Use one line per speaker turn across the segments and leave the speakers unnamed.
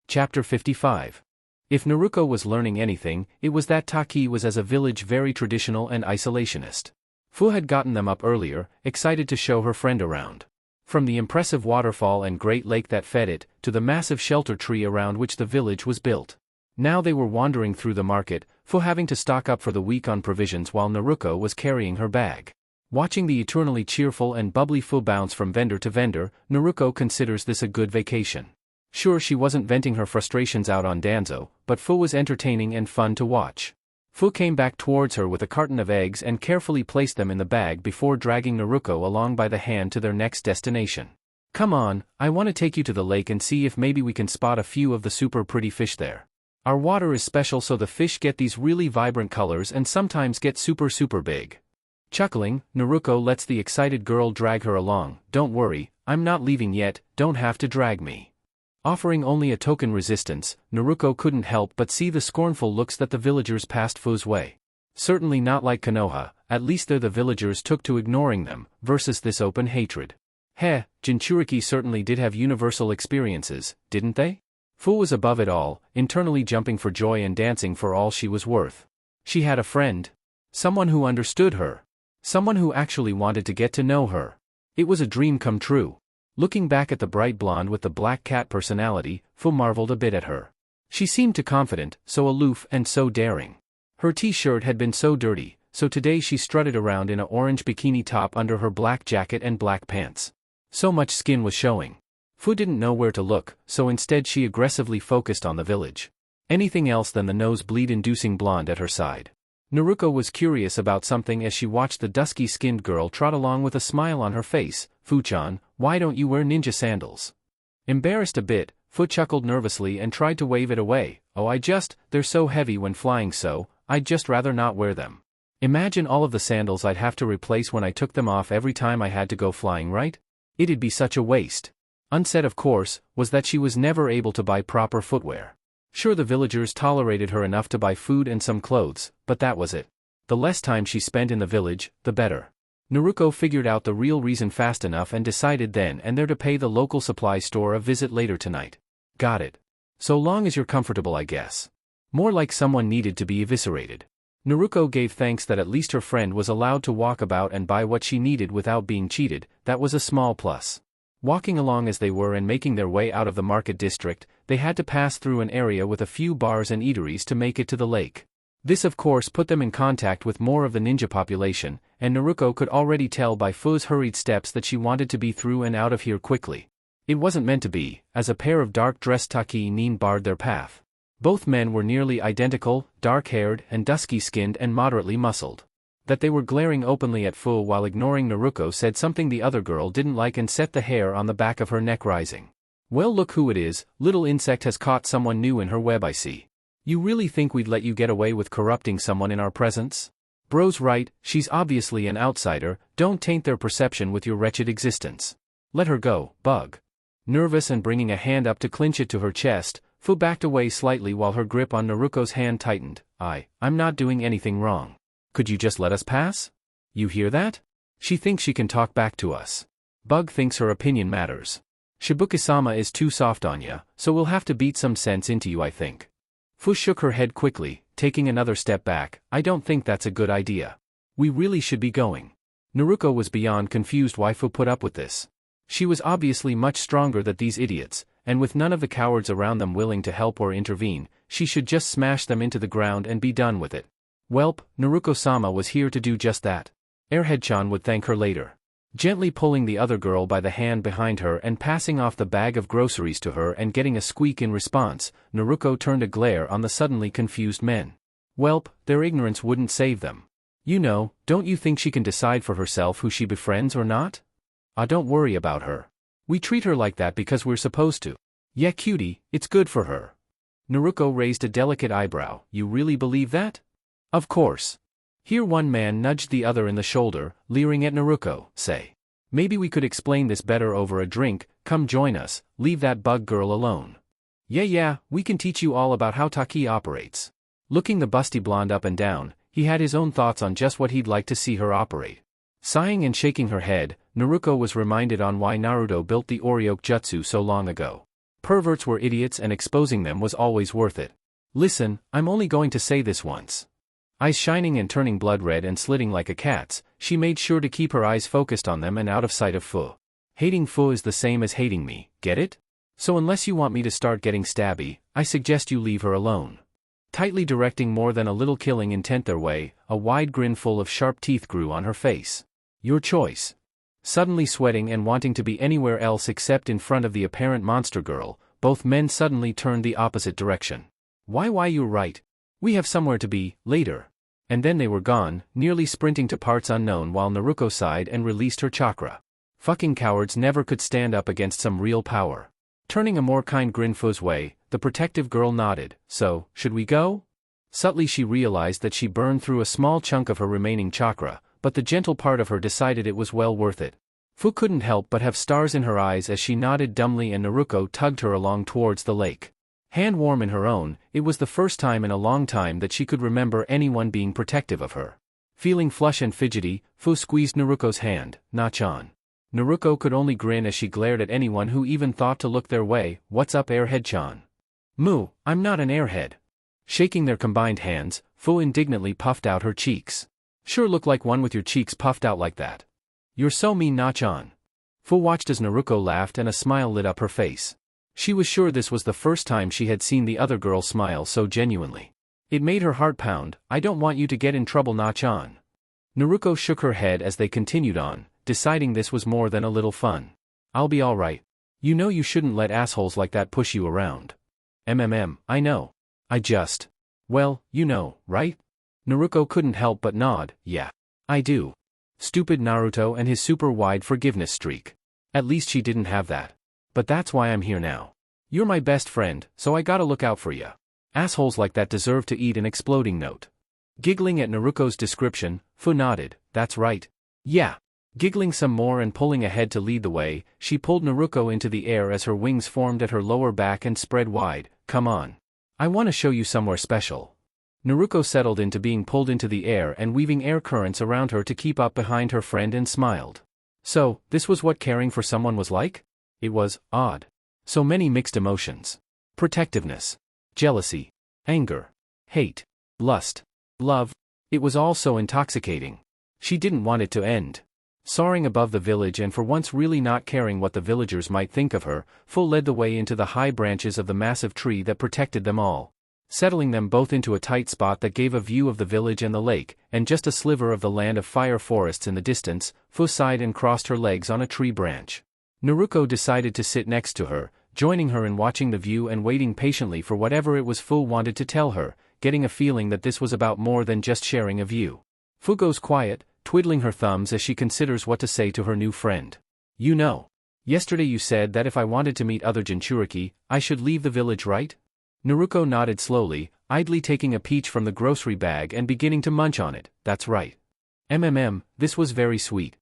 Chapter 55. If Naruto was learning anything, it was that Taki was as a village very traditional and isolationist. Fu had gotten them up earlier, excited to show her friend around. From the impressive waterfall and great lake that fed it, to the massive shelter tree around which the village was built. Now they were wandering through the market, Fu having to stock up for the week on provisions while Naruto was carrying her bag. Watching the eternally cheerful and bubbly Fu bounce from vendor to vendor, Naruto considers this a good vacation. Sure, she wasn't venting her frustrations out on Danzo, but Fu was entertaining and fun to watch. Fu came back towards her with a carton of eggs and carefully placed them in the bag before dragging Naruto along by the hand to their next destination. Come on, I want to take you to the lake and see if maybe we can spot a few of the super pretty fish there. Our water is special, so the fish get these really vibrant colors and sometimes get super big. Chuckling, Naruto lets the excited girl drag her along. Don't worry, I'm not leaving yet, don't have to drag me. Offering only a token resistance, Naruto couldn't help but see the scornful looks that the villagers passed Fu's way. Certainly not like Konoha, at least there the villagers took to ignoring them, versus this open hatred. Heh, Jinchuriki certainly did have universal experiences, didn't they? Fu was above it all, internally jumping for joy and dancing for all she was worth. She had a friend. Someone who understood her. Someone who actually wanted to get to know her. It was a dream come true. Looking back at the bright blonde with the black cat personality, Fu marveled a bit at her. She seemed too confident, so aloof and so daring. Her t-shirt had been so dirty, so today she strutted around in an orange bikini top under her black jacket and black pants. So much skin was showing. Fu didn't know where to look, so instead she aggressively focused on the village. Anything else than the nosebleed-inducing blonde at her side. Naruto was curious about something as she watched the dusky-skinned girl trot along with a smile on her face. Fu-chan, why don't you wear ninja sandals? Embarrassed a bit, Fu chuckled nervously and tried to wave it away. Oh, they're so heavy when flying, so I'd just rather not wear them. Imagine all of the sandals I'd have to replace when I took them off every time I had to go flying, right? It'd be such a waste. Unsaid, of course, was that she was never able to buy proper footwear. Sure, the villagers tolerated her enough to buy food and some clothes, but that was it. The less time she spent in the village, the better. Naruto figured out the real reason fast enough and decided then and there to pay the local supply store a visit later tonight. Got it. So long as you're comfortable, I guess. More like someone needed to be eviscerated. Naruto gave thanks that at least her friend was allowed to walk about and buy what she needed without being cheated. That was a small plus. Walking along as they were and making their way out of the market district, they had to pass through an area with a few bars and eateries to make it to the lake. This of course put them in contact with more of the ninja population, and Naruto could already tell by Fu's hurried steps that she wanted to be through and out of here quickly. It wasn't meant to be, as a pair of dark-dressed Taki-nin barred their path. Both men were nearly identical, dark-haired and dusky-skinned and moderately muscled. That they were glaring openly at Fu while ignoring Naruto said something the other girl didn't like and set the hair on the back of her neck rising. Well, look who it is, little insect has caught someone new in her web, I see. You really think we'd let you get away with corrupting someone in our presence? Bro's right, she's obviously an outsider, don't taint their perception with your wretched existence. Let her go, bug. Nervous and bringing a hand up to clinch it to her chest, Fu backed away slightly while her grip on Naruto's hand tightened. I'm not doing anything wrong. Could you just let us pass? You hear that? She thinks she can talk back to us. Bug thinks her opinion matters. Shibuki-sama is too soft on ya, so we'll have to beat some sense into you, I think. Fu shook her head quickly, taking another step back. I don't think that's a good idea. We really should be going. Naruto was beyond confused why Fu put up with this. She was obviously much stronger than these idiots, and with none of the cowards around them willing to help or intervene, she should just smash them into the ground and be done with it. Welp, Naruto-sama was here to do just that. Airhead-chan would thank her later. Gently pulling the other girl by the hand behind her and passing off the bag of groceries to her and getting a squeak in response, Naruto turned a glare on the suddenly confused men. Welp, their ignorance wouldn't save them. You know, don't you think she can decide for herself who she befriends or not? Don't worry about her. We treat her like that because we're supposed to. Yeah, cutie, it's good for her. Naruto raised a delicate eyebrow. You really believe that? Of course. Here one man nudged the other in the shoulder, leering at Naruto. Say. Maybe we could explain this better over a drink, come join us, leave that bug girl alone. Yeah, we can teach you all about how Taki operates. Looking the busty blonde up and down, he had his own thoughts on just what he'd like to see her operate. Sighing and shaking her head, Naruto was reminded on why Naruto built the Oryoke Jutsu so long ago. Perverts were idiots and exposing them was always worth it. Listen, I'm only going to say this once. Eyes shining and turning blood red and slitting like a cat's, she made sure to keep her eyes focused on them and out of sight of Fu. Hating Fu is the same as hating me, get it? So unless you want me to start getting stabby, I suggest you leave her alone. Tightly directing more than a little killing intent their way, a wide grin full of sharp teeth grew on her face. Your choice. Suddenly sweating and wanting to be anywhere else except in front of the apparent monster girl, both men suddenly turned the opposite direction. Why you're right. We have somewhere to be, later. And then they were gone, nearly sprinting to parts unknown while Naruko sighed and released her chakra. Fucking cowards never could stand up against some real power. Turning a more kind grin Fu's way, the protective girl nodded. So, should we go? Subtly she realized that she burned through a small chunk of her remaining chakra, but the gentle part of her decided it was well worth it. Fu couldn't help but have stars in her eyes as she nodded dumbly and Naruko tugged her along towards the lake. Hand warm in her own, it was the first time in a long time that she could remember anyone being protective of her. Feeling flush and fidgety, Fu squeezed Naruko's hand. Nachan. Naruko could only grin as she glared at anyone who even thought to look their way. What's up, airhead-chan? Moo, I'm not an airhead. Shaking their combined hands, Fu indignantly puffed out her cheeks. Sure look like one with your cheeks puffed out like that. You're so mean, Nachan. Fu watched as Naruko laughed and a smile lit up her face. She was sure this was the first time she had seen the other girl smile so genuinely. It made her heart pound. I don't want you to get in trouble, Nachan. Naruko shook her head as they continued on, deciding this was more than a little fun. I'll be alright. You know you shouldn't let assholes like that push you around. I know. Well, you know, right? Naruko couldn't help but nod. Yeah. I do. Stupid Naruto and his super wide forgiveness streak. At least she didn't have that. But that's why I'm here now. You're my best friend, so I gotta look out for ya. Assholes like that deserve to eat an exploding note. Giggling at Naruko's description, Fu nodded. That's right. Yeah. Giggling some more and pulling ahead to lead the way, she pulled Naruko into the air as her wings formed at her lower back and spread wide. Come on. I want to show you somewhere special. Naruko settled into being pulled into the air and weaving air currents around her to keep up behind her friend and smiled. So, this was what caring for someone was like? It was odd. So many mixed emotions. Protectiveness. Jealousy. Anger. Hate. Lust. Love. It was all so intoxicating. She didn't want it to end. Soaring above the village and for once really not caring what the villagers might think of her, Fu led the way into the high branches of the massive tree that protected them all. Settling them both into a tight spot that gave a view of the village and the lake, and just a sliver of the land of fire forests in the distance, Fu sighed and crossed her legs on a tree branch. Naruko decided to sit next to her, joining her in watching the view and waiting patiently for whatever it was Fu wanted to tell her, getting a feeling that this was about more than just sharing a view. Fu goes quiet, twiddling her thumbs as she considers what to say to her new friend. You know. Yesterday you said that if I wanted to meet other Jinchuriki, I should leave the village, right? Naruko nodded slowly, idly taking a peach from the grocery bag and beginning to munch on it. That's right. This was very sweet.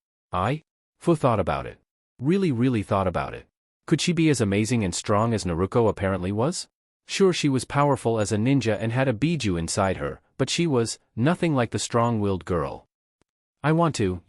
Fu thought about it. Really thought about it. Could she be as amazing and strong as Naruko apparently was? Sure, she was powerful as a ninja and had a biju inside her, but she was nothing like the strong-willed girl. I want to,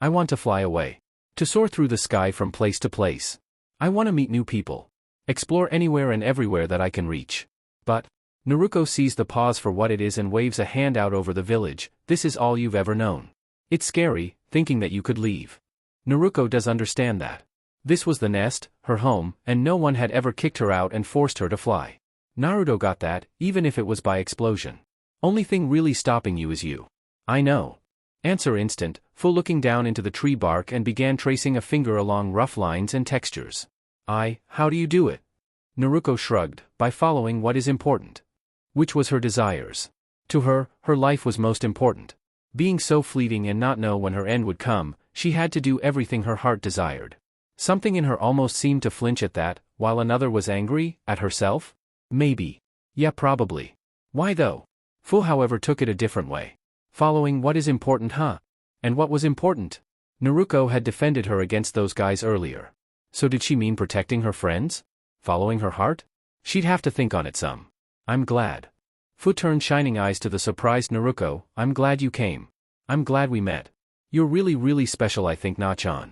I want to fly away. To soar through the sky from place to place. I want to meet new people. Explore anywhere and everywhere that I can reach. But, Naruko sees the pause for what it is and waves a hand out over the village. This is all you've ever known. It's scary, thinking that you could leave. Naruko does understand that. This was the nest, her home, and no one had ever kicked her out and forced her to fly. Naruto got that, even if it was by explosion. Only thing really stopping you is you. I know. Answer instant, Fu looking down into the tree bark and began tracing a finger along rough lines and textures. How do you do it? Naruko shrugged, by following what is important. Which was her desires. To her, her life was most important. Being so fleeting and not know when her end would come, she had to do everything her heart desired. Something in her almost seemed to flinch at that, while another was angry, at herself? Maybe. Yeah, probably. Why though? Fu however took it a different way. Following what is important, huh? And what was important? Naruko had defended her against those guys earlier. So did she mean protecting her friends? Following her heart? She'd have to think on it some. I'm glad. Fu turned shining eyes to the surprised Naruko. I'm glad you came. I'm glad we met. You're really special, I think, Nachan.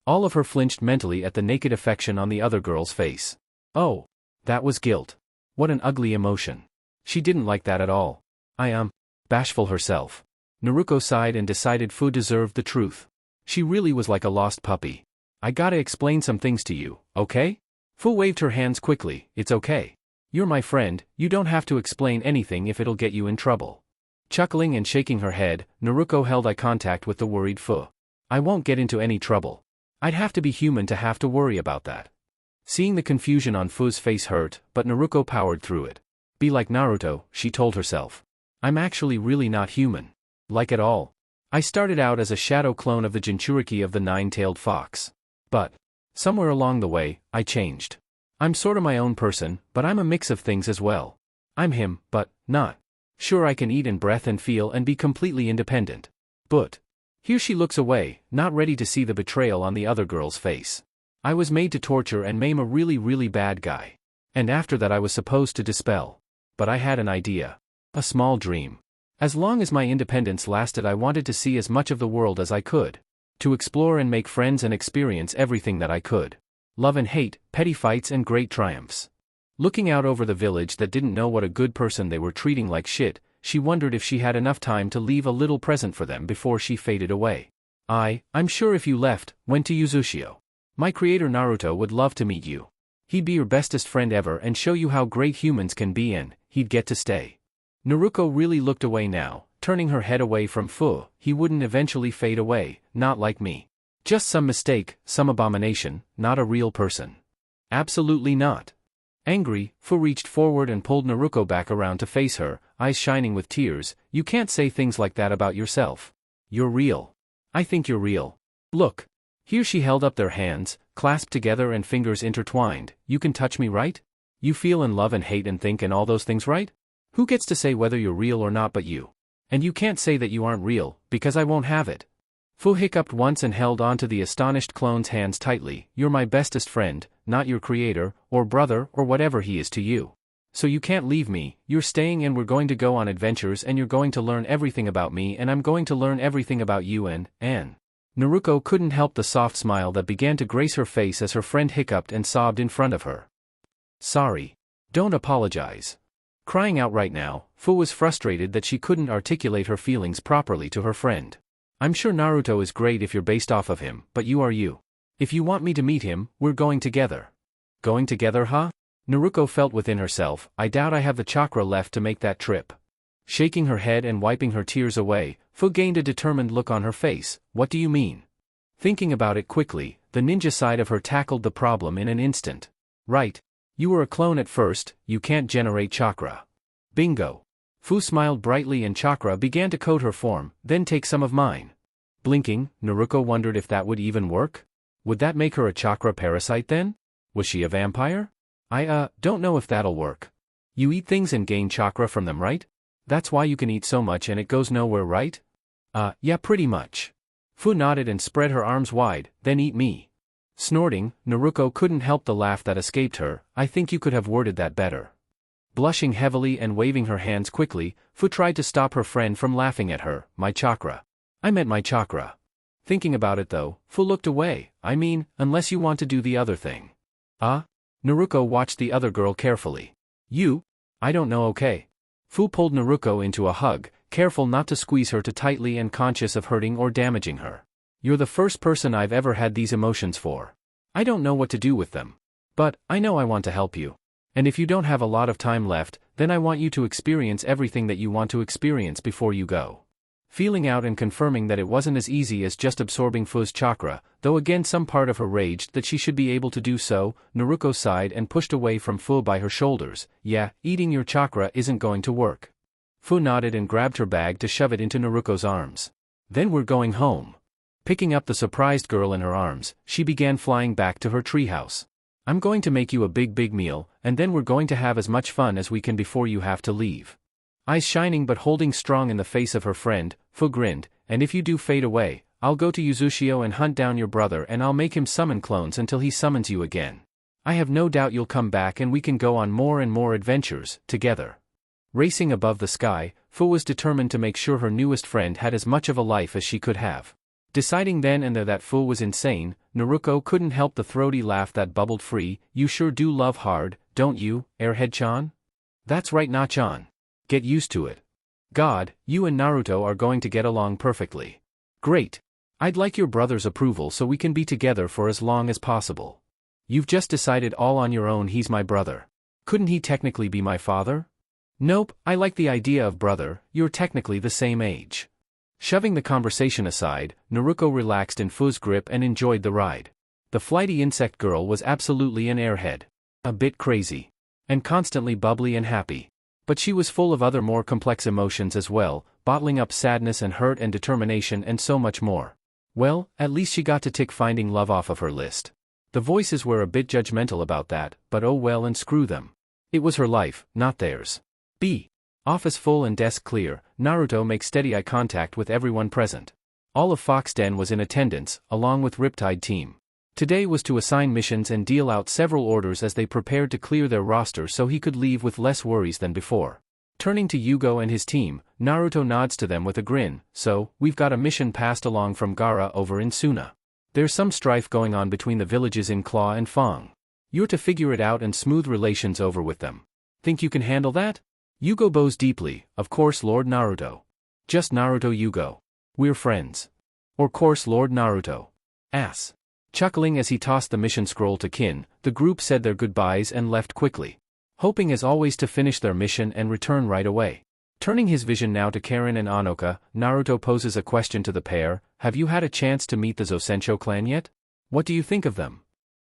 All of her flinched mentally at the naked affection on the other girl's face. Oh. That was guilt. What an ugly emotion. She didn't like that at all. Bashful herself. Naruko sighed and decided Fu deserved the truth. She really was like a lost puppy. I gotta explain some things to you, okay? Fu waved her hands quickly. It's okay. You're my friend, you don't have to explain anything if it'll get you in trouble. Chuckling and shaking her head, Naruko held eye contact with the worried Fu. I won't get into any trouble. I'd have to be human to have to worry about that. Seeing the confusion on Fu's face hurt, but Naruko powered through it. Be like Naruto, she told herself. I'm actually really not human. Like at all. I started out as a shadow clone of the Jinchuriki of the nine-tailed fox. But somewhere along the way, I changed. I'm sorta my own person, but I'm a mix of things as well. I'm him, but not. Sure, I can eat and breathe and feel and be completely independent. But here she looks away, not ready to see the betrayal on the other girl's face. I was made to torture and maim a really bad guy. And after that I was supposed to dispel. But I had an idea. A small dream. As long as my independence lasted, I wanted to see as much of the world as I could. To explore and make friends and experience everything that I could. Love and hate, petty fights and great triumphs. Looking out over the village that didn't know what a good person they were treating like shit, she wondered if she had enough time to leave a little present for them before she faded away. I'm sure if you went to Yuzushio. My creator Naruto would love to meet you. He'd be your bestest friend ever and show you how great humans can be, and he'd get to stay. Naruko really looked away now, turning her head away from Fu. He wouldn't eventually fade away, not like me. Just some mistake, some abomination, not a real person. Absolutely not. Angry, Fu reached forward and pulled Naruko back around to face her, eyes shining with tears. You can't say things like that about yourself. You're real. I think you're real. Look. Here she held up their hands, clasped together and fingers intertwined. You can touch me, right? You feel and love and hate and think and all those things, right? Who gets to say whether you're real or not but you? And you can't say that you aren't real, because I won't have it. Fu hiccuped once and held onto the astonished clone's hands tightly. You're my bestest friend, not your creator, or brother, or whatever he is to you. So you can't leave me, you're staying and we're going to go on adventures and you're going to learn everything about me and I'm going to learn everything about you and Naruko couldn't help the soft smile that began to grace her face as her friend hiccuped and sobbed in front of her. Sorry. Don't apologize. Crying out right now, Fu was frustrated that she couldn't articulate her feelings properly to her friend. I'm sure Naruto is great if you're based off of him, but you are you. If you want me to meet him, we're going together. Going together, huh? Naruko felt within herself, I doubt I have the chakra left to make that trip. Shaking her head and wiping her tears away, Fu gained a determined look on her face. What do you mean? Thinking about it quickly, the ninja side of her tackled the problem in an instant. Right. You were a clone at first, you can't generate chakra. Bingo. Fu smiled brightly and chakra began to coat her form, then take some of mine. Blinking, Naruko wondered if that would even work? Would that make her a chakra parasite then? Was she a vampire? I don't know if that'll work. You eat things and gain chakra from them, right? That's why you can eat so much and it goes nowhere, right? Yeah, pretty much. Fu nodded and spread her arms wide, then eat me. Snorting, Naruko couldn't help the laugh that escaped her. I think you could have worded that better. Blushing heavily and waving her hands quickly, Fu tried to stop her friend from laughing at her. My chakra. I meant my chakra. Thinking about it though, Fu looked away. I mean, unless you want to do the other thing. Naruko watched the other girl carefully. You? I don't know, okay. Fu pulled Naruko into a hug, careful not to squeeze her too tightly and conscious of hurting or damaging her. You're the first person I've ever had these emotions for. I don't know what to do with them. But, I know I want to help you. And if you don't have a lot of time left, then I want you to experience everything that you want to experience before you go. Feeling out and confirming that it wasn't as easy as just absorbing Fu's chakra, though again some part of her raged that she should be able to do so, Naruko sighed and pushed away from Fu by her shoulders. Yeah, eating your chakra isn't going to work. Fu nodded and grabbed her bag to shove it into Naruko's arms. Then we're going home. Picking up the surprised girl in her arms, she began flying back to her treehouse. I'm going to make you a big meal, and then we're going to have as much fun as we can before you have to leave. Eyes shining but holding strong in the face of her friend, Fu grinned, and if you do fade away, I'll go to Yuzushio and hunt down your brother and I'll make him summon clones until he summons you again. I have no doubt you'll come back and we can go on more and more adventures, together. Racing above the sky, Fu was determined to make sure her newest friend had as much of a life as she could have. Deciding then and there that Fu was insane, Naruto couldn't help the throaty laugh that bubbled free. You sure do love hard, don't you, Airhead-chan? That's right, Na-chan. Get used to it. God, you and Naruto are going to get along perfectly. Great. I'd like your brother's approval so we can be together for as long as possible. You've just decided all on your own he's my brother. Couldn't he technically be my father? Nope, I like the idea of brother, you're technically the same age. Shoving the conversation aside, Naruto relaxed in Fu's grip and enjoyed the ride. The flighty insect girl was absolutely an airhead. A bit crazy. And constantly bubbly and happy. But she was full of other more complex emotions as well, bottling up sadness and hurt and determination and so much more. Well, at least she got to tick finding love off of her list. The voices were a bit judgmental about that, but oh well and screw them. It was her life, not theirs. B. Office full and desk clear, Naruto makes steady eye contact with everyone present. All of Foxden was in attendance, along with Riptide team. Today was to assign missions and deal out several orders as they prepared to clear their roster so he could leave with less worries than before. Turning to Yugo and his team, Naruto nods to them with a grin. So, we've got a mission passed along from Gaara over in Suna. There's some strife going on between the villages in Claw and Fong. You're to figure it out and smooth relations over with them. Think you can handle that? Yugo bows deeply. Of course, Lord Naruto. Just Naruto Yugo. We're friends. Or course Lord Naruto. Ass. Chuckling as he tossed the mission scroll to Kin, the group said their goodbyes and left quickly. Hoping as always to finish their mission and return right away. Turning his vision now to Karen and Anoka, Naruto poses a question to the pair. Have you had a chance to meet the Zosensho clan yet? What do you think of them?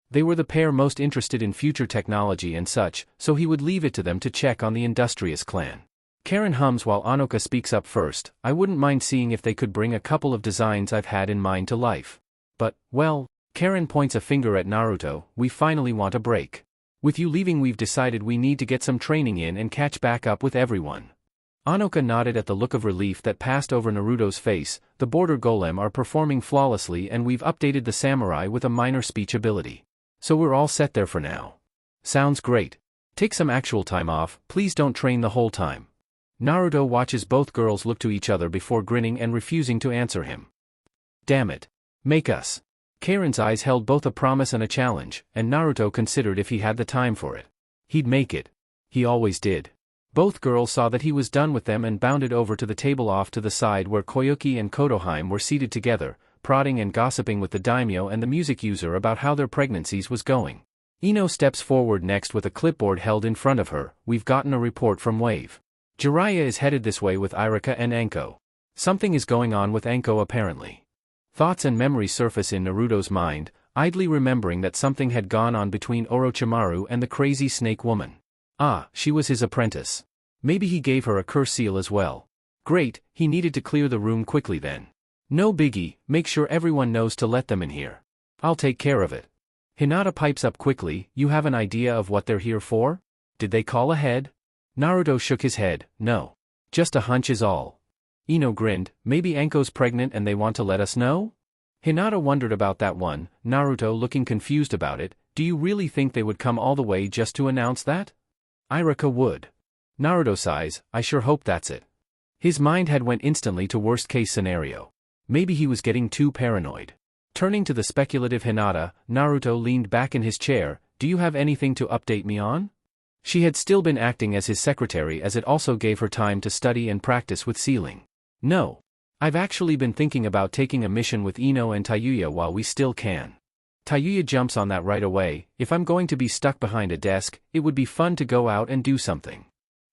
They were the pair most interested in future technology and such, so he would leave it to them to check on the Industrious clan. Karen hums while Anoka speaks up first. I wouldn't mind seeing if they could bring a couple of designs I've had in mind to life. But, well, Karen points a finger at Naruto, we finally want a break. With you leaving we've decided we need to get some training in and catch back up with everyone. Anoka nodded at the look of relief that passed over Naruto's face. The border golem are performing flawlessly and we've updated the samurai with a minor speech ability. So we're all set there for now. Sounds great. Take some actual time off, please don't train the whole time. Naruto watches both girls look to each other before grinning and refusing to answer him. Damn it. Make us. Karen's eyes held both a promise and a challenge, and Naruto considered if he had the time for it. He'd make it. He always did. Both girls saw that he was done with them and bounded over to the table off to the side where Koyuki and Kodoheim were seated together, prodding and gossiping with the daimyo and the music user about how their pregnancies was going. Ino steps forward next with a clipboard held in front of her. We've gotten a report from Wave. Jiraiya is headed this way with Irika and Anko. Something is going on with Anko apparently. Thoughts and memories surface in Naruto's mind, idly remembering that something had gone on between Orochimaru and the crazy snake woman. Ah, she was his apprentice. Maybe he gave her a curse seal as well. Great, he needed to clear the room quickly then. No biggie, make sure everyone knows to let them in here. I'll take care of it. Hinata pipes up quickly, you have an idea of what they're here for? Did they call ahead? Naruto shook his head, no. Just a hunch is all. Ino grinned, maybe Anko's pregnant and they want to let us know? Hinata wondered about that one, Naruto looking confused about it. Do you really think they would come all the way just to announce that? Irika would. Naruto sighs, I sure hope that's it. His mind had went instantly to worst case scenario. Maybe he was getting too paranoid. Turning to the speculative Hinata, Naruto leaned back in his chair, do you have anything to update me on? She had still been acting as his secretary as it also gave her time to study and practice with sealing. No. I've actually been thinking about taking a mission with Ino and Tayuya while we still can. Tayuya jumps on that right away, if I'm going to be stuck behind a desk, it would be fun to go out and do something.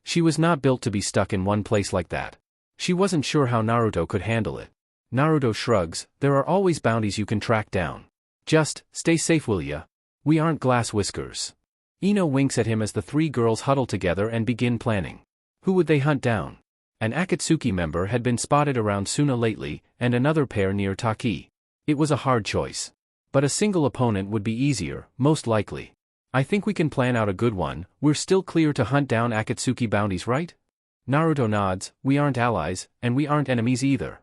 She was not built to be stuck in one place like that. She wasn't sure how Naruto could handle it. Naruto shrugs, there are always bounties you can track down. Just, stay safe will ya? We aren't glass whiskers. Ino winks at him as the three girls huddle together and begin planning. Who would they hunt down? An Akatsuki member had been spotted around Suna lately, and another pair near Taki. It was a hard choice. But a single opponent would be easier, most likely. I think we can plan out a good one, we're still clear to hunt down Akatsuki bounties, right? Naruto nods, we aren't allies, and we aren't enemies either.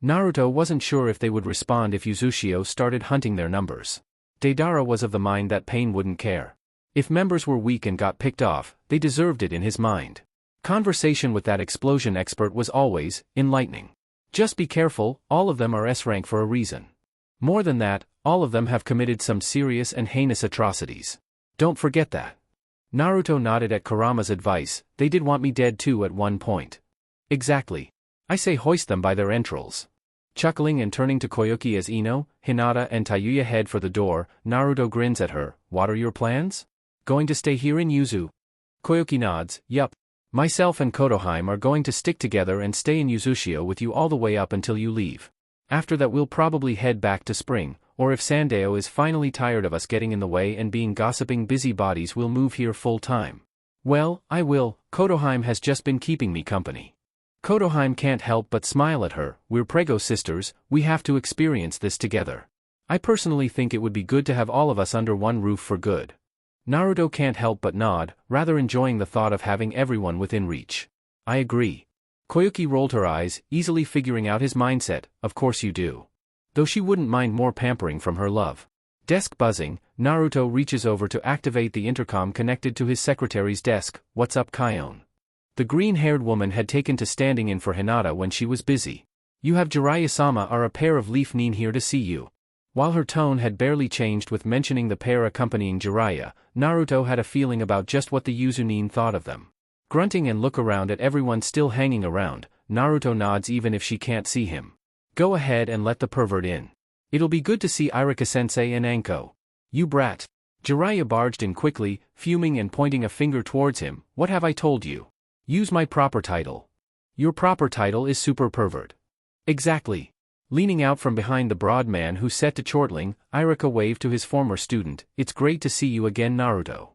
Naruto wasn't sure if they would respond if Uzushio started hunting their numbers. Deidara was of the mind that Pain wouldn't care. If members were weak and got picked off, they deserved it in his mind. Conversation with that explosion expert was always enlightening. Just be careful, all of them are S rank for a reason. More than that, All of them have committed some serious and heinous atrocities. Don't forget that. Naruto nodded at Kurama's advice. They did want me dead too at one point. Exactly. I say hoist them by their entrails. Chuckling and turning to Koyuki as Ino, Hinata and Tayuya head for the door, Naruto grins at her. What are your plans? Going to stay here in Yuzu? Koyuki nods. Yup. Myself and Kotoheim are going to stick together and stay in Yuzushio with you all the way up until you leave. After that we'll probably head back to Spring, or if Sandeo is finally tired of us getting in the way and being gossiping busybodies we'll move here full time. Well, I will. Kotoheim has just been keeping me company. Kotoheim can't help but smile at her. We're Prego sisters, we have to experience this together. I personally think it would be good to have all of us under one roof for good. Naruto can't help but nod, rather enjoying the thought of having everyone within reach. I agree. Koyuki rolled her eyes, easily figuring out his mindset. Of course you do. Though she wouldn't mind more pampering from her love. Desk buzzing, Naruto reaches over to activate the intercom connected to his secretary's desk. What's up, Kion? The green-haired woman had taken to standing in for Hinata when she was busy. You have Jiraiya-sama are a pair of Leaf Nin here to see you. While her tone had barely changed with mentioning the pair accompanying Jiraiya, Naruto had a feeling about just what the Yuzunin thought of them. Grunting and look around at everyone still hanging around, Naruto nods even if she can't see him. Go ahead and let the pervert in. It'll be good to see Irika-sensei and Anko. You brat. Jiraiya barged in quickly, fuming and pointing a finger towards him. What have I told you? Use my proper title. Your proper title is Super Pervert. Exactly. Leaning out from behind the broad man who set to chortling, Irika waved to his former student. It's great to see you again, Naruto.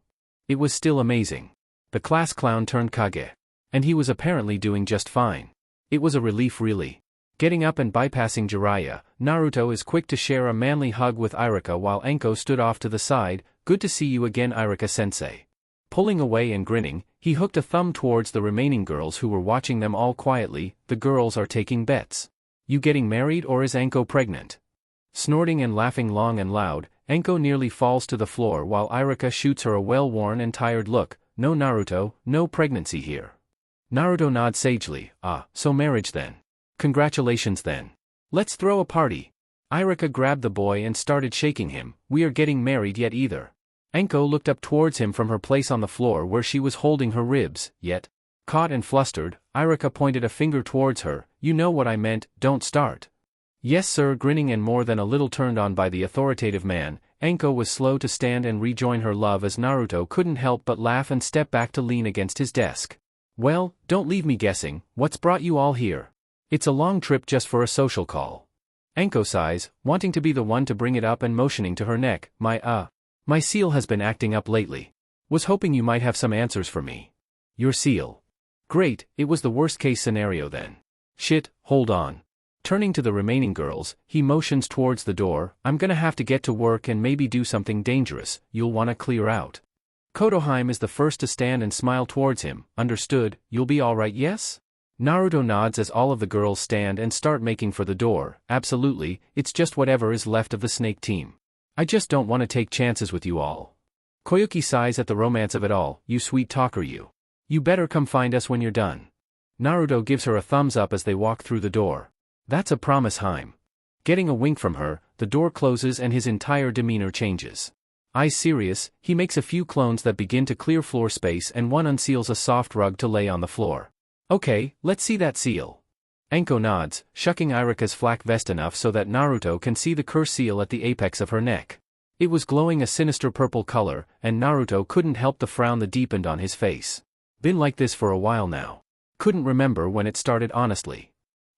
It was still amazing. The class clown turned Kage. And he was apparently doing just fine. It was a relief really. Getting up and bypassing Jiraiya, Naruto is quick to share a manly hug with Irika while Anko stood off to the side. Good to see you again, Irika-sensei. Pulling away and grinning, he hooked a thumb towards the remaining girls who were watching them all quietly. The girls are taking bets. You getting married or is Anko pregnant? Snorting and laughing long and loud, Anko nearly falls to the floor while Irika shoots her a well-worn and tired look. No Naruto, no pregnancy here. Naruto nods sagely. Ah, so marriage then. Congratulations then. Let's throw a party. Irika grabbed the boy and started shaking him. We are getting married yet either. Anko looked up towards him from her place on the floor where she was holding her ribs. Yet. Caught and flustered, Irika pointed a finger towards her. You know what I meant, don't start. Yes sir. Grinning and more than a little turned on by the authoritative man, Anko was slow to stand and rejoin her love as Naruto couldn't help but laugh and step back to lean against his desk. Well, don't leave me guessing, what's brought you all here? It's a long trip just for a social call. Anko sighs, wanting to be the one to bring it up and motioning to her neck. My seal has been acting up lately. Was hoping you might have some answers for me. Your seal. Great, it was the worst case scenario then. Shit, hold on. Turning to the remaining girls, he motions towards the door. I'm gonna have to get to work and maybe do something dangerous. You'll wanna clear out. Kotoheim is the first to stand and smile towards him. Understood, you'll be alright, yes? Naruto nods as all of the girls stand and start making for the door. Absolutely, it's just whatever is left of the snake team. I just don't want to take chances with you all. Koyuki sighs at the romance of it all. You sweet talker you. You better come find us when you're done. Naruto gives her a thumbs up as they walk through the door. That's a promise, Heim. Getting a wink from her, the door closes and his entire demeanor changes. Eyes serious, he makes a few clones that begin to clear floor space and one unseals a soft rug to lay on the floor. Okay, let's see that seal. Anko nods, shucking Irika's flak vest enough so that Naruto can see the curse seal at the apex of her neck. It was glowing a sinister purple color, and Naruto couldn't help the frown that deepened on his face. Been like this for a while now. Couldn't remember when it started honestly.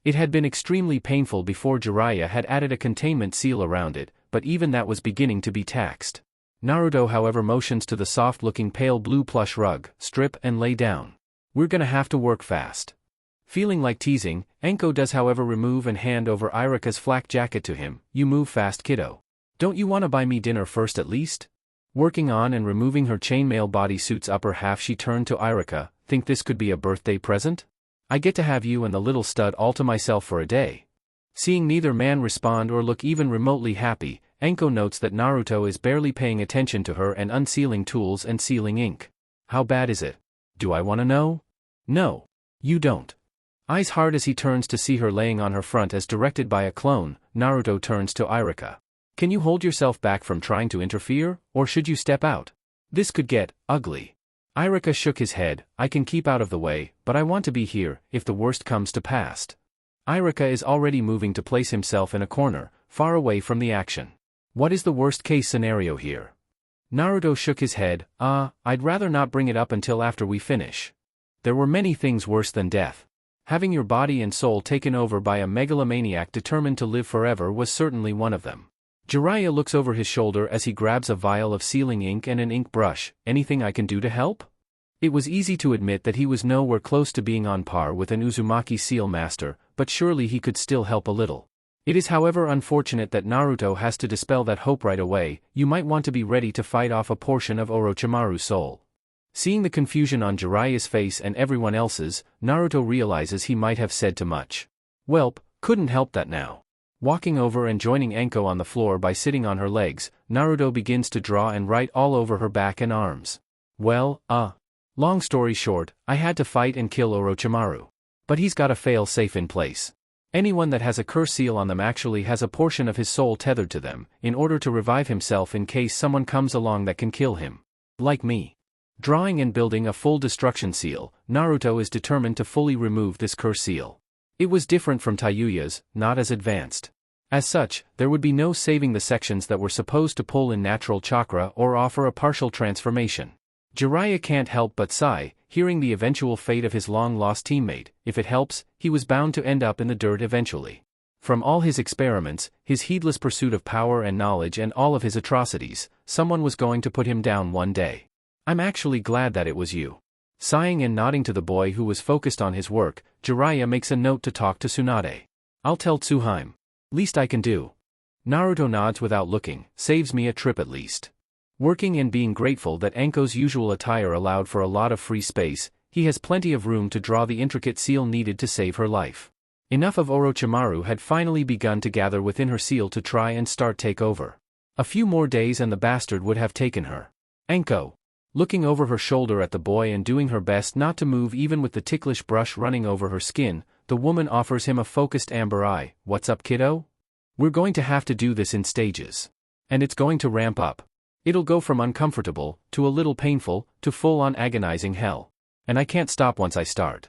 It had been extremely painful before Jiraiya had added a containment seal around it, but even that was beginning to be taxed. Naruto however motions to the soft-looking pale blue plush rug. Strip and lay down. We're gonna have to work fast. Feeling like teasing, Anko does however remove and hand over Irika's flak jacket to him. You move fast, kiddo. Don't you wanna buy me dinner first at least? Working on and removing her chainmail bodysuit's upper half, she turned to Irika. Think this could be a birthday present? I get to have you and the little stud all to myself for a day. Seeing neither man respond or look even remotely happy, Anko notes that Naruto is barely paying attention to her and unsealing tools and sealing ink. How bad is it? Do I wanna know? No. You don't. Eyes hard as he turns to see her laying on her front as directed by a clone, Naruto turns to Irika. Can you hold yourself back from trying to interfere, or should you step out? This could get ugly. Irika shook his head. I can keep out of the way, but I want to be here, if the worst comes to pass. Irika is already moving to place himself in a corner, far away from the action. What is the worst-case scenario here? Naruto shook his head. I'd rather not bring it up until after we finish. There were many things worse than death. Having your body and soul taken over by a megalomaniac determined to live forever was certainly one of them. Jiraiya looks over his shoulder as he grabs a vial of sealing ink and an ink brush. Anything I can do to help? It was easy to admit that he was nowhere close to being on par with an Uzumaki seal master, but surely he could still help a little. It is however unfortunate that Naruto has to dispel that hope right away. You might want to be ready to fight off a portion of Orochimaru's soul. Seeing the confusion on Jiraiya's face and everyone else's, Naruto realizes he might have said too much. Welp, couldn't help that now. Walking over and joining Enko on the floor by sitting on her legs, Naruto begins to draw and write all over her back and arms. Well, long story short, I had to fight and kill Orochimaru. But he's got a fail-safe in place. Anyone that has a curse seal on them actually has a portion of his soul tethered to them, in order to revive himself in case someone comes along that can kill him. Like me. Drawing and building a full destruction seal, Naruto is determined to fully remove this curse seal. It was different from Taiyuya's, not as advanced. As such, there would be no saving the sections that were supposed to pull in natural chakra or offer a partial transformation. Jiraiya can't help but sigh, hearing the eventual fate of his long-lost teammate. If it helps, he was bound to end up in the dirt eventually. From all his experiments, his heedless pursuit of power and knowledge and all of his atrocities, someone was going to put him down one day. I'm actually glad that it was you. Sighing and nodding to the boy who was focused on his work, Jiraiya makes a note to talk to Tsunade. I'll tell Tsuhime. Least I can do. Naruto nods without looking. Saves me a trip at least. Working and being grateful that Enko's usual attire allowed for a lot of free space, he has plenty of room to draw the intricate seal needed to save her life. Enough of Orochimaru had finally begun to gather within her seal to try and start take over. A few more days and the bastard would have taken her. Enko. Looking over her shoulder at the boy and doing her best not to move even with the ticklish brush running over her skin, the woman offers him a focused amber eye. What's up, kiddo? We're going to have to do this in stages. And it's going to ramp up. It'll go from uncomfortable, to a little painful, to full-on agonizing hell. And I can't stop once I start.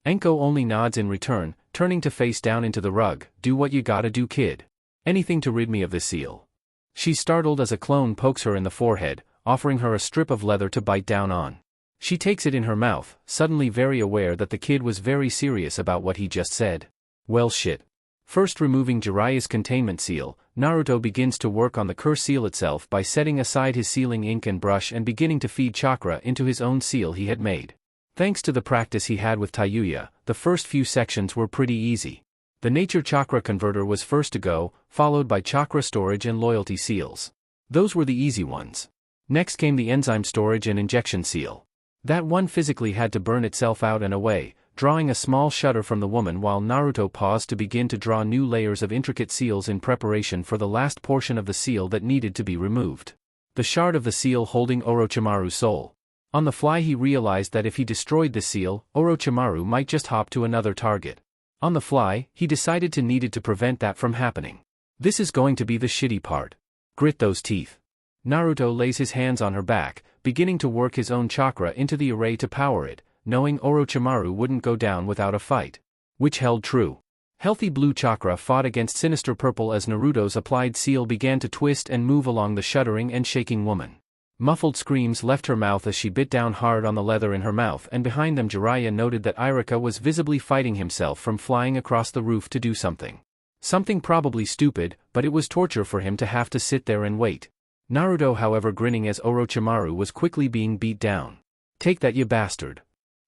Enko only nods in return, turning to face down into the rug. Do what you gotta do, kid. Anything to rid me of this seal. She's startled as a clone pokes her in the forehead, offering her a strip of leather to bite down on. She takes it in her mouth, suddenly very aware that the kid was very serious about what he just said. Well shit. First removing Jiraiya's containment seal, Naruto begins to work on the curse seal itself by setting aside his sealing ink and brush and beginning to feed chakra into his own seal he had made. Thanks to the practice he had with Taiyuya, the first few sections were pretty easy. The nature chakra converter was first to go, followed by chakra storage and loyalty seals. Those were the easy ones. Next came the enzyme storage and injection seal. That one physically had to burn itself out and away, drawing a small shudder from the woman while Naruto paused to begin to draw new layers of intricate seals in preparation for the last portion of the seal that needed to be removed. The shard of the seal holding Orochimaru's soul. On the fly he realized that if he destroyed the seal, Orochimaru might just hop to another target. On the fly, he decided to needed to prevent that from happening. This is going to be the shitty part. Grit those teeth. Naruto lays his hands on her back, beginning to work his own chakra into the array to power it, knowing Orochimaru wouldn't go down without a fight. Which held true. Healthy blue chakra fought against sinister purple as Naruto's applied seal began to twist and move along the shuddering and shaking woman. Muffled screams left her mouth as she bit down hard on the leather in her mouth, and behind them Jiraiya noted that Irika was visibly fighting himself from flying across the roof to do something. Something probably stupid, but it was torture for him to have to sit there and wait. Naruto however grinning as Orochimaru was quickly being beat down. Take that, you bastard.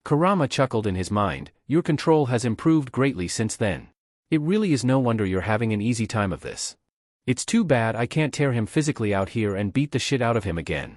Kurama chuckled in his mind. Your control has improved greatly since then. It really is no wonder you're having an easy time of this. It's too bad I can't tear him physically out here and beat the shit out of him again.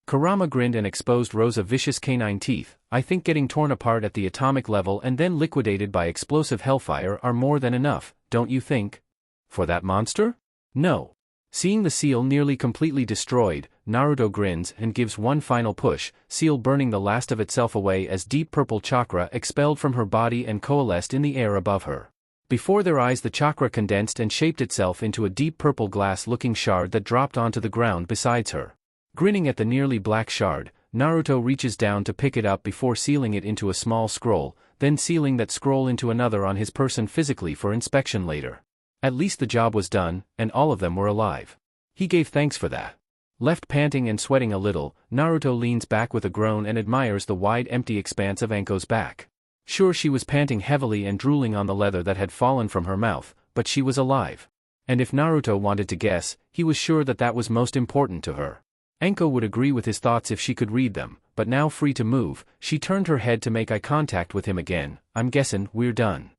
Kurama grinned and exposed rows of vicious canine teeth. I think getting torn apart at the atomic level and then liquidated by explosive hellfire are more than enough, don't you think? For that monster? No. Seeing the seal nearly completely destroyed, Naruto grins and gives one final push, seal burning the last of itself away as deep purple chakra expelled from her body and coalesced in the air above her. Before their eyes the chakra condensed and shaped itself into a deep purple glass-looking shard that dropped onto the ground beside her. Grinning at the nearly black shard, Naruto reaches down to pick it up before sealing it into a small scroll, then sealing that scroll into another on his person physically for inspection later. At least the job was done, and all of them were alive. He gave thanks for that. Left panting and sweating a little, Naruto leans back with a groan and admires the wide empty expanse of Anko's back. Sure, she was panting heavily and drooling on the leather that had fallen from her mouth, but she was alive. And if Naruto wanted to guess, he was sure that that was most important to her. Anko would agree with his thoughts if she could read them, but now free to move, she turned her head to make eye contact with him again. I'm guessing we're done.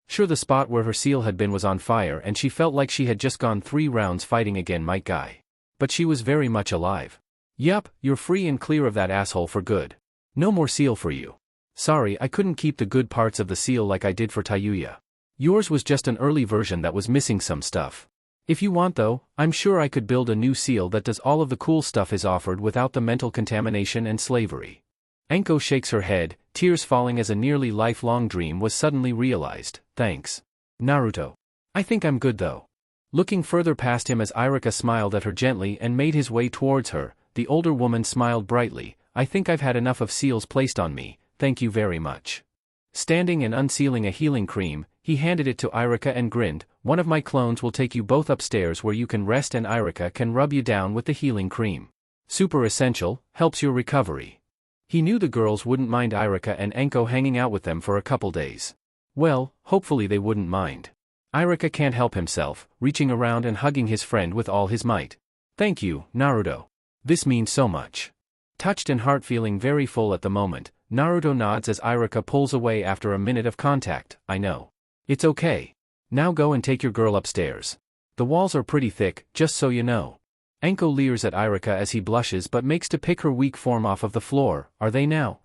Sure, the spot where her seal had been was on fire and she felt like she had just gone 3 rounds fighting again my guy. But she was very much alive. Yup, you're free and clear of that asshole for good. No more seal for you. Sorry, I couldn't keep the good parts of the seal like I did for Tayuya. Yours was just an early version that was missing some stuff. If you want though, I'm sure I could build a new seal that does all of the cool stuff is offered without the mental contamination and slavery. Anko shakes her head, tears falling as a nearly lifelong dream was suddenly realized. Thanks, Naruto. I think I'm good though. Looking further past him as Irika smiled at her gently and made his way towards her, the older woman smiled brightly. I think I've had enough of seals placed on me, thank you very much. Standing and unsealing a healing cream, he handed it to Irika and grinned. One of my clones will take you both upstairs where you can rest and Irika can rub you down with the healing cream. Super essential, helps your recovery. He knew the girls wouldn't mind Irika and Anko hanging out with them for a couple days. Well, hopefully they wouldn't mind. Irika can't help himself, reaching around and hugging his friend with all his might. Thank you, Naruto. This means so much. Touched and heart feeling very full at the moment, Naruto nods as Irika pulls away after a minute of contact. I know. It's okay. Now go and take your girl upstairs. The walls are pretty thick, just so you know. Anko leers at Irika as he blushes but makes to pick her weak form off of the floor. Are they now?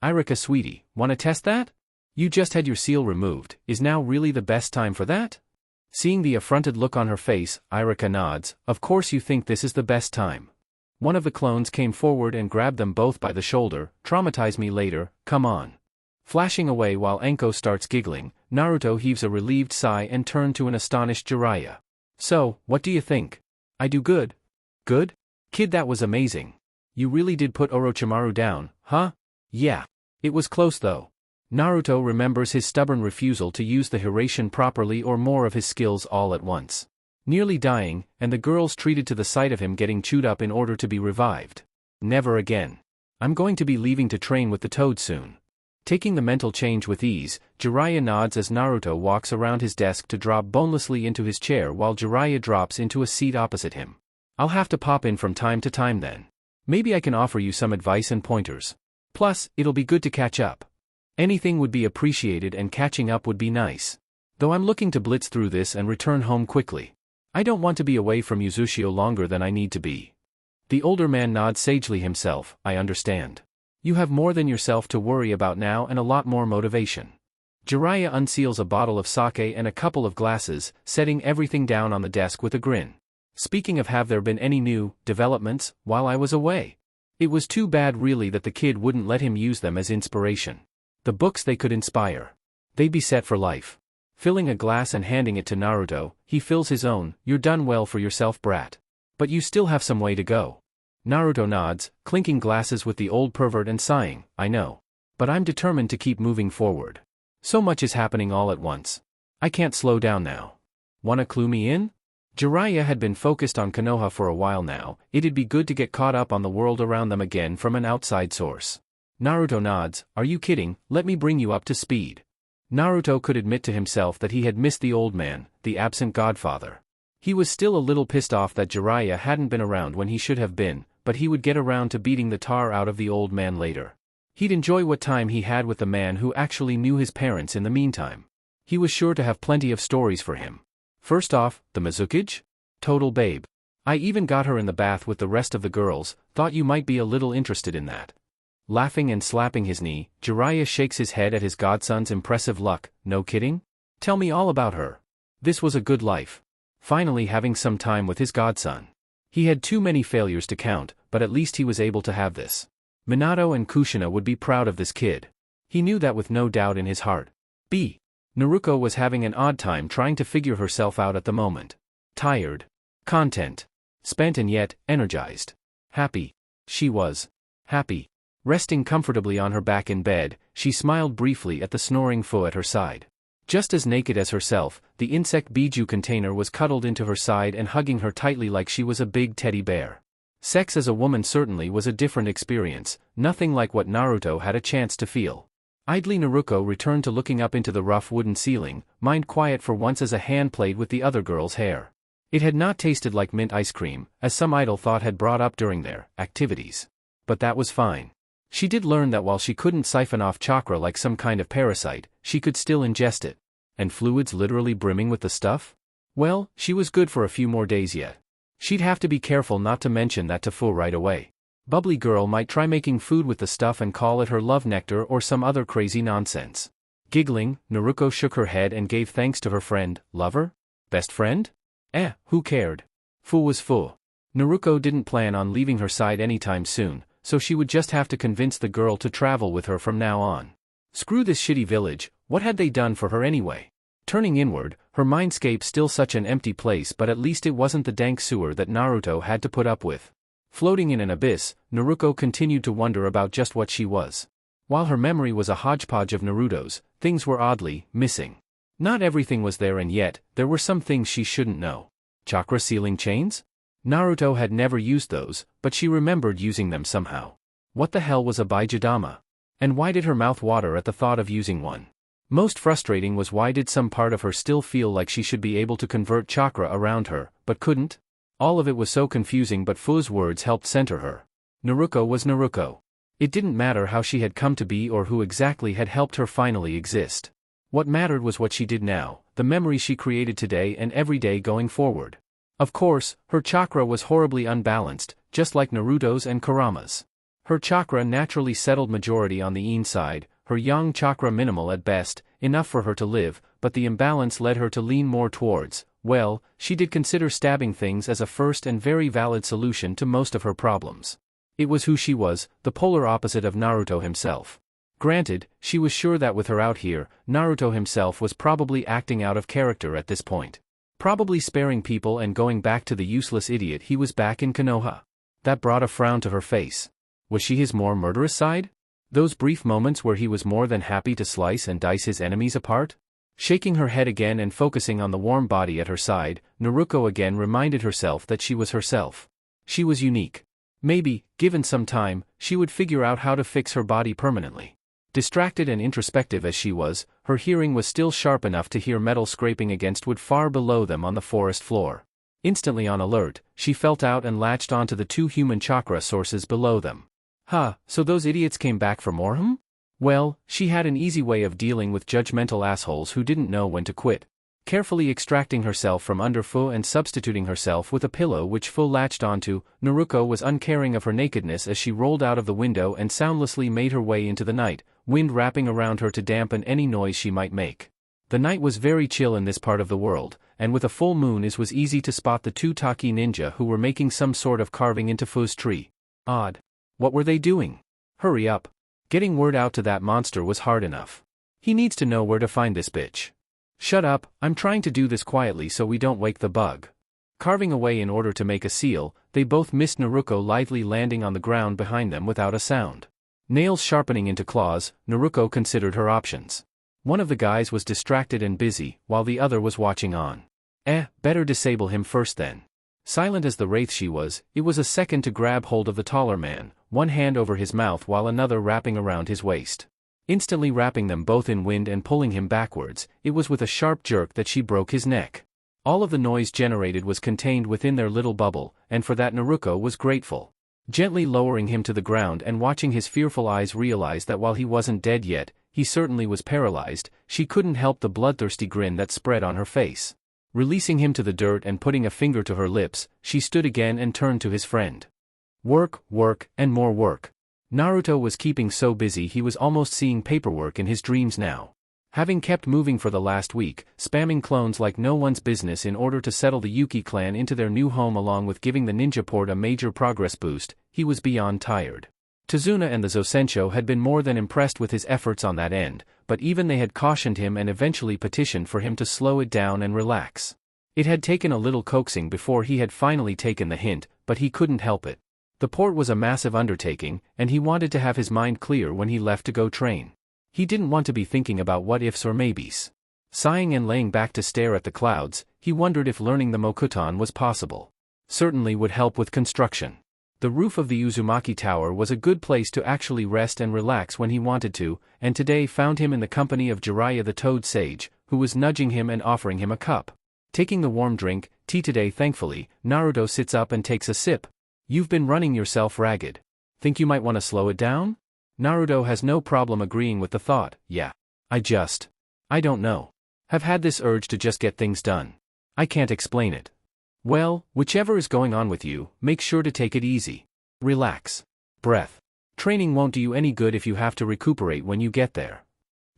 Irika sweetie, wanna test that? You just had your seal removed, is now really the best time for that? Seeing the affronted look on her face, Irika nods. Of course you think this is the best time. One of the clones came forward and grabbed them both by the shoulder. Traumatize me later, come on. Flashing away while Anko starts giggling, Naruto heaves a relieved sigh and turned to an astonished Jiraiya. So, what do you think? I do good. Good? Kid, that was amazing. You really did put Orochimaru down, huh? Yeah. It was close though. Naruto remembers his stubborn refusal to use the Hiraishin properly or more of his skills all at once. Nearly dying, and the girls treated to the sight of him getting chewed up in order to be revived. Never again. I'm going to be leaving to train with the Toad soon. Taking the mental change with ease, Jiraiya nods as Naruto walks around his desk to drop bonelessly into his chair while Jiraiya drops into a seat opposite him. I'll have to pop in from time to time then. Maybe I can offer you some advice and pointers. Plus, it'll be good to catch up. Anything would be appreciated and catching up would be nice. Though I'm looking to blitz through this and return home quickly. I don't want to be away from Uzushio longer than I need to be. The older man nods sagely himself. I understand. You have more than yourself to worry about now and a lot more motivation. Jiraiya unseals a bottle of sake and a couple of glasses, setting everything down on the desk with a grin. Speaking of, have there been any new developments while I was away? It was too bad really that the kid wouldn't let him use them as inspiration. The books they could inspire. They'd be set for life. Filling a glass and handing it to Naruto, he fills his own. You're done well for yourself, brat. But you still have some way to go. Naruto nods, clinking glasses with the old pervert and sighing. I know. But I'm determined to keep moving forward. So much is happening all at once. I can't slow down now. Wanna clue me in? Jiraiya had been focused on Konoha for a while now. It'd be good to get caught up on the world around them again from an outside source. Naruto nods. Are you kidding? Let me bring you up to speed. Naruto could admit to himself that he had missed the old man, the absent godfather. He was still a little pissed off that Jiraiya hadn't been around when he should have been, but he would get around to beating the tar out of the old man later. He'd enjoy what time he had with the man who actually knew his parents in the meantime. He was sure to have plenty of stories for him. First off, the Mizukage? Total babe. I even got her in the bath with the rest of the girls. Thought you might be a little interested in that. Laughing and slapping his knee, Jiraiya shakes his head at his godson's impressive luck. No kidding? Tell me all about her. This was a good life. Finally having some time with his godson. He had too many failures to count, but at least he was able to have this. Minato and Kushina would be proud of this kid. He knew that with no doubt in his heart. B. Naruto was having an odd time trying to figure herself out at the moment. Tired. Content. Spent and yet, energized. Happy. She was. Happy. Resting comfortably on her back in bed, she smiled briefly at the snoring Fu at her side. Just as naked as herself, the insect biju container was cuddled into her side and hugging her tightly like she was a big teddy bear. Sex as a woman certainly was a different experience, nothing like what Naruto had a chance to feel. Idly Naruto returned to looking up into the rough wooden ceiling, mind quiet for once as a hand played with the other girl's hair. It had not tasted like mint ice cream, as some idle thought had brought up during their activities. But that was fine. She did learn that while she couldn't siphon off chakra like some kind of parasite, she could still ingest it. And fluids literally brimming with the stuff? Well, she was good for a few more days yet. She'd have to be careful not to mention that to Fu right away. Bubbly girl might try making food with the stuff and call it her love nectar or some other crazy nonsense. Giggling, Naruto shook her head and gave thanks to her friend. Lover? Best friend? Who cared? Fu was Fu. Naruto didn't plan on leaving her side anytime soon, so she would just have to convince the girl to travel with her from now on. Screw this shitty village, what had they done for her anyway? Turning inward, her mindscape still such an empty place, but at least it wasn't the dank sewer that Naruto had to put up with. Floating in an abyss, Naruto continued to wonder about just what she was. While her memory was a hodgepodge of Naruto's, things were oddly missing. Not everything was there, and yet, there were some things she shouldn't know. Chakra sealing chains? Naruto had never used those, but she remembered using them somehow. What the hell was a Baijidama? And why did her mouth water at the thought of using one? Most frustrating was why did some part of her still feel like she should be able to convert chakra around her, but couldn't? All of it was so confusing, but Fu's words helped center her. Naruto was Naruto. It didn't matter how she had come to be or who exactly had helped her finally exist. What mattered was what she did now, the memories she created today and every day going forward. Of course, her chakra was horribly unbalanced, just like Naruto's and Kurama's. Her chakra naturally settled majority on the yin side, her yang chakra minimal at best, enough for her to live, but the imbalance led her to lean more towards, well, she did consider stabbing things as a first and very valid solution to most of her problems. It was who she was, the polar opposite of Naruto himself. Granted, she was sure that with her out here, Naruto himself was probably acting out of character at this point. Probably sparing people and going back to the useless idiot he was back in Konoha. That brought a frown to her face. Was she his more murderous side? Those brief moments where he was more than happy to slice and dice his enemies apart? Shaking her head again and focusing on the warm body at her side, Naruto again reminded herself that she was herself. She was unique. Maybe, given some time, she would figure out how to fix her body permanently. Distracted and introspective as she was, her hearing was still sharp enough to hear metal scraping against wood far below them on the forest floor. Instantly on alert, she felt out and latched onto the two human chakra sources below them. So those idiots came back for more, Well, she had an easy way of dealing with judgmental assholes who didn't know when to quit. Carefully extracting herself from under Fu and substituting herself with a pillow which Fu latched onto, Naruto was uncaring of her nakedness as she rolled out of the window and soundlessly made her way into the night, wind wrapping around her to dampen any noise she might make. The night was very chill in this part of the world, and with a full moon it was easy to spot the two Taki ninja who were making some sort of carving into Fu's tree. Odd. What were they doing? Hurry up. Getting word out to that monster was hard enough. He needs to know where to find this bitch. Shut up, I'm trying to do this quietly so we don't wake the bug. Carving away in order to make a seal, they both missed Naruto, lightly landing on the ground behind them without a sound. Nails sharpening into claws, Naruto considered her options. One of the guys was distracted and busy, while the other was watching on. Better disable him first then. Silent as the wraith she was, it was a second to grab hold of the taller man, one hand over his mouth while another wrapping around his waist. Instantly wrapping them both in wind and pulling him backwards, it was with a sharp jerk that she broke his neck. All of the noise generated was contained within their little bubble, and for that Naruto was grateful. Gently lowering him to the ground and watching his fearful eyes realize that while he wasn't dead yet, he certainly was paralyzed, she couldn't help the bloodthirsty grin that spread on her face. Releasing him to the dirt and putting a finger to her lips, she stood again and turned to his friend. Work, and more work. Naruto was keeping so busy he was almost seeing paperwork in his dreams now. Having kept moving for the last week, spamming clones like no one's business in order to settle the Yuki clan into their new home along with giving the ninja port a major progress boost, he was beyond tired. Tazuna and the Zosensho had been more than impressed with his efforts on that end, but even they had cautioned him and eventually petitioned for him to slow it down and relax. It had taken a little coaxing before he had finally taken the hint, but he couldn't help it. The port was a massive undertaking, and he wanted to have his mind clear when he left to go train. He didn't want to be thinking about what ifs or maybes. Sighing and laying back to stare at the clouds, he wondered if learning the Mokuton was possible. Certainly would help with construction. The roof of the Uzumaki Tower was a good place to actually rest and relax when he wanted to, and today found him in the company of Jiraiya the Toad Sage, who was nudging him and offering him a cup. Taking the warm drink, tea today thankfully, Naruto sits up and takes a sip. You've been running yourself ragged. Think you might want to slow it down? Naruto has no problem agreeing with the thought. Yeah. I don't know. Have had this urge to just get things done. I can't explain it. Well, whichever is going on with you, make sure to take it easy. Relax. Breath. Training won't do you any good if you have to recuperate when you get there.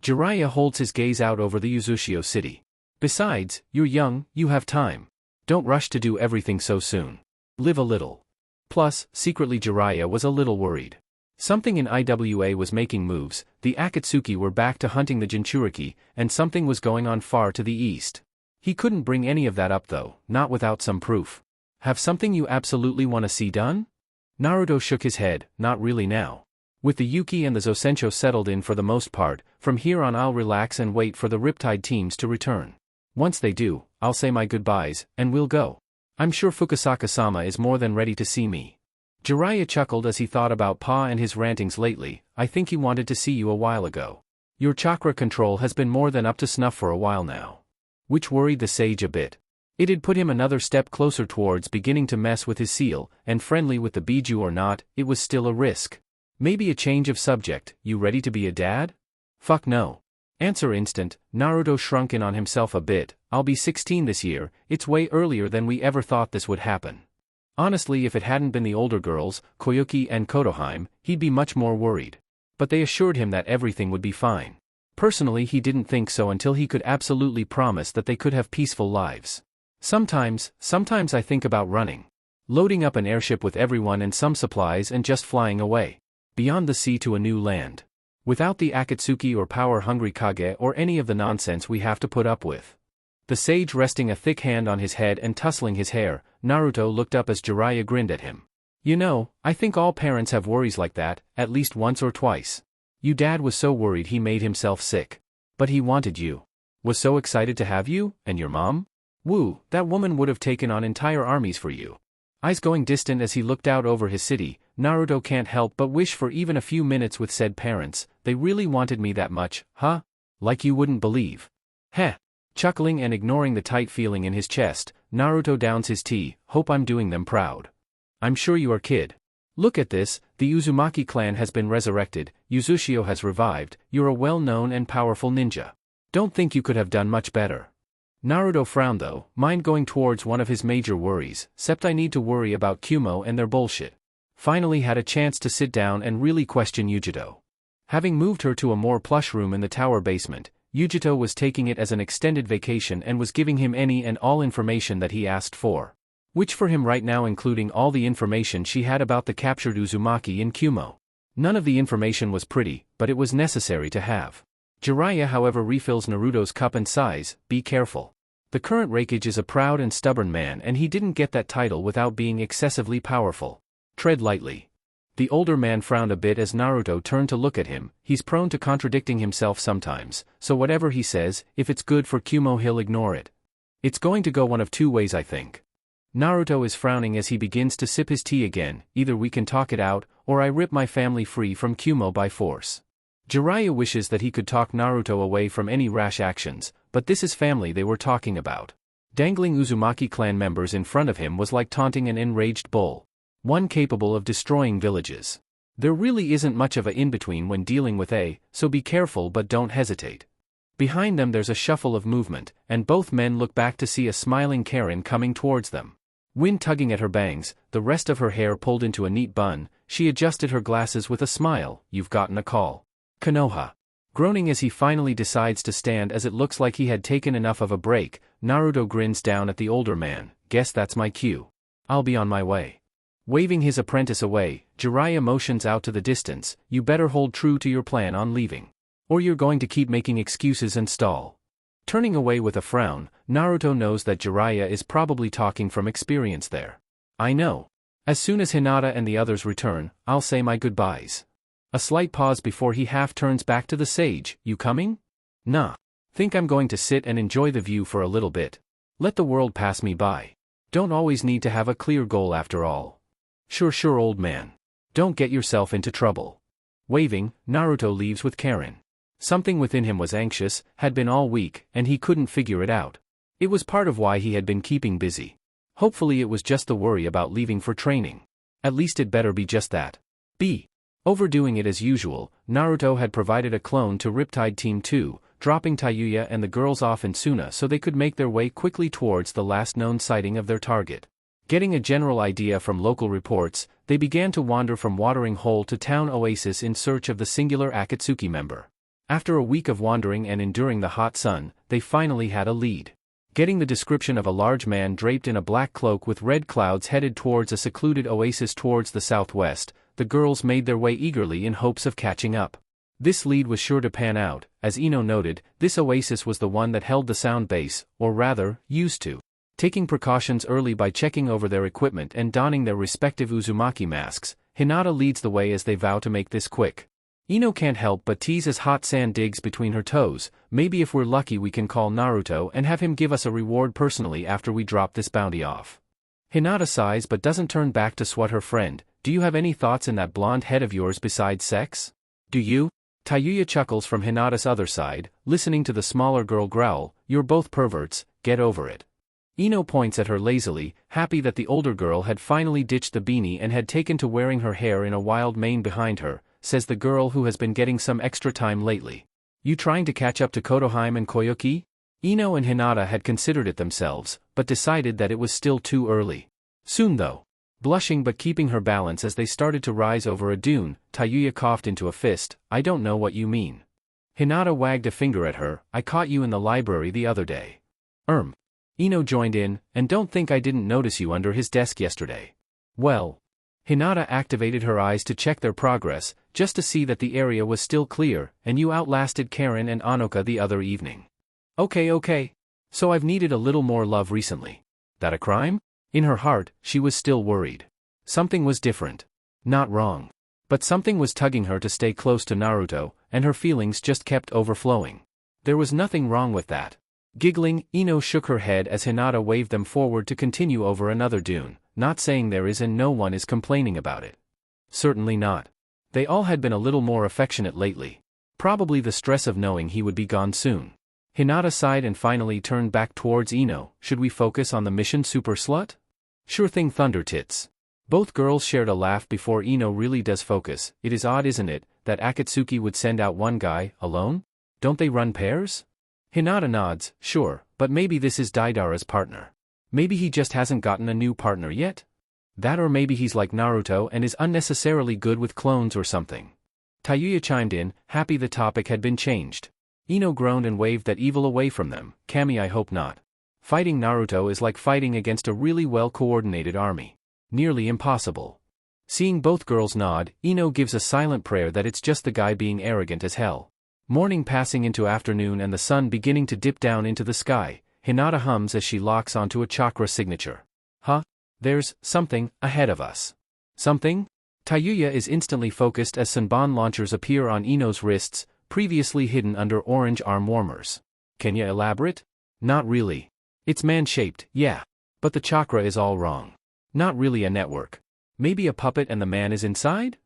Jiraiya holds his gaze out over the Uzushio city. Besides, you're young, you have time. Don't rush to do everything so soon. Live a little. Plus, secretly Jiraiya was a little worried. Something in IWA was making moves, the Akatsuki were back to hunting the Jinchuriki, and something was going on far to the east. He couldn't bring any of that up though, not without some proof. Have something you absolutely want to see done? Naruto shook his head, not really now. With the Yuki and the Zosencho settled in for the most part, from here on I'll relax and wait for the Riptide teams to return. Once they do, I'll say my goodbyes, and we'll go. I'm sure Fukasaka-sama is more than ready to see me. Jiraiya chuckled as he thought about Pa and his rantings lately. I think he wanted to see you a while ago. Your chakra control has been more than up to snuff for a while now. Which worried the sage a bit. It had put him another step closer towards beginning to mess with his seal, and friendly with the Biju or not, it was still a risk. Maybe a change of subject. You ready to be a dad? Fuck no. Answer instant. Naruto shrunk in on himself a bit. I'll be 16 this year. It's way earlier than we ever thought this would happen. Honestly, if it hadn't been the older girls, Koyuki and Kotoheim, he'd be much more worried. But they assured him that everything would be fine. Personally, he didn't think so until he could absolutely promise that they could have peaceful lives. Sometimes I think about running. Loading up an airship with everyone and some supplies and just flying away. Beyond the sea to a new land. Without the Akatsuki or power-hungry Kage or any of the nonsense we have to put up with. The sage resting a thick hand on his head and tussling his hair, Naruto looked up as Jiraiya grinned at him. You know, I think all parents have worries like that, at least once or twice. Your dad was so worried he made himself sick. But he wanted you. Was so excited to have you, and your mom? Woo, that woman would have taken on entire armies for you. Eyes going distant as he looked out over his city, Naruto can't help but wish for even a few minutes with said parents. They really wanted me that much, huh? Like you wouldn't believe. Heh. Chuckling and ignoring the tight feeling in his chest, Naruto downs his tea. Hope I'm doing them proud. I'm sure you are, kid. Look at this, the Uzumaki clan has been resurrected, Uzushio has revived, you're a well-known and powerful ninja. Don't think you could have done much better. Naruto frowned though, mind going towards one of his major worries, except I need to worry about Kumo and their bullshit. Finally had a chance to sit down and really question Yujito. Having moved her to a more plush room in the tower basement, Yujito was taking it as an extended vacation and was giving him any and all information that he asked for. Which for him right now including all the information she had about the captured Uzumaki in Kumo. None of the information was pretty, but it was necessary to have. Jiraiya however refills Naruto's cup and sighs, be careful. The current Raikage is a proud and stubborn man and he didn't get that title without being excessively powerful. Tread lightly. The older man frowned a bit as Naruto turned to look at him. He's prone to contradicting himself sometimes, so whatever he says, if it's good for Kumo he'll ignore it. It's going to go one of two ways I think. Naruto is frowning as he begins to sip his tea again, either we can talk it out, or I rip my family free from Kumo by force. Jiraiya wishes that he could talk Naruto away from any rash actions, but this is family they were talking about. Dangling Uzumaki clan members in front of him was like taunting an enraged bull. One capable of destroying villages. There really isn't much of a in-between when dealing with so be careful but don't hesitate. Behind them there's a shuffle of movement, and both men look back to see a smiling Karen coming towards them. Wind tugging at her bangs, the rest of her hair pulled into a neat bun, she adjusted her glasses with a smile. You've gotten a call. Konoha. Groaning as he finally decides to stand as it looks like he had taken enough of a break, Naruto grins down at the older man. Guess that's my cue. I'll be on my way. Waving his apprentice away, Jiraiya motions out to the distance. You better hold true to your plan on leaving. Or you're going to keep making excuses and stall. Turning away with a frown, Naruto knows that Jiraiya is probably talking from experience there. I know. As soon as Hinata and the others return, I'll say my goodbyes. A slight pause before he half turns back to the sage. You coming? Nah. Think I'm going to sit and enjoy the view for a little bit. Let the world pass me by. Don't always need to have a clear goal after all. Sure old man. Don't get yourself into trouble. Waving, Naruto leaves with Karen. Something within him was anxious, had been all week, and he couldn't figure it out. It was part of why he had been keeping busy. Hopefully it was just the worry about leaving for training. At least it better be just that. Overdoing it as usual, Naruto had provided a clone to Riptide Team 2, dropping Tayuya and the girls off in Suna so they could make their way quickly towards the last known sighting of their target. Getting a general idea from local reports, they began to wander from watering hole to town oasis in search of the singular Akatsuki member. After a week of wandering and enduring the hot sun, they finally had a lead. Getting the description of a large man draped in a black cloak with red clouds headed towards a secluded oasis towards the southwest, the girls made their way eagerly in hopes of catching up. This lead was sure to pan out. As Ino noted, this oasis was the one that held the sound base, or rather, used to. Taking precautions early by checking over their equipment and donning their respective Uzumaki masks, Hinata leads the way as they vow to make this quick. Ino can't help but tease as hot sand digs between her toes. Maybe if we're lucky we can call Naruto and have him give us a reward personally after we drop this bounty off. Hinata sighs but doesn't turn back to swat her friend. Do you have any thoughts in that blonde head of yours besides sex? Do you? Tayuya chuckles from Hinata's other side, listening to the smaller girl growl, you're both perverts, get over it. Ino points at her lazily, happy that the older girl had finally ditched the beanie and had taken to wearing her hair in a wild mane behind her, says the girl who has been getting some extra time lately. You trying to catch up to Kotoheim and Koyuki? Ino and Hinata had considered it themselves, but decided that it was still too early. Soon though. Blushing but keeping her balance as they started to rise over a dune, Tayuya coughed into a fist. I don't know what you mean. Hinata wagged a finger at her. I caught you in the library the other day. Ino joined in, and don't think I didn't notice you under his desk yesterday. Well. Hinata activated her eyes to check their progress, just to see that the area was still clear, and you outlasted Karen and Anoka the other evening. Okay. So I've needed a little more love recently. That a crime? In her heart, she was still worried. Something was different. Not wrong. But something was tugging her to stay close to Naruto, and her feelings just kept overflowing. There was nothing wrong with that. Giggling, Ino shook her head as Hinata waved them forward to continue over another dune, not saying there is and no one is complaining about it. Certainly not. They all had been a little more affectionate lately. Probably the stress of knowing he would be gone soon. Hinata sighed and finally turned back towards Ino. Should we focus on the mission, super slut? Sure thing, Thunder Tits. Both girls shared a laugh before Ino really does focus. It is odd, isn't it, that Akatsuki would send out one guy, alone? Don't they run pairs? Hinata nods. Sure, but maybe this is Deidara's partner. Maybe he just hasn't gotten a new partner yet? That, or maybe he's like Naruto and is unnecessarily good with clones or something. Tayuya chimed in, happy the topic had been changed. Ino groaned and waved that evil away from them. Kami, I hope not. Fighting Naruto is like fighting against a really well-coordinated army. Nearly impossible. Seeing both girls nod, Ino gives a silent prayer that it's just the guy being arrogant as hell. Morning passing into afternoon and the sun beginning to dip down into the sky, Hinata hums as she locks onto a chakra signature. There's something ahead of us. Something? Tayuya is instantly focused as Senbon launchers appear on Ino's wrists, previously hidden under orange arm warmers. Can you elaborate? Not really. It's man-shaped, yeah. But the chakra is all wrong. Not really a network. Maybe a puppet and the man is inside?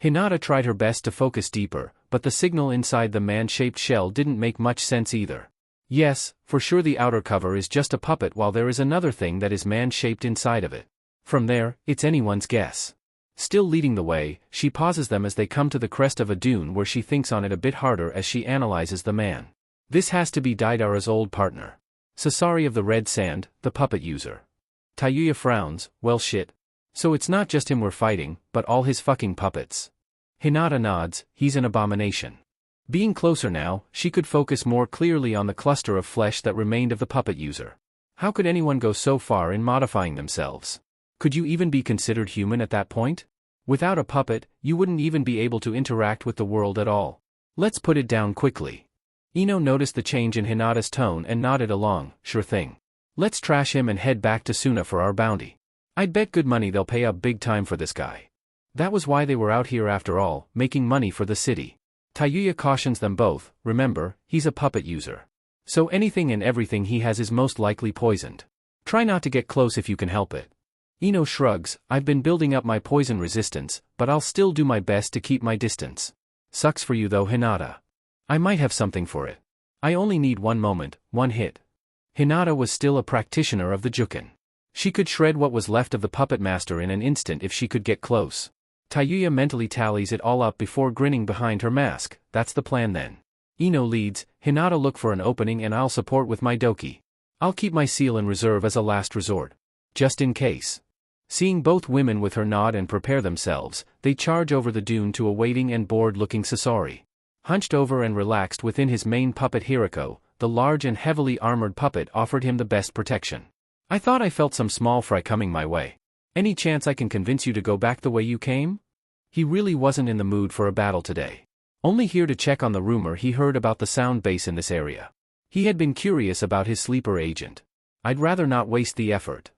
Hinata tried her best to focus deeper, but the signal inside the man-shaped shell didn't make much sense either. Yes, for sure the outer cover is just a puppet while there is another thing that is man-shaped inside of it. From there, it's anyone's guess. Still leading the way, she pauses them as they come to the crest of a dune where she thinks on it a bit harder as she analyzes the man. This has to be Deidara's old partner. Sasori of the Red Sand, the puppet user. Tayuya frowns, well shit. So it's not just him we're fighting, but all his fucking puppets. Hinata nods, he's an abomination. Being closer now, she could focus more clearly on the cluster of flesh that remained of the puppet user. How could anyone go so far in modifying themselves? Could you even be considered human at that point? Without a puppet, you wouldn't even be able to interact with the world at all. Let's put it down quickly. Ino noticed the change in Hinata's tone and nodded along, sure thing. Let's trash him and head back to Suna for our bounty. I'd bet good money they'll pay up big time for this guy. That was why they were out here after all, making money for the city. Tayuya cautions them both, remember, he's a puppet user. So anything and everything he has is most likely poisoned. Try not to get close if you can help it. Ino shrugs, I've been building up my poison resistance, but I'll still do my best to keep my distance. Sucks for you though, Hinata. I might have something for it. I only need one moment, one hit. Hinata was still a practitioner of the Juken. She could shred what was left of the puppet master in an instant if she could get close. Tayuya mentally tallies it all up before grinning behind her mask. That's the plan then. Ino leads, Hinata look for an opening and I'll support with my doki. I'll keep my seal in reserve as a last resort. Just in case. Seeing both women with her nod and prepare themselves, they charge over the dune to a waiting and bored-looking Sasori. Hunched over and relaxed within his main puppet Hirako, the large and heavily armored puppet offered him the best protection. I thought I felt some small fry coming my way. Any chance I can convince you to go back the way you came? He really wasn't in the mood for a battle today. Only here to check on the rumor he heard about the sound base in this area. He had been curious about his sleeper agent. I'd rather not waste the effort.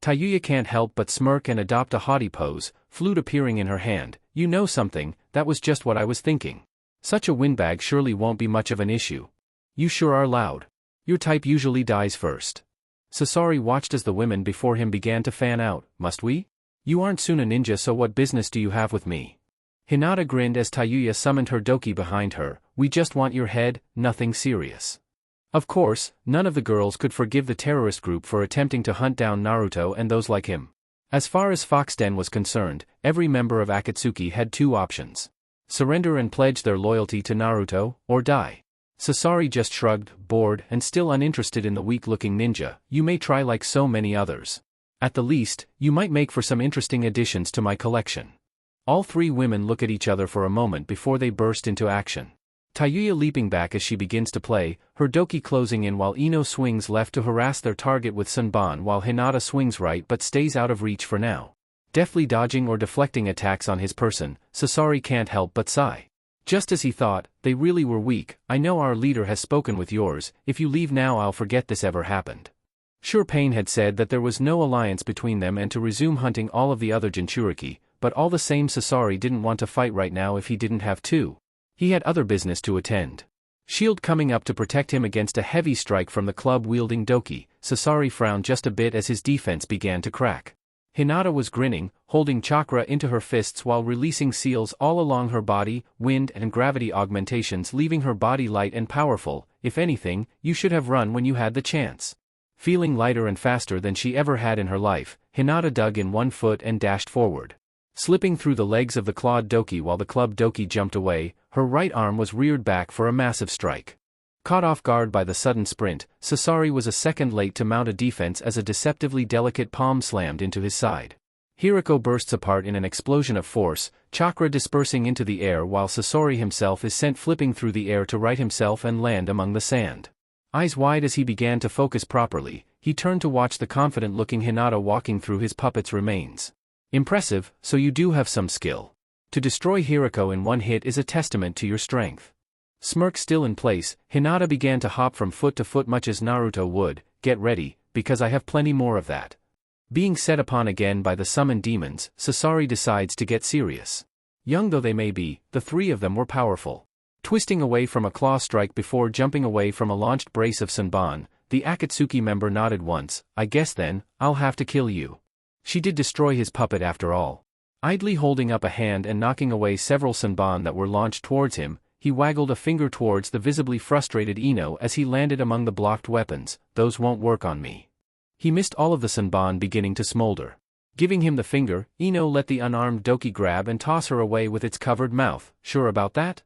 Tayuya can't help but smirk and adopt a haughty pose, flute appearing in her hand. You know something, that was just what I was thinking. Such a windbag surely won't be much of an issue. You sure are loud. Your type usually dies first. Sasori watched as the women before him began to fan out. Must we? You aren't Suna ninja, so what business do you have with me? Hinata grinned as Tayuya summoned her doki behind her. We just want your head, nothing serious. Of course, none of the girls could forgive the terrorist group for attempting to hunt down Naruto and those like him. As far as Foxden was concerned, every member of Akatsuki had two options. Surrender and pledge their loyalty to Naruto, or die. Sasori just shrugged, bored and still uninterested in the weak-looking ninja. You may try like so many others. At the least, you might make for some interesting additions to my collection. All three women look at each other for a moment before they burst into action. Tayuya leaping back as she begins to play, her doki closing in while Ino swings left to harass their target with Sunban while Hinata swings right but stays out of reach for now. Deftly dodging or deflecting attacks on his person, Sasori can't help but sigh. Just as he thought, they really were weak. I know our leader has spoken with yours, if you leave now I'll forget this ever happened. Sure, Pain had said that there was no alliance between them and to resume hunting all of the other Jinchuriki, but all the same Sasori didn't want to fight right now if he didn't have to. He had other business to attend. Shield coming up to protect him against a heavy strike from the club-wielding doki. Sasori frowned just a bit as his defense began to crack. Hinata was grinning, holding chakra into her fists while releasing seals all along her body, wind and gravity augmentations leaving her body light and powerful. If anything, you should have run when you had the chance. Feeling lighter and faster than she ever had in her life, Hinata dug in one foot and dashed forward. Slipping through the legs of the clawed doki while the club doki jumped away, her right arm was reared back for a massive strike. Caught off guard by the sudden sprint, Sasori was a second late to mount a defense as a deceptively delicate palm slammed into his side. Hirako bursts apart in an explosion of force, chakra dispersing into the air while Sasori himself is sent flipping through the air to right himself and land among the sand. Eyes wide as he began to focus properly, he turned to watch the confident-looking Hinata walking through his puppet's remains. Impressive, so you do have some skill. To destroy Hirako in one hit is a testament to your strength. Smirk still in place, Hinata began to hop from foot to foot much as Naruto would. Get ready, because I have plenty more of that. Being set upon again by the summoned demons, Sasori decides to get serious. Young though they may be, the three of them were powerful. Twisting away from a claw strike before jumping away from a launched brace of Sunban, the Akatsuki member nodded once. I guess then, I'll have to kill you. She did destroy his puppet after all. Idly holding up a hand and knocking away several Sunban that were launched towards him, he waggled a finger towards the visibly frustrated Ino as he landed among the blocked weapons. Those won't work on me. He missed all of the Sunban beginning to smolder. Giving him the finger, Ino let the unarmed doki grab and toss her away with its covered mouth. Sure about that?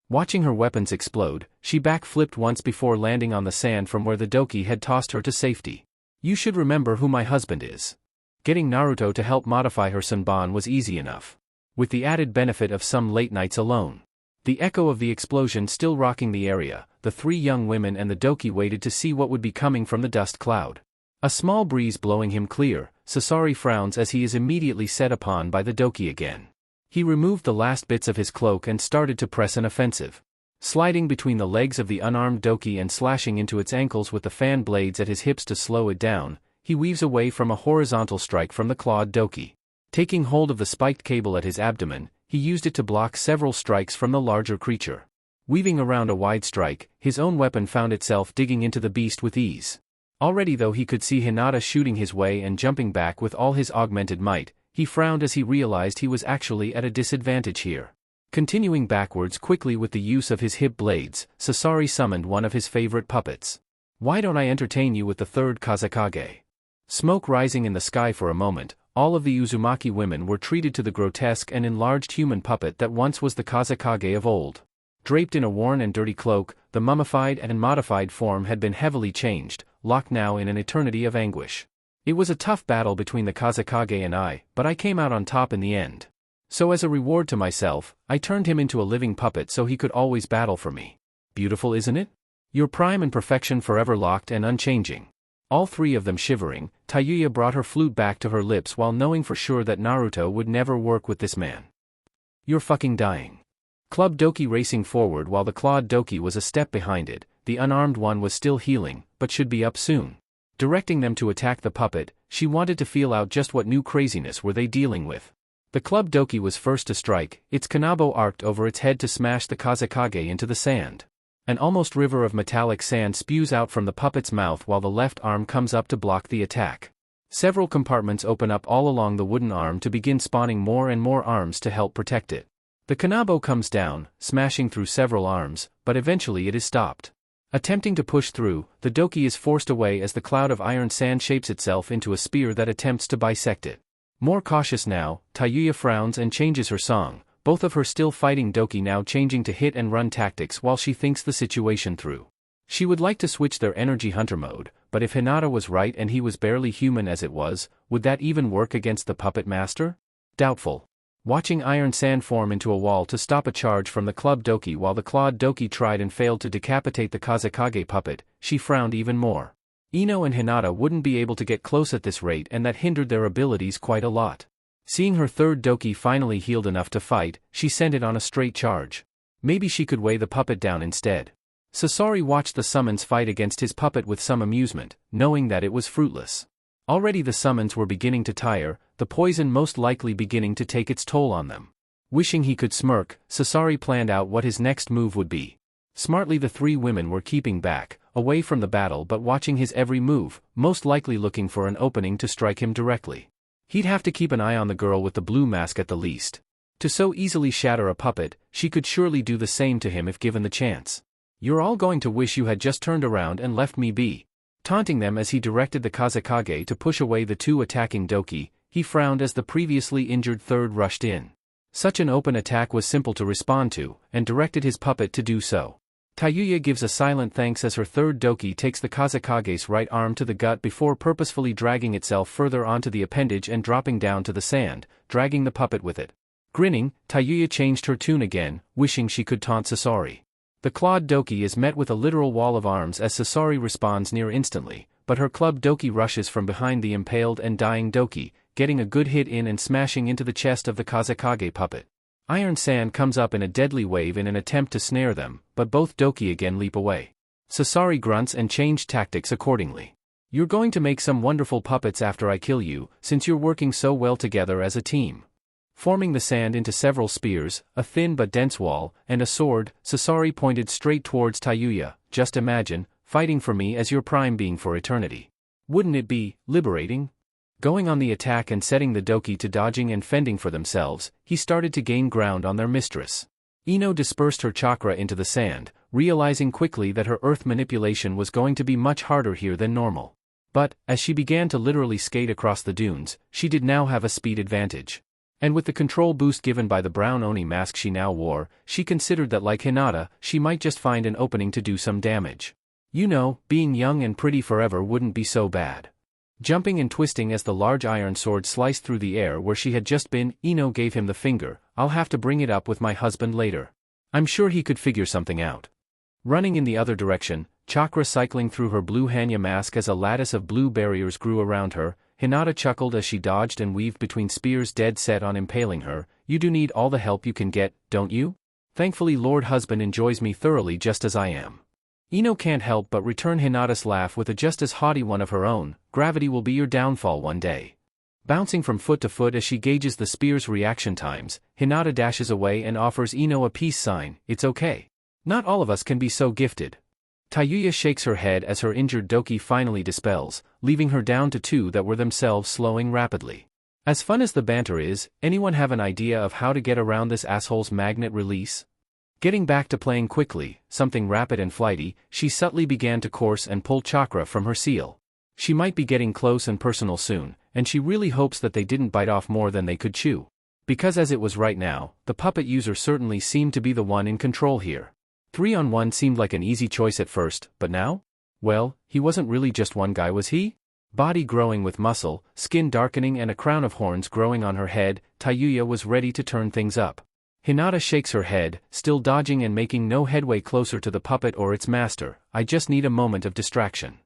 Watching her weapons explode, she backflipped once before landing on the sand from where the doki had tossed her to safety. You should remember who my husband is. Getting Naruto to help modify her Sunban was easy enough. With the added benefit of some late nights alone. The echo of the explosion still rocking the area, the three young women and the doki waited to see what would be coming from the dust cloud. A small breeze blowing him clear, Sasori frowns as he is immediately set upon by the doki again. He removed the last bits of his cloak and started to press an offensive. Sliding between the legs of the unarmed Doki and slashing into its ankles with the fan blades at his hips to slow it down, he weaves away from a horizontal strike from the clawed Doki. Taking hold of the spiked cable at his abdomen, he used it to block several strikes from the larger creature. Weaving around a wide strike, his own weapon found itself digging into the beast with ease. Already though he could see Hinata shooting his way and jumping back with all his augmented might, he frowned as he realized he was actually at a disadvantage here. Continuing backwards quickly with the use of his hip blades, Sasori summoned one of his favorite puppets. "Why don't I entertain you with the third Kazekage?" Smoke rising in the sky for a moment, all of the Uzumaki women were treated to the grotesque and enlarged human puppet that once was the Kazekage of old. Draped in a worn and dirty cloak, the mummified and modified form had been heavily changed, locked now in an eternity of anguish. It was a tough battle between the Kazekage and I, but I came out on top in the end. So as a reward to myself, I turned him into a living puppet so he could always battle for me. Beautiful, isn't it? Your prime and perfection forever locked and unchanging. All three of them shivering, Tayuya brought her flute back to her lips while knowing for sure that Naruto would never work with this man. You're fucking dying. Club Doki racing forward while the clawed Doki was a step behind it, the unarmed one was still healing, but should be up soon. Directing them to attack the puppet, she wanted to feel out just what new craziness were they dealing with. The club Doki was first to strike, its kanabo arced over its head to smash the Kazekage into the sand. An almost river of metallic sand spews out from the puppet's mouth while the left arm comes up to block the attack. Several compartments open up all along the wooden arm to begin spawning more and more arms to help protect it. The kanabo comes down, smashing through several arms, but eventually it is stopped. Attempting to push through, the Doki is forced away as the cloud of iron sand shapes itself into a spear that attempts to bisect it. More cautious now, Tayuya frowns and changes her song, both of her still fighting Doki now changing to hit and run tactics while she thinks the situation through. She would like to switch their energy hunter mode, but if Hinata was right and he was barely human as it was, would that even work against the puppet master? Doubtful. Watching iron sand form into a wall to stop a charge from the club Doki while the clawed Doki tried and failed to decapitate the Kazekage puppet, she frowned even more. Ino and Hinata wouldn't be able to get close at this rate and that hindered their abilities quite a lot. Seeing her third Doki finally healed enough to fight, she sent it on a straight charge. Maybe she could weigh the puppet down instead. Sasori watched the summons fight against his puppet with some amusement, knowing that it was fruitless. Already the summons were beginning to tire, the poison most likely beginning to take its toll on them. Wishing he could smirk, Sasori planned out what his next move would be. Smartly the three women were keeping back, away from the battle but watching his every move, most likely looking for an opening to strike him directly. He'd have to keep an eye on the girl with the blue mask at the least. To so easily shatter a puppet, she could surely do the same to him if given the chance. You're all going to wish you had just turned around and left me be. Taunting them as he directed the Kazekage to push away the two attacking Doki, he frowned as the previously injured third rushed in. Such an open attack was simple to respond to, and directed his puppet to do so. Tayuya gives a silent thanks as her third Doki takes the Kazekage's right arm to the gut before purposefully dragging itself further onto the appendage and dropping down to the sand, dragging the puppet with it. Grinning, Tayuya changed her tune again, wishing she could taunt Sasori. The clawed Doki is met with a literal wall of arms as Sasori responds near instantly, but her club Doki rushes from behind the impaled and dying Doki, getting a good hit in and smashing into the chest of the Kazekage puppet. Iron sand comes up in a deadly wave in an attempt to snare them, but both Doki again leap away. Sasori grunts and change tactics accordingly. You're going to make some wonderful puppets after I kill you, since you're working so well together as a team. Forming the sand into several spears, a thin but dense wall, and a sword, Sasori pointed straight towards Tayuya. Just imagine, fighting for me as your prime being for eternity. Wouldn't it be liberating? Going on the attack and setting the Doki to dodging and fending for themselves, he started to gain ground on their mistress. Ino dispersed her chakra into the sand, realizing quickly that her earth manipulation was going to be much harder here than normal. But, as she began to literally skate across the dunes, she did now have a speed advantage. And with the control boost given by the brown Oni mask she now wore, she considered that like Hinata, she might just find an opening to do some damage. You know, being young and pretty forever wouldn't be so bad. Jumping and twisting as the large iron sword sliced through the air where she had just been, Ino gave him the finger. I'll have to bring it up with my husband later. I'm sure he could figure something out. Running in the other direction, chakra cycling through her blue Hanya mask as a lattice of blue barriers grew around her, Hinata chuckled as she dodged and weaved between spears dead set on impaling her. You do need all the help you can get, don't you? Thankfully Lord Husband enjoys me thoroughly just as I am. Ino can't help but return Hinata's laugh with a just as haughty one of her own. Gravity will be your downfall one day. Bouncing from foot to foot as she gauges the spear's reaction times, Hinata dashes away and offers Ino a peace sign. It's okay. Not all of us can be so gifted. Tayuya shakes her head as her injured doki finally dispels, leaving her down to 2 that were themselves slowing rapidly. As fun as the banter is, anyone have an idea of how to get around this asshole's magnet release? Getting back to playing quickly, something rapid and flighty, she subtly began to course and pull chakra from her seal. She might be getting close and personal soon, and she really hopes that they didn't bite off more than they could chew. Because as it was right now, the puppet user certainly seemed to be the one in control here. 3-on-1 seemed like an easy choice at first, but now? Well, he wasn't really just one guy, was he? Body growing with muscle, skin darkening and a crown of horns growing on her head, Tayuya was ready to turn things up. Hinata shakes her head, still dodging and making no headway closer to the puppet or its master. I just need a moment of distraction.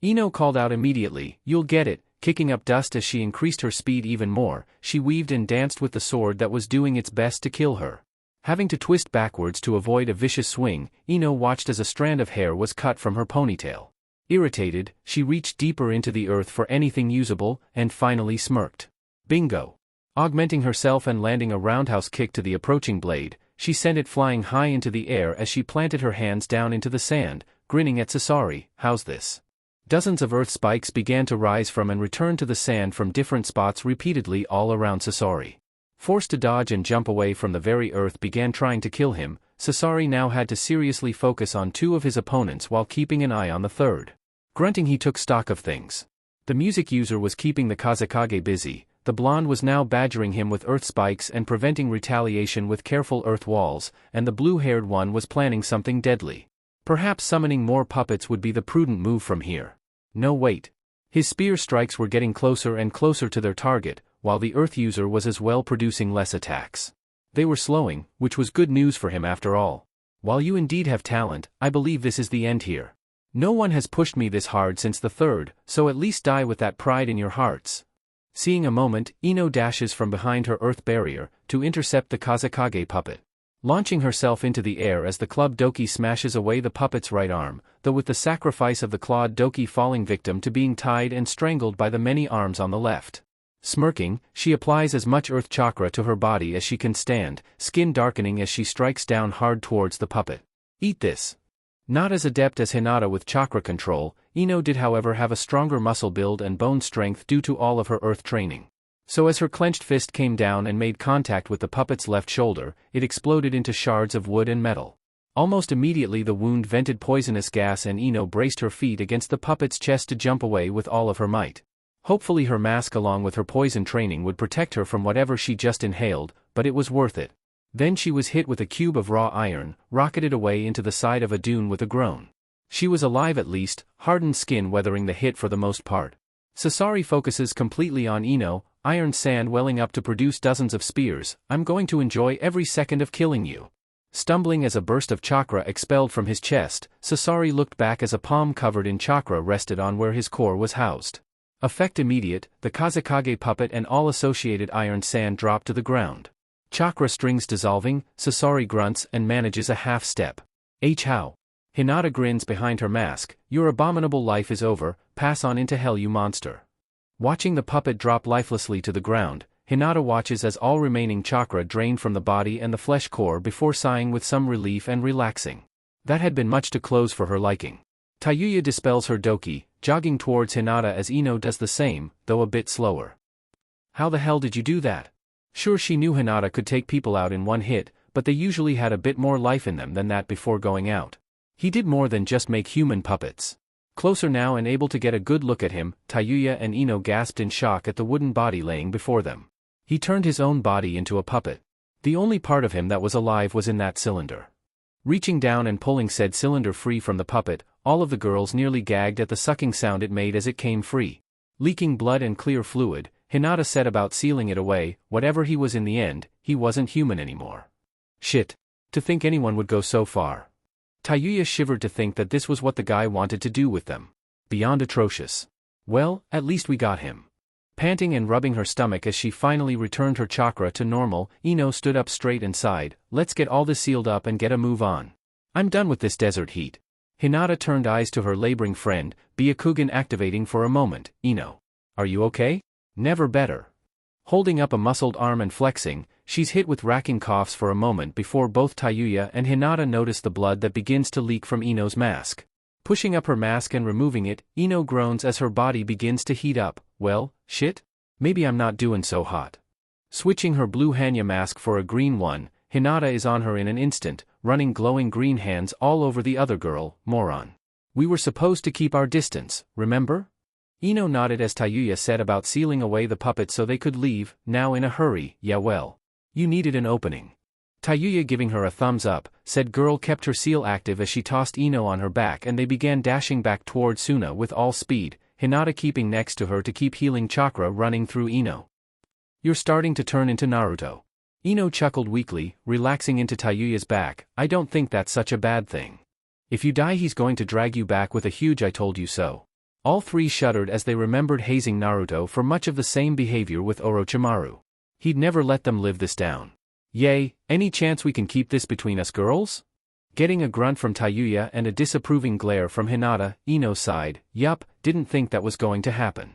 Ino called out immediately, you'll get it. Kicking up dust as she increased her speed even more, she weaved and danced with the sword that was doing its best to kill her. Having to twist backwards to avoid a vicious swing, Ino watched as a strand of hair was cut from her ponytail. Irritated, she reached deeper into the earth for anything usable, and finally smirked. Bingo! Augmenting herself and landing a roundhouse kick to the approaching blade, she sent it flying high into the air as she planted her hands down into the sand, grinning at Sasori. How's this? Dozens of earth spikes began to rise from and return to the sand from different spots repeatedly all around Sasori. Forced to dodge and jump away from the very earth began trying to kill him, Sasori now had to seriously focus on 2 of his opponents while keeping an eye on the third. Grunting, he took stock of things. The music user was keeping the Kazekage busy, the blonde was now badgering him with earth spikes and preventing retaliation with careful earth walls, and the blue-haired one was planning something deadly. Perhaps summoning more puppets would be the prudent move from here. No, wait. His spear strikes were getting closer and closer to their target, while the earth user was as well producing less attacks. They were slowing, which was good news for him after all. While you indeed have talent, I believe this is the end here. No one has pushed me this hard since the third, so at least die with that pride in your hearts. Seeing a moment, Ino dashes from behind her earth barrier, to intercept the Kazekage puppet. Launching herself into the air as the club doki smashes away the puppet's right arm, though with the sacrifice of the clawed doki falling victim to being tied and strangled by the many arms on the left. Smirking, she applies as much earth chakra to her body as she can stand, skin darkening as she strikes down hard towards the puppet. Eat this. Not as adept as Hinata with chakra control, Ino did however have a stronger muscle build and bone strength due to all of her earth training. So as her clenched fist came down and made contact with the puppet's left shoulder, it exploded into shards of wood and metal. Almost immediately the wound vented poisonous gas and Ino braced her feet against the puppet's chest to jump away with all of her might. Hopefully her mask along with her poison training would protect her from whatever she just inhaled, but it was worth it. Then she was hit with a cube of raw iron, rocketed away into the side of a dune with a groan. She was alive at least, hardened skin weathering the hit for the most part. Sasori focuses completely on Ino, iron sand welling up to produce dozens of spears. I'm going to enjoy every second of killing you. Stumbling as a burst of chakra expelled from his chest, Sasori looked back as a palm covered in chakra rested on where his core was housed. Effect immediate, the Kazekage puppet and all associated iron sand drop to the ground. Chakra strings dissolving, Sasori grunts and manages a half step. How? Hinata grins behind her mask. Your abominable life is over, pass on into hell you monster. Watching the puppet drop lifelessly to the ground, Hinata watches as all remaining chakra drained from the body and the flesh core before sighing with some relief and relaxing. That had been much too close for her liking. Tayuya dispels her doki, jogging towards Hinata as Ino does the same, though a bit slower. How the hell did you do that? Sure, she knew Hinata could take people out in one hit, but they usually had a bit more life in them than that before going out. He did more than just make human puppets. Closer now and able to get a good look at him, Tayuya and Ino gasped in shock at the wooden body laying before them. He turned his own body into a puppet. The only part of him that was alive was in that cylinder. Reaching down and pulling said cylinder free from the puppet, all of the girls nearly gagged at the sucking sound it made as it came free. Leaking blood and clear fluid, Hinata set about sealing it away. Whatever he was in the end, he wasn't human anymore. Shit. To think anyone would go so far. Tayuya shivered to think that this was what the guy wanted to do with them. Beyond atrocious. Well, at least we got him. Panting and rubbing her stomach as she finally returned her chakra to normal, Ino stood up straight and sighed, "Let's get all this sealed up and get a move on. I'm done with this desert heat." Hinata turned eyes to her laboring friend, Byakugan activating for a moment. "Ino. Are you okay?" "Never better." Holding up a muscled arm and flexing, she's hit with racking coughs for a moment before both Tayuya and Hinata notice the blood that begins to leak from Ino's mask. Pushing up her mask and removing it, Ino groans as her body begins to heat up. "Well, shit? Maybe I'm not doing so hot." Switching her blue Hanya mask for a green one, Hinata is on her in an instant, running glowing green hands all over the other girl. "Moron. We were supposed to keep our distance, remember?" Ino nodded as Tayuya said about sealing away the puppet so they could leave, now in a hurry. "Yeah well. You needed an opening." Tayuya giving her a thumbs up, said girl kept her seal active as she tossed Ino on her back and they began dashing back toward Suna with all speed, Hinata keeping next to her to keep healing chakra running through Ino. "You're starting to turn into Naruto." Ino chuckled weakly, relaxing into Tayuya's back. "I don't think that's such a bad thing. If you die he's going to drag you back with a huge 'I told you so.'" All three shuddered as they remembered hazing Naruto for much of the same behavior with Orochimaru. He'd never let them live this down. "Yay, any chance we can keep this between us girls?" Getting a grunt from Tayuya and a disapproving glare from Hinata, Ino sighed. "Yup, didn't think that was going to happen."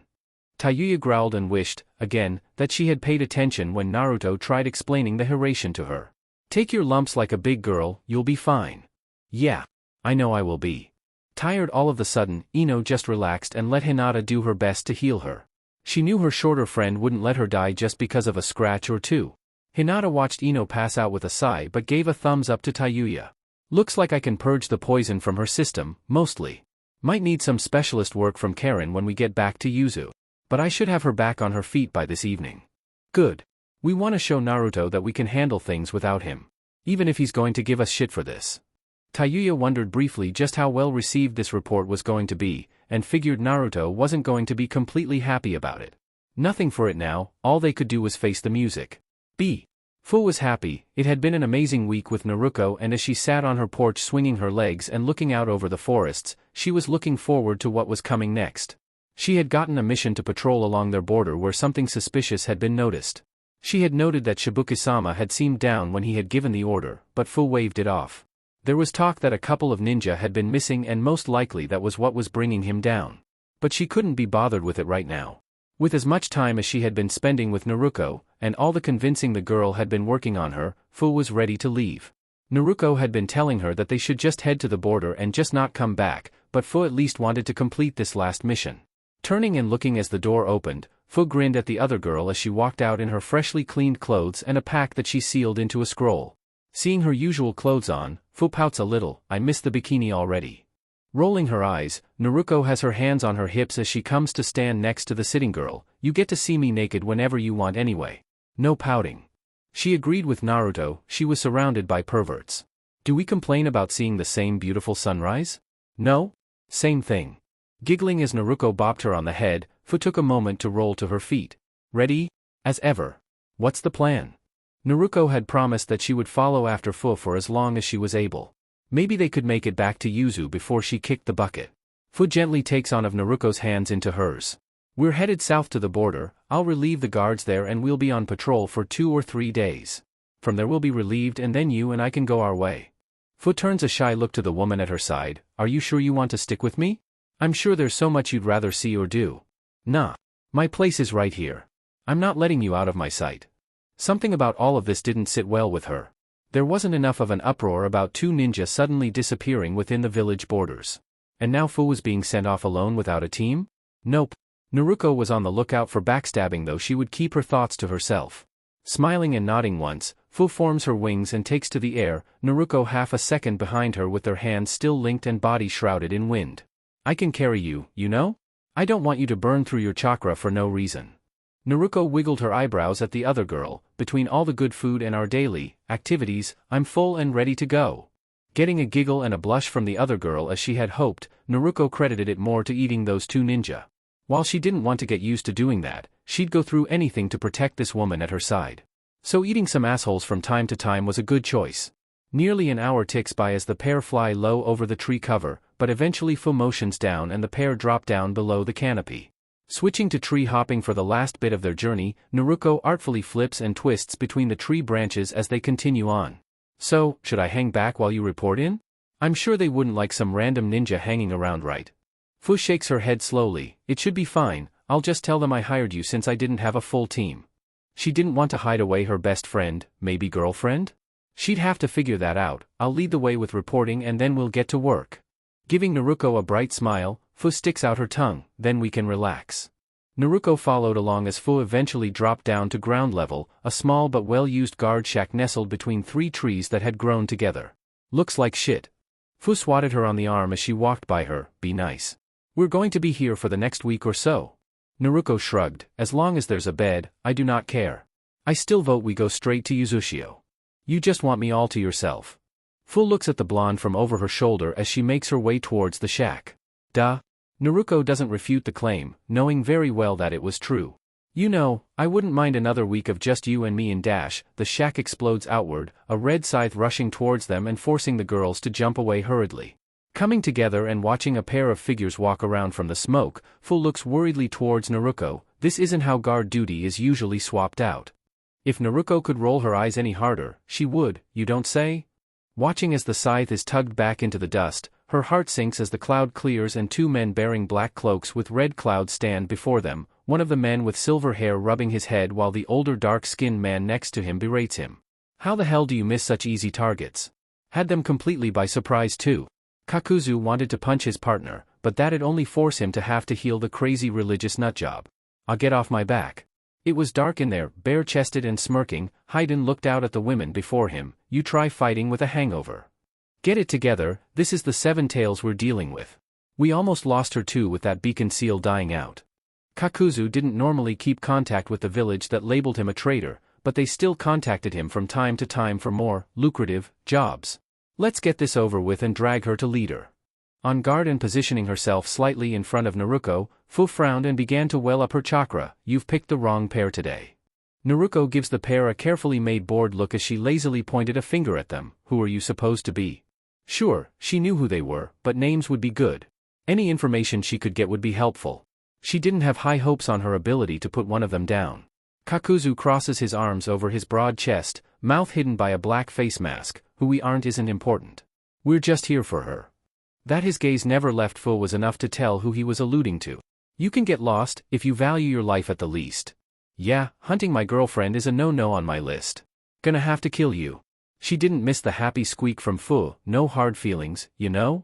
Tayuya growled and wished, again, that she had paid attention when Naruto tried explaining the Hiraishin to her. "Take your lumps like a big girl, you'll be fine." "Yeah. I know I will be." Tired all of the sudden, Ino just relaxed and let Hinata do her best to heal her. She knew her shorter friend wouldn't let her die just because of a scratch or two. Hinata watched Ino pass out with a sigh but gave a thumbs up to Tayuya. "Looks like I can purge the poison from her system, mostly. Might need some specialist work from Karen when we get back to Yuzu. But I should have her back on her feet by this evening." "Good. We want to show Naruto that we can handle things without him. Even if he's going to give us shit for this." Tayuya wondered briefly just how well received this report was going to be, and figured Naruto wasn't going to be completely happy about it. Nothing for it now, all they could do was face the music. Fu was happy. It had been an amazing week with Naruto, and as she sat on her porch swinging her legs and looking out over the forests, she was looking forward to what was coming next. She had gotten a mission to patrol along their border where something suspicious had been noticed. She had noted that Shibuki-sama had seemed down when he had given the order, but Fu waved it off. There was talk that a couple of ninja had been missing and most likely that was what was bringing him down. But she couldn't be bothered with it right now. With as much time as she had been spending with Naruto, and all the convincing the girl had been working on her, Fu was ready to leave. Naruto had been telling her that they should just head to the border and just not come back, but Fu at least wanted to complete this last mission. Turning and looking as the door opened, Fu grinned at the other girl as she walked out in her freshly cleaned clothes and a pack that she sealed into a scroll. Seeing her usual clothes on, Fu pouts a little. "I miss the bikini already." Rolling her eyes, Naruto has her hands on her hips as she comes to stand next to the sitting girl. "You get to see me naked whenever you want anyway. No pouting." She agreed with Naruto. She was surrounded by perverts. Do we complain about seeing the same beautiful sunrise? No? Same thing. Giggling as Naruto bopped her on the head, Fu took a moment to roll to her feet. "Ready? As ever. What's the plan?" Naruto had promised that she would follow after Fu for as long as she was able. Maybe they could make it back to Yuzu before she kicked the bucket. Fu gently takes one of Naruto's hands into hers. "We're headed south to the border. I'll relieve the guards there and we'll be on patrol for 2 or 3 days. From there we'll be relieved and then you and I can go our way." Fu turns a shy look to the woman at her side. "Are you sure you want to stick with me? I'm sure there's so much you'd rather see or do." "Nah. My place is right here. I'm not letting you out of my sight." Something about all of this didn't sit well with her. There wasn't enough of an uproar about 2 ninja suddenly disappearing within the village borders. And now Fu was being sent off alone without a team? Nope. Naruto was on the lookout for backstabbing, though she would keep her thoughts to herself. Smiling and nodding once, Fu forms her wings and takes to the air, Naruto half a second behind her with their hands still linked and body shrouded in wind. "I can carry you, you know? I don't want you to burn through your chakra for no reason." Naruto wiggled her eyebrows at the other girl. "Between all the good food and our daily activities, I'm full and ready to go." Getting a giggle and a blush from the other girl as she had hoped, Naruto credited it more to eating those 2 ninja. While she didn't want to get used to doing that, she'd go through anything to protect this woman at her side. So eating some assholes from time to time was a good choice. Nearly an hour ticks by as the pair fly low over the tree cover, but eventually Fu motions down and the pair drop down below the canopy. Switching to tree hopping for the last bit of their journey, Naruto artfully flips and twists between the tree branches as they continue on. So, should I hang back while you report in? I'm sure they wouldn't like some random ninja hanging around, right? Fu shakes her head slowly. It should be fine, I'll just tell them I hired you since I didn't have a full team. She didn't want to hide away her best friend, maybe girlfriend? She'd have to figure that out. I'll lead the way with reporting and then we'll get to work. Giving Naruto a bright smile, Fu sticks out her tongue, then we can relax. Naruto followed along as Fu eventually dropped down to ground level, a small but well-used guard shack nestled between 3 trees that had grown together. Looks like shit. Fu swatted her on the arm as she walked by her. Be nice. We're going to be here for the next week or so. Naruto shrugged. As long as there's a bed, I do not care. I still vote we go straight to Yuzushio. You just want me all to yourself. Fu looks at the blonde from over her shoulder as she makes her way towards the shack. Duh. Naruto doesn't refute the claim, knowing very well that it was true. You know, I wouldn't mind another week of just you and me in dash. The shack explodes outward, a red scythe rushing towards them and forcing the girls to jump away hurriedly. Coming together and watching a pair of figures walk around from the smoke, Fu looks worriedly towards Naruto. This isn't how guard duty is usually swapped out. If Naruto could roll her eyes any harder, she would, you don't say? Watching as the scythe is tugged back into the dust, her heart sinks as the cloud clears and 2 men bearing black cloaks with red clouds stand before them, one of the men with silver hair rubbing his head while the older dark-skinned man next to him berates him. How the hell do you miss such easy targets? Had them completely by surprise too. Kakuzu wanted to punch his partner, but that'd only force him to have to heal the crazy religious nutjob. I'll get off my back. It was dark in there, bare-chested and smirking. Hayden looked out at the women before him. You try fighting with a hangover. Get it together, this is the 7 tails we're dealing with. We almost lost her too with that beacon seal dying out. Kakuzu didn't normally keep contact with the village that labeled him a traitor, but they still contacted him from time to time for more lucrative jobs. Let's get this over with and drag her to leader. On guard and positioning herself slightly in front of Naruto, Fu frowned and began to well up her chakra. You've picked the wrong pair today. Naruto gives the pair a carefully made bored look as she lazily pointed a finger at them. Who are you supposed to be? Sure, she knew who they were, but names would be good. Any information she could get would be helpful. She didn't have high hopes on her ability to put one of them down. Kakuzu crosses his arms over his broad chest, mouth hidden by a black face mask. Who we aren't isn't important. We're just here for her. That his gaze never left Fu was enough to tell who he was alluding to. You can get lost, if you value your life at the least. Yeah, hunting my girlfriend is a no-no on my list. Gonna have to kill you. She didn't miss the happy squeak from Fu. No hard feelings, you know?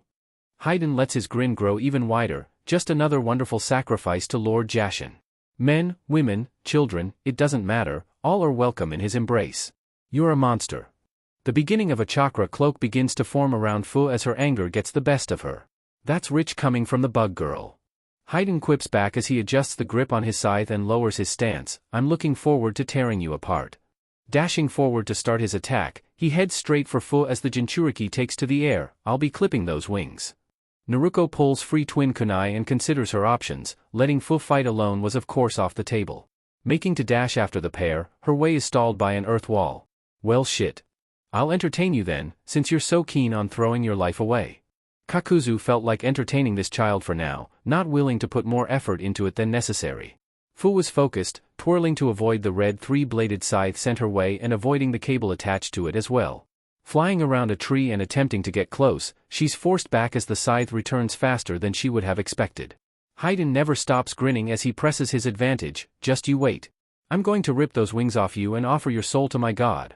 Hayden lets his grin grow even wider. Just another wonderful sacrifice to Lord Jashin. Men, women, children, it doesn't matter, all are welcome in his embrace. You're a monster. The beginning of a chakra cloak begins to form around Fu as her anger gets the best of her. That's rich coming from the bug girl. Hayden quips back as he adjusts the grip on his scythe and lowers his stance. I'm looking forward to tearing you apart. Dashing forward to start his attack, he heads straight for Fu as the Jinchuriki takes to the air. I'll be clipping those wings. Naruto pulls free twin kunai and considers her options. Letting Fu fight alone was of course off the table. Making to dash after the pair, her way is stalled by an earth wall. Well shit. I'll entertain you then, since you're so keen on throwing your life away. Kakuzu felt like entertaining this child for now, not willing to put more effort into it than necessary. Fu was focused, twirling to avoid the red 3-bladed scythe sent her way and avoiding the cable attached to it as well. Flying around a tree and attempting to get close, she's forced back as the scythe returns faster than she would have expected. Hayden never stops grinning as he presses his advantage. Just you wait. I'm going to rip those wings off you and offer your soul to my god.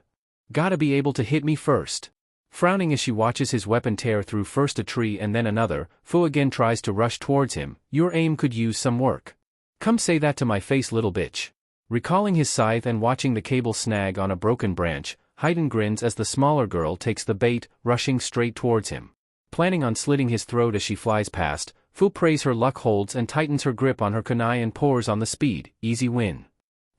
Gotta be able to hit me first. Frowning as she watches his weapon tear through first a tree and then another, Fu again tries to rush towards him. Your aim could use some work. Come say that to my face, little bitch. Recalling his scythe and watching the cable snag on a broken branch, Hayden grins as the smaller girl takes the bait, rushing straight towards him. Planning on slitting his throat as she flies past, Fu prays her luck holds and tightens her grip on her kunai and pours on the speed. Easy win.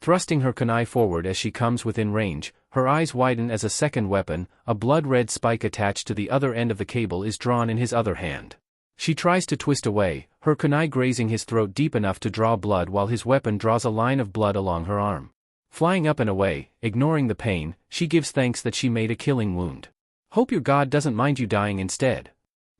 Thrusting her kunai forward as she comes within range, her eyes widen as a second weapon, a blood-red spike attached to the other end of the cable is drawn in his other hand. She tries to twist away, her kunai grazing his throat deep enough to draw blood while his weapon draws a line of blood along her arm. Flying up and away, ignoring the pain, she gives thanks that she made a killing wound. Hope your god doesn't mind you dying instead.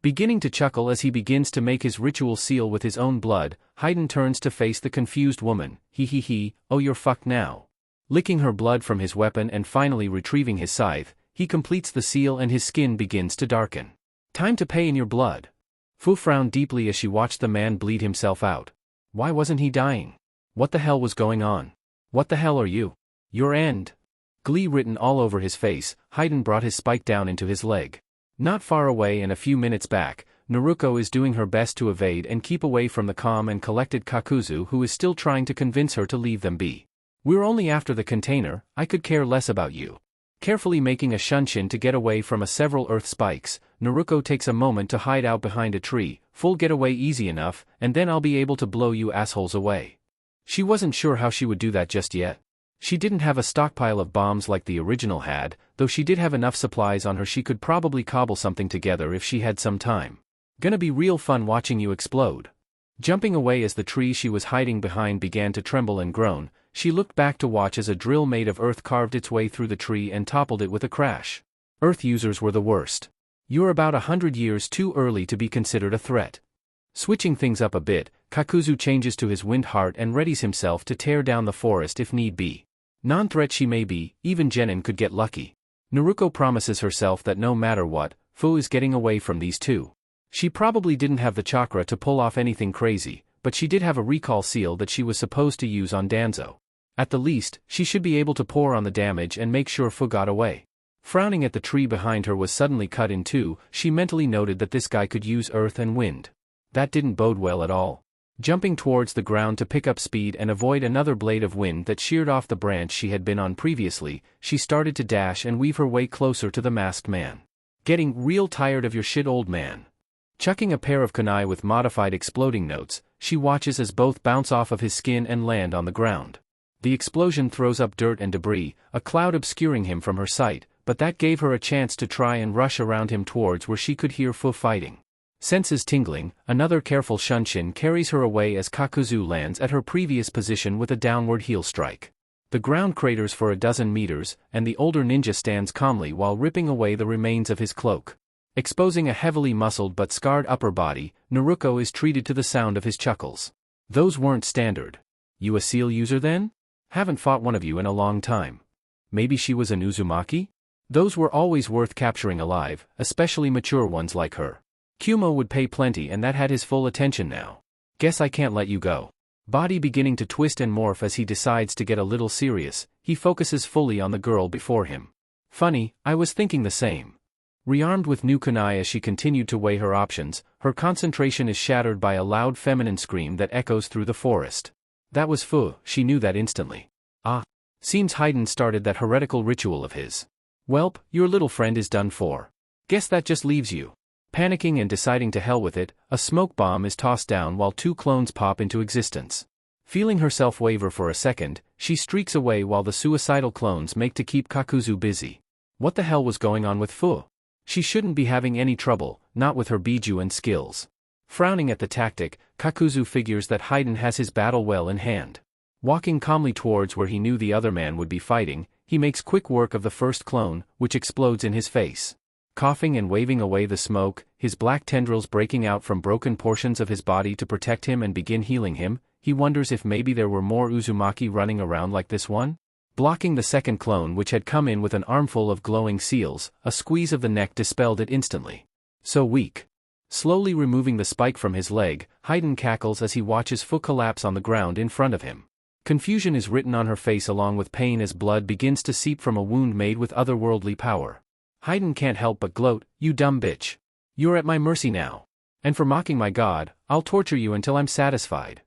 Beginning to chuckle as he begins to make his ritual seal with his own blood, Hayden turns to face the confused woman. He, oh you're fucked now. Licking her blood from his weapon and finally retrieving his scythe, he completes the seal and his skin begins to darken. Time to pay in your blood. Fu frowned deeply as she watched the man bleed himself out. Why wasn't he dying? What the hell was going on? What the hell are you? Your end. Glee written all over his face, Hayden brought his spike down into his leg. Not far away and a few minutes back, Naruto is doing her best to evade and keep away from the calm and collected Kakuzu, who is still trying to convince her to leave them be. We're only after the container, I could care less about you. Carefully making a shunshin to get away from several earth spikes, Naruto takes a moment to hide out behind a tree. Full getaway easy enough, and then I'll be able to blow you assholes away. She wasn't sure how she would do that just yet. She didn't have a stockpile of bombs like the original had, though she did have enough supplies on her she could probably cobble something together if she had some time. Gonna be real fun watching you explode. Jumping away as the tree she was hiding behind began to tremble and groan, she looked back to watch as a drill made of earth carved its way through the tree and toppled it with a crash. Earth users were the worst. You're about 100 years too early to be considered a threat. Switching things up a bit, Kakuzu changes to his wind heart and readies himself to tear down the forest if need be. Non-threat she may be, even Genin could get lucky. Naruto promises herself that no matter what, Fu is getting away from these two. She probably didn't have the chakra to pull off anything crazy, but she did have a recall seal that she was supposed to use on Danzo. At the least, she should be able to pour on the damage and make sure Fu got away. Frowning at the tree behind her was suddenly cut in two, she mentally noted that this guy could use earth and wind. That didn't bode well at all. Jumping towards the ground to pick up speed and avoid another blade of wind that sheared off the branch she had been on previously, she started to dash and weave her way closer to the masked man. Getting real tired of your shit, old man. Chucking a pair of kunai with modified exploding notes, she watches as both bounce off of his skin and land on the ground. The explosion throws up dirt and debris, a cloud obscuring him from her sight, but that gave her a chance to try and rush around him towards where she could hear Fu fighting. Senses tingling, another careful shunshin carries her away as Kakuzu lands at her previous position with a downward heel strike. The ground craters for a dozen meters, and the older ninja stands calmly while ripping away the remains of his cloak. Exposing a heavily muscled but scarred upper body, Naruto is treated to the sound of his chuckles. Those weren't standard. You a seal user then? Haven't fought one of you in a long time. Maybe she was an Uzumaki? Those were always worth capturing alive, especially mature ones like her. Kumo would pay plenty and that had his full attention now. Guess I can't let you go. Body beginning to twist and morph as he decides to get a little serious, he focuses fully on the girl before him. Funny, I was thinking the same. Rearmed with new kunai as she continued to weigh her options, her concentration is shattered by a loud feminine scream that echoes through the forest. That was Fu, she knew that instantly. Ah. Seems Hayden started that heretical ritual of his. Welp, your little friend is done for. Guess that just leaves you. Panicking and deciding to hell with it, a smoke bomb is tossed down while two clones pop into existence. Feeling herself waver for a second, she streaks away while the suicidal clones make to keep Kakuzu busy. What the hell was going on with Fu? She shouldn't be having any trouble, not with her Biju and skills. Frowning at the tactic, Kakuzu figures that Hayden has his battle well in hand. Walking calmly towards where he knew the other man would be fighting, he makes quick work of the first clone, which explodes in his face. Coughing and waving away the smoke, his black tendrils breaking out from broken portions of his body to protect him and begin healing him, he wonders if maybe there were more Uzumaki running around like this one? Blocking the second clone, which had come in with an armful of glowing seals, a squeeze of the neck dispelled it instantly. So weak. Slowly removing the spike from his leg, Hayden cackles as he watches Fu collapse on the ground in front of him. Confusion is written on her face along with pain as blood begins to seep from a wound made with otherworldly power. Hayden can't help but gloat, "You dumb bitch. You're at my mercy now. And for mocking my god, I'll torture you until I'm satisfied."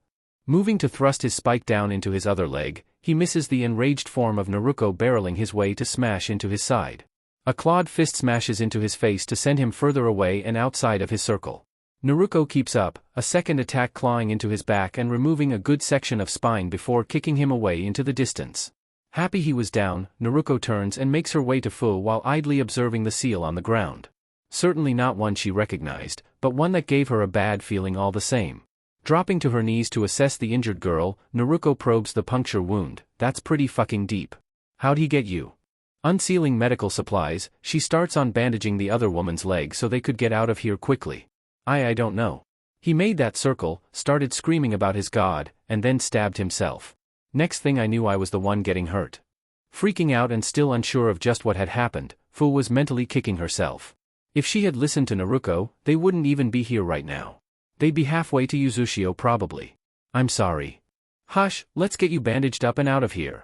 Moving to thrust his spike down into his other leg, he misses the enraged form of Naruto barreling his way to smash into his side. A clawed fist smashes into his face to send him further away and outside of his circle. Naruto keeps up, a second attack clawing into his back and removing a good section of spine before kicking him away into the distance. Happy he was down, Naruto turns and makes her way to Fu while idly observing the seal on the ground. Certainly not one she recognized, but one that gave her a bad feeling all the same. Dropping to her knees to assess the injured girl, Naruto probes the puncture wound. "That's pretty fucking deep. How'd he get you?" Unsealing medical supplies, she starts on bandaging the other woman's leg so they could get out of here quickly. I don't know. He made that circle, started screaming about his god, and then stabbed himself. Next thing I knew I was the one getting hurt. Freaking out and still unsure of just what had happened, Fu was mentally kicking herself. If she had listened to Naruto, they wouldn't even be here right now. They'd be halfway to Uzushio probably. I'm sorry. Hush, let's get you bandaged up and out of here.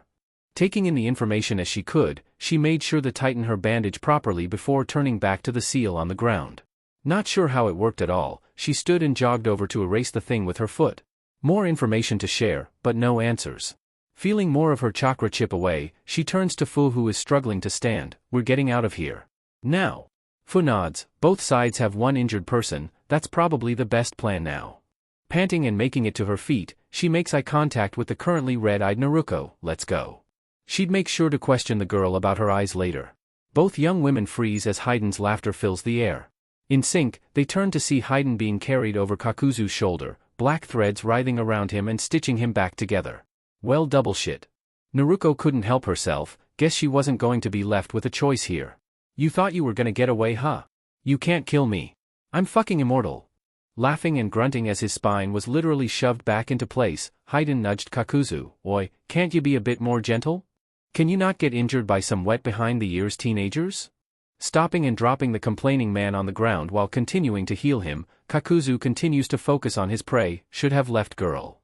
Taking in the information as she could, she made sure to tighten her bandage properly before turning back to the seal on the ground. Not sure how it worked at all, she stood and jogged over to erase the thing with her foot. More information to share, but no answers. Feeling more of her chakra chip away, she turns to Fu who is struggling to stand. We're getting out of here. Now. Fu nods, both sides have one injured person, that's probably the best plan now. Panting and making it to her feet, she makes eye contact with the currently red-eyed Naruto. Let's go. She'd make sure to question the girl about her eyes later. Both young women freeze as Heiden's laughter fills the air. In sync, they turn to see Heiden being carried over Kakuzu's shoulder, black threads writhing around him and stitching him back together. Well, double shit. Naruto couldn't help herself, guess she wasn't going to be left with a choice here. You thought you were gonna get away, huh? You can't kill me. I'm fucking immortal. Laughing and grunting as his spine was literally shoved back into place, Heiden nudged Kakuzu. Oi, can't you be a bit more gentle? Can you not get injured by some wet behind-the-ears teenagers? Stopping and dropping the complaining man on the ground while continuing to heal him, Kakuzu continues to focus on his prey. Should have left girl.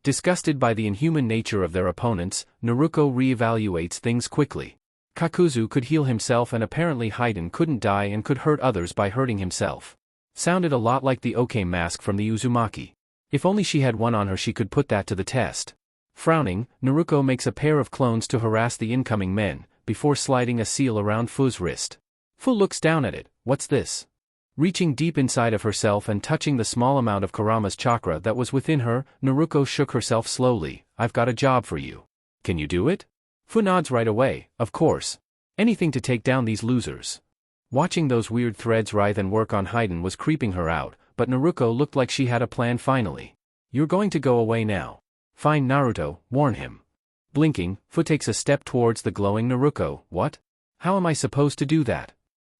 Disgusted by the inhuman nature of their opponents, Naruto reevaluates things quickly. Kakuzu could heal himself and apparently Heiden couldn't die and could hurt others by hurting himself. Sounded a lot like the Oke mask from the Uzumaki. If only she had one on her she could put that to the test. Frowning, Naruto makes a pair of clones to harass the incoming men, before sliding a seal around Fu's wrist. Fu looks down at it. What's this? Reaching deep inside of herself and touching the small amount of Kurama's chakra that was within her, Naruto shook herself slowly. I've got a job for you. Can you do it? Fu nods right away, of course. Anything to take down these losers. Watching those weird threads writhe and work on Heiden was creeping her out, but Naruto looked like she had a plan finally. You're going to go away now. Fine, Naruto, warn him. Blinking, Fu takes a step towards the glowing Naruto. What? How am I supposed to do that?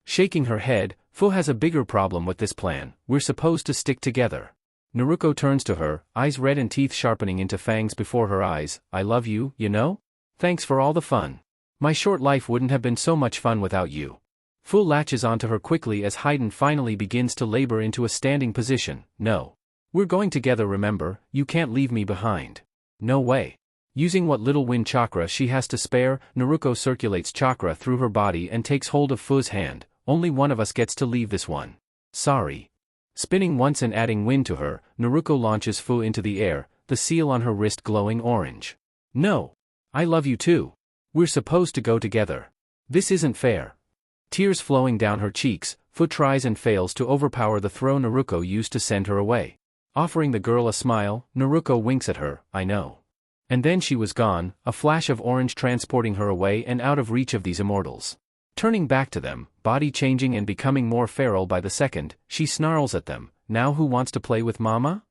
Shaking her head, Fu has a bigger problem with this plan. We're supposed to stick together. Naruto turns to her, eyes red and teeth sharpening into fangs before her eyes. I love you, you know? Thanks for all the fun. My short life wouldn't have been so much fun without you. Fu latches onto her quickly as Heiden finally begins to labor into a standing position. No. We're going together, remember, you can't leave me behind. No way. Using what little wind chakra she has to spare, Naruto circulates chakra through her body and takes hold of Fu's hand. Only one of us gets to leave this one. Sorry. Spinning once and adding wind to her, Naruto launches Fu into the air, the seal on her wrist glowing orange. No. I love you too. We're supposed to go together. This isn't fair. Tears flowing down her cheeks, Fu tries and fails to overpower the throw Naruto used to send her away. Offering the girl a smile, Naruto winks at her. I know. And then she was gone, a flash of orange transporting her away and out of reach of these immortals. Turning back to them, body changing and becoming more feral by the second, she snarls at them. Now who wants to play with mama?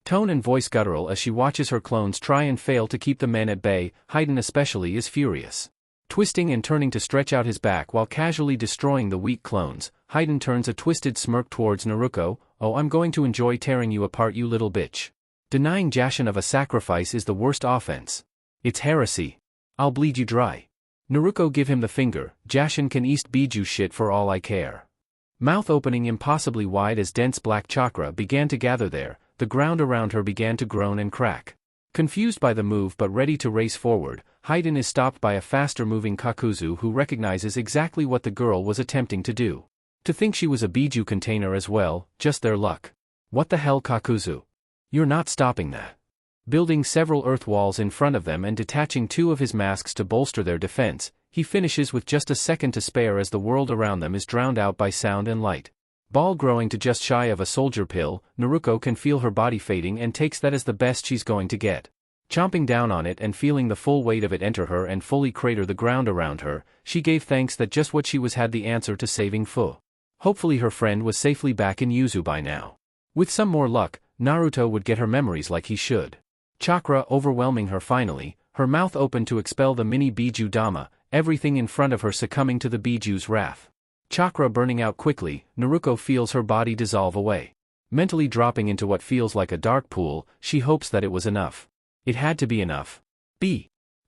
Tone and voice guttural as she watches her clones try and fail to keep the men at bay. Heiden especially is furious. Twisting and turning to stretch out his back while casually destroying the weak clones, Heiden turns a twisted smirk towards Naruto. Oh, I'm going to enjoy tearing you apart, you little bitch. Denying Jashin of a sacrifice is the worst offense. It's heresy. I'll bleed you dry. Naruto give him the finger. Jashin can east Biju shit for all I care. Mouth opening impossibly wide as dense black chakra began to gather there, the ground around her began to groan and crack. Confused by the move but ready to race forward, Heiden is stopped by a faster-moving Kakuzu who recognizes exactly what the girl was attempting to do. To think she was a Biju container as well, just their luck. What the hell, Kakuzu? You're not stopping that. Building several earth walls in front of them and detaching two of his masks to bolster their defense, he finishes with just a second to spare as the world around them is drowned out by sound and light. Ball growing to just shy of a soldier pill, Naruto can feel her body fading and takes that as the best she's going to get. Chomping down on it and feeling the full weight of it enter her and fully crater the ground around her, she gave thanks that just what she was had the answer to saving Fu. Hopefully her friend was safely back in Yuzu by now. With some more luck, Naruto would get her memories like he should. Chakra overwhelming her finally, her mouth opened to expel the mini Biju Dama, everything in front of her succumbing to the Biju's wrath. Chakra burning out quickly, Naruko feels her body dissolve away. Mentally dropping into what feels like a dark pool, she hopes that it was enough. It had to be enough.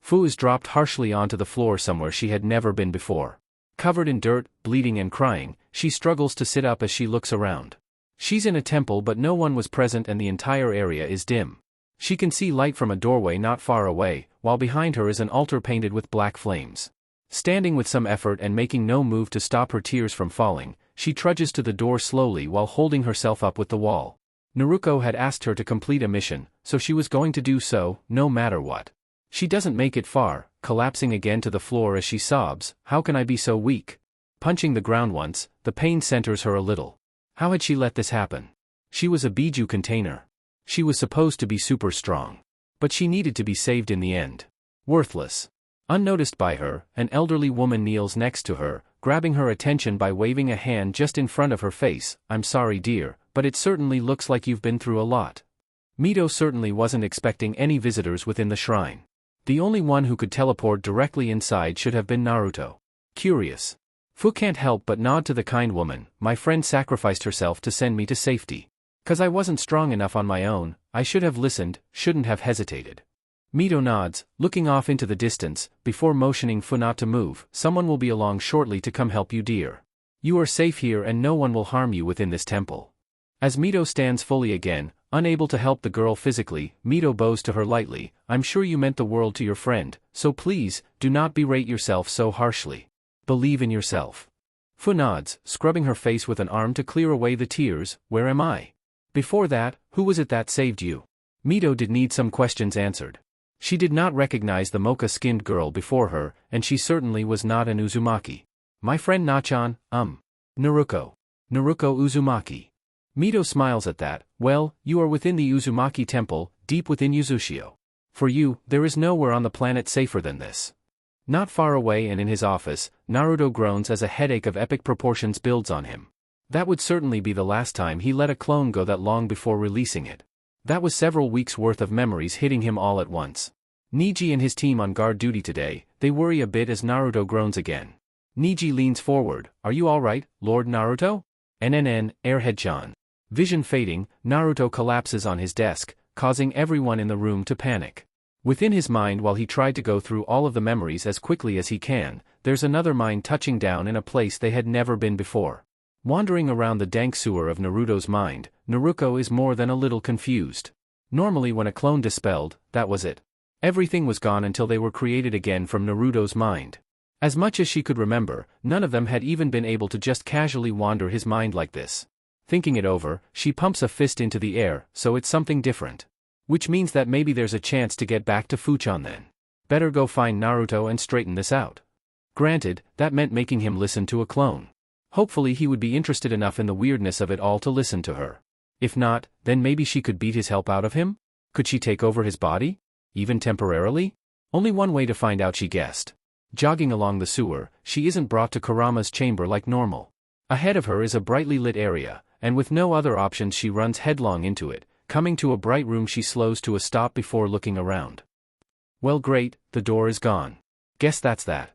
Fu is dropped harshly onto the floor somewhere she had never been before. Covered in dirt, bleeding and crying, she struggles to sit up as she looks around. She's in a temple but no one was present and the entire area is dim. She can see light from a doorway not far away, while behind her is an altar painted with black flames. Standing with some effort and making no move to stop her tears from falling, she trudges to the door slowly while holding herself up with the wall. Naruko had asked her to complete a mission, so she was going to do so, no matter what. She doesn't make it far, collapsing again to the floor as she sobs, "How can I be so weak?" Punching the ground once, the pain centers her a little. How had she let this happen? She was a Biju container. She was supposed to be super strong. But she needed to be saved in the end. Worthless. Unnoticed by her, an elderly woman kneels next to her, grabbing her attention by waving a hand just in front of her face. "I'm sorry dear, but it certainly looks like you've been through a lot." Mito certainly wasn't expecting any visitors within the shrine. The only one who could teleport directly inside should have been Naruto. Curious. Fu can't help but nod to the kind woman. "My friend sacrificed herself to send me to safety. 'Cause I wasn't strong enough on my own, I should have listened, shouldn't have hesitated." Mito nods, looking off into the distance, before motioning Fu not to move. "Someone will be along shortly to come help you dear. You are safe here and no one will harm you within this temple." As Mito stands fully again, unable to help the girl physically, Mito bows to her lightly. "I'm sure you meant the world to your friend, so please, do not berate yourself so harshly. Believe in yourself." Fu nods, scrubbing her face with an arm to clear away the tears. "Where am I? Before that, who was it that saved you?" Mito did need some questions answered. She did not recognize the mocha-skinned girl before her, and she certainly was not an Uzumaki. "My friend Nachan, Naruko. Naruko Uzumaki." Mito smiles at that. "Well, you are within the Uzumaki temple, deep within Uzushio. For you, there is nowhere on the planet safer than this." Not far away and in his office, Naruto groans as a headache of epic proportions builds on him. That would certainly be the last time he let a clone go that long before releasing it. That was several weeks' worth of memories hitting him all at once. Niji and his team on guard duty today, they worry a bit as Naruto groans again. Niji leans forward. "Are you alright, Lord Naruto?" Airhead-chan. Vision fading, Naruto collapses on his desk, causing everyone in the room to panic. Within his mind while he tried to go through all of the memories as quickly as he can, there's another mind touching down in a place they had never been before. Wandering around the dank sewer of Naruto's mind, Naruko is more than a little confused. Normally when a clone dispelled, that was it. Everything was gone until they were created again from Naruto's mind. As much as she could remember, none of them had even been able to just casually wander his mind like this. Thinking it over, she pumps a fist into the air, so it's something different. Which means that maybe there's a chance to get back to Fuchan then. Better go find Naruto and straighten this out. Granted, that meant making him listen to a clone. Hopefully he would be interested enough in the weirdness of it all to listen to her. If not, then maybe she could beat his help out of him? Could she take over his body? Even temporarily? Only one way to find out, she guessed. Jogging along the sewer, she isn't brought to Kurama's chamber like normal. Ahead of her is a brightly lit area, and with no other options she runs headlong into it. Coming to a bright room she slows to a stop before looking around. Well great, the door is gone. Guess that's that.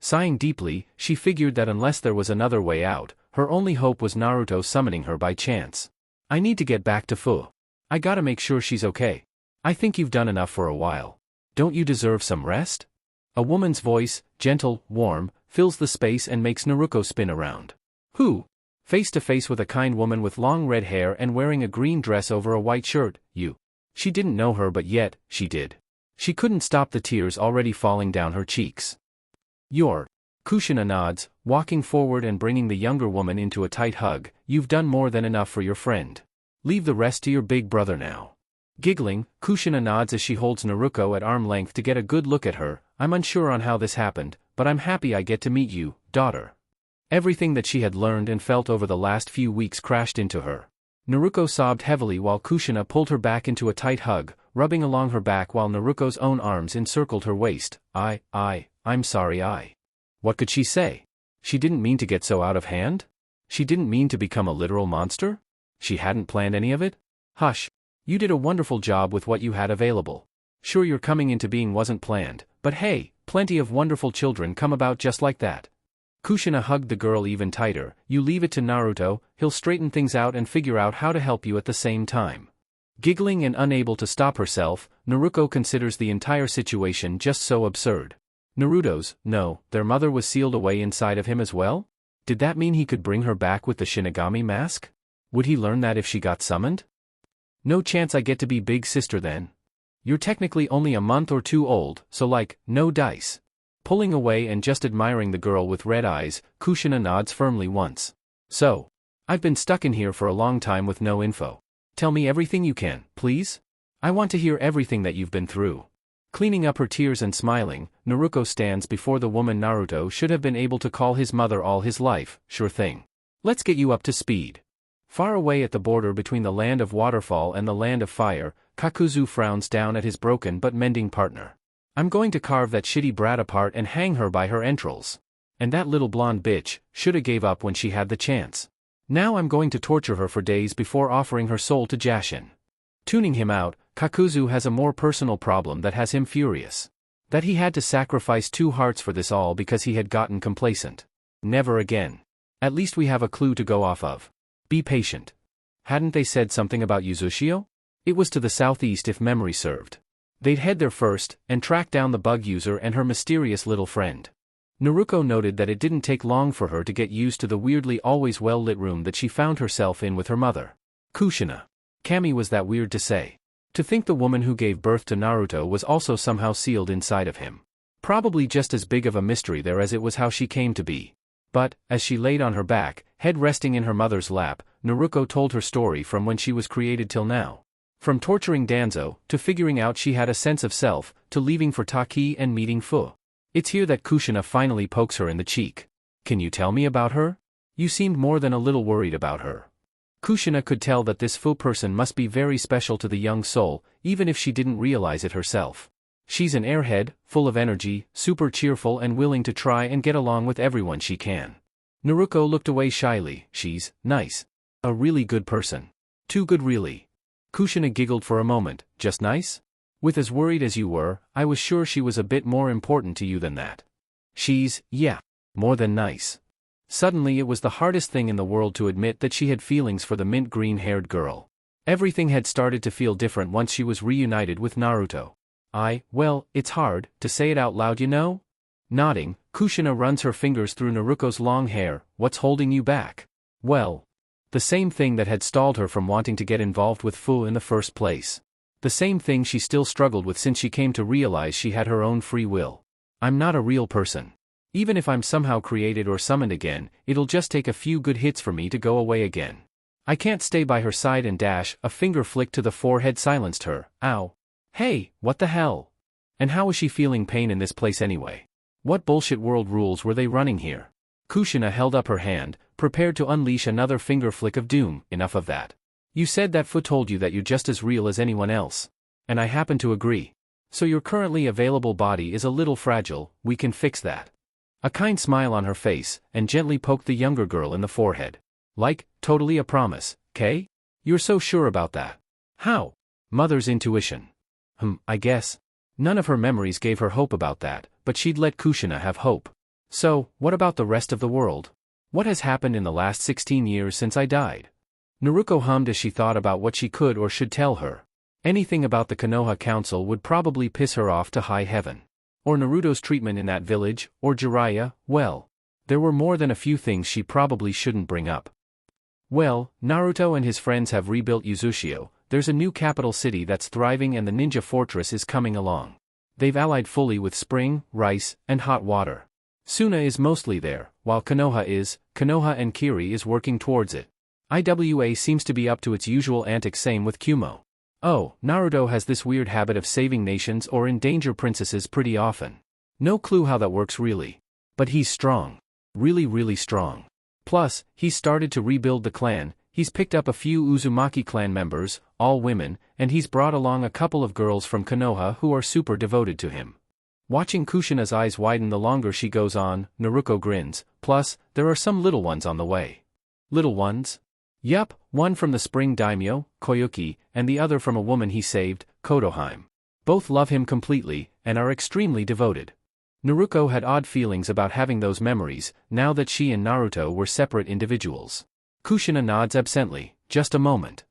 Sighing deeply, she figured that unless there was another way out, her only hope was Naruto summoning her by chance. "I need to get back to Fu. I gotta make sure she's okay. I think you've done enough for a while. Don't you deserve some rest?" A woman's voice, gentle, warm, fills the space and makes Naruko spin around. "Who?" Face to face with a kind woman with long red hair and wearing a green dress over a white shirt. "You." She didn't know her but yet, she did. She couldn't stop the tears already falling down her cheeks. "You're..." Kushina nods, walking forward and bringing the younger woman into a tight hug. "You've done more than enough for your friend. Leave the rest to your big brother now." Giggling, Kushina nods as she holds Naruko at arm length to get a good look at her. "I'm unsure on how this happened, but I'm happy I get to meet you, daughter." Everything that she had learned and felt over the last few weeks crashed into her. Naruko sobbed heavily while Kushina pulled her back into a tight hug, rubbing along her back while Naruko's own arms encircled her waist. I'm sorry. What could she say? She didn't mean to get so out of hand? She didn't mean to become a literal monster? She hadn't planned any of it? Hush. You did a wonderful job with what you had available. Sure, your coming into being wasn't planned, but hey, plenty of wonderful children come about just like that. Kushina hugged the girl even tighter. You leave it to Naruto, he'll straighten things out and figure out how to help you at the same time. Giggling and unable to stop herself, Naruto considers the entire situation just so absurd. Their mother was sealed away inside of him as well? Did that mean he could bring her back with the Shinigami mask? Would he learn that if she got summoned? No chance I get to be big sister then. You're technically only a month or two old, so no dice. Pulling away and just admiring the girl with red eyes, Kushina nods firmly once. So, I've been stuck in here for a long time with no info. Tell me everything you can, please? I want to hear everything that you've been through. Cleaning up her tears and smiling, Naruto stands before the woman Naruto should have been able to call his mother all his life. Sure thing. Let's get you up to speed. Far away at the border between the land of waterfall and the land of fire, Kakuzu frowns down at his broken but mending partner. I'm going to carve that shitty brat apart and hang her by her entrails. And that little blonde bitch shoulda gave up when she had the chance. Now I'm going to torture her for days before offering her soul to Jashin. Tuning him out, Kakuzu has a more personal problem that has him furious. That he had to sacrifice 2 hearts for this all because he had gotten complacent. Never again. At least we have a clue to go off of. Be patient. Hadn't they said something about Uzushio? It was to the southeast if memory served. They'd head there first, and track down the bug user and her mysterious little friend. Naruto noted that it didn't take long for her to get used to the weirdly always well-lit room that she found herself in with her mother. Kushina. Kami was that weird to say. To think the woman who gave birth to Naruto was also somehow sealed inside of him. Probably just as big of a mystery there as it was how she came to be. But, as she laid on her back, head resting in her mother's lap, Naruto told her story from when she was created till now. From torturing Danzo, to figuring out she had a sense of self, to leaving for Taki and meeting Fu. It's here that Kushina finally pokes her in the cheek. Can you tell me about her? You seemed more than a little worried about her. Kushina could tell that this Fu person must be very special to the young soul, even if she didn't realize it herself. She's an airhead, full of energy, super cheerful and willing to try and get along with everyone she can. Naruto looked away shyly. She's nice. A really good person. Too good really. Kushina giggled for a moment. Just nice? With as worried as you were, I was sure she was a bit more important to you than that. She's, yeah, more than nice. Suddenly it was the hardest thing in the world to admit that she had feelings for the mint green-haired girl. Everything had started to feel different once she was reunited with Naruto. Well, it's hard to say it out loud, you know? Nodding, Kushina runs her fingers through Naruto's long hair. What's holding you back? Well, the same thing that had stalled her from wanting to get involved with Fu in the first place. The same thing she still struggled with since she came to realize she had her own free will. I'm not a real person. Even if I'm somehow created or summoned again, it'll just take a few good hits for me to go away again. I can't stay by her side and dash. A finger flick to the forehead silenced her. Ow. Hey, what the hell? And how was she feeling pain in this place anyway? What bullshit world rules were they running here? Kushina held up her hand, prepared to unleash another finger flick of doom. Enough of that. You said that Fu told you that you're just as real as anyone else. And I happen to agree. So your currently available body is a little fragile, we can fix that. A kind smile on her face, and gently poked the younger girl in the forehead. Totally a promise, Kay? You're so sure about that. How? Mother's intuition. I guess. None of her memories gave her hope about that, but she'd let Kushina have hope. So, what about the rest of the world? What has happened in the last 16 years since I died? Naruto hummed as she thought about what she could or should tell her. Anything about the Konoha Council would probably piss her off to high heaven. Or Naruto's treatment in that village, or Jiraiya. Well, there were more than a few things she probably shouldn't bring up. Well, Naruto and his friends have rebuilt Uzushio, there's a new capital city that's thriving and the ninja fortress is coming along. They've allied fully with spring, rice, and hot water. Suna is mostly there, while Konoha and Kiri is working towards it. IWA seems to be up to its usual antics, same with Kumo. Oh, Naruto has this weird habit of saving nations or endanger princesses pretty often. No clue how that works really. But he's strong. Really, really strong. Plus, he's started to rebuild the clan, he's picked up a few Uzumaki clan members, all women, and he's brought along a couple of girls from Konoha who are super devoted to him. Watching Kushina's eyes widen the longer she goes on, Naruto grins. Plus, there are some little ones on the way. Little ones? Yup, one from the spring daimyo, Koyuki, and the other from a woman he saved, Kodoheim. Both love him completely, and are extremely devoted. Naruko had odd feelings about having those memories, now that she and Naruto were separate individuals. Kushina nods absently, just a moment.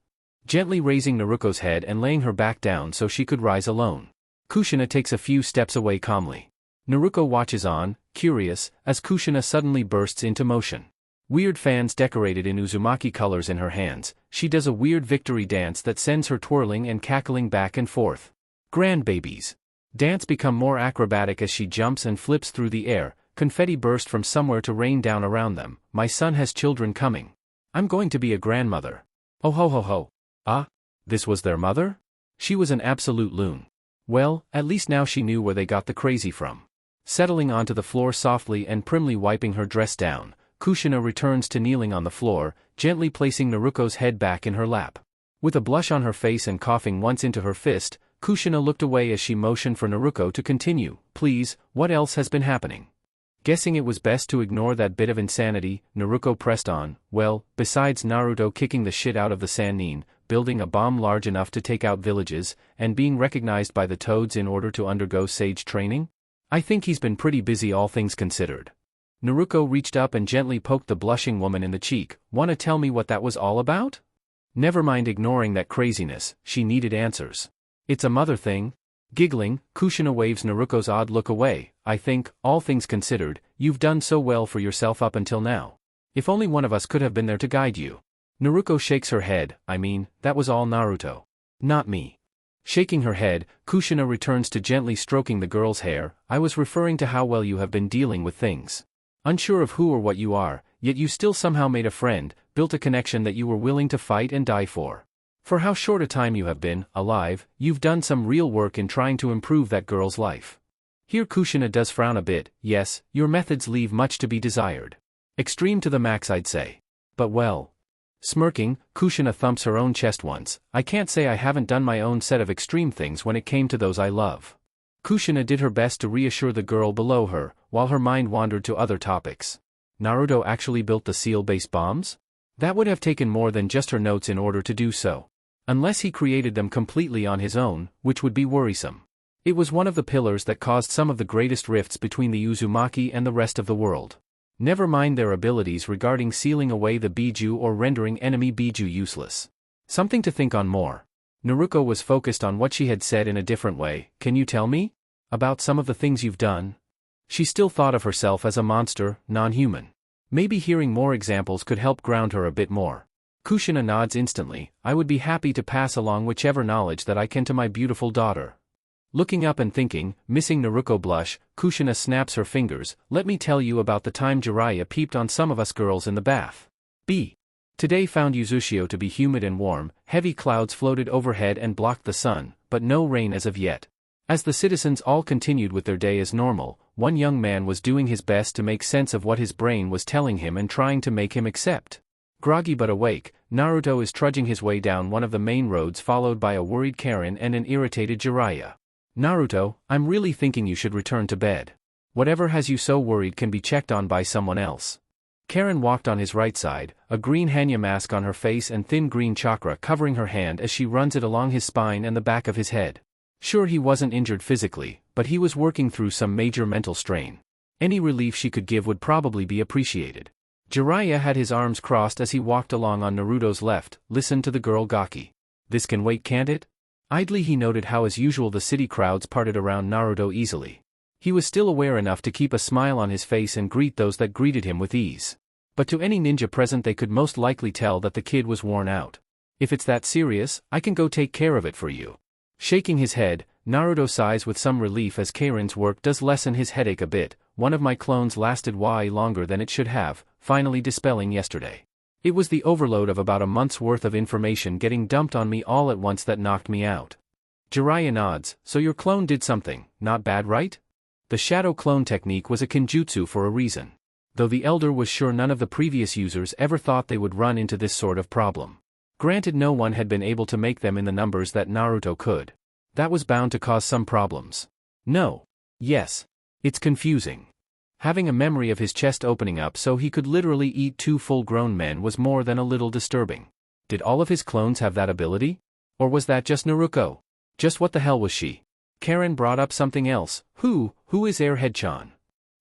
Gently raising Naruko's head and laying her back down so she could rise alone. Kushina takes a few steps away calmly. Naruko watches on, curious, as Kushina suddenly bursts into motion. Weird fans decorated in Uzumaki colors in her hands, she does a weird victory dance that sends her twirling and cackling back and forth. Grandbabies. Dance become more acrobatic as she jumps and flips through the air, confetti burst from somewhere to rain down around them. My son has children coming. I'm going to be a grandmother. Oh ho ho ho. Ah? This was their mother? She was an absolute loon. Well, at least now she knew where they got the crazy from. Settling onto the floor softly and primly wiping her dress down, Kushina returns to kneeling on the floor, gently placing Naruko's head back in her lap. With a blush on her face and coughing once into her fist, Kushina looked away as she motioned for Naruko to continue. Please, what else has been happening? Guessing it was best to ignore that bit of insanity, Naruko pressed on. Well, besides Naruto kicking the shit out of the Sannin, building a bomb large enough to take out villages, and being recognized by the Toads in order to undergo sage training? I think he's been pretty busy all things considered. Naruko reached up and gently poked the blushing woman in the cheek. Wanna tell me what that was all about? Never mind ignoring that craziness, she needed answers. It's a mother thing. Giggling, Kushina waves Naruko's odd look away. I think, all things considered, you've done so well for yourself up until now. If only one of us could have been there to guide you. Naruko shakes her head. I mean, that was all Naruto. Not me. Shaking her head, Kushina returns to gently stroking the girl's hair. I was referring to how well you have been dealing with things. Unsure of who or what you are, yet you still somehow made a friend, built a connection that you were willing to fight and die for. For how short a time you have been alive, you've done some real work in trying to improve that girl's life. Here Kushina does frown a bit. Yes, your methods leave much to be desired. Extreme to the max, I'd say. But well. Smirking, Kushina thumps her own chest once. I can't say I haven't done my own set of extreme things when it came to those I love. Kushina did her best to reassure the girl below her, while her mind wandered to other topics. Naruto actually built the seal-based bombs? That would have taken more than just her notes in order to do so. Unless he created them completely on his own, which would be worrisome. It was one of the pillars that caused some of the greatest rifts between the Uzumaki and the rest of the world. Never mind their abilities regarding sealing away the Biju or rendering enemy Biju useless. Something to think on more. Naruko was focused on what she had said in a different way. Can you tell me? About some of the things you've done? She still thought of herself as a monster, non-human. Maybe hearing more examples could help ground her a bit more. Kushina nods instantly. I would be happy to pass along whichever knowledge that I can to my beautiful daughter. Looking up and thinking, missing Naruko blush, Kushina snaps her fingers. Let me tell you about the time Jiraiya peeped on some of us girls in the bath. B. Today found Uzushio to be humid and warm, heavy clouds floated overhead and blocked the sun, but no rain as of yet. As the citizens all continued with their day as normal, one young man was doing his best to make sense of what his brain was telling him and trying to make him accept. Groggy but awake, Naruto is trudging his way down one of the main roads followed by a worried Karen and an irritated Jiraiya. Naruto, I'm really thinking you should return to bed. Whatever has you so worried can be checked on by someone else. Karen walked on his right side, a green Hanya mask on her face and thin green chakra covering her hand as she runs it along his spine and the back of his head. Sure, he wasn't injured physically, but he was working through some major mental strain. Any relief she could give would probably be appreciated. Jiraiya had his arms crossed as he walked along on Naruto's left. Listen to the girl gawky. This can wait, can't it? Idly he noted how as usual the city crowds parted around Naruto easily. He was still aware enough to keep a smile on his face and greet those that greeted him with ease. But to any ninja present they could most likely tell that the kid was worn out. If it's that serious, I can go take care of it for you. Shaking his head, Naruto sighs with some relief as Karen's work does lessen his headache a bit. One of my clones lasted way longer than it should have, finally dispelling yesterday. It was the overload of about a month's worth of information getting dumped on me all at once that knocked me out. Jiraiya nods. So your clone did something, not bad, right? The shadow clone technique was a kinjutsu for a reason. Though the elder was sure none of the previous users ever thought they would run into this sort of problem. Granted, no one had been able to make them in the numbers that Naruto could. That was bound to cause some problems. No. Yes. It's confusing. Having a memory of his chest opening up so he could literally eat two full-grown men was more than a little disturbing. Did all of his clones have that ability? Or was that just Naruko? Just what the hell was she? Karen brought up something else. Who is Airhead-chan?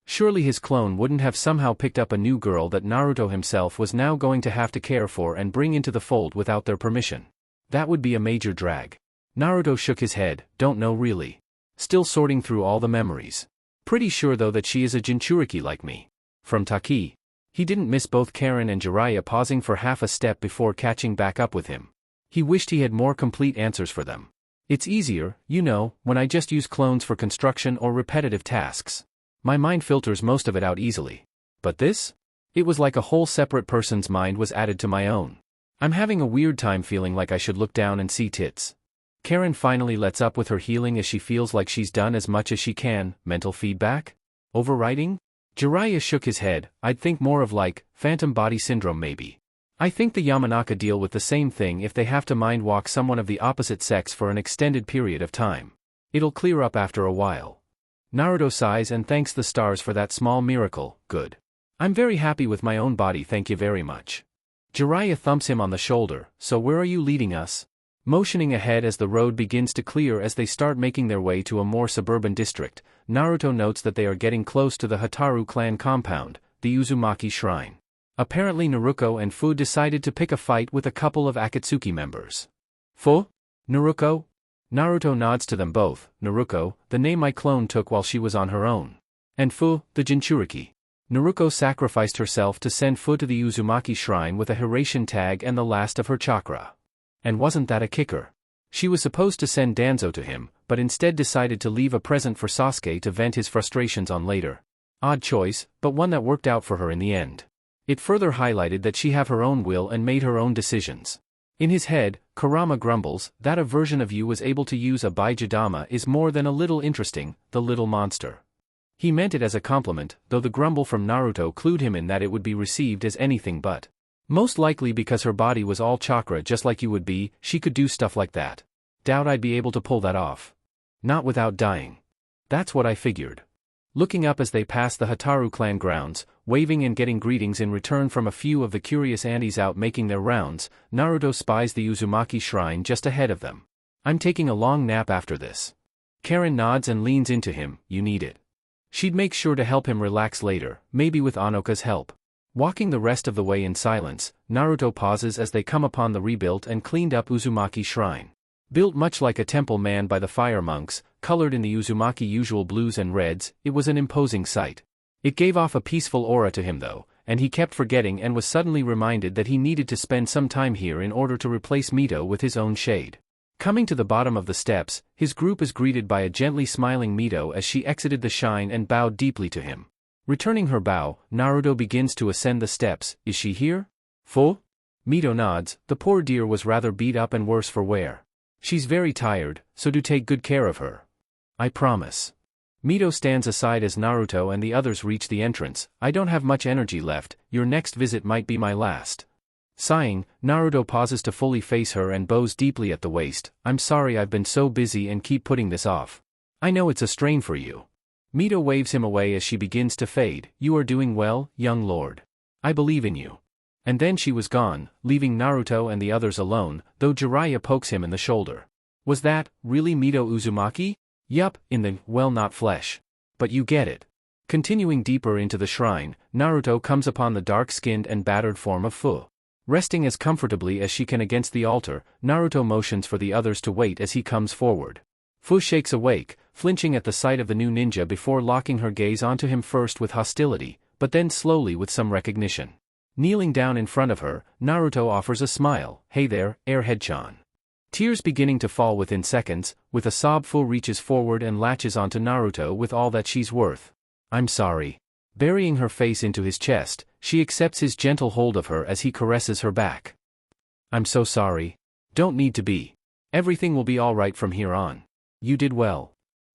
Surely his clone wouldn't have somehow picked up a new girl that Naruto himself was now going to have to care for and bring into the fold without their permission. That would be a major drag. Naruto shook his head, don't know really. Still sorting through all the memories. Pretty sure though that she is a Jinchuriki like me. From Taki. He didn't miss both Karen and Jiraiya pausing for half a step before catching back up with him. He wished he had more complete answers for them. It's easier, you know, when I just use clones for construction or repetitive tasks. My mind filters most of it out easily. But this? It was like a whole separate person's mind was added to my own. I'm having a weird time feeling like I should look down and see tits. Karen finally lets up with her healing as she feels like she's done as much as she can. Mental feedback? Overriding? Jiraiya shook his head. I'd think more of like, phantom body syndrome maybe. I think the Yamanaka deal with the same thing if they have to mind walk someone of the opposite sex for an extended period of time. It'll clear up after a while. Naruto sighs and thanks the stars for that small miracle. Good. I'm very happy with my own body, thank you very much. Jiraiya thumps him on the shoulder. So where are you leading us? Motioning ahead as the road begins to clear as they start making their way to a more suburban district, Naruto notes that they are getting close to the Hataru clan compound, the Uzumaki shrine. Apparently Naruto and Fu decided to pick a fight with a couple of Akatsuki members. Fu? Naruto? Naruto nods to them both. Naruto, the name my clone took while she was on her own. And Fu, the Jinchuriki. Naruto sacrificed herself to send Fu to the Uzumaki shrine with a Hiraition tag and the last of her chakra. And wasn't that a kicker? She was supposed to send Danzo to him, but instead decided to leave a present for Sasuke to vent his frustrations on later. Odd choice, but one that worked out for her in the end. It further highlighted that she have her own will and made her own decisions. In his head, Kurama grumbles, that a version of you was able to use a Baijidama is more than a little interesting, the little monster. He meant it as a compliment, though the grumble from Naruto clued him in that it would be received as anything but. Most likely because her body was all chakra just like you would be, she could do stuff like that. Doubt I'd be able to pull that off. Not without dying. That's what I figured. Looking up as they pass the Hataru clan grounds, waving and getting greetings in return from a few of the curious antis out making their rounds, Naruto spies the Uzumaki shrine just ahead of them. I'm taking a long nap after this. Karen nods and leans into him, you need it. She'd make sure to help him relax later, maybe with Anoka's help. Walking the rest of the way in silence, Naruto pauses as they come upon the rebuilt and cleaned up Uzumaki shrine. Built much like a temple manned by the fire monks, colored in the Uzumaki usual blues and reds, it was an imposing sight. It gave off a peaceful aura to him though, and he kept forgetting and was suddenly reminded that he needed to spend some time here in order to replace Mito with his own shade. Coming to the bottom of the steps, his group is greeted by a gently smiling Mito as she exited the shrine and bowed deeply to him. Returning her bow, Naruto begins to ascend the steps. Is she here? Fu? Mito nods. The poor dear was rather beat up and worse for wear. She's very tired, so do take good care of her. I promise. Mito stands aside as Naruto and the others reach the entrance. I don't have much energy left, your next visit might be my last. Sighing, Naruto pauses to fully face her and bows deeply at the waist. I'm sorry I've been so busy and keep putting this off. I know it's a strain for you. Mito waves him away as she begins to fade. You are doing well, young lord. I believe in you. And then she was gone, leaving Naruto and the others alone, though Jiraiya pokes him in the shoulder. Was that, really Mito Uzumaki? Yup, in the, well not flesh. But you get it. Continuing deeper into the shrine, Naruto comes upon the dark-skinned and battered form of Fu. Resting as comfortably as she can against the altar, Naruto motions for the others to wait as he comes forward. Fu shakes awake, flinching at the sight of the new ninja before locking her gaze onto him first with hostility, but then slowly with some recognition. Kneeling down in front of her, Naruto offers a smile. Hey there, Airhead-chan. Tears beginning to fall within seconds, with a sob Fu reaches forward and latches onto Naruto with all that she's worth. I'm sorry. Burying her face into his chest, she accepts his gentle hold of her as he caresses her back. I'm so sorry. Don't need to be. Everything will be alright from here on. You did well.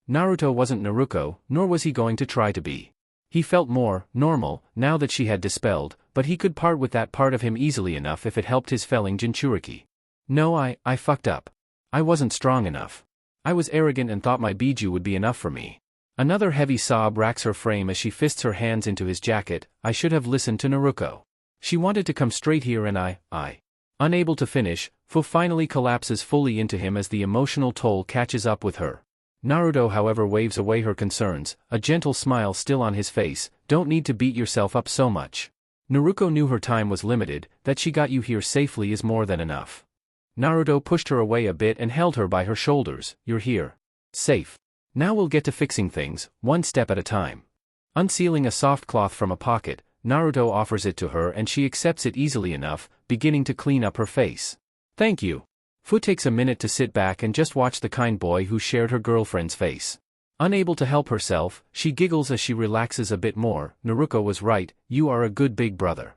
Naruto wasn't Naruto, nor was he going to try to be. He felt more normal, now that she had dispelled, but he could part with that part of him easily enough if it helped his felling Jinchuriki. No, I fucked up. I wasn't strong enough. I was arrogant and thought my Biju would be enough for me. Another heavy sob racks her frame as she fists her hands into his jacket. I should have listened to Naruto. She wanted to come straight here and I. Unable to finish, Fu finally collapses fully into him as the emotional toll catches up with her. Naruto however waves away her concerns, a gentle smile still on his face. Don't need to beat yourself up so much. Naruto knew her time was limited, that she got you here safely is more than enough. Naruto pushed her away a bit and held her by her shoulders. You're here. Safe. Now we'll get to fixing things, one step at a time. Unsealing a soft cloth from a pocket, Naruto offers it to her and she accepts it easily enough, beginning to clean up her face. Thank you. Fu takes a minute to sit back and just watch the kind boy who shared her girlfriend's face. Unable to help herself, she giggles as she relaxes a bit more. Naruto was right, you are a good big brother.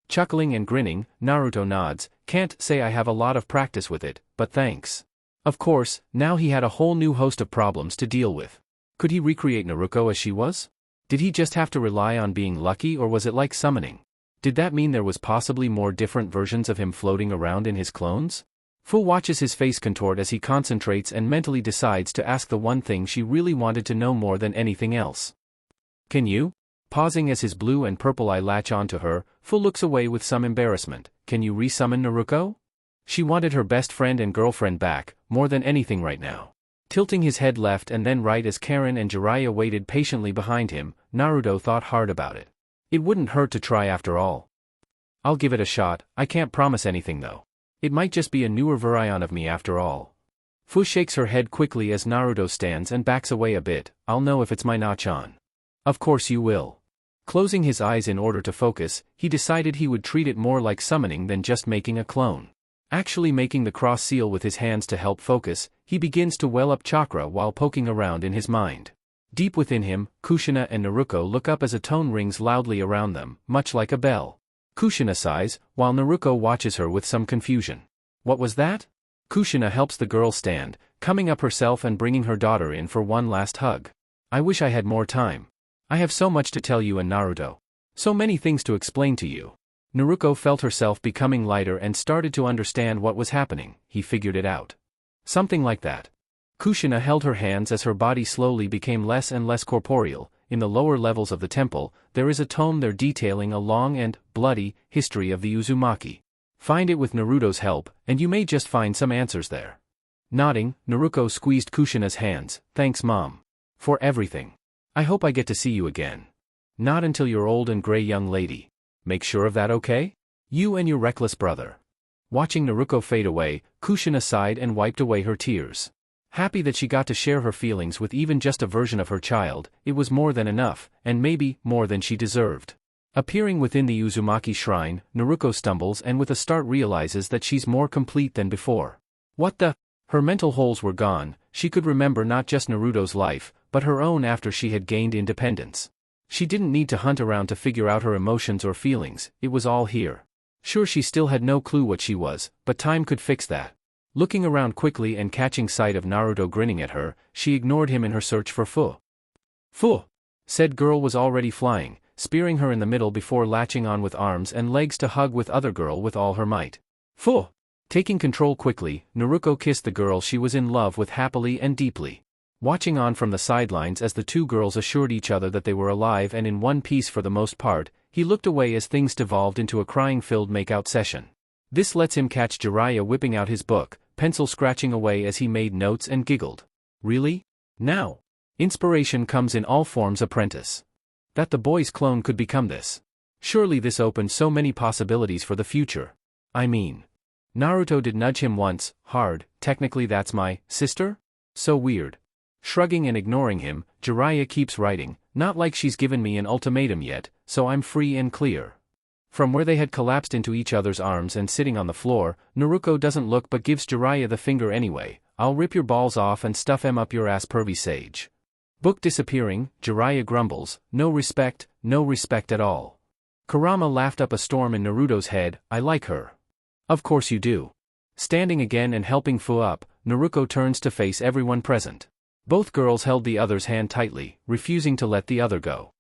Chuckling and grinning, Naruto nods. Can't say I have a lot of practice with it, but thanks. Of course, now he had a whole new host of problems to deal with. Could he recreate Naruto as she was? Did he just have to rely on being lucky, or was it like summoning? Did that mean there was possibly more different versions of him floating around in his clones? Fu watches his face contort as he concentrates and mentally decides to ask the one thing she really wanted to know more than anything else. Can you? Pausing as his blue and purple eye latch onto her, Fu looks away with some embarrassment. Can you re-summon Naruto? She wanted her best friend and girlfriend back, more than anything right now. Tilting his head left and then right as Karen and Jiraiya waited patiently behind him, Naruto thought hard about it. It wouldn't hurt to try after all. I'll give it a shot, I can't promise anything though. It might just be a newer variant of me after all. Fu shakes her head quickly as Naruto stands and backs away a bit. I'll know if it's my Nachan. Of course you will. Closing his eyes in order to focus, he decided he would treat it more like summoning than just making a clone. Actually making the cross seal with his hands to help focus, he begins to well up chakra while poking around in his mind. Deep within him, Kushina and Naruto look up as a tone rings loudly around them, much like a bell. Kushina sighs, while Naruto watches her with some confusion. What was that? Kushina helps the girl stand, coming up herself and bringing her daughter in for one last hug. I wish I had more time. I have so much to tell you and Naruto. So many things to explain to you. Naruto felt herself becoming lighter and started to understand what was happening. He figured it out. Something like that. Kushina held her hands as her body slowly became less and less corporeal. In the lower levels of the temple, there is a tome there detailing a long and bloody history of the Uzumaki. Find it with Naruto's help, and you may just find some answers there. Nodding, Naruto squeezed Kushina's hands. Thanks, Mom. For everything. I hope I get to see you again. Not until you're old and gray, young lady. Make sure of that, okay? You and your reckless brother. Watching Naruto fade away, Kushina sighed and wiped away her tears. Happy that she got to share her feelings with even just a version of her child, it was more than enough, and maybe more than she deserved. Appearing within the Uzumaki shrine, Naruto stumbles and with a start realizes that she's more complete than before. What the? Her mental holes were gone. She could remember not just Naruto's life, but her own after she had gained independence. She didn't need to hunt around to figure out her emotions or feelings, it was all here. Sure, she still had no clue what she was, but time could fix that. Looking around quickly and catching sight of Naruto grinning at her, she ignored him in her search for Fu. Fu! Said girl was already flying, spearing her in the middle before latching on with arms and legs to hug with other girl with all her might. Fu! Taking control quickly, Naruto kissed the girl she was in love with happily and deeply. Watching on from the sidelines as the two girls assured each other that they were alive and in one piece for the most part, he looked away as things devolved into a crying-filled make-out session. This lets him catch Jiraiya whipping out his book, pencil scratching away as he made notes and giggled. Really? Now? Inspiration comes in all forms, apprentice. That the boy's clone could become this. Surely this opened so many possibilities for the future. I mean. Naruto did nudge him once, hard. Technically that's my sister? So weird. Shrugging and ignoring him, Jiraiya keeps writing, not like she's given me an ultimatum yet, so I'm free and clear. From where they had collapsed into each other's arms and sitting on the floor, Naruto doesn't look but gives Jiraiya the finger anyway. I'll rip your balls off and stuff 'em up your ass, pervy sage. Book disappearing, Jiraiya grumbles, no respect at all. Kurama laughed up a storm in Naruto's head, I like her. Of course you do. Standing again and helping Fu up, Naruto turns to face everyone present. Both girls held the other's hand tightly, refusing to let the other go.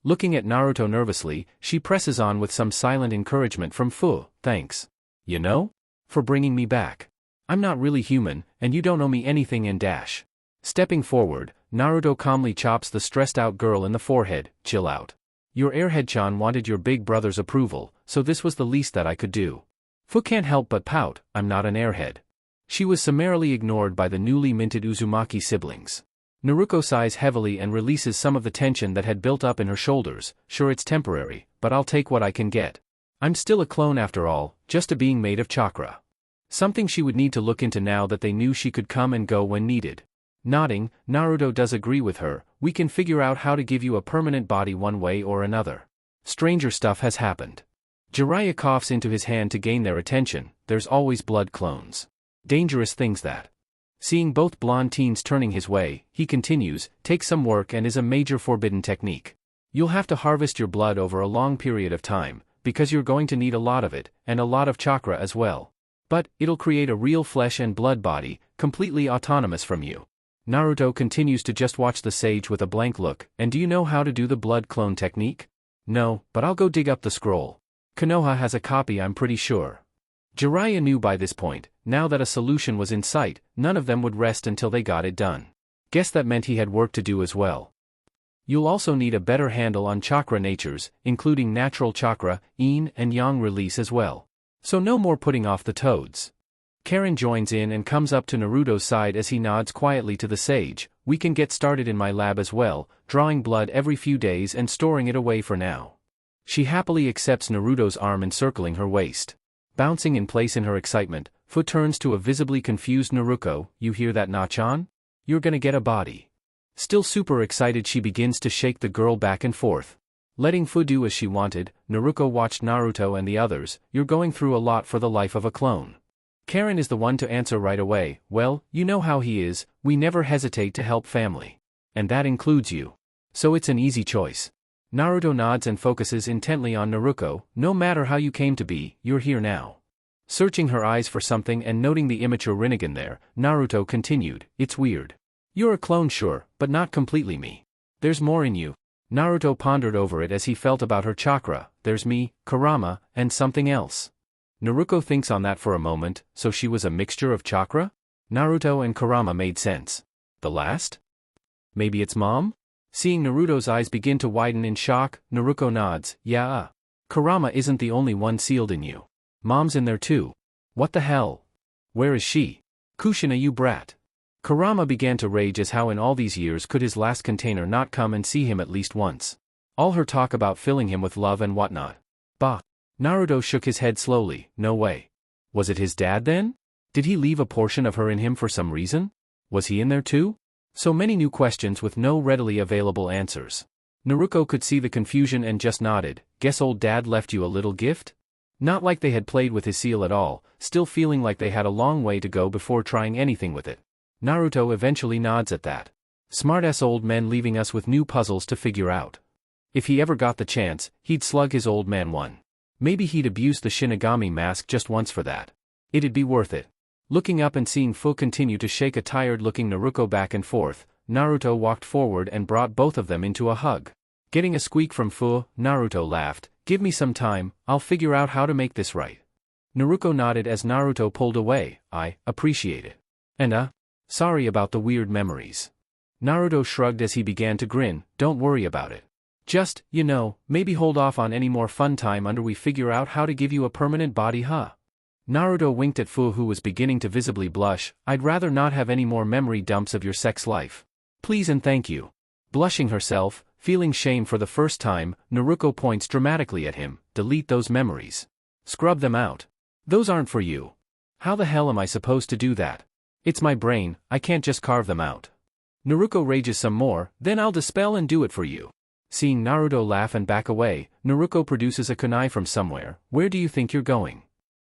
Looking at Naruto nervously, she presses on with some silent encouragement from Fu, thanks. You know? For bringing me back. I'm not really human, and you don't owe me anything and dash. Stepping forward, Naruto calmly chops the stressed-out girl in the forehead, chill out. Your airhead-chan wanted your big brother's approval, so this was the least that I could do. Fu can't help but pout, I'm not an airhead. She was summarily ignored by the newly minted Uzumaki siblings. Naruko sighs heavily and releases some of the tension that had built up in her shoulders. Sure, it's temporary, but I'll take what I can get. I'm still a clone after all, just a being made of chakra. Something she would need to look into now that they knew she could come and go when needed. Nodding, Naruto does agree with her. We can figure out how to give you a permanent body one way or another. Stranger stuff has happened. Jiraiya coughs into his hand to gain their attention. There's always blood clones. Dangerous things that. Seeing both blonde teens turning his way, he continues, takes some work and is a major forbidden technique. You'll have to harvest your blood over a long period of time, because you're going to need a lot of it, and a lot of chakra as well. But, it'll create a real flesh and blood body, completely autonomous from you. Naruto continues to just watch the sage with a blank look. And do you know how to do the blood clone technique? No, but I'll go dig up the scroll. Konoha has a copy, I'm pretty sure. Jiraiya knew by this point, now that a solution was in sight, none of them would rest until they got it done. Guess that meant he had work to do as well. You'll also need a better handle on chakra natures, including natural chakra, yin and yang release as well. So no more putting off the toads. Karen joins in and comes up to Naruto's side as he nods quietly to the sage. We can get started in my lab as well, drawing blood every few days and storing it away for now. She happily accepts Naruto's arm encircling her waist. Bouncing in place in her excitement, Fu turns to a visibly confused Naruko. You hear that, Nachan? You're gonna get a body. Still super excited, she begins to shake the girl back and forth. Letting Fu do as she wanted, Naruko watched Naruto and the others. You're going through a lot for the life of a clone. Karen is the one to answer right away. Well, you know how he is, we never hesitate to help family. And that includes you. So it's an easy choice. Naruto nods and focuses intently on Naruko. No matter how you came to be, you're here now. Searching her eyes for something and noting the immature Rinnegan there, Naruto continued, it's weird. You're a clone, sure, but not completely me. There's more in you. Naruto pondered over it as he felt about her chakra. There's me, Kurama, and something else. Naruko thinks on that for a moment. So she was a mixture of chakra? Naruto and Kurama made sense. The last? Maybe it's mom? Seeing Naruto's eyes begin to widen in shock, Naruko nods. Yeah. Kurama isn't the only one sealed in you. Mom's in there too. What the hell? Where is she? Kushina, you brat. Kurama began to rage as how in all these years could his last container not come and see him at least once. All her talk about filling him with love and whatnot. Bah. Naruto shook his head slowly. No way. Was it his dad then? Did he leave a portion of her in him for some reason? Was he in there too? So many new questions with no readily available answers. Naruko could see the confusion and just nodded. Guess old dad left you a little gift? Not like they had played with his seal at all, still feeling like they had a long way to go before trying anything with it. Naruto eventually nods at that. Smart-ass old men leaving us with new puzzles to figure out. If he ever got the chance, he'd slug his old man one. Maybe he'd abuse the Shinigami mask just once for that. It'd be worth it. Looking up and seeing Fu continue to shake a tired-looking Naruko back and forth, Naruto walked forward and brought both of them into a hug. Getting a squeak from Fu, Naruto laughed. Give me some time, I'll figure out how to make this right. Naruko nodded as Naruto pulled away. I appreciate it. And sorry about the weird memories. Naruto shrugged as he began to grin. Don't worry about it. Just, maybe hold off on any more fun time until we figure out how to give you a permanent body, huh? Naruto winked at Fu, who was beginning to visibly blush. I'd rather not have any more memory dumps of your sex life. Please and thank you. Blushing herself, feeling shame for the first time, Naruko points dramatically at him. Delete those memories. Scrub them out. Those aren't for you. How the hell am I supposed to do that? It's my brain, I can't just carve them out. Naruko rages some more. Then I'll dispel and do it for you. Seeing Naruto laugh and back away, Naruko produces a kunai from somewhere. Where do you think you're going?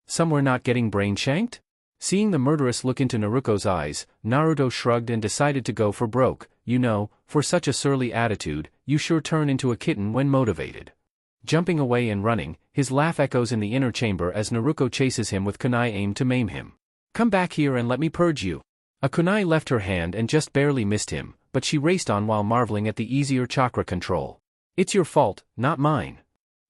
Somewhere not getting brain shanked? Seeing the murderous look into Naruko's eyes, Naruto shrugged and decided to go for broke. For such a surly attitude, you sure turn into a kitten when motivated. Jumping away and running, his laugh echoes in the inner chamber as Naruko chases him with kunai aimed to maim him. Come back here and let me purge you. A kunai left her hand and just barely missed him, but she raced on while marveling at the easier chakra control. It's your fault, not mine.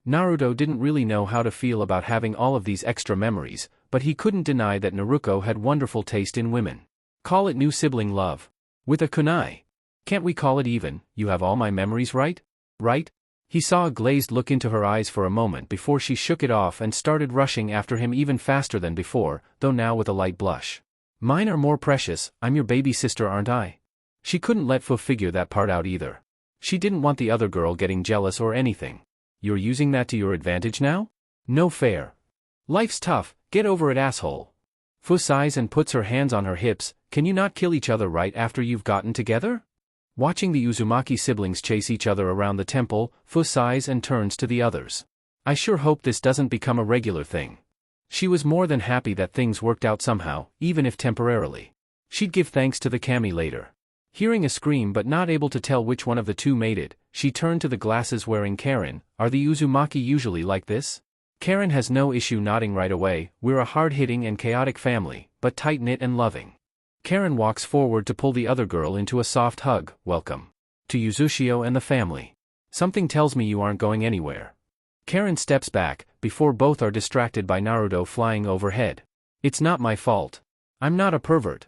Naruto didn't really know how to feel about having all of these extra memories, but he couldn't deny that Naruko had wonderful taste in women. Call it new sibling love. With a kunai. Can't we call it even, you have all my memories, right? Right? He saw a glazed look into her eyes for a moment before she shook it off and started rushing after him even faster than before, though now with a light blush. Mine are more precious, I'm your baby sister, aren't I? She couldn't let Fu figure that part out either. She didn't want the other girl getting jealous or anything. You're using that to your advantage now? No fair. Life's tough, get over it, asshole. Fu sighs and puts her hands on her hips. Can you not kill each other right after you've gotten together? Watching the Uzumaki siblings chase each other around the temple, Fu sighs and turns to the others. I sure hope this doesn't become a regular thing. She was more than happy that things worked out somehow, even if temporarily. She'd give thanks to the kami later. Hearing a scream but not able to tell which one of the two made it, she turned to the glasses-wearing Karen. Are the Uzumaki usually like this? Karen has no issue nodding right away. We're a hard-hitting and chaotic family, but tight-knit and loving. Karen walks forward to pull the other girl into a soft hug. Welcome to Uzushio and the family. Something tells me you aren't going anywhere. Karen steps back, before both are distracted by Naruto flying overhead. It's not my fault. I'm not a pervert.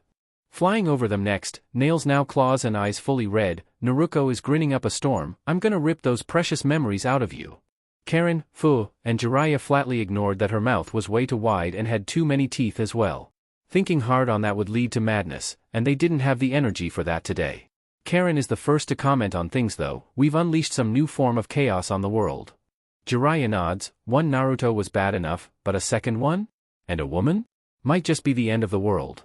Flying over them next, nails now claws and eyes fully red, Naruto is grinning up a storm. I'm gonna rip those precious memories out of you. Karen, Fu, and Jiraiya flatly ignored that her mouth was way too wide and had too many teeth as well. Thinking hard on that would lead to madness, and they didn't have the energy for that today. Karen is the first to comment on things though. We've unleashed some new form of chaos on the world. Jiraiya nods. One Naruto was bad enough, but a second one? And a woman? Might just be the end of the world.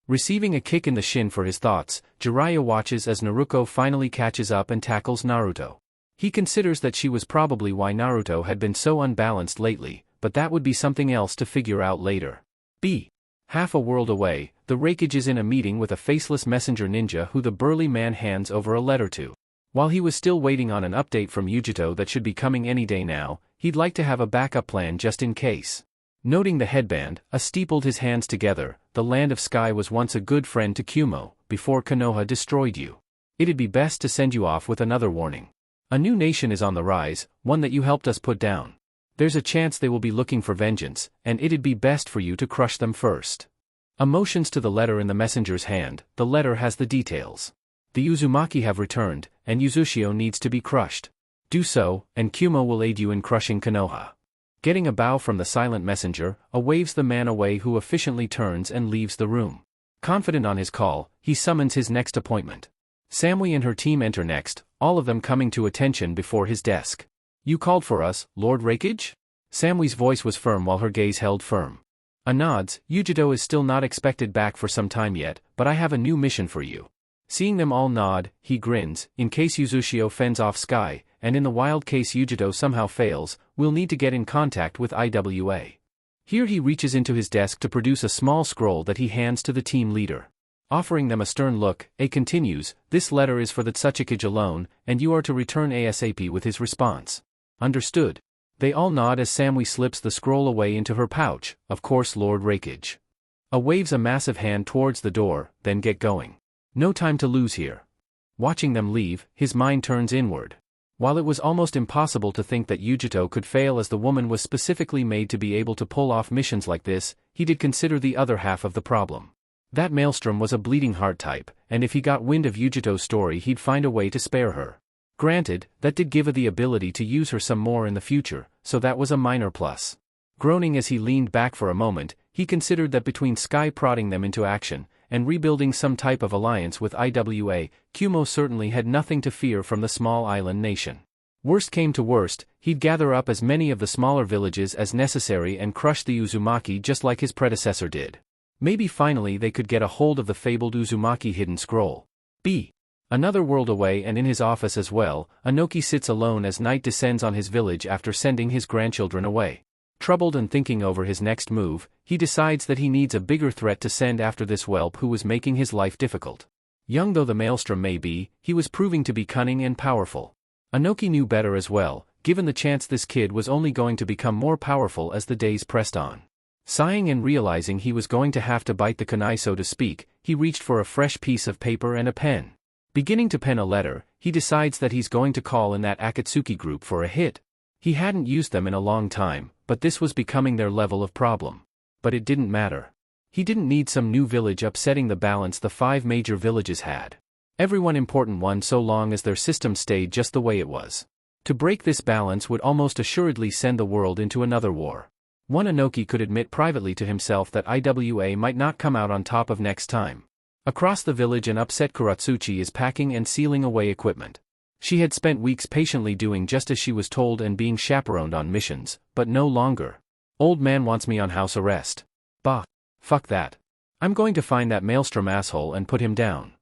Receiving a kick in the shin for his thoughts, Jiraiya watches as Naruto finally catches up and tackles Naruto. He considers that she was probably why Naruto had been so unbalanced lately, but that would be something else to figure out later. Half a world away, the Raikage is in a meeting with a faceless messenger ninja who the burly man hands over a letter to. While he was still waiting on an update from Yujito that should be coming any day now, he'd like to have a backup plan just in case. Noting the headband, steepled his hands together. The land of sky was once a good friend to Kumo, before Konoha destroyed you. It'd be best to send you off with another warning. A new nation is on the rise, one that you helped us put down. There's a chance they will be looking for vengeance, and it'd be best for you to crush them first. Motions to the letter in the messenger's hand. The letter has the details. The Uzumaki have returned, and Uzushio needs to be crushed. Do so, and Kumo will aid you in crushing Konoha. Getting a bow from the silent messenger, waves the man away who efficiently turns and leaves the room. Confident on his call, he summons his next appointment. Samui and her team enter next, all of them coming to attention before his desk. You called for us, Lord Raikage? Samui's voice was firm while her gaze held firm. Nods. Yujito is still not expected back for some time yet, but I have a new mission for you. Seeing them all nod, he grins. In case Uzushio fends off Sky, and in the wild case Yujito somehow fails, we'll need to get in contact with IWA. Here he reaches into his desk to produce a small scroll that he hands to the team leader. Offering them a stern look, A continues, this letter is for the Tsuchikage alone, and you are to return ASAP with his response. Understood. They all nod as Samui slips the scroll away into her pouch. Of course, Lord Raikage. Waves a massive hand towards the door. Then get going. No time to lose here. Watching them leave, his mind turns inward. While it was almost impossible to think that Yujito could fail as the woman was specifically made to be able to pull off missions like this, he did consider the other half of the problem. That Maelstrom was a bleeding heart type, and if he got wind of Yujito's story he'd find a way to spare her. Granted, that did give her the ability to use her some more in the future, so that was a minor plus. Groaning as he leaned back for a moment, he considered that between Sky prodding them into action, and rebuilding some type of alliance with IWA, Kumo certainly had nothing to fear from the small island nation. Worst came to worst, he'd gather up as many of the smaller villages as necessary and crush the Uzumaki just like his predecessor did. Maybe finally they could get a hold of the fabled Uzumaki hidden scroll. Another world away and in his office as well, Anoki sits alone as night descends on his village after sending his grandchildren away. Troubled and thinking over his next move, he decides that he needs a bigger threat to send after this whelp who was making his life difficult. Young though the Maelstrom may be, he was proving to be cunning and powerful. Anoki knew better as well, given the chance this kid was only going to become more powerful as the days pressed on. Sighing and realizing he was going to have to bite the kunai so to speak, he reached for a fresh piece of paper and a pen. Beginning to pen a letter, he decides that he's going to call in that Akatsuki group for a hit. He hadn't used them in a long time, but this was becoming their level of problem. But it didn't matter. He didn't need some new village upsetting the balance the 5 major villages had. Everyone important one so long as their system stayed just the way it was. To break this balance would almost assuredly send the world into another war. One Inoki could admit privately to himself that IWA might not come out on top of next time. Across the village an upset Kuratsuchi is packing and sealing away equipment. She had spent weeks patiently doing just as she was told and being chaperoned on missions, but no longer. Old man wants me on house arrest. Bah. Fuck that. I'm going to find that maelstrom asshole and put him down.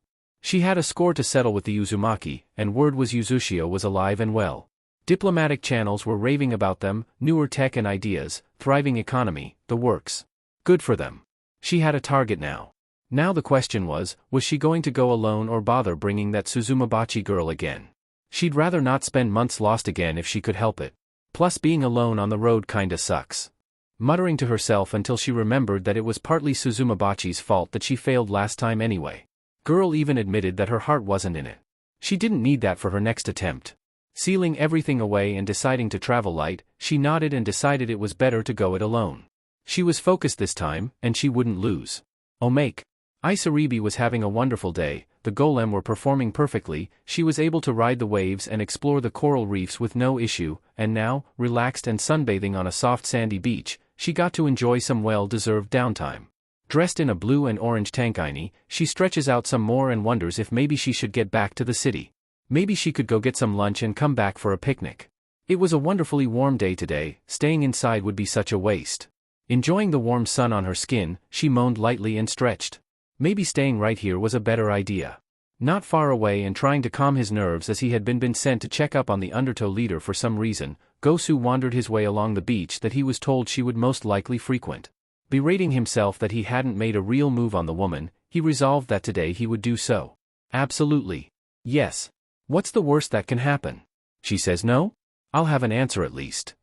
She had a score to settle with the Uzumaki, and word was Uzushio was alive and well. Diplomatic channels were raving about them, newer tech and ideas, thriving economy, the works. Good for them. She had a target now. Now the question was she going to go alone or bother bringing that Suzumabachi girl again? She'd rather not spend months lost again if she could help it. Plus being alone on the road kinda sucks. Muttering to herself until she remembered that it was partly Suzumabachi's fault that she failed last time anyway. Girl even admitted that her heart wasn't in it. She didn't need that for her next attempt. Sealing everything away and deciding to travel light, she nodded and decided it was better to go it alone. She was focused this time, and she wouldn't lose. Omake. Isaribi was having a wonderful day, the golem were performing perfectly, she was able to ride the waves and explore the coral reefs with no issue, and now, relaxed and sunbathing on a soft sandy beach, she got to enjoy some well-deserved downtime. Dressed in a blue and orange tankini, she stretches out some more and wonders if maybe she should get back to the city. Maybe she could go get some lunch and come back for a picnic. It was a wonderfully warm day today, staying inside would be such a waste. Enjoying the warm sun on her skin, she moaned lightly and stretched. Maybe staying right here was a better idea. Not far away and trying to calm his nerves as he had been sent to check up on the undertow leader for some reason, Gosu wandered his way along the beach that he was told she would most likely frequent. Berating himself that he hadn't made a real move on the woman, he resolved that today he would do so. Absolutely. Yes. What's the worst that can happen? She says no? I'll have an answer at least.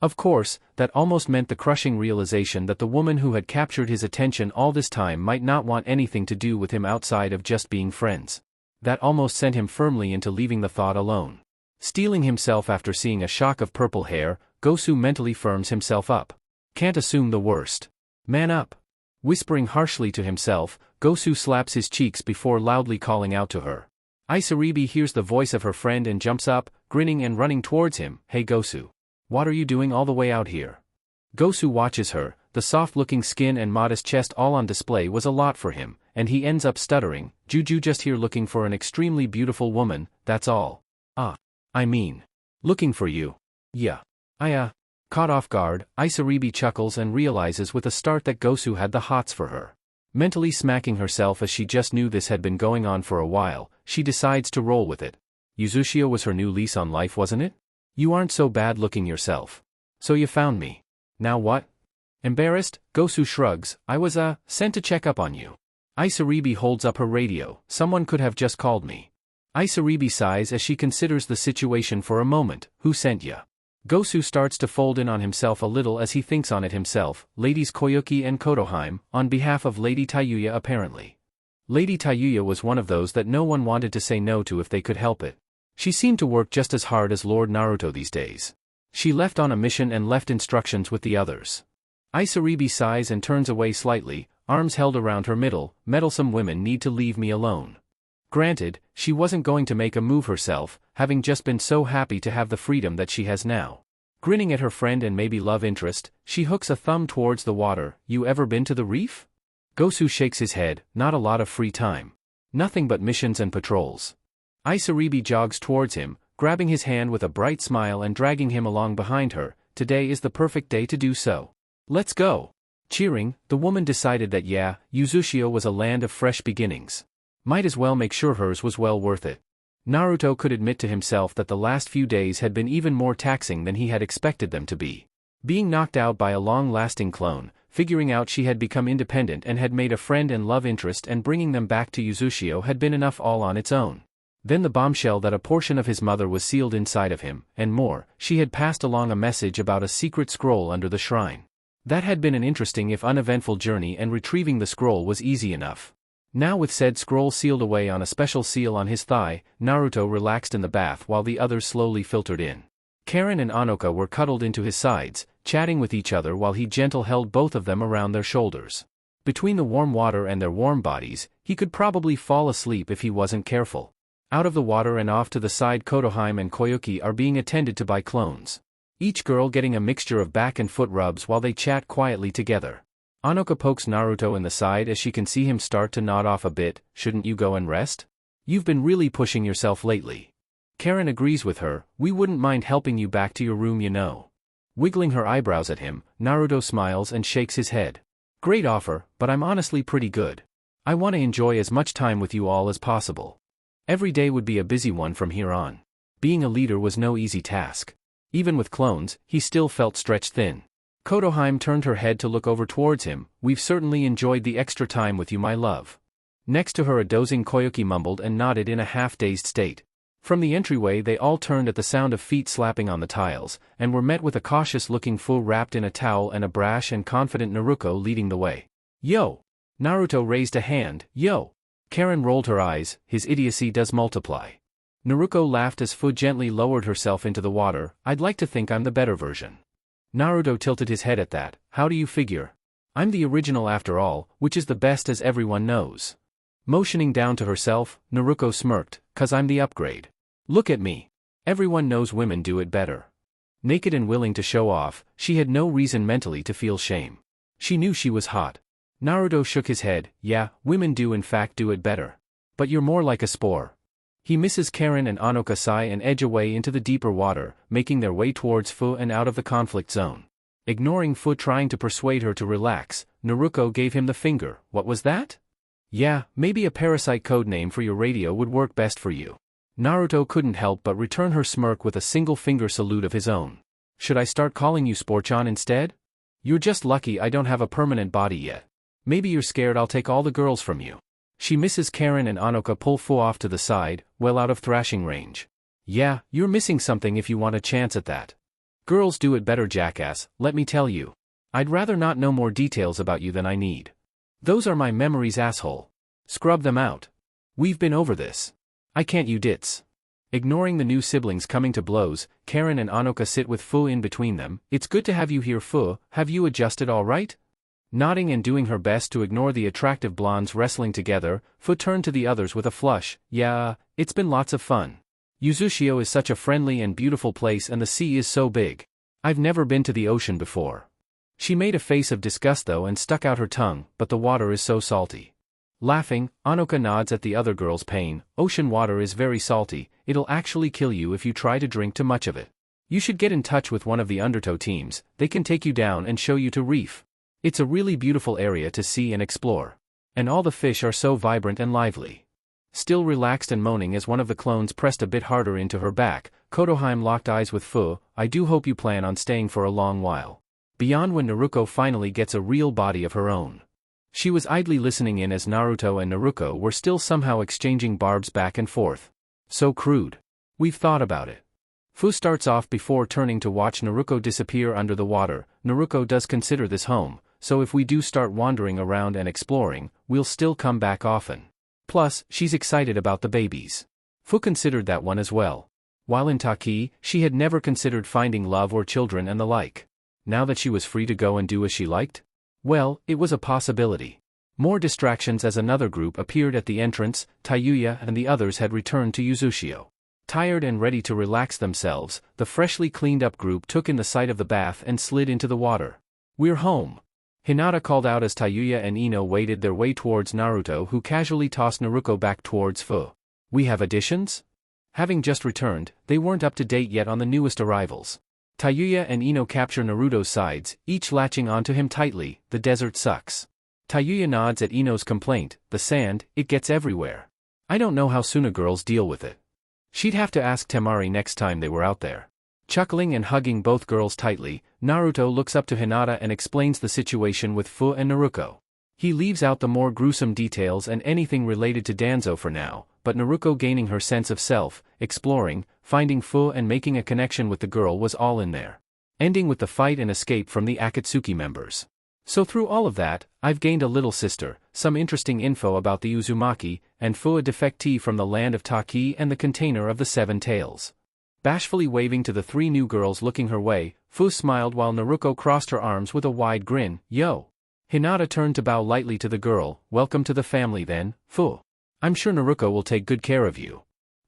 Of course, that almost meant the crushing realization that the woman who had captured his attention all this time might not want anything to do with him outside of just being friends. That almost sent him firmly into leaving the thought alone. Steeling himself after seeing a shock of purple hair, Gosu mentally firms himself up. Can't assume the worst. Man up. Whispering harshly to himself, Gosu slaps his cheeks before loudly calling out to her. Isaribi hears the voice of her friend and jumps up, grinning and running towards him. Hey Gosu. What are you doing all the way out here? Gosu watches her, the soft-looking skin and modest chest all on display was a lot for him, and he ends up stuttering, Juju just here looking for an extremely beautiful woman, that's all. Looking for you. Yeah. Caught off guard, Isaribi chuckles and realizes with a start that Gosu had the hots for her. Mentally smacking herself as she just knew this had been going on for a while, she decides to roll with it. Uzushio was her new lease on life, wasn't it? You aren't so bad looking yourself. So you found me. Now what? Embarrassed, Gosu shrugs, I was, sent to check up on you. Isaribi holds up her radio, someone could have just called me. Isaribi sighs as she considers the situation for a moment, who sent ya? Gosu starts to fold in on himself a little as he thinks on it himself, Ladies Koyuki and Kotoheim, on behalf of Lady Tayuya apparently. Lady Tayuya was one of those that no one wanted to say no to if they could help it. She seemed to work just as hard as Lord Naruto these days. She left on a mission and left instructions with the others. Isaribi sighs and turns away slightly, arms held around her middle, meddlesome women need to leave me alone. Granted, she wasn't going to make a move herself, having just been so happy to have the freedom that she has now. Grinning at her friend and maybe love interest, she hooks a thumb towards the water. You ever been to the reef? Gosu shakes his head, not a lot of free time. Nothing but missions and patrols. Isaribi jogs towards him, grabbing his hand with a bright smile and dragging him along behind her. Today is the perfect day to do so. Let's go. Cheering, the woman decided that Uzushio was a land of fresh beginnings. Might as well make sure hers was well worth it. Naruto could admit to himself that the last few days had been even more taxing than he had expected them to be. Being knocked out by a long-lasting clone, figuring out she had become independent and had made a friend and love interest and bringing them back to Uzushio had been enough all on its own. Then the bombshell that a portion of his mother was sealed inside of him, and more, she had passed along a message about a secret scroll under the shrine. That had been an interesting if uneventful journey and retrieving the scroll was easy enough. Now with said scroll sealed away on a special seal on his thigh, Naruto relaxed in the bath while the others slowly filtered in. Karen and Anoka were cuddled into his sides, chatting with each other while he gentle held both of them around their shoulders. Between the warm water and their warm bodies, he could probably fall asleep if he wasn't careful. Out of the water and off to the side Kotoheim and Koyuki are being attended to by clones. each girl getting a mixture of back and foot rubs while they chat quietly together. Anoka pokes Naruto in the side as she can see him start to nod off a bit. Shouldn't you go and rest? You've been really pushing yourself lately. Karen agrees with her, we wouldn't mind helping you back to your room, you know. Wiggling her eyebrows at him, Naruto smiles and shakes his head. Great offer, but I'm honestly pretty good. I want to enjoy as much time with you all as possible. Every day would be a busy one from here on. Being a leader was no easy task. Even with clones, he still felt stretched thin. Kotoheim turned her head to look over towards him. We've certainly enjoyed the extra time with you, my love. Next to her a dozing Koyuki mumbled and nodded in a half-dazed state. From the entryway they all turned at the sound of feet slapping on the tiles, and were met with a cautious-looking Fu wrapped in a towel and a brash and confident Naruto leading the way. Yo! Naruto raised a hand, yo! Karen rolled her eyes, his idiocy does multiply. Naruto laughed as Fu gently lowered herself into the water. I'd like to think I'm the better version. Naruto tilted his head at that. How do you figure? I'm the original after all, which is the best as everyone knows. Motioning down to herself, Naruto smirked, 'Cause I'm the upgrade. Look at me. Everyone knows women do it better. Naked and willing to show off, she had no reason mentally to feel shame. She knew she was hot. Naruto shook his head. Yeah, women do in fact do it better. But you're more like a spore. He misses Karen and Anoka sigh and edge away into the deeper water, making their way towards Fu and out of the conflict zone. Ignoring Fu trying to persuade her to relax, Naruto gave him the finger. What was that? Yeah, maybe a parasite code name for your radio would work best for you. Naruto couldn't help but return her smirk with a single finger salute of his own. Should I start calling you Sporchan instead? You're just lucky I don't have a permanent body yet. Maybe you're scared I'll take all the girls from you. She misses Karen and Anoka pull Fu off to the side, well out of thrashing range. Yeah, you're missing something if you want a chance at that. Girls do it better, jackass, let me tell you. I'd rather not know more details about you than I need. Those are my memories, asshole. Scrub them out. We've been over this. I can't, you dits. Ignoring the new siblings coming to blows, Karen and Anoka sit with Fu in between them. It's good to have you here, Fu. Have you adjusted all right? Nodding and doing her best to ignore the attractive blondes wrestling together, Fu turned to the others with a flush. Yeah, it's been lots of fun. Uzushio is such a friendly and beautiful place and the sea is so big. I've never been to the ocean before. She made a face of disgust though and stuck out her tongue, but the water is so salty. Laughing, Anoka nods at the other girl's pain. Ocean water is very salty, it'll actually kill you if you try to drink too much of it. You should get in touch with one of the Undertow teams, they can take you down and show you to reef. It's a really beautiful area to see and explore. And all the fish are so vibrant and lively. Still relaxed and moaning as one of the clones pressed a bit harder into her back, Kotoheim locked eyes with Fu. I do hope you plan on staying for a long while. Beyond when Naruto finally gets a real body of her own. She was idly listening in as Naruto and Naruko were still somehow exchanging barbs back and forth. So crude. We've thought about it. Fu starts off before turning to watch Naruko disappear under the water. Naruko does consider this home, so if we do start wandering around and exploring, we'll still come back often. Plus, she's excited about the babies. Fu considered that one as well. While in Taki, she had never considered finding love or children and the like. Now that she was free to go and do as she liked? Well, it was a possibility. More distractions as another group appeared at the entrance. Tayuya and the others had returned to Uzushio. Tired and ready to relax themselves, the freshly cleaned-up group took in the sight of the bath and slid into the water. We're home. Hinata called out as Tayuya and Ino waded their way towards Naruto, who casually tossed Naruko back towards Fu. We have additions? Having just returned, they weren't up to date yet on the newest arrivals. Tayuya and Ino capture Naruto's sides, each latching onto him tightly. The desert sucks. Tayuya nods at Ino's complaint. The sand, it gets everywhere. I don't know how Suna girls deal with it. She'd have to ask Temari next time they were out there. Chuckling and hugging both girls tightly, Naruto looks up to Hinata and explains the situation with Fu and Naruko. He leaves out the more gruesome details and anything related to Danzo for now, but Naruko gaining her sense of self, exploring, finding Fu and making a connection with the girl was all in there. Ending with the fight and escape from the Akatsuki members. So through all of that, I've gained a little sister, some interesting info about the Uzumaki, and Fu, a defectee from the land of Taki and the container of the Seven Tails. Bashfully waving to the three new girls looking her way, Fu smiled while Naruko crossed her arms with a wide grin. Yo! Hinata turned to bow lightly to the girl. Welcome to the family then, Fu. I'm sure Naruko will take good care of you.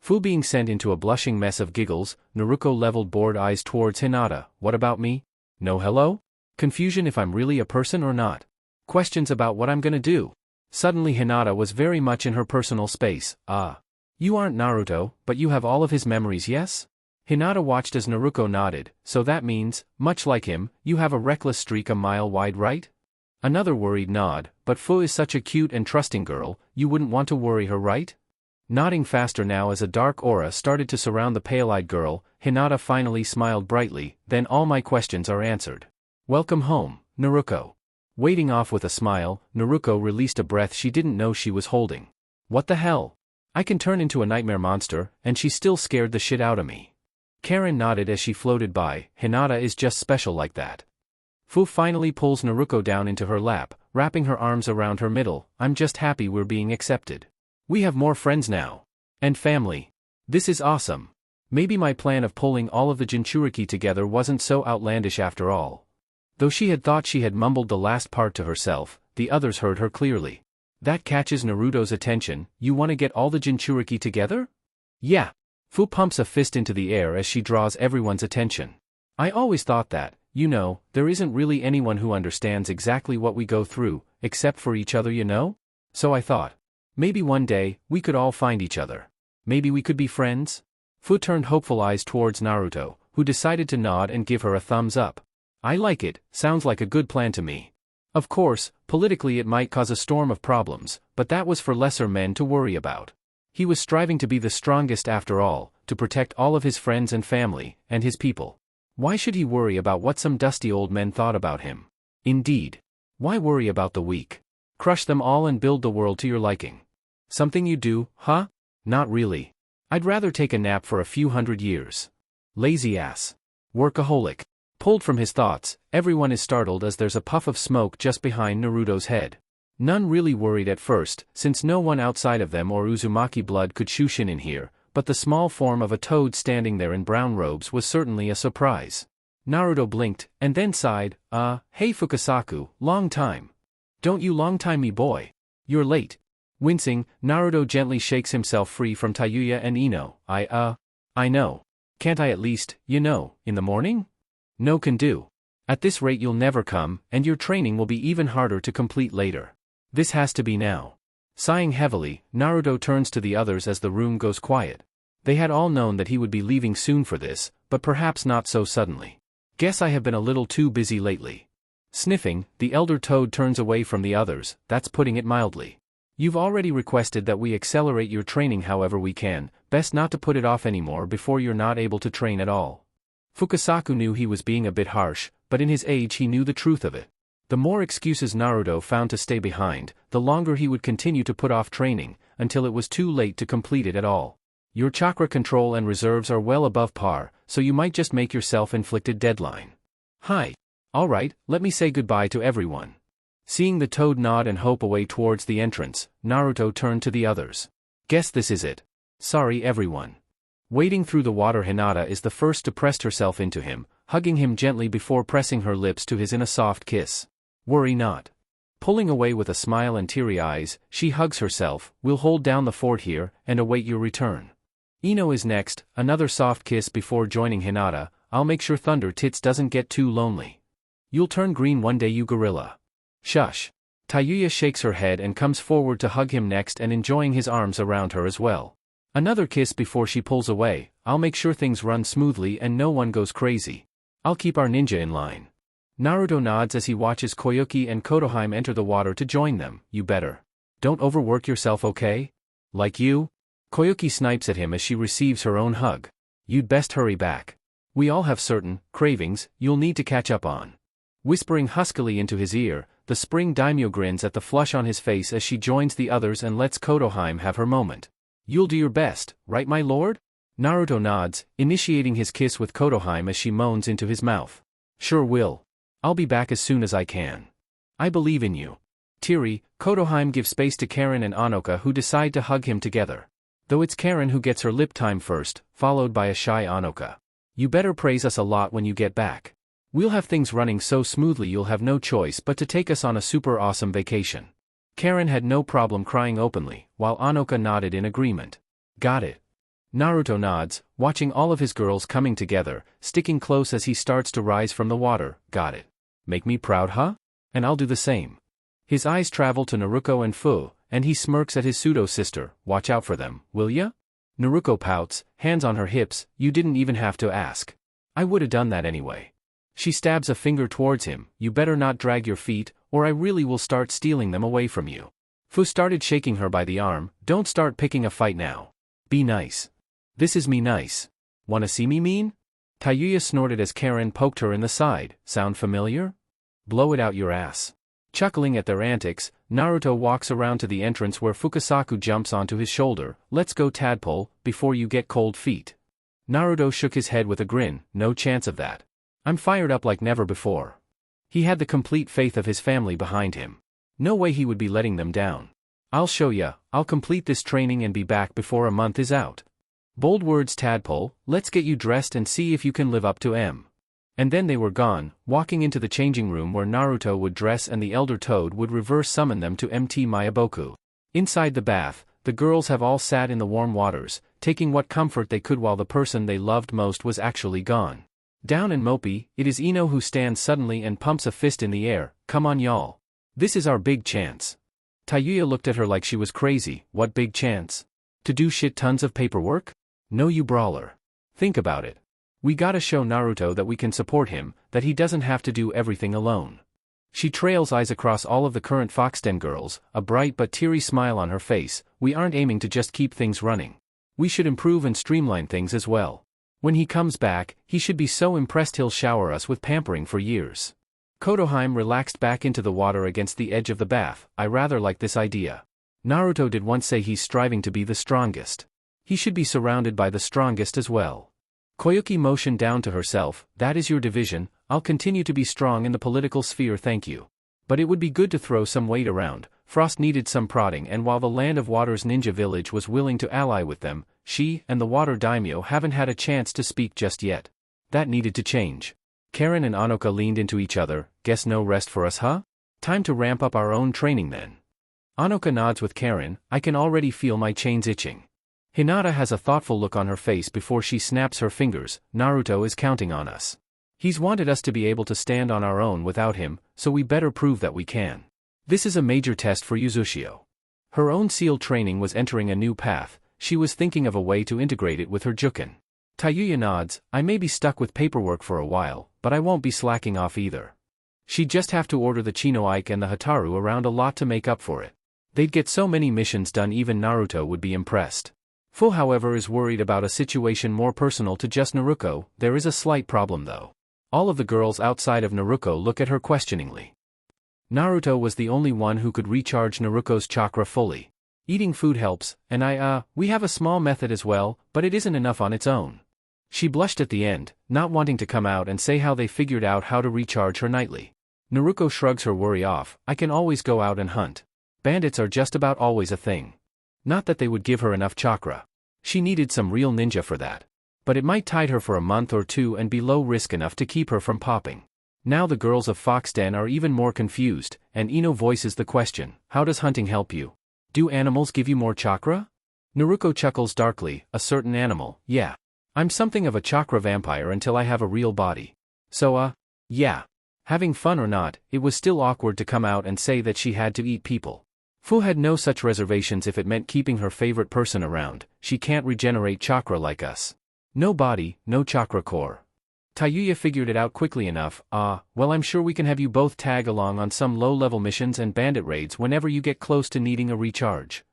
Fu being sent into a blushing mess of giggles, Naruto leveled bored eyes towards Hinata. What about me? No hello? Confusion if I'm really a person or not. Questions about what I'm gonna do. Suddenly Hinata was very much in her personal space. Ah. You aren't Naruto, but you have all of his memories, yes? Hinata watched as Naruto nodded, so that means, much like him, you have a reckless streak a mile wide, right? Another worried nod, but Fu is such a cute and trusting girl, you wouldn't want to worry her, right? Nodding faster now as a dark aura started to surround the pale-eyed girl, Hinata finally smiled brightly. Then all my questions are answered. Welcome home, Naruto. Waiting off with a smile, Naruto released a breath she didn't know she was holding. What the hell? I can turn into a nightmare monster, and she still scared the shit out of me. Karen nodded as she floated by. Hinata is just special like that. Fu finally pulls Naruto down into her lap, wrapping her arms around her middle. I'm just happy we're being accepted. We have more friends now. And family. This is awesome. Maybe my plan of pulling all of the Jinchuriki together wasn't so outlandish after all. Though she had thought she had mumbled the last part to herself, the others heard her clearly. That catches Naruto's attention. You want to get all the Jinchuriki together? Yeah. Fu pumps a fist into the air as she draws everyone's attention. I always thought that, you know, there isn't really anyone who understands exactly what we go through, except for each other, you know? So I thought. Maybe one day, we could all find each other. Maybe we could be friends? Fu turned hopeful eyes towards Naruto, who decided to nod and give her a thumbs up. I like it, sounds like a good plan to me. Of course, politically it might cause a storm of problems, but that was for lesser men to worry about. He was striving to be the strongest after all, to protect all of his friends and family, and his people. Why should he worry about what some dusty old men thought about him? Indeed. Why worry about the weak? Crush them all and build the world to your liking. Something you do, huh? Not really. I'd rather take a nap for a few hundred years. Lazy ass. Workaholic. Pulled from his thoughts, everyone is startled as there's a puff of smoke just behind Naruto's head. None really worried at first, since no one outside of them or Uzumaki blood could shushin in here, but the small form of a toad standing there in brown robes was certainly a surprise. Naruto blinked, and then sighed, hey Fukasaku, long time. Don't you long time me boy. You're late. Wincing, Naruto gently shakes himself free from Tayuya and Ino. I know. Can't I at least, you know, in the morning? No can do. At this rate you'll never come, and your training will be even harder to complete later. This has to be now. Sighing heavily, Naruto turns to the others as the room goes quiet. They had all known that he would be leaving soon for this, but perhaps not so suddenly. Guess I have been a little too busy lately. Sniffing, the elder toad turns away from the others. That's putting it mildly. You've already requested that we accelerate your training however we can, best not to put it off anymore before you're not able to train at all. Fukasaku knew he was being a bit harsh, but in his age he knew the truth of it. The more excuses Naruto found to stay behind, the longer he would continue to put off training, until it was too late to complete it at all. Your chakra control and reserves are well above par, so you might just make your self-inflicted deadline. Hi. Alright, let me say goodbye to everyone. Seeing the toad nod and hope away towards the entrance, Naruto turned to the others. Guess this is it. Sorry everyone. Wading through the water, Hinata is the first to press herself into him, hugging him gently before pressing her lips to his in a soft kiss. Worry not. Pulling away with a smile and teary eyes, she hugs herself. We'll hold down the fort here, and await your return. Ino is next, another soft kiss before joining Hinata. I'll make sure Thunder Tits doesn't get too lonely. You'll turn green one day, you gorilla. Shush. Tayuya shakes her head and comes forward to hug him next and enjoying his arms around her as well. Another kiss before she pulls away. I'll make sure things run smoothly and no one goes crazy. I'll keep our ninja in line. Naruto nods as he watches Koyuki and Kotohime enter the water to join them. You better. Don't overwork yourself, okay? Like you? Koyuki snipes at him as she receives her own hug. You'd best hurry back. We all have certain cravings you'll need to catch up on. Whispering huskily into his ear, the spring daimyo grins at the flush on his face as she joins the others and lets Kotohime have her moment. You'll do your best, right my lord? Naruto nods, initiating his kiss with Kotohime as she moans into his mouth. Sure will. I'll be back as soon as I can. I believe in you. Teary, Kotohime gives space to Karen and Anoka who decide to hug him together. Though it's Karen who gets her lip time first, followed by a shy Anoka. You better praise us a lot when you get back. We'll have things running so smoothly you'll have no choice but to take us on a super awesome vacation. Karen had no problem crying openly, while Anoka nodded in agreement. Got it. Naruto nods, watching all of his girls coming together, sticking close as he starts to rise from the water. Got it. Make me proud, huh? And I'll do the same. His eyes travel to Naruto and Fu, and he smirks at his pseudo-sister. Watch out for them, will ya? Naruto pouts, hands on her hips. You didn't even have to ask. I would've done that anyway. She stabs a finger towards him. You better not drag your feet, or I really will start stealing them away from you. Fu started shaking her by the arm. Don't start picking a fight now. Be nice. This is me nice. Wanna see me mean? Tayuya snorted as Karen poked her in the side. Sound familiar? Blow it out your ass. Chuckling at their antics, Naruto walks around to the entrance where Fukasaku jumps onto his shoulder. Let's go, tadpole, before you get cold feet. Naruto shook his head with a grin. No chance of that. I'm fired up like never before. He had the complete faith of his family behind him. No way he would be letting them down. I'll show ya. I'll complete this training and be back before a month is out. Bold words, tadpole. Let's get you dressed and see if you can live up to M. And then they were gone, walking into the changing room where Naruto would dress and the Elder Toad would reverse summon them to MT Mayaboku. Inside the bath, the girls have all sat in the warm waters, taking what comfort they could while the person they loved most was actually gone. Down and mopey, it is Ino who stands suddenly and pumps a fist in the air. Come on y'all. This is our big chance. Tayuya looked at her like she was crazy. What big chance? To do shit tons of paperwork? No, you brawler. Think about it. We gotta show Naruto that we can support him, that he doesn't have to do everything alone. She trails eyes across all of the current Foxden girls, a bright but teary smile on her face. We aren't aiming to just keep things running. We should improve and streamline things as well. When he comes back, he should be so impressed he'll shower us with pampering for years. Kotoheim relaxed back into the water against the edge of the bath. I rather like this idea. Naruto did once say he's striving to be the strongest. He should be surrounded by the strongest as well. Koyuki motioned down to herself. That is your division. I'll continue to be strong in the political sphere, thank you. But it would be good to throw some weight around. Frost needed some prodding, and while the Land of Water's ninja village was willing to ally with them, she and the Water Daimyo haven't had a chance to speak just yet. That needed to change. Karen and Anoka leaned into each other. Guess no rest for us, huh? Time to ramp up our own training then. Anoka nods with Karen. I can already feel my chains itching. Hinata has a thoughtful look on her face before she snaps her fingers. Naruto is counting on us. He's wanted us to be able to stand on our own without him, so we better prove that we can. This is a major test for Yuzushio. Her own seal training was entering a new path. She was thinking of a way to integrate it with her Juken. Tayuya nods. I may be stuck with paperwork for a while, but I won't be slacking off either. She'd just have to order the Chino Ike and the Hataru around a lot to make up for it. They'd get so many missions done even Naruto would be impressed. Fu, however, is worried about a situation more personal to just Naruto. There is a slight problem though. All of the girls outside of Naruto look at her questioningly. Naruto was the only one who could recharge Naruto's chakra fully. Eating food helps, and we have a small method as well, but it isn't enough on its own. She blushed at the end, not wanting to come out and say how they figured out how to recharge her nightly. Naruto shrugs her worry off. I can always go out and hunt. Bandits are just about always a thing. Not that they would give her enough chakra. She needed some real ninja for that. But it might tide her for a month or two and be low risk enough to keep her from popping. Now the girls of Foxden are even more confused, and Ino voices the question, how does hunting help you? Do animals give you more chakra? Naruto chuckles darkly, a certain animal, yeah. I'm something of a chakra vampire until I have a real body. So yeah. Having fun or not, it was still awkward to come out and say that she had to eat people. Fu had no such reservations if it meant keeping her favorite person around. She can't regenerate chakra like us. No body, no chakra core. Tayuya figured it out quickly enough. Well, I'm sure we can have you both tag along on some low-level missions and bandit raids whenever you get close to needing a recharge.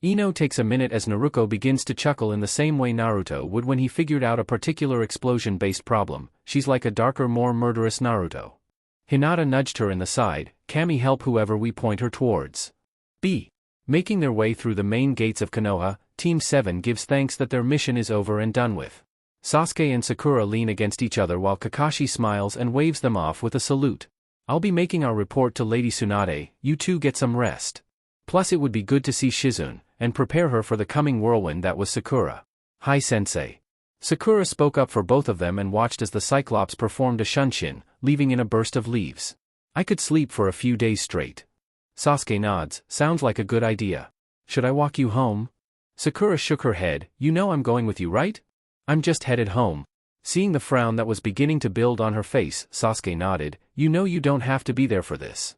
Ino takes a minute as Naruto begins to chuckle in the same way Naruto would when he figured out a particular explosion-based problem. She's like a darker, more murderous Naruto. Hinata nudged her in the side. Kami, help whoever we point her towards. B. Making their way through the main gates of Konoha, Team 7 gives thanks that their mission is over and done with. Sasuke and Sakura lean against each other while Kakashi smiles and waves them off with a salute. I'll be making our report to Lady Tsunade, you two get some rest. Plus it would be good to see Shizune, and prepare her for the coming whirlwind that was Sakura. Hi sensei. Sakura spoke up for both of them and watched as the Cyclops performed a shunshin, leaving in a burst of leaves. I could sleep for a few days straight. Sasuke nods, sounds like a good idea. Should I walk you home? Sakura shook her head. You know I'm going with you, right? I'm just headed home. Seeing the frown that was beginning to build on her face, Sasuke nodded. You know you don't have to be there for this.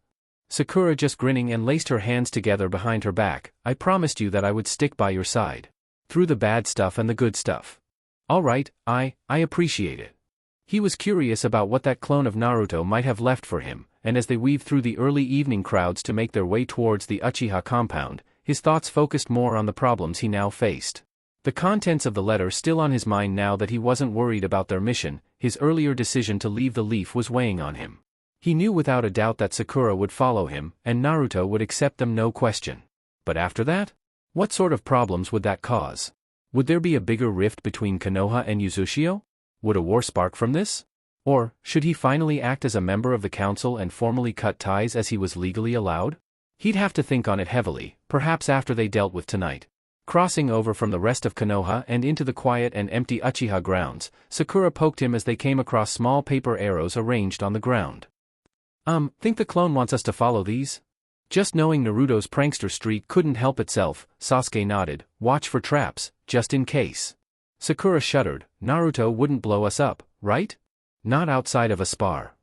Sakura just grinning and laced her hands together behind her back. I promised you that I would stick by your side. Through the bad stuff and the good stuff. All right, I appreciate it. He was curious about what that clone of Naruto might have left for him, and as they weaved through the early evening crowds to make their way towards the Uchiha compound, his thoughts focused more on the problems he now faced. The contents of the letter still on his mind now that he wasn't worried about their mission, his earlier decision to leave the leaf was weighing on him. He knew without a doubt that Sakura would follow him, and Naruto would accept them no question. But after that? What sort of problems would that cause? Would there be a bigger rift between Konoha and Uzushio? Would a war spark from this? Or, should he finally act as a member of the council and formally cut ties as he was legally allowed? He'd have to think on it heavily, perhaps after they dealt with tonight. Crossing over from the rest of Konoha and into the quiet and empty Uchiha grounds, Sakura poked him as they came across small paper arrows arranged on the ground. Think the clone wants us to follow these? Just knowing Naruto's prankster streak couldn't help itself, Sasuke nodded. Watch for traps, just in case. Sakura shuddered. Naruto wouldn't blow us up, right? Not outside of a spar.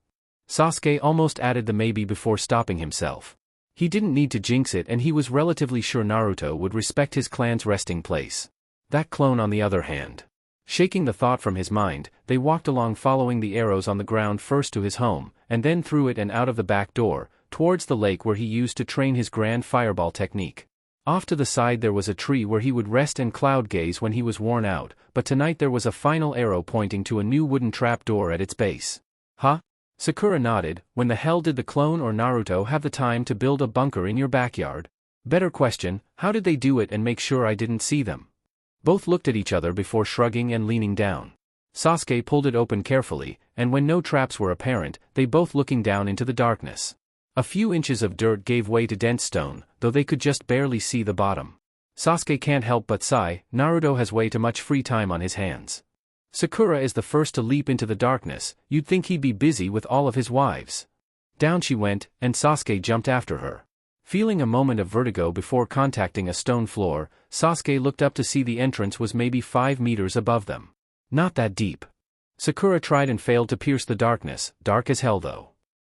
Sasuke almost added the maybe before stopping himself. He didn't need to jinx it and he was relatively sure Naruto would respect his clan's resting place. That clone on the other hand. Shaking the thought from his mind, they walked along following the arrows on the ground first to his home, and then through it and out of the back door, towards the lake where he used to train his grand fireball technique. Off to the side there was a tree where he would rest and cloud gaze when he was worn out, but tonight there was a final arrow pointing to a new wooden trap door at its base. Huh? Sakura nodded. When the hell did the clone or Naruto have the time to build a bunker in your backyard? Better question, how did they do it and make sure I didn't see them? Both looked at each other before shrugging and leaning down. Sasuke pulled it open carefully, and when no traps were apparent, they both looking down into the darkness. A few inches of dirt gave way to dense stone, though they could just barely see the bottom. Sasuke can't help but sigh. Naruto has way too much free time on his hands. Sakura is the first to leap into the darkness. You'd think he'd be busy with all of his wives. Down she went, and Sasuke jumped after her. Feeling a moment of vertigo before contacting a stone floor, Sasuke looked up to see the entrance was maybe 5 meters above them. Not that deep. Sakura tried and failed to pierce the darkness, dark as hell though.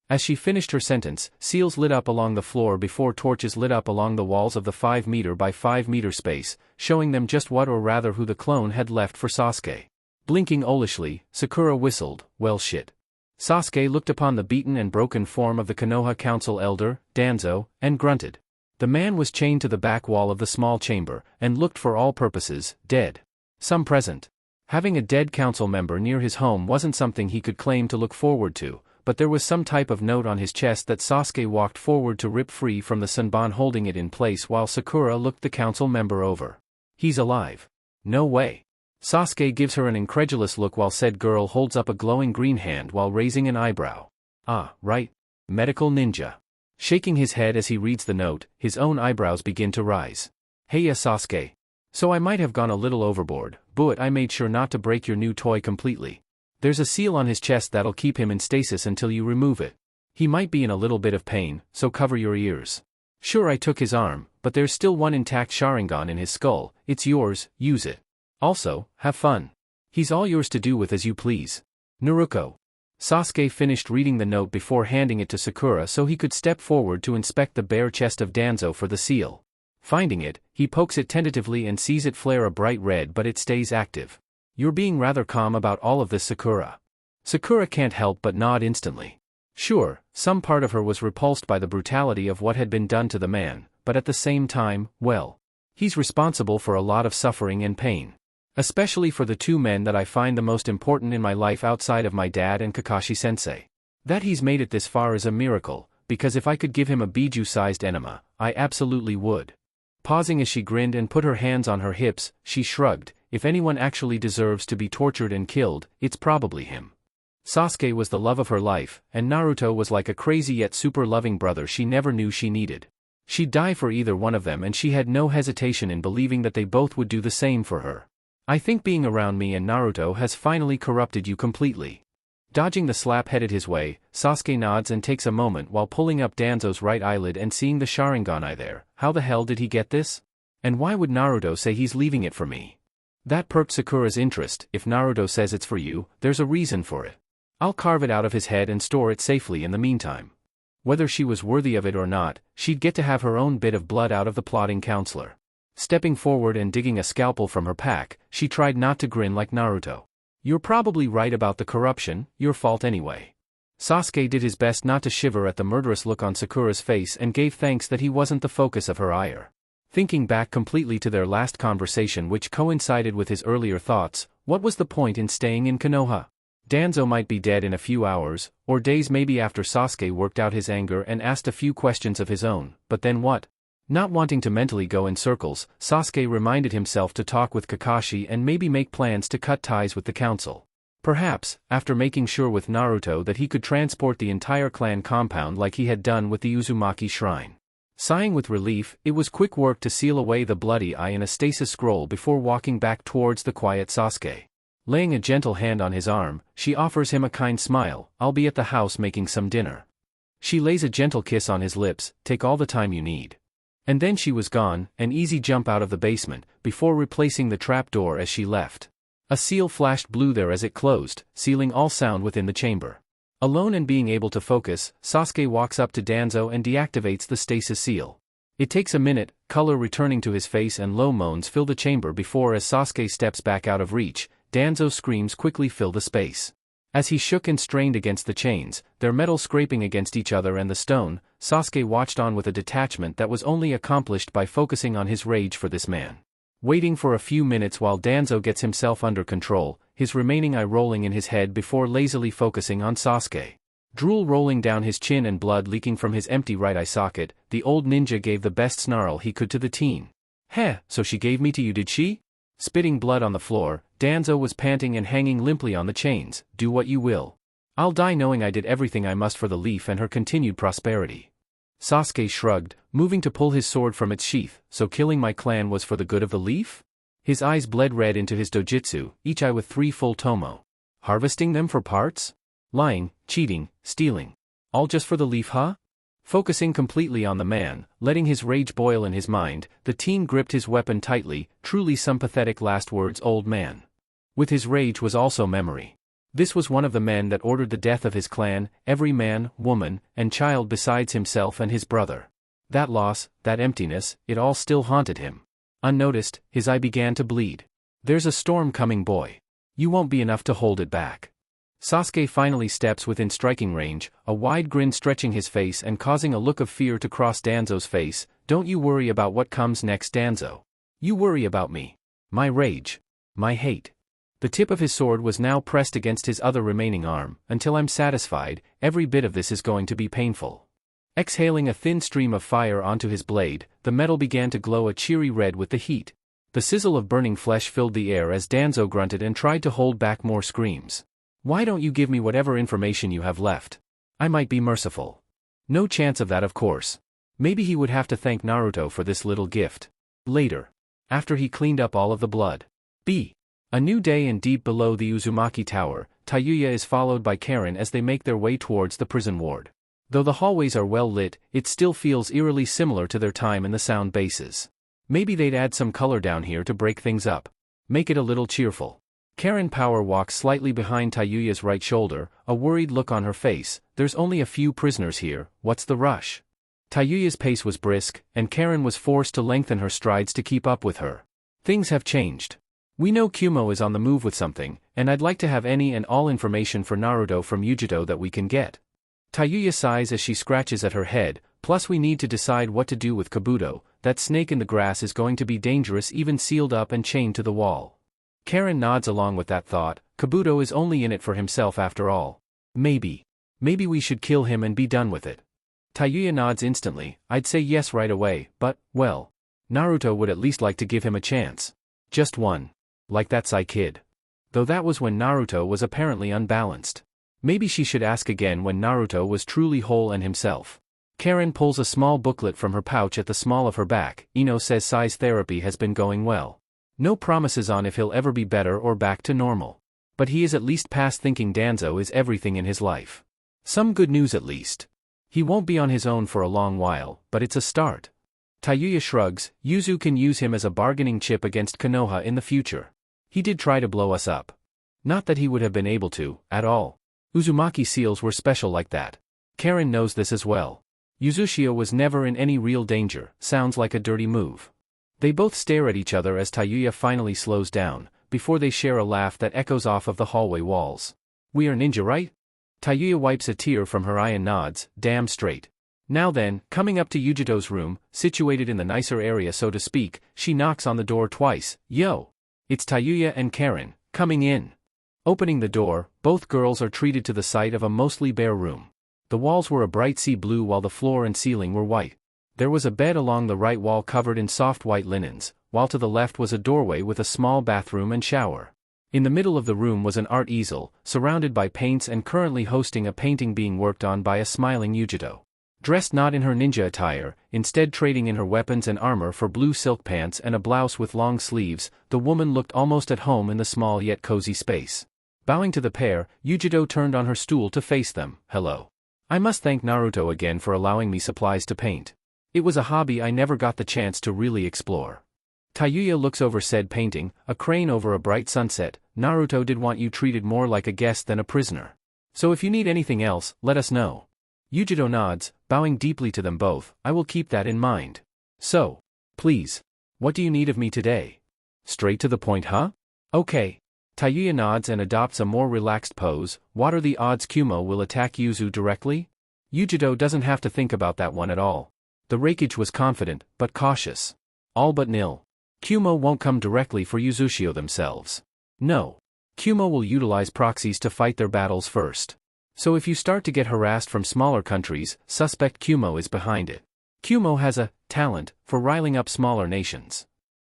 As she finished her sentence, seals lit up along the floor before torches lit up along the walls of the 5 meter by 5 meter space, showing them just what or rather who the clone had left for Sasuke. Blinking owlishly, Sakura whistled. Well shit. Sasuke looked upon the beaten and broken form of the Konoha council elder, Danzo, and grunted. The man was chained to the back wall of the small chamber, and looked for all purposes, dead. Some present. Having a dead council member near his home wasn't something he could claim to look forward to, but there was some type of note on his chest that Sasuke walked forward to rip free from the Sanban holding it in place while Sakura looked the council member over. He's alive. No way. Sasuke gives her an incredulous look while said girl holds up a glowing green hand while raising an eyebrow. Ah, right. Medical ninja. Shaking his head as he reads the note, his own eyebrows begin to rise. Heya Sasuke. So I might have gone a little overboard, but I made sure not to break your new toy completely. There's a seal on his chest that'll keep him in stasis until you remove it. He might be in a little bit of pain, so cover your ears. Sure I took his arm, but there's still one intact Sharingan in his skull. It's yours, use it. Also, have fun. He's all yours to do with as you please. Naruto. Sasuke finished reading the note before handing it to Sakura so he could step forward to inspect the bare chest of Danzo for the seal. Finding it, he pokes it tentatively and sees it flare a bright red but it stays active. You're being rather calm about all of this, Sakura. Sakura can't help but nod instantly. Sure, some part of her was repulsed by the brutality of what had been done to the man, but at the same time, well, he's responsible for a lot of suffering and pain. Especially for the two men that I find the most important in my life outside of my dad and Kakashi-sensei. That he's made it this far is a miracle, because if I could give him a Biju-sized enema, I absolutely would. Pausing as she grinned and put her hands on her hips, she shrugged. If anyone actually deserves to be tortured and killed, it's probably him. Sasuke was the love of her life, and Naruto was like a crazy yet super loving brother she never knew she needed. She'd die for either one of them and she had no hesitation in believing that they both would do the same for her. I think being around me and Naruto has finally corrupted you completely. Dodging the slap headed his way, Sasuke nods and takes a moment while pulling up Danzo's right eyelid and seeing the Sharingan eye there. How the hell did he get this? And why would Naruto say he's leaving it for me? That perked Sakura's interest. If Naruto says it's for you, there's a reason for it. I'll carve it out of his head and store it safely in the meantime. Whether she was worthy of it or not, she'd get to have her own bit of blood out of the plotting counselor. Stepping forward and digging a scalpel from her pack, she tried not to grin like Naruto. You're probably right about the corruption, your fault anyway. Sasuke did his best not to shiver at the murderous look on Sakura's face and gave thanks that he wasn't the focus of her ire. Thinking back completely to their last conversation which coincided with his earlier thoughts, what was the point in staying in Konoha? Danzo might be dead in a few hours, or days maybe after Sasuke worked out his anger and asked a few questions of his own, but then what? Not wanting to mentally go in circles, Sasuke reminded himself to talk with Kakashi and maybe make plans to cut ties with the council. Perhaps, after making sure with Naruto that he could transport the entire clan compound like he had done with the Uzumaki shrine. Sighing with relief, it was quick work to seal away the bloody eye in a stasis scroll before walking back towards the quiet Sasuke. Laying a gentle hand on his arm, she offers him a kind smile. I'll be at the house making some dinner. She lays a gentle kiss on his lips. Take all the time you need. And then she was gone, an easy jump out of the basement, before replacing the trapdoor as she left. A seal flashed blue there as it closed, sealing all sound within the chamber. Alone and being able to focus, Sasuke walks up to Danzo and deactivates the stasis seal. It takes a minute, color returning to his face and low moans fill the chamber before as Sasuke steps back out of reach, Danzo's screams quickly fill the space. As he shook and strained against the chains, their metal scraping against each other and the stone, Sasuke watched on with a detachment that was only accomplished by focusing on his rage for this man. Waiting for a few minutes while Danzo gets himself under control, his remaining eye rolling in his head before lazily focusing on Sasuke. Drool rolling down his chin and blood leaking from his empty right eye socket, the old ninja gave the best snarl he could to the teen. Heh, so she gave me to you, did she? Spitting blood on the floor, Danzo was panting and hanging limply on the chains. Do what you will. I'll die knowing I did everything I must for the leaf and her continued prosperity. Sasuke shrugged, moving to pull his sword from its sheath. So killing my clan was for the good of the leaf? His eyes bled red into his dojutsu, each eye with 3 full tomo. Harvesting them for parts? Lying, cheating, stealing. All just for the leaf, huh? Focusing completely on the man, letting his rage boil in his mind, the teen gripped his weapon tightly. Truly some pathetic last words, old man. With his rage was also memory. This was one of the men that ordered the death of his clan, every man, woman, and child besides himself and his brother. That loss, that emptiness, it all still haunted him. Unnoticed, his eye began to bleed. There's a storm coming, boy. You won't be enough to hold it back. Sasuke finally steps within striking range, a wide grin stretching his face and causing a look of fear to cross Danzo's face. Don't you worry about what comes next, Danzo. You worry about me. My rage. My hate. The tip of his sword was now pressed against his other remaining arm. Until I'm satisfied, every bit of this is going to be painful. Exhaling a thin stream of fire onto his blade, the metal began to glow a cheery red with the heat. The sizzle of burning flesh filled the air as Danzo grunted and tried to hold back more screams. Why don't you give me whatever information you have left? I might be merciful. No chance of that, of course. Maybe he would have to thank Naruto for this little gift. Later. After he cleaned up all of the blood. B. A new day and deep below the Uzumaki Tower, Tayuya is followed by Karen as they make their way towards the prison ward. Though the hallways are well lit, it still feels eerily similar to their time in the sound bases. Maybe they'd add some color down here to break things up. Make it a little cheerful. Karen Power walks slightly behind Tayuya's right shoulder, a worried look on her face. There's only a few prisoners here, what's the rush? Tayuya's pace was brisk, and Karen was forced to lengthen her strides to keep up with her. Things have changed. We know Kumo is on the move with something, and I'd like to have any and all information for Naruto from Yujito that we can get. Tayuya sighs as she scratches at her head, plus we need to decide what to do with Kabuto. That snake in the grass is going to be dangerous even sealed up and chained to the wall. Karen nods along with that thought. Kabuto is only in it for himself after all. Maybe we should kill him and be done with it. Tayuya nods instantly. I'd say yes right away, but, well, Naruto would at least like to give him a chance. Just one. Like that Sai kid. Though that was when Naruto was apparently unbalanced. Maybe she should ask again when Naruto was truly whole and himself. Karen pulls a small booklet from her pouch at the small of her back. Ino says Sai's therapy has been going well. No promises on if he'll ever be better or back to normal. But he is at least past thinking Danzo is everything in his life. Some good news at least. He won't be on his own for a long while, but it's a start. Tayuya shrugs. Yuzu can use him as a bargaining chip against Konoha in the future. He did try to blow us up. Not that he would have been able to, at all. Uzumaki seals were special like that. Karen knows this as well. Yuzushio was never in any real danger. Sounds like a dirty move. They both stare at each other as Tayuya finally slows down, before they share a laugh that echoes off of the hallway walls. We are ninja, right? Tayuya wipes a tear from her eye and nods, damn straight. Now then, coming up to Yujito's room, situated in the nicer area so to speak, she knocks on the door twice. Yo! It's Tayuya and Karen, coming in. Opening the door, both girls are treated to the sight of a mostly bare room. The walls were a bright sea blue while the floor and ceiling were white. There was a bed along the right wall covered in soft white linens, while to the left was a doorway with a small bathroom and shower. In the middle of the room was an art easel, surrounded by paints and currently hosting a painting being worked on by a smiling Yujito. Dressed not in her ninja attire, instead trading in her weapons and armor for blue silk pants and a blouse with long sleeves, the woman looked almost at home in the small yet cozy space. Bowing to the pair, Yujito turned on her stool to face them. Hello. I must thank Naruto again for allowing me supplies to paint. It was a hobby I never got the chance to really explore. Tayuya looks over said painting, a crane over a bright sunset. Naruto did want you treated more like a guest than a prisoner. So if you need anything else, let us know. Yujito nods, bowing deeply to them both. I will keep that in mind. So, please. What do you need of me today? Straight to the point, huh? Okay. Tayuya nods and adopts a more relaxed pose. What are the odds Kumo will attack Yuzu directly? Yujito doesn't have to think about that one at all. The Raikage was confident, but cautious. All but nil. Kumo won't come directly for Yuzushio themselves. No. Kumo will utilize proxies to fight their battles first. So if you start to get harassed from smaller countries, suspect Kumo is behind it. Kumo has a talent for riling up smaller nations.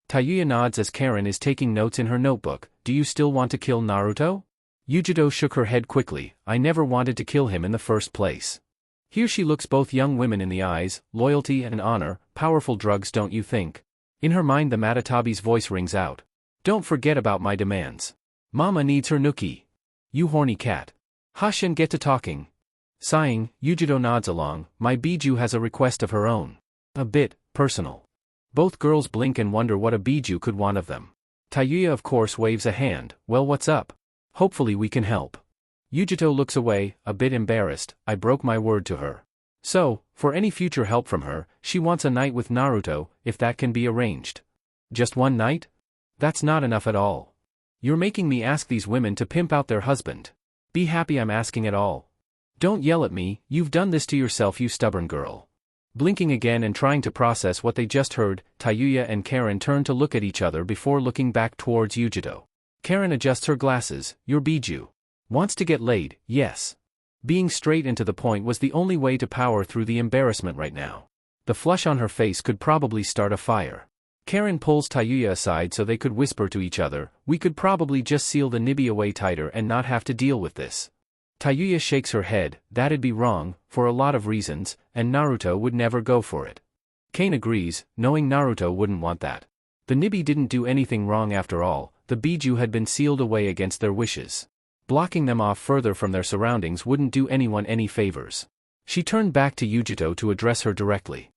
Tayuya nods as Karen is taking notes in her notebook. Do you still want to kill Naruto? Yujito shook her head quickly. I never wanted to kill him in the first place. Here she looks both young women in the eyes. Loyalty and honor, powerful drugs, don't you think? In her mind the Matatabi's voice rings out. Don't forget about my demands. Mama needs her nookie. You horny cat. Hush and get to talking. Sighing, Yujito nods along. My Biju has a request of her own. A bit personal. Both girls blink and wonder what a Biju could want of them. Tayuya of course waves a hand. Well, what's up? Hopefully we can help. Yujito looks away, a bit embarrassed. I broke my word to her. So, for any future help from her, she wants a night with Naruto, if that can be arranged. Just one night? That's not enough at all. You're making me ask these women to pimp out their husband. Be happy I'm asking at all. Don't yell at me, you've done this to yourself, you stubborn girl. Blinking again and trying to process what they just heard, Tayuya and Karen turn to look at each other before looking back towards Yujito. Karen adjusts her glasses. Your Biju wants to get laid, yes. Being straight and to the point was the only way to power through the embarrassment right now. The flush on her face could probably start a fire. Karen pulls Tayuya aside so they could whisper to each other. We could probably just seal the Nibi away tighter and not have to deal with this. Tayuya shakes her head. That'd be wrong, for a lot of reasons, and Naruto would never go for it. Kane agrees, knowing Naruto wouldn't want that. The Nibi didn't do anything wrong after all. The Biju had been sealed away against their wishes. Blocking them off further from their surroundings wouldn't do anyone any favors. She turned back to Yujito to address her directly.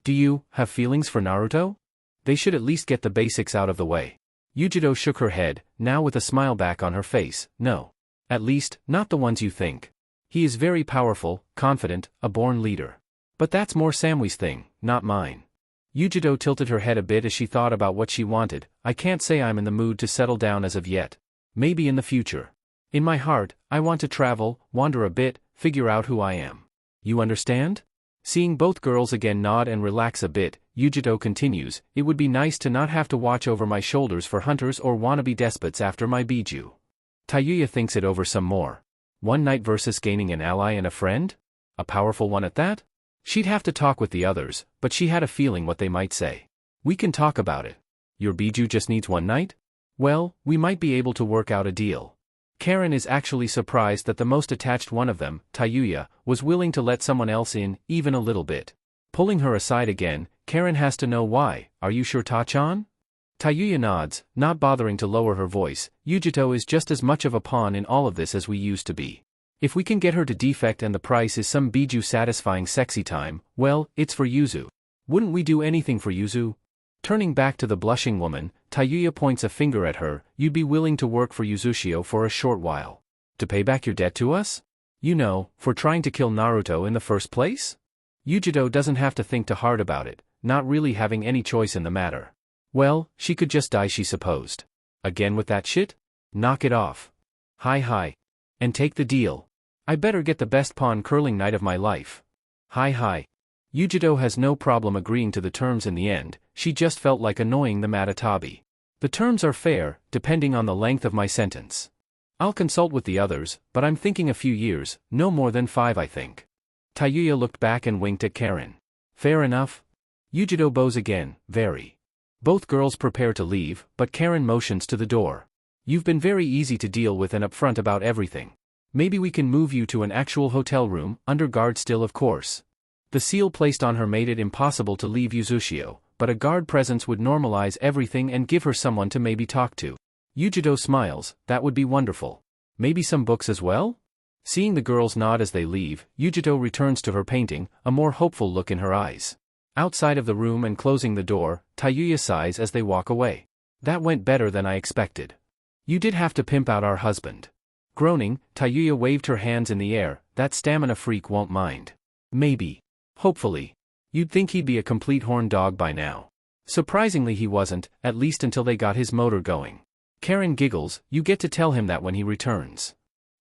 Do you have feelings for Naruto? They should at least get the basics out of the way. Yujito shook her head, now with a smile back on her face. No. At least, not the ones you think. He is very powerful, confident, a born leader. But that's more Samui's thing, not mine. Yujito tilted her head a bit as she thought about what she wanted. I can't say I'm in the mood to settle down as of yet. Maybe in the future. In my heart, I want to travel, wander a bit, figure out who I am. You understand? Seeing both girls again nod and relax a bit, Yujito continues, it would be nice to not have to watch over my shoulders for hunters or wannabe despots after my Biju. Tayuya thinks it over some more. One night versus gaining an ally and a friend? A powerful one at that? She'd have to talk with the others, but she had a feeling what they might say. We can talk about it. Your Biju just needs one night? Well, we might be able to work out a deal. Karen is actually surprised that the most attached one of them, Tayuya, was willing to let someone else in, even a little bit. Pulling her aside again, Karen has to know why. Are you sure, Ta-chan? Tayuya nods, not bothering to lower her voice. Yujito is just as much of a pawn in all of this as we used to be. If we can get her to defect and the price is some Biju satisfying sexy time, well, it's for Yuzu. Wouldn't we do anything for Yuzu? Turning back to the blushing woman, Tayuya points a finger at her. You'd be willing to work for Yuzushio for a short while. To pay back your debt to us? You know, for trying to kill Naruto in the first place? Yujiro doesn't have to think too hard about it, not really having any choice in the matter. Well, she could just die, she supposed. Again with that shit? Knock it off. Hi. And take the deal. I better get the best pawn curling night of my life. Hi. Yujiro has no problem agreeing to the terms in the end, she just felt like annoying the Matatabi. The terms are fair, depending on the length of my sentence. I'll consult with the others, but I'm thinking a few years, no more than 5 I think. Tayuya looked back and winked at Karen. Fair enough? Yujiro bows again, very. Both girls prepare to leave, but Karen motions to the door. You've been very easy to deal with and upfront about everything. Maybe we can move you to an actual hotel room, under guard still of course. The seal placed on her made it impossible to leave Yuzushio, but a guard presence would normalize everything and give her someone to maybe talk to. Yujiro smiles, that would be wonderful. Maybe some books as well? Seeing the girls nod as they leave, Yujiro returns to her painting, a more hopeful look in her eyes. Outside of the room and closing the door, Tayuya sighs as they walk away. That went better than I expected. You did have to pimp out our husband. Groaning, Tayuya waved her hands in the air, that stamina freak won't mind. Maybe. Hopefully. You'd think he'd be a complete horn dog by now. Surprisingly he wasn't, at least until they got his motor going. Karen giggles, you get to tell him that when he returns.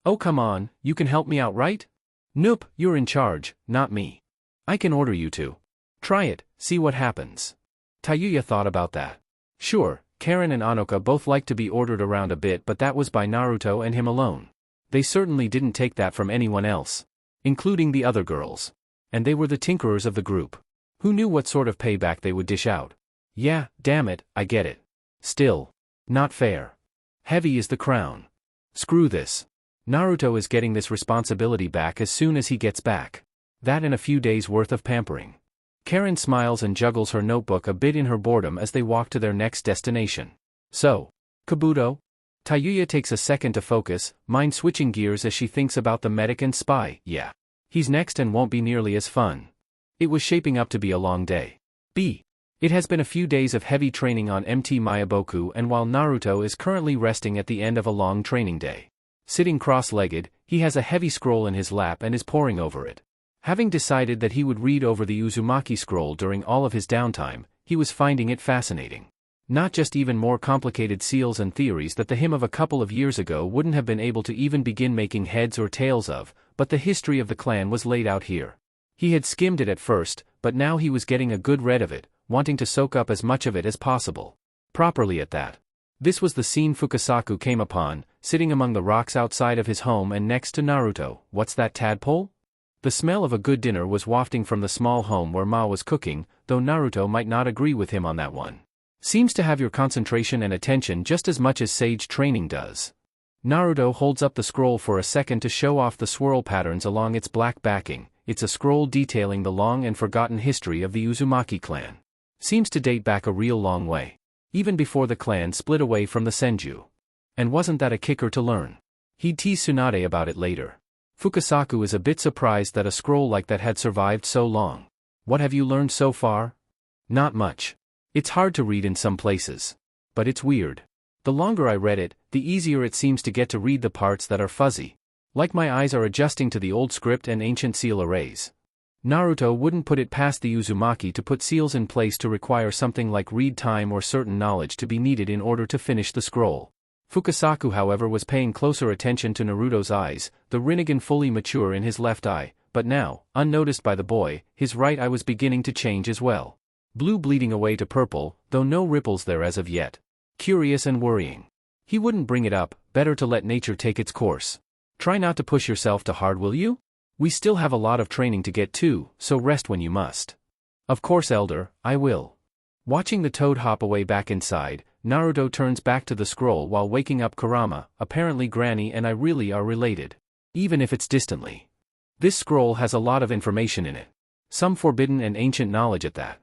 Oh come on, you can help me out right? Nope, you're in charge, not me. I can order you to. Try it, see what happens. Tayuya thought about that. Sure, Karen and Anoka both like to be ordered around a bit, but that was by Naruto and him alone. They certainly didn't take that from anyone else. Including the other girls. And they were the tinkerers of the group. Who knew what sort of payback they would dish out? Yeah, damn it, I get it. Still. Not fair. Heavy is the crown. Screw this. Naruto is getting this responsibility back as soon as he gets back. That and a few days' worth of pampering. Karen smiles and juggles her notebook a bit in her boredom as they walk to their next destination. So, Kabuto? Tayuya takes a second to focus, mind switching gears as she thinks about the medic and spy. Yeah. He's next and won't be nearly as fun. It was shaping up to be a long day. B. It has been a few days of heavy training on MT Mayaboku, and while Naruto is currently resting at the end of a long training day. Sitting cross-legged, he has a heavy scroll in his lap and is poring over it. Having decided that he would read over the Uzumaki scroll during all of his downtime, he was finding it fascinating. Not just even more complicated seals and theories that the him of a couple of years ago wouldn't have been able to even begin making heads or tails of, but the history of the clan was laid out here. He had skimmed it at first, but now he was getting a good read of it, wanting to soak up as much of it as possible. Properly at that. This was the scene Fukasaku came upon, sitting among the rocks outside of his home and next to Naruto. What's that, tadpole? The smell of a good dinner was wafting from the small home where Ma was cooking, though Naruto might not agree with him on that one. Seems to have your concentration and attention just as much as sage training does. Naruto holds up the scroll for a second to show off the swirl patterns along its black backing. It's a scroll detailing the long and forgotten history of the Uzumaki clan. Seems to date back a real long way. Even before the clan split away from the Senju. And wasn't that a kicker to learn? He'd tease Tsunade about it later. Fukasaku is a bit surprised that a scroll like that had survived so long. What have you learned so far? Not much. It's hard to read in some places. But it's weird. The longer I read it, the easier it seems to get to read the parts that are fuzzy. Like my eyes are adjusting to the old script and ancient seal arrays. Naruto wouldn't put it past the Uzumaki to put seals in place to require something like read time or certain knowledge to be needed in order to finish the scroll. Fukasaku, however, was paying closer attention to Naruto's eyes, the Rinnegan fully mature in his left eye, but now, unnoticed by the boy, his right eye was beginning to change as well. Blue bleeding away to purple, though no ripples there as of yet. Curious and worrying. He wouldn't bring it up, better to let nature take its course. Try not to push yourself too hard, will you? We still have a lot of training to get to, so rest when you must. Of course, Elder, I will. Watching the toad hop away back inside, Naruto turns back to the scroll while waking up Kurama. Apparently Granny and I really are related. Even if it's distantly. This scroll has a lot of information in it. Some forbidden and ancient knowledge at that.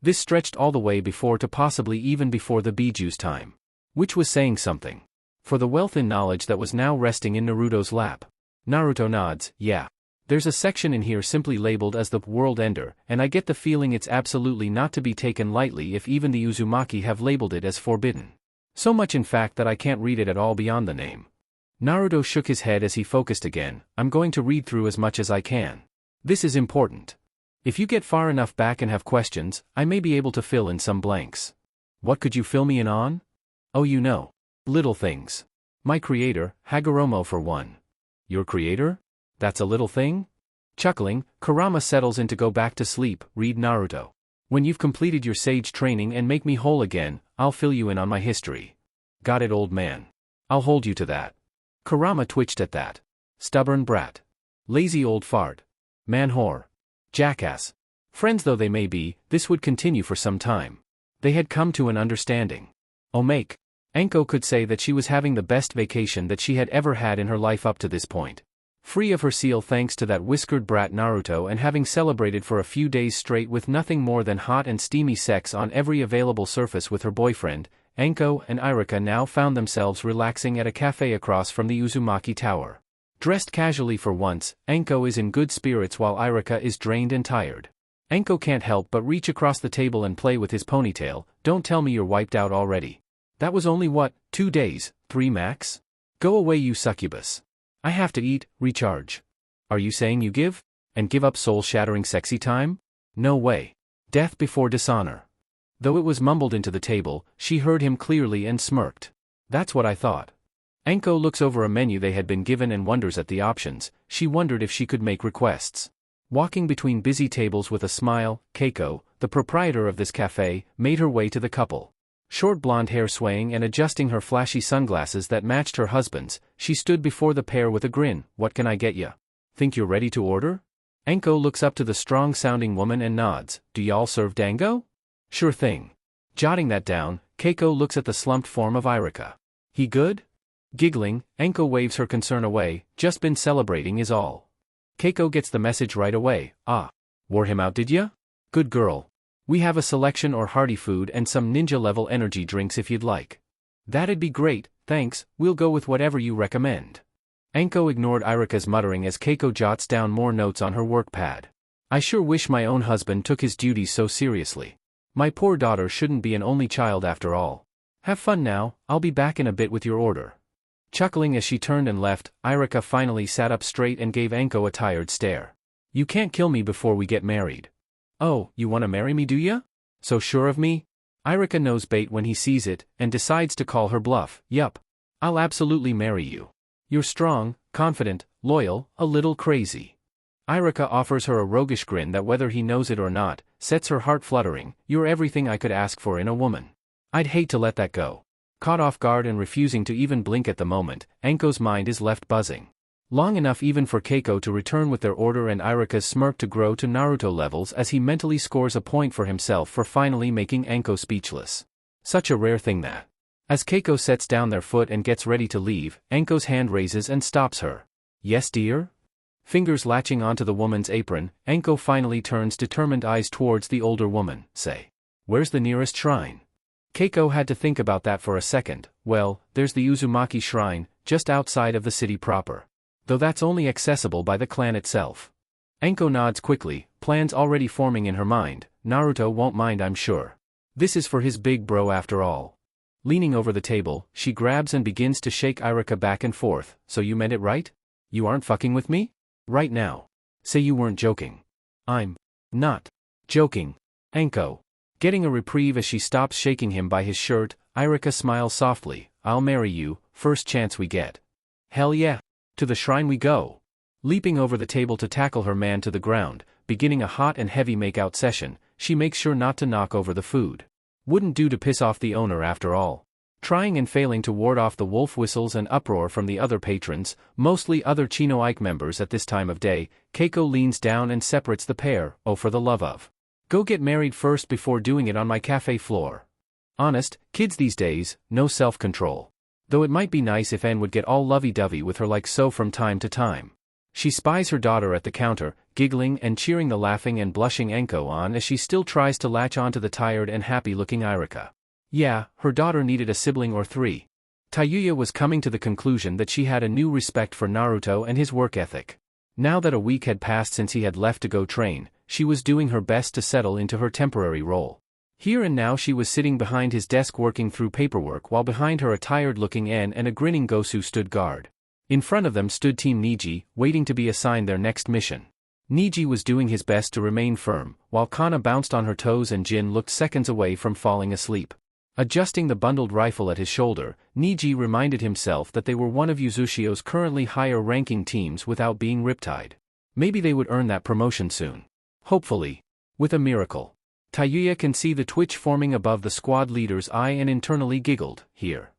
This stretched all the way before to possibly even before the Biju's time. Which was saying something. For the wealth in knowledge that was now resting in Naruto's lap. Naruto nods, yeah. There's a section in here simply labeled as the World Ender, and I get the feeling it's absolutely not to be taken lightly if even the Uzumaki have labeled it as forbidden. So much in fact that I can't read it at all beyond the name. Naruto shook his head as he focused again. I'm going to read through as much as I can. This is important. If you get far enough back and have questions, I may be able to fill in some blanks. What could you fill me in on? Oh, you know. Little things. My creator, Hagoromo for one. Your creator? That's a little thing? Chuckling, Kurama settles in to go back to sleep. Read Naruto. When you've completed your sage training and make me whole again, I'll fill you in on my history. Got it, old man. I'll hold you to that. Kurama twitched at that. Stubborn brat. Lazy old fart. Man whore. Jackass. Friends though they may be, this would continue for some time. They had come to an understanding. Omake. Enko could say that she was having the best vacation that she had ever had in her life up to this point. Free of her seal thanks to that whiskered brat Naruto, and having celebrated for a few days straight with nothing more than hot and steamy sex on every available surface with her boyfriend, Enko and Irika now found themselves relaxing at a cafe across from the Uzumaki Tower. Dressed casually for once, Enko is in good spirits while Irika is drained and tired. Enko can't help but reach across the table and play with his ponytail. Don't tell me you're wiped out already. That was only what, 2 days, 3 max? Go away you succubus. I have to eat, recharge. Are you saying you give? And give up soul-shattering sexy time? No way. Death before dishonor. Though it was mumbled into the table, she heard him clearly and smirked. That's what I thought. Enko looks over a menu they had been given and wonders at the options. She wondered if she could make requests. Walking between busy tables with a smile, Keiko, the proprietor of this cafe, made her way to the couple. Short blonde hair swaying and adjusting her flashy sunglasses that matched her husband's, she stood before the pair with a grin. What can I get ya? Think you're ready to order? Enko looks up to the strong-sounding woman and nods. Do y'all serve dango? Sure thing. Jotting that down, Keiko looks at the slumped form of Irika. He good? Giggling, Enko waves her concern away. Just been celebrating is all. Keiko gets the message right away. Ah. Wore him out did ya? Good girl. We have a selection or hearty food and some ninja-level energy drinks if you'd like. That'd be great, thanks, we'll go with whatever you recommend. Enko ignored Irika's muttering as Keiko jots down more notes on her work pad. I sure wish my own husband took his duties so seriously. My poor daughter shouldn't be an only child after all. Have fun now, I'll be back in a bit with your order. Chuckling as she turned and left, Irika finally sat up straight and gave Enko a tired stare. You can't kill me before we get married. Oh, you want to marry me do ya? So sure of me? Irika knows bait when he sees it, and decides to call her bluff. Yup. I'll absolutely marry you. You're strong, confident, loyal, a little crazy. Irika offers her a roguish grin that whether he knows it or not, sets her heart fluttering. You're everything I could ask for in a woman. I'd hate to let that go. Caught off guard and refusing to even blink at the moment, Enko's mind is left buzzing. Long enough even for Keiko to return with their order and Irika's smirk to grow to Naruto levels as he mentally scores a point for himself for finally making Enko speechless. Such a rare thing that. As Keiko sets down their foot and gets ready to leave, Enko's hand raises and stops her. Yes dear? Fingers latching onto the woman's apron, Enko finally turns determined eyes towards the older woman. Say. Where's the nearest shrine? Keiko had to think about that for a second. Well, there's the Uzumaki shrine, just outside of the city proper. Though that's only accessible by the clan itself. Enko nods quickly, plans already forming in her mind. Naruto won't mind I'm sure. This is for his big bro after all. Leaning over the table, she grabs and begins to shake Irika back and forth. So you meant it right? You aren't fucking with me? Right now. Say you weren't joking. I'm not joking. Enko. Getting a reprieve as she stops shaking him by his shirt, Irika smiles softly. I'll marry you, first chance we get. Hell yeah. To the shrine we go. Leaping over the table to tackle her man to the ground, beginning a hot and heavy make-out session, she makes sure not to knock over the food. Wouldn't do to piss off the owner after all. Trying and failing to ward off the wolf whistles and uproar from the other patrons, mostly other Chino Ike members at this time of day, Keiko leans down and separates the pair. Oh, for the love of. Go get married first before doing it on my cafe floor. Honest, kids these days, no self-control. Though it might be nice if Anne would get all lovey-dovey with her like so from time to time. She spies her daughter at the counter, giggling and cheering the laughing and blushing Enko on as she still tries to latch onto the tired and happy-looking Irika. Yeah, her daughter needed a sibling or 3. Tayuya was coming to the conclusion that she had a new respect for Naruto and his work ethic. Now that a week had passed since he had left to go train, she was doing her best to settle into her temporary role. Here and now she was sitting behind his desk working through paperwork while behind her a tired-looking En and a grinning Gosu stood guard. In front of them stood Team Niji, waiting to be assigned their next mission. Niji was doing his best to remain firm, while Kana bounced on her toes and Jin looked seconds away from falling asleep. Adjusting the bundled rifle at his shoulder, Niji reminded himself that they were one of Yuzushio's currently higher-ranking teams without being riptide. Maybe they would earn that promotion soon. Hopefully. With a miracle. Tayuya can see the twitch forming above the squad leader's eye and internally giggled, here.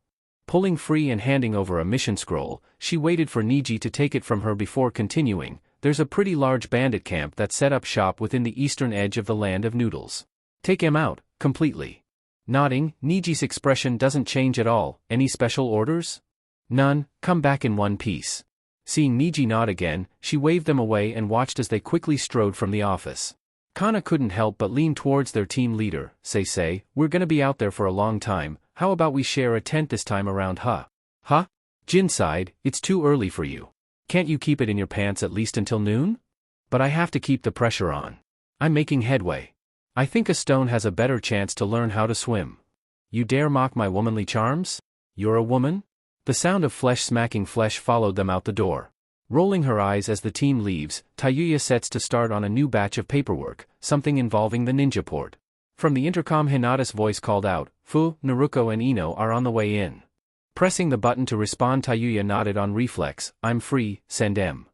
Pulling free and handing over a mission scroll, she waited for Niji to take it from her before continuing. There's a pretty large bandit camp that set up shop within the eastern edge of the land of noodles. Take him out, completely. Nodding, Niji's expression doesn't change at all. Any special orders? None, come back in one piece. Seeing Niji nod again, she waved them away and watched as they quickly strode from the office. Kana couldn't help but lean towards their team leader. Say, we're gonna be out there for a long time, how about we share a tent this time around, huh? Huh? Jin sighed, it's too early for you. Can't you keep it in your pants at least until noon? But I have to keep the pressure on. I'm making headway. I think a stone has a better chance to learn how to swim. You dare mock my womanly charms? You're a woman? The sound of flesh smacking flesh followed them out the door. Rolling her eyes as the team leaves, Tayuya sets to start on a new batch of paperwork, something involving the ninja port. From the intercom Hinata's voice called out, Fu, Naruto and Ino are on the way in. Pressing the button to respond, Tayuya nodded on reflex. I'm free, send M.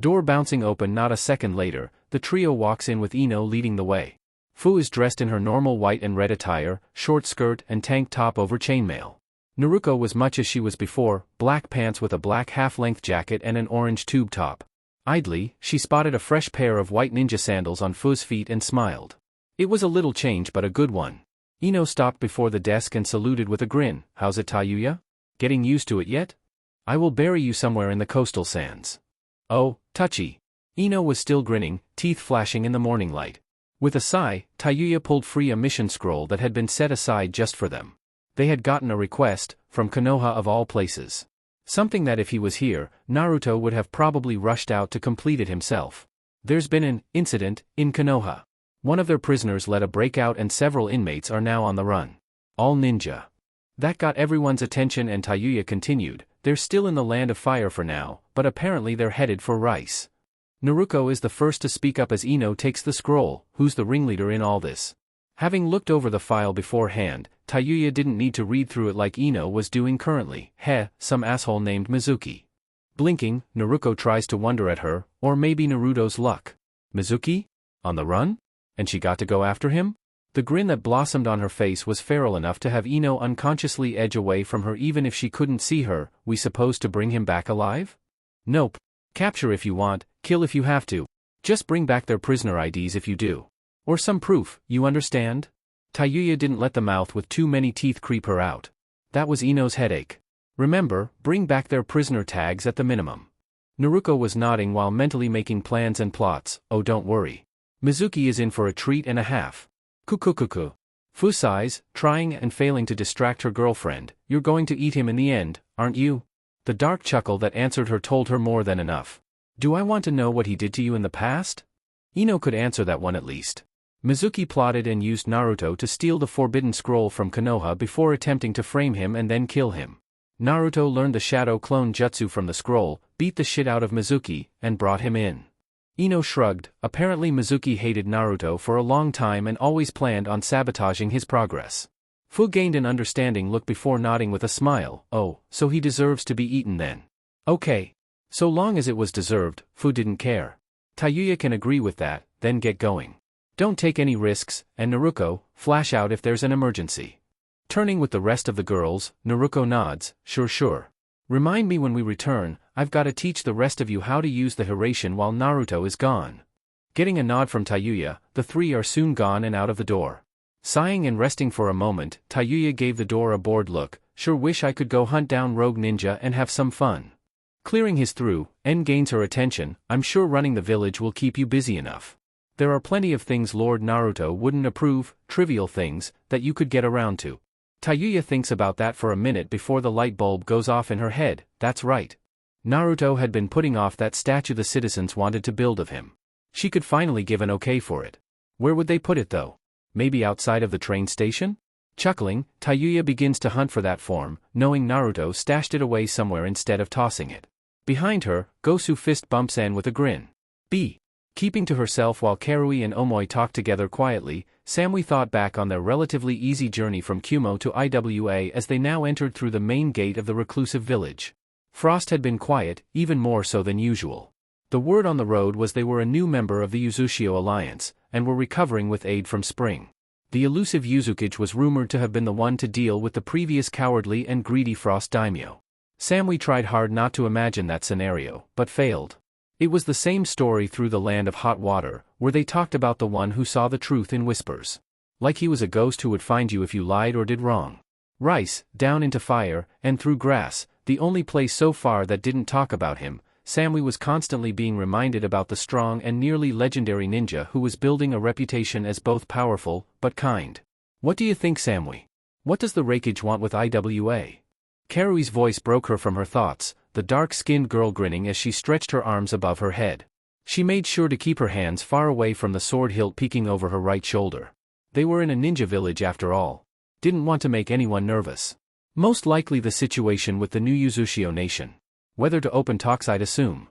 Door bouncing open not a second later, the trio walks in with Ino leading the way. Fu is dressed in her normal white and red attire, short skirt and tank top over chainmail. Naruto was much as she was before, black pants with a black half-length jacket and an orange tube top. Idly, she spotted a fresh pair of white ninja sandals on Fu's feet and smiled. It was a little change but a good one. Ino stopped before the desk and saluted with a grin. How's it, Tayuya? Getting used to it yet? I will bury you somewhere in the coastal sands. Oh, touchy. Ino was still grinning, teeth flashing in the morning light. With a sigh, Tayuya pulled free a mission scroll that had been set aside just for them. They had gotten a request, from Konoha of all places. Something that if he was here, Naruto would have probably rushed out to complete it himself. There's been an incident in Konoha. One of their prisoners led a breakout and several inmates are now on the run. All ninja. That got everyone's attention and Tayuya continued, they're still in the land of fire for now, but apparently they're headed for Rice. Naruto is the first to speak up as Ino takes the scroll. Who's the ringleader in all this? Having looked over the file beforehand, Tayuya didn't need to read through it like Ino was doing currently. Some asshole named Mizuki. Blinking, Naruto tries to wonder at her, or maybe Naruto's luck. Mizuki? On the run? And she got to go after him? The grin that blossomed on her face was feral enough to have Ino unconsciously edge away from her even if she couldn't see her. We supposed to bring him back alive? Nope. Capture if you want, kill if you have to. Just bring back their prisoner IDs if you do. Or some proof, you understand? Tayuya didn't let the mouth with too many teeth creep her out. That was Ino's headache. Remember, bring back their prisoner tags at the minimum. Naruto was nodding while mentally making plans and plots. Oh, don't worry. Mizuki is in for a treat and a half. Kukukuku. Fu sighs, trying and failing to distract her girlfriend. You're going to eat him in the end, aren't you? The dark chuckle that answered her told her more than enough. Do I want to know what he did to you in the past? Ino could answer that one at least. Mizuki plotted and used Naruto to steal the forbidden scroll from Konoha before attempting to frame him and then kill him. Naruto learned the shadow clone jutsu from the scroll, beat the shit out of Mizuki, and brought him in. Ino shrugged. Apparently Mizuki hated Naruto for a long time and always planned on sabotaging his progress. Fu gained an understanding look before nodding with a smile. Oh, so he deserves to be eaten then. Okay. So long as it was deserved, Fu didn't care. Tayuya can agree with that, then get going. Don't take any risks, and Naruto, flash out if there's an emergency. Turning with the rest of the girls, Naruto nods. Sure. Remind me when we return, I've got to teach the rest of you how to use the Hiraishin while Naruto is gone. Getting a nod from Tayuya, the three are soon gone and out of the door. Sighing and resting for a moment, Tayuya gave the door a bored look. Sure wish I could go hunt down Rogue Ninja and have some fun. Clearing his through, En gains her attention. I'm sure running the village will keep you busy enough. There are plenty of things Lord Naruto wouldn't approve, trivial things, that you could get around to. Tayuya thinks about that for a minute before the light bulb goes off in her head. That's right. Naruto had been putting off that statue the citizens wanted to build of him. She could finally give an okay for it. Where would they put it though? Maybe outside of the train station? Chuckling, Tayuya begins to hunt for that form, knowing Naruto stashed it away somewhere instead of tossing it. Behind her, Gosu fist bumps Anne with a grin. Keeping to herself while Karui and Omoi talked together quietly, Samui thought back on their relatively easy journey from Kumo to Iwa as they now entered through the main gate of the reclusive village. Frost had been quiet, even more so than usual. The word on the road was they were a new member of the Uzushio alliance, and were recovering with aid from Spring. The elusive Yuzukage was rumored to have been the one to deal with the previous cowardly and greedy Frost daimyo. Samui tried hard not to imagine that scenario, but failed. It was the same story through the land of hot water, where they talked about the one who saw the truth in whispers. Like he was a ghost who would find you if you lied or did wrong. Rice, down into fire, and through grass, the only place so far that didn't talk about him. Samui was constantly being reminded about the strong and nearly legendary ninja who was building a reputation as both powerful, but kind. What do you think, Samui? What does the Raikage want with Iwa? Karui's voice broke her from her thoughts, the dark-skinned girl grinning as she stretched her arms above her head. She made sure to keep her hands far away from the sword hilt peeking over her right shoulder. They were in a ninja village after all. Didn't want to make anyone nervous. Most likely the situation with the new Uzushio nation. Whether to open talks I'd assume.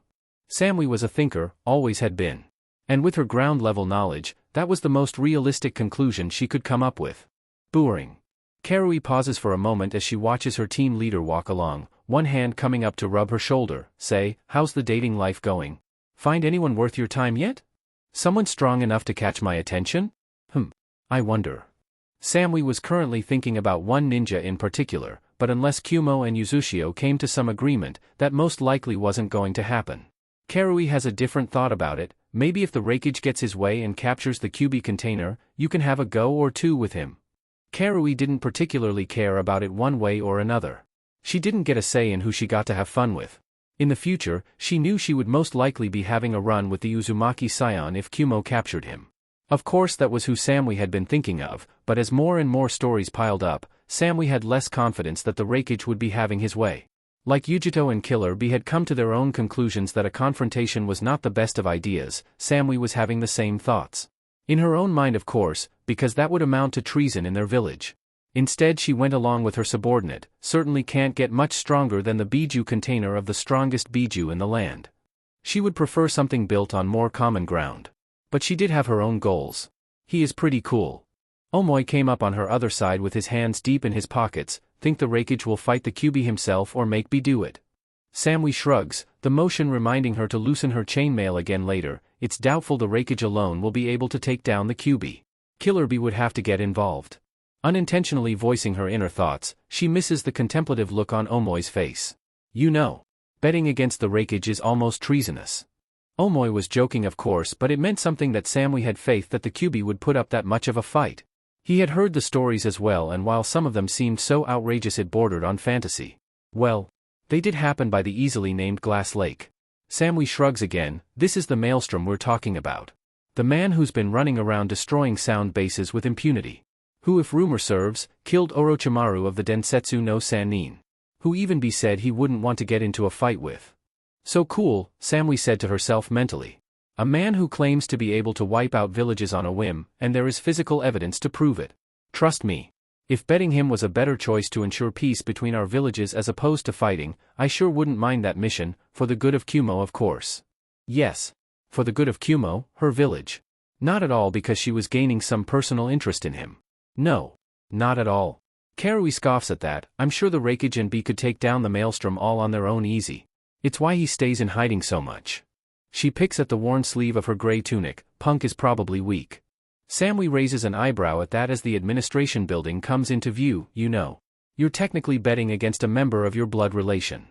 Samui was a thinker, always had been. And with her ground-level knowledge, that was the most realistic conclusion she could come up with. Boring. Karui pauses for a moment as she watches her team leader walk along, one hand coming up to rub her shoulder, say, "How's the dating life going? Find anyone worth your time yet? Someone strong enough to catch my attention? I wonder." Samui was currently thinking about one ninja in particular, but unless Kumo and Uzushio came to some agreement, that most likely wasn't going to happen. Karui has a different thought about it. Maybe if the Raikage gets his way and captures the QB container, you can have a go or two with him. Karui didn't particularly care about it one way or another. She didn't get a say in who she got to have fun with. In the future, she knew she would most likely be having a run with the Uzumaki scion if Kumo captured him. Of course that was who Samui had been thinking of, but as more and more stories piled up, Samui had less confidence that the Raikage would be having his way. Like Yujito and Killer Bee had come to their own conclusions that a confrontation was not the best of ideas, Samui was having the same thoughts. In her own mind of course, because that would amount to treason in their village. Instead she went along with her subordinate, certainly can't get much stronger than the Biju container of the strongest Biju in the land. She would prefer something built on more common ground. But she did have her own goals. He is pretty cool. Omoi came up on her other side with his hands deep in his pockets. Think the Raikage will fight the QB himself or make B do it? Samui shrugs, the motion reminding her to loosen her chainmail again later. It's doubtful the Raikage alone will be able to take down the QB. Killer Bee would have to get involved. Unintentionally voicing her inner thoughts, she misses the contemplative look on Omoi's face. You know, betting against the Raikage is almost treasonous. Omoi was joking of course, but it meant something that Samui had faith that the QB would put up that much of a fight. He had heard the stories as well, and while some of them seemed so outrageous it bordered on fantasy. Well, they did happen by the easily named Glass Lake. Samui shrugs again. This is the maelstrom we're talking about. The man who's been running around destroying sound bases with impunity. Who, if rumor serves, killed Orochimaru of the Densetsu no Sannin. Who even be said he wouldn't want to get into a fight with. So cool, Samui said to herself mentally. A man who claims to be able to wipe out villages on a whim, and there is physical evidence to prove it. Trust me. If betting him was a better choice to ensure peace between our villages as opposed to fighting, I sure wouldn't mind that mission, for the good of Kumo of course. Yes. For the good of Kumo, her village. Not at all because she was gaining some personal interest in him. No. Not at all. Karui scoffs at that. I'm sure the Raikage and B could take down the maelstrom all on their own easy. It's why he stays in hiding so much. She picks at the worn sleeve of her gray tunic. Punk is probably weak. Samui raises an eyebrow at that as the administration building comes into view. You know. You're technically betting against a member of your blood relation.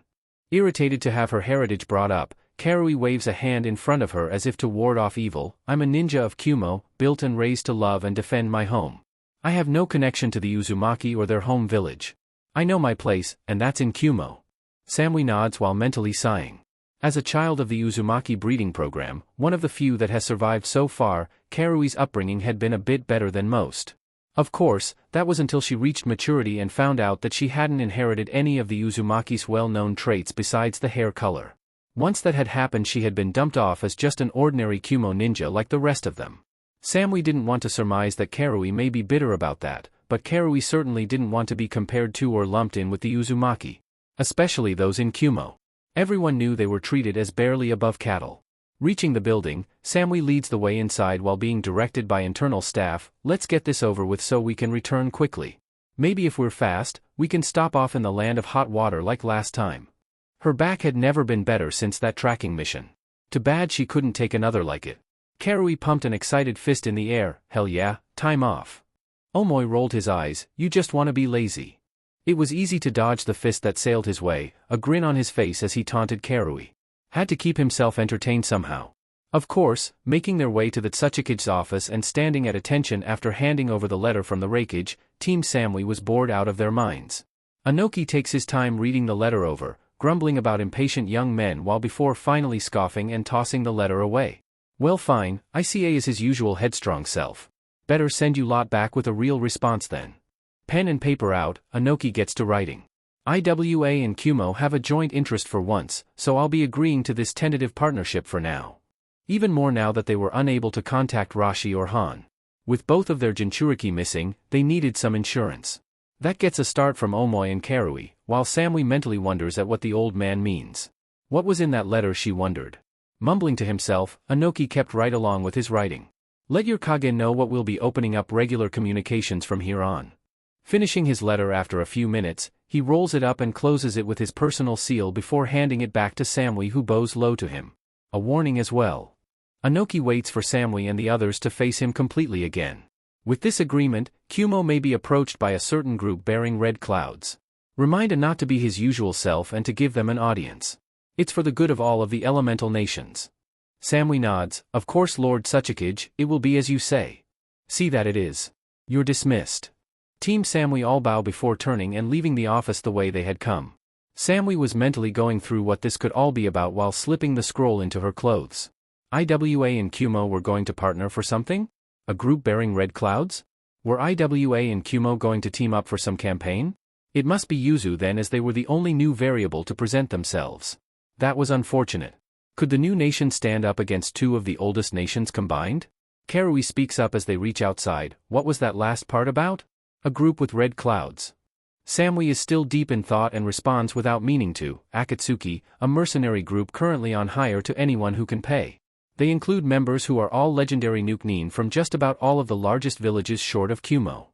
Irritated to have her heritage brought up, Karui waves a hand in front of her as if to ward off evil. I'm a ninja of Kumo, built and raised to love and defend my home. I have no connection to the Uzumaki or their home village. I know my place, and that's in Kumo. Samui nods while mentally sighing. As a child of the Uzumaki breeding program, one of the few that has survived so far, Karui's upbringing had been a bit better than most. Of course, that was until she reached maturity and found out that she hadn't inherited any of the Uzumaki's well-known traits besides the hair color. Once that had happened, she had been dumped off as just an ordinary Kumo ninja like the rest of them. Samui didn't want to surmise that Karui may be bitter about that, but Karui certainly didn't want to be compared to or lumped in with the Uzumaki. Especially those in Kumo. Everyone knew they were treated as barely above cattle. Reaching the building, Samui leads the way inside while being directed by internal staff. Let's get this over with so we can return quickly. Maybe if we're fast, we can stop off in the land of hot water like last time. Her back had never been better since that tracking mission. Too bad she couldn't take another like it. Karui pumped an excited fist in the air. Hell yeah, time off. Omoi rolled his eyes. You just want to be lazy. It was easy to dodge the fist that sailed his way, a grin on his face as he taunted Karui. Had to keep himself entertained somehow. Of course, making their way to the Tsuchikige's office and standing at attention after handing over the letter from the Raikage, Team Samui was bored out of their minds. Anoki takes his time reading the letter over, grumbling about impatient young men before finally scoffing and tossing the letter away. Well fine, ICA is his usual headstrong self. Better send you lot back with a real response then. Pen and paper out, Anoki gets to writing. IWA and Kumo have a joint interest for once, so I'll be agreeing to this tentative partnership for now. Even more now that they were unable to contact Rashi or Han. With both of their Jinchuriki missing, they needed some insurance. That gets a start from Omoi and Karui, while Samui mentally wonders at what the old man means. What was in that letter, she wondered. Mumbling to himself, Anoki kept right along with his writing. Let your Kage know what we'll be opening up regular communications from here on. Finishing his letter after a few minutes, he rolls it up and closes it with his personal seal before handing it back to Samui, who bows low to him. A warning as well. Anoki waits for Samui and the others to face him completely again. With this agreement, Kumo may be approached by a certain group bearing red clouds. Remind him not to be his usual self and to give them an audience. It's for the good of all of the elemental nations. Samui nods. Of course, Lord Tsuchikige, it will be as you say. See that it is. You're dismissed. Team Samui all bow before turning and leaving the office the way they had come. Samui was mentally going through what this could all be about while slipping the scroll into her clothes. IWA and Kumo were going to partner for something? A group bearing red clouds? Were IWA and Kumo going to team up for some campaign? It must be Yuzu then, as they were the only new variable to present themselves. That was unfortunate. Could the new nation stand up against two of the oldest nations combined? Karui speaks up as they reach outside. What was that last part about? A group with red clouds. Samui is still deep in thought and responds without meaning to. Akatsuki, a mercenary group currently on hire to anyone who can pay. They include members who are all legendary Nuke-nin from just about all of the largest villages short of Kumo.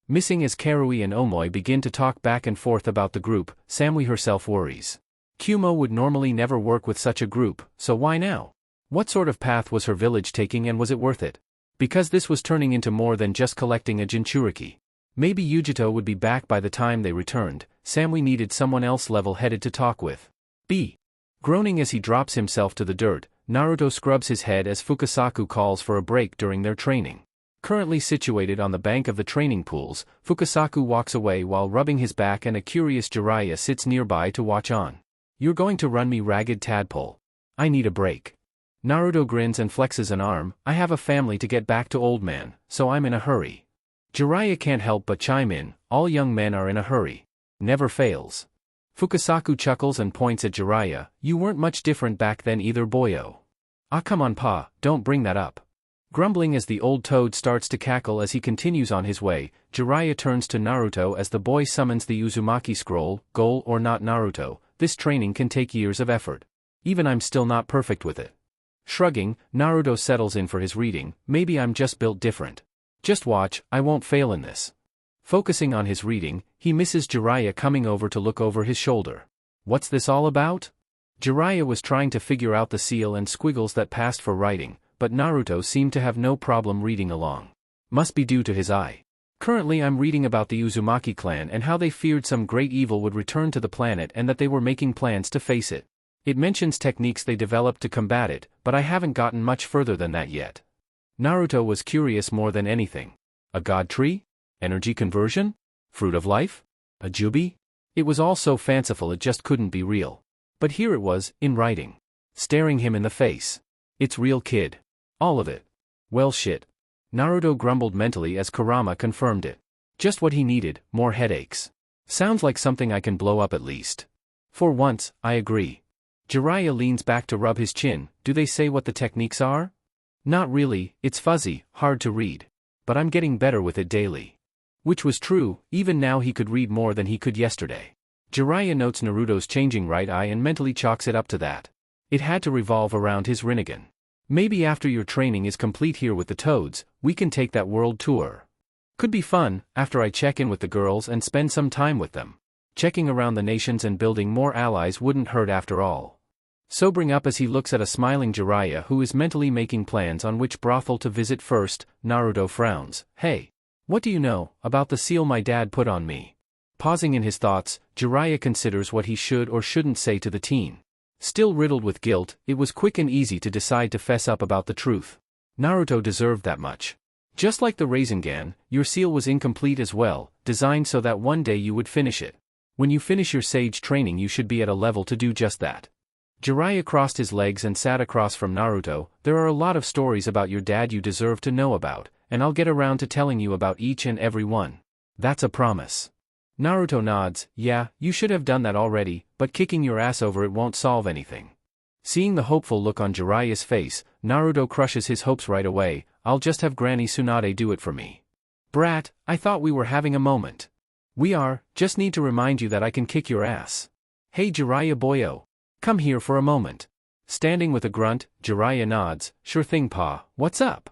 Missing as Karui and Omoi begin to talk back and forth about the group, Samui herself worries. Kumo would normally never work with such a group, so why now? What sort of path was her village taking, and was it worth it? Because this was turning into more than just collecting a Jinchuriki. Maybe Yujito would be back by the time they returned. Samui needed someone else level-headed to talk with. Groaning as he drops himself to the dirt, Naruto scrubs his head as Fukasaku calls for a break during their training. Currently situated on the bank of the training pools, Fukasaku walks away while rubbing his back and a curious Jiraiya sits nearby to watch on. You're going to run me ragged, tadpole. I need a break. Naruto grins and flexes an arm. I have a family to get back to, old man, so I'm in a hurry. Jiraiya can't help but chime in. All young men are in a hurry. Never fails. Fukasaku chuckles and points at Jiraiya. You weren't much different back then either, boyo. Ah, come on pa, don't bring that up. Grumbling as the old toad starts to cackle as he continues on his way, Jiraiya turns to Naruto as the boy summons the Uzumaki scroll. Goal or not, Naruto, this training can take years of effort. Even I'm still not perfect with it. Shrugging, Naruto settles in for his reading. Maybe I'm just built different. Just watch, I won't fail in this. Focusing on his reading, he misses Jiraiya coming over to look over his shoulder. What's this all about? Jiraiya was trying to figure out the seal and squiggles that passed for writing, but Naruto seemed to have no problem reading along. Must be due to his eye. Currently I'm reading about the Uzumaki clan and how they feared some great evil would return to the planet and that they were making plans to face it. It mentions techniques they developed to combat it, but I haven't gotten much further than that yet. Naruto was curious more than anything. A god tree? Energy conversion? Fruit of life? A jubi? It was all so fanciful it just couldn't be real. But here it was, in writing. Staring him in the face. It's real, kid. All of it. Well shit. Naruto grumbled mentally as Kurama confirmed it. Just what he needed, more headaches. Sounds like something I can blow up at least. For once, I agree. Jiraiya leans back to rub his chin. Do they say what the techniques are? Not really, it's fuzzy, hard to read. But I'm getting better with it daily. Which was true, even now he could read more than he could yesterday. Jiraiya notes Naruto's changing right eye and mentally chalks it up to that. It had to revolve around his Rinnegan. Maybe after your training is complete here with the Toads, we can take that world tour. Could be fun, after I check in with the girls and spend some time with them. Checking around the nations and building more allies wouldn't hurt after all. Sobering up as he looks at a smiling Jiraiya who is mentally making plans on which brothel to visit first, Naruto frowns. Hey. What do you know about the seal my dad put on me? Pausing in his thoughts, Jiraiya considers what he should or shouldn't say to the teen. Still riddled with guilt, it was quick and easy to decide to fess up about the truth. Naruto deserved that much. Just like the Rasengan, your seal was incomplete as well, designed so that one day you would finish it. When you finish your sage training you should be at a level to do just that. Jiraiya crossed his legs and sat across from Naruto. There are a lot of stories about your dad you deserve to know about, and I'll get around to telling you about each and every one. That's a promise. Naruto nods. Yeah, you should have done that already, but kicking your ass over it won't solve anything. Seeing the hopeful look on Jiraiya's face, Naruto crushes his hopes right away. I'll just have Granny Tsunade do it for me. Brat, I thought we were having a moment. We are, just need to remind you that I can kick your ass. Hey Jiraiya boyo. Come here for a moment. Standing with a grunt, Jiraiya nods. Sure thing pa, what's up?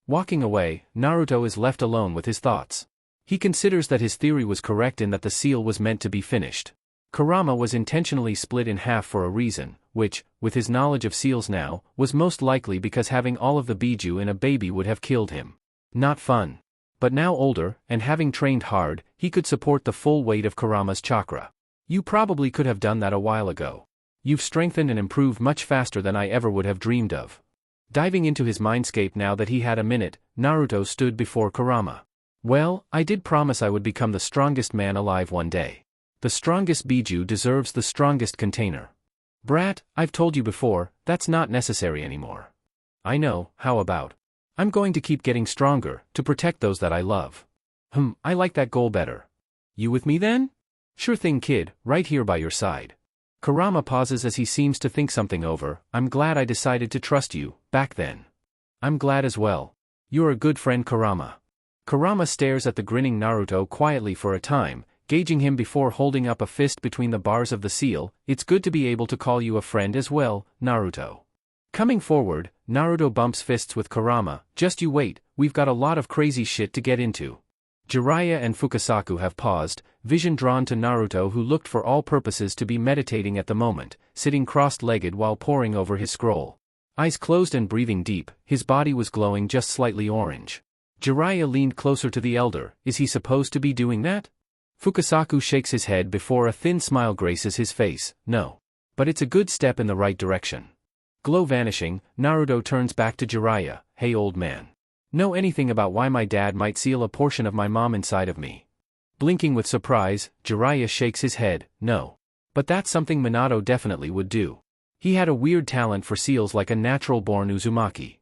Walking away, Naruto is left alone with his thoughts. He considers that his theory was correct in that the seal was meant to be finished. Kurama was intentionally split in half for a reason, which, with his knowledge of seals now, was most likely because having all of the Biju in a baby would have killed him. Not fun. But now older, and having trained hard, he could support the full weight of Kurama's chakra. You probably could have done that a while ago. You've strengthened and improved much faster than I ever would have dreamed of. Diving into his mindscape now that he had a minute, Naruto stood before Kurama. Well, I did promise I would become the strongest man alive one day. The strongest Biju deserves the strongest container. Brat, I've told you before, that's not necessary anymore. I know, how about? I'm going to keep getting stronger, to protect those that I love. I like that goal better. You with me then? Sure thing kid, right here by your side. Kurama pauses as he seems to think something over. I'm glad I decided to trust you, back then. I'm glad as well. You're a good friend Kurama. Kurama stares at the grinning Naruto quietly for a time, gauging him before holding up a fist between the bars of the seal. It's good to be able to call you a friend as well, Naruto. Coming forward, Naruto bumps fists with Kurama. Just you wait, we've got a lot of crazy shit to get into. Jiraiya and Fukasaku have paused, vision drawn to Naruto who looked for all purposes to be meditating at the moment, sitting crossed-legged while poring over his scroll. Eyes closed and breathing deep, his body was glowing just slightly orange. Jiraiya leaned closer to the elder. Is he supposed to be doing that? Fukasaku shakes his head before a thin smile graces his face. No. But it's a good step in the right direction. Glow vanishing, Naruto turns back to Jiraiya. Hey old man. Know anything about why my dad might seal a portion of my mom inside of me? Blinking with surprise, Jiraiya shakes his head. No. But that's something Minato definitely would do. He had a weird talent for seals like a natural-born Uzumaki.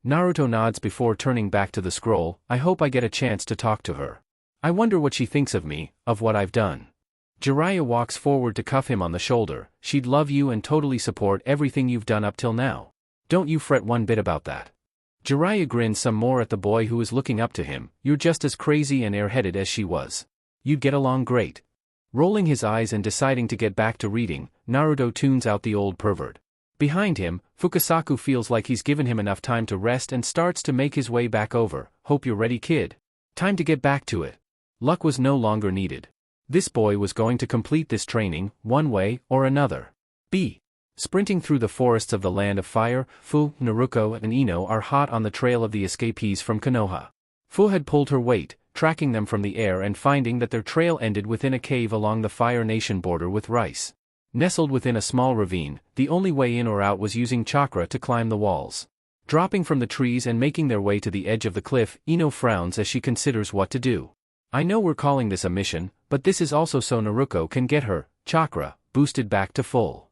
Naruto nods before turning back to the scroll. I hope I get a chance to talk to her. I wonder what she thinks of me, of what I've done. Jiraiya walks forward to cuff him on the shoulder. She'd love you and totally support everything you've done up till now. Don't you fret one bit about that. Jiraiya grins some more at the boy who is looking up to him. You're just as crazy and airheaded as she was. You'd get along great. Rolling his eyes and deciding to get back to reading, Naruto tunes out the old pervert. Behind him, Fukasaku feels like he's given him enough time to rest and starts to make his way back over. Hope you're ready kid. Time to get back to it. Luck was no longer needed. This boy was going to complete this training, one way or another. Sprinting through the forests of the land of fire, Fu, Naruto and Ino are hot on the trail of the escapees from Konoha. Fu had pulled her weight, tracking them from the air and finding that their trail ended within a cave along the Fire Nation border with Rice. Nestled within a small ravine, the only way in or out was using chakra to climb the walls. Dropping from the trees and making their way to the edge of the cliff, Ino frowns as she considers what to do. I know we're calling this a mission, but this is also so Naruto can get her chakra boosted back to full.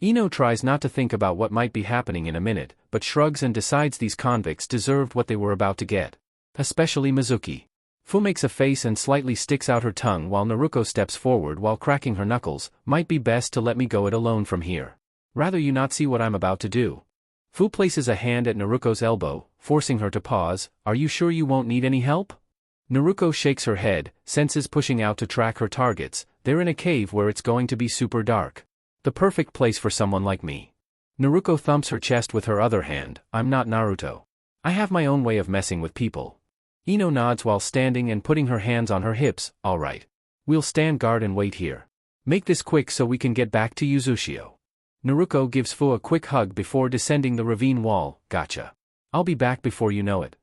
Ino tries not to think about what might be happening in a minute, but shrugs and decides these convicts deserved what they were about to get. Especially Mizuki. Fu makes a face and slightly sticks out her tongue while Naruko steps forward while cracking her knuckles. Might be best to let me go it alone from here. Rather you not see what I'm about to do. Fu places a hand at Naruko's elbow, forcing her to pause. Are you sure you won't need any help? Naruko shakes her head, senses pushing out to track her targets. They're in a cave where it's going to be super dark. The perfect place for someone like me. Naruko thumps her chest with her other hand. I'm not Naruto. I have my own way of messing with people. Ino nods while standing and putting her hands on her hips. All right. We'll stand guard and wait here. Make this quick so we can get back to Uzushio. Naruko gives Fu a quick hug before descending the ravine wall. Gotcha. I'll be back before you know it.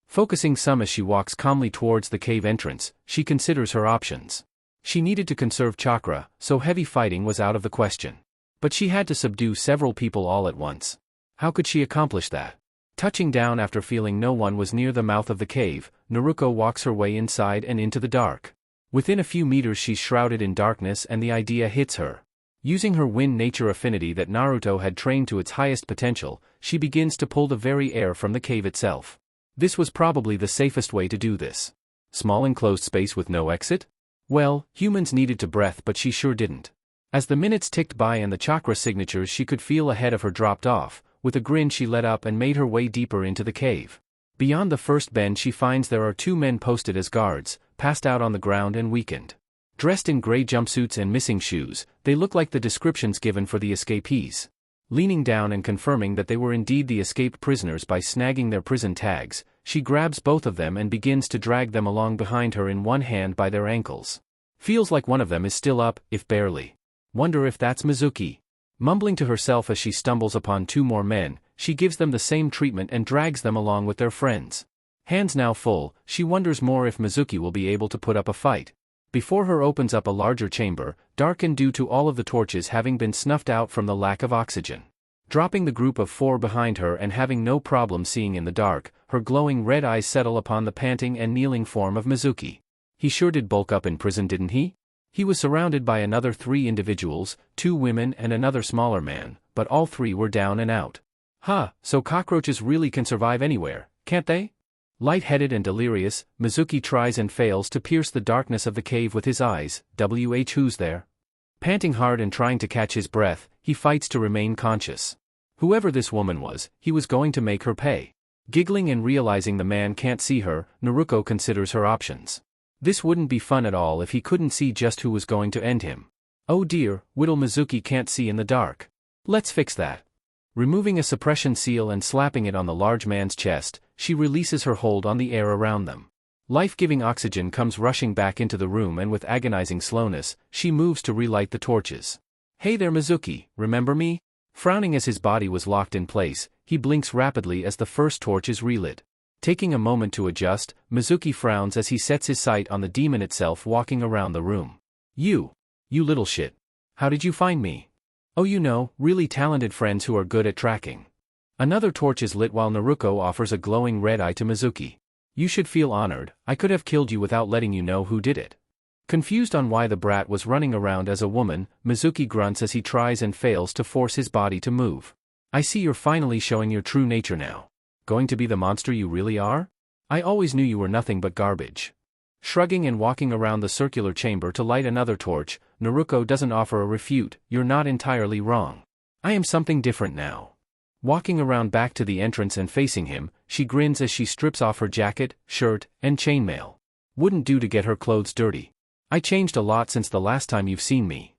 Focusing some as she walks calmly towards the cave entrance, she considers her options. She needed to conserve chakra, so heavy fighting was out of the question. But she had to subdue several people all at once. How could she accomplish that? Touching down after feeling no one was near the mouth of the cave, Naruko walks her way inside and into the dark. Within a few meters she's shrouded in darkness and the idea hits her. Using her wind nature affinity that Naruto had trained to its highest potential, she begins to pull the very air from the cave itself. This was probably the safest way to do this. Small enclosed space with no exit? Well, humans needed to breath but she sure didn't. As the minutes ticked by and the chakra signatures she could feel ahead of her dropped off, with a grin she let up and made her way deeper into the cave. Beyond the first bend she finds there are two men posted as guards, passed out on the ground and weakened. Dressed in gray jumpsuits and missing shoes, they look like the descriptions given for the escapees. Leaning down and confirming that they were indeed the escaped prisoners by snagging their prison tags, she grabs both of them and begins to drag them along behind her in one hand by their ankles. Feels like one of them is still up, if barely. Wonder if that's Mizuki. Mumbling to herself as she stumbles upon two more men, she gives them the same treatment and drags them along with their friends. Hands now full, she wonders more if Mizuki will be able to put up a fight. Before her opens up a larger chamber, darkened due to all of the torches having been snuffed out from the lack of oxygen. Dropping the group of four behind her and having no problem seeing in the dark, her glowing red eyes settle upon the panting and kneeling form of Mizuki. He sure did bulk up in prison, didn't he? He was surrounded by another three individuals, two women and another smaller man, but all three were down and out. So cockroaches really can survive anywhere, can't they? Light-headed and delirious, Mizuki tries and fails to pierce the darkness of the cave with his eyes. Who's there? Panting hard and trying to catch his breath, he fights to remain conscious. Whoever this woman was, he was going to make her pay. Giggling and realizing the man can't see her, Naruko considers her options. This wouldn't be fun at all if he couldn't see just who was going to end him. Oh dear, Whittle Mizuki can't see in the dark. Let's fix that. Removing a suppression seal and slapping it on the large man's chest, she releases her hold on the air around them. Life-giving oxygen comes rushing back into the room and with agonizing slowness, she moves to relight the torches. Hey there Mizuki, remember me? Frowning as his body was locked in place, he blinks rapidly as the first torch is relit. Taking a moment to adjust, Mizuki frowns as he sets his sight on the demon itself walking around the room. You little shit. How did you find me? Oh, really talented friends who are good at tracking. Another torch is lit while Naruko offers a glowing red eye to Mizuki. You should feel honored, I could have killed you without letting you know who did it. Confused on why the brat was running around as a woman, Mizuki grunts as he tries and fails to force his body to move. I see you're finally showing your true nature now. Going to be the monster you really are? I always knew you were nothing but garbage. Shrugging and walking around the circular chamber to light another torch, Naruko doesn't offer a refute. You're not entirely wrong. I am something different now. Walking around back to the entrance and facing him, she grins as she strips off her jacket, shirt, and chainmail. Wouldn't do to get her clothes dirty. I changed a lot since the last time you've seen me.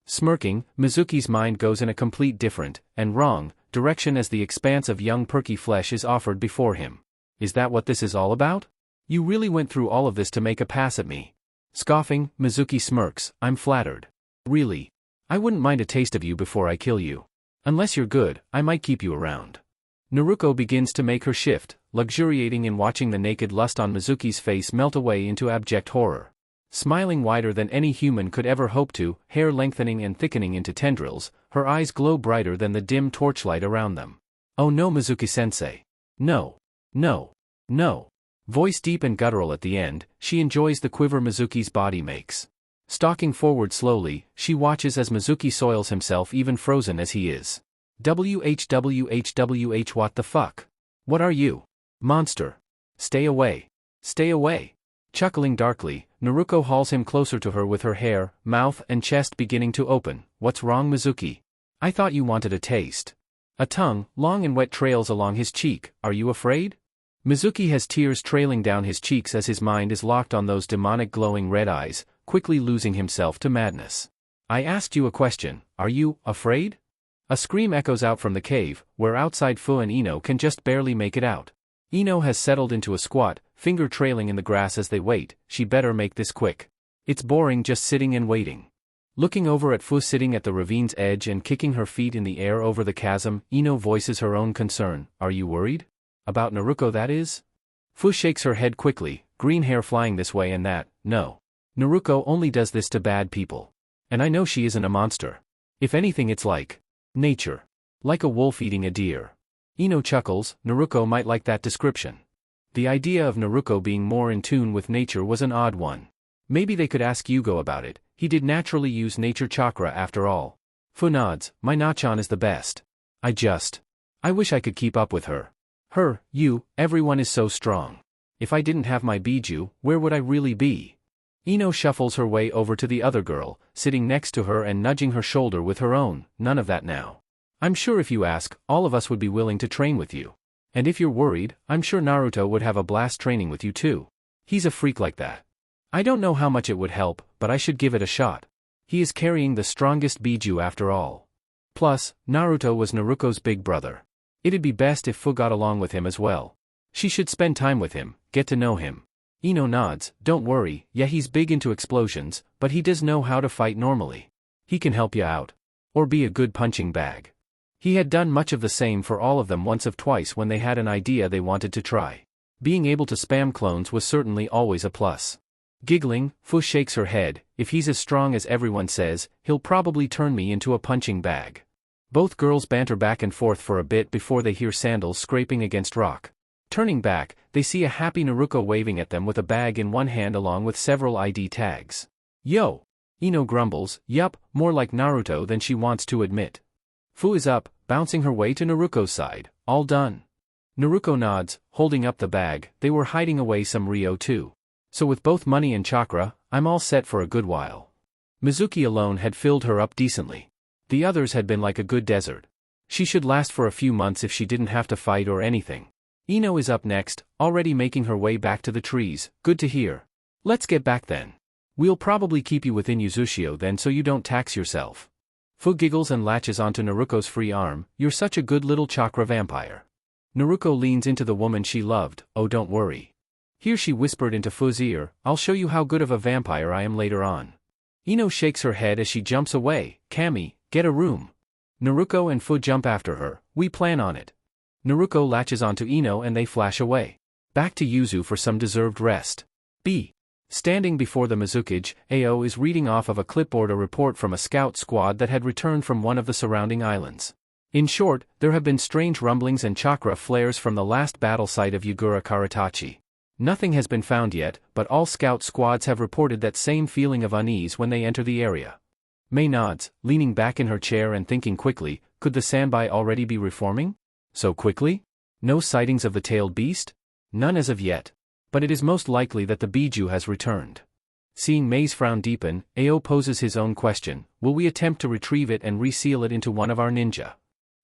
Smirking, Mizuki's mind goes in a complete different, and wrong, direction as the expanse of young perky flesh is offered before him. Is that what this is all about? You really went through all of this to make a pass at me. Scoffing, Mizuki smirks. I'm flattered. Really? I wouldn't mind a taste of you before I kill you. Unless you're good, I might keep you around. Naruko begins to make her shift, luxuriating in watching the naked lust on Mizuki's face melt away into abject horror. Smiling wider than any human could ever hope to, hair lengthening and thickening into tendrils, her eyes glow brighter than the dim torchlight around them. Oh no Mizuki-sensei. No. No. No. Voice deep and guttural at the end, she enjoys the quiver Mizuki's body makes. Stalking forward slowly, she watches as Mizuki soils himself even frozen as he is. WHWHWH what the fuck? What are you? Monster. Stay away. Stay away. Chuckling darkly, Naruko hauls him closer to her with her hair, mouth and chest beginning to open. What's wrong, Mizuki? I thought you wanted a taste. A tongue, long and wet, trails along his cheek. Are you afraid? Mizuki has tears trailing down his cheeks as his mind is locked on those demonic glowing red eyes, quickly losing himself to madness. I asked you a question, are you afraid? A scream echoes out from the cave, where outside Fu and Ino can just barely make it out. Ino has settled into a squat, finger trailing in the grass as they wait. She better make this quick. It's boring just sitting and waiting. Looking over at Fu sitting at the ravine's edge and kicking her feet in the air over the chasm, Ino voices her own concern. Are you worried? About Naruto, that is? Fu shakes her head quickly, green hair flying this way and that. No. Naruto only does this to bad people. And I know she isn't a monster. If anything, it's like nature. Like a wolf eating a deer. Ino chuckles. Naruto might like that description. The idea of Naruto being more in tune with nature was an odd one. Maybe they could ask Yugo about it. He did naturally use nature chakra after all. Fu nods. My Nachan is the best. I wish I could keep up with her. Her, you, everyone is so strong. If I didn't have my Biju, where would I really be? Ino shuffles her way over to the other girl, sitting next to her and nudging her shoulder with her own. None of that now. I'm sure if you ask, all of us would be willing to train with you. And if you're worried, I'm sure Naruto would have a blast training with you too. He's a freak like that. I don't know how much it would help, but I should give it a shot. He is carrying the strongest Biju after all. Plus, Naruto was Naruto's big brother. It'd be best if Fu got along with him as well. She should spend time with him, get to know him. Ino nods. Don't worry, yeah, he's big into explosions, but he does know how to fight normally. He can help you out. Or be a good punching bag. He had done much of the same for all of them once or twice when they had an idea they wanted to try. Being able to spam clones was certainly always a plus. Giggling, Fu shakes her head. If he's as strong as everyone says, he'll probably turn me into a punching bag. Both girls banter back and forth for a bit before they hear sandals scraping against rock. Turning back, they see a happy Naruto waving at them with a bag in one hand along with several ID tags. Yo! Ino grumbles. Yup, more like Naruto than she wants to admit. Fu is up, bouncing her way to Naruto's side. All done. Naruto nods, holding up the bag. They were hiding away some Ryo too. So with both money and chakra, I'm all set for a good while. Mizuki alone had filled her up decently. The others had been like a good desert. She should last for a few months if she didn't have to fight or anything. Ino is up next, already making her way back to the trees. Good to hear. Let's get back then. We'll probably keep you within Yuzushio then so you don't tax yourself. Fu giggles and latches onto Naruto's free arm. You're such a good little chakra vampire. Naruto leans into the woman she loved. Oh, don't worry. Here she whispered into Fu's ear, I'll show you how good of a vampire I am later on. Ino shakes her head as she jumps away. Kami, get a room. Naruto and Fu jump after her. We plan on it. Naruto latches onto Ino and they flash away. Back to Yuzu for some deserved rest. B. Standing before the Mizukage, Ao is reading off of a clipboard a report from a scout squad that had returned from one of the surrounding islands. In short, there have been strange rumblings and chakra flares from the last battle site of Yagura Karatachi. Nothing has been found yet, but all scout squads have reported that same feeling of unease when they enter the area. Mei nods, leaning back in her chair and thinking quickly, could the Sanbai already be reforming? So quickly? No sightings of the tailed beast? None as of yet. But it is most likely that the Biju has returned. Seeing Mei's frown deepen, Ao poses his own question, will we attempt to retrieve it and reseal it into one of our ninja?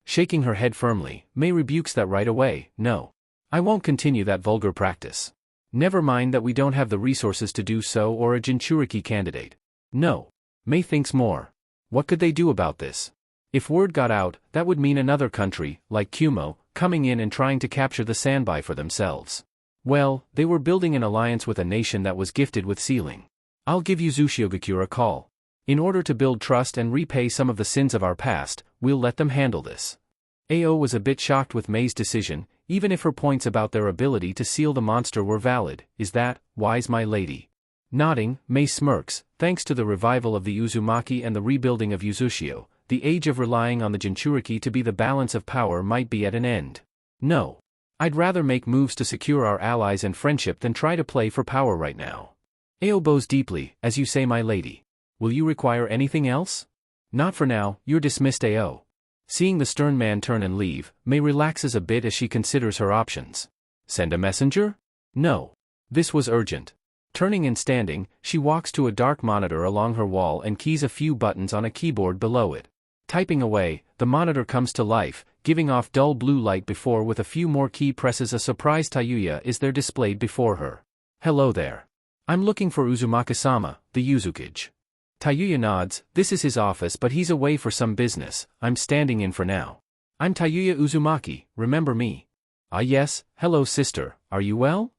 Shaking her head firmly, Mei rebukes that right away. No. I won't continue that vulgar practice. Never mind that we don't have the resources to do so or a Jinchuriki candidate. No. Mei thinks more. What could they do about this? If word got out, that would mean another country, like Kumo, coming in and trying to capture the Sanbai for themselves. Well, they were building an alliance with a nation that was gifted with sealing. I'll give Yuzushio a call. In order to build trust and repay some of the sins of our past, we'll let them handle this. Ao was a bit shocked with Mei's decision, even if her points about their ability to seal the monster were valid. Is that wise, my lady? Nodding, Mei smirks. Thanks to the revival of the Uzumaki and the rebuilding of Yuzushio, the age of relying on the Jinchuriki to be the balance of power might be at an end. No. I'd rather make moves to secure our allies and friendship than try to play for power right now. Ao bows deeply. As you say, my lady. Will you require anything else? Not for now, you're dismissed, Ao. Seeing the stern man turn and leave, Mei relaxes a bit as she considers her options. Send a messenger? No. This was urgent. Turning and standing, she walks to a dark monitor along her wall and keys a few buttons on a keyboard below it. Typing away, the monitor comes to life, giving off dull blue light before with a few more key presses a surprised Tayuya is there displayed before her. Hello there. I'm looking for Uzumaki-sama, the Uzukage. Tayuya nods. This is his office but he's away for some business, I'm standing in for now. I'm Tayuya Uzumaki, remember me? Ah yes, hello sister, are you well?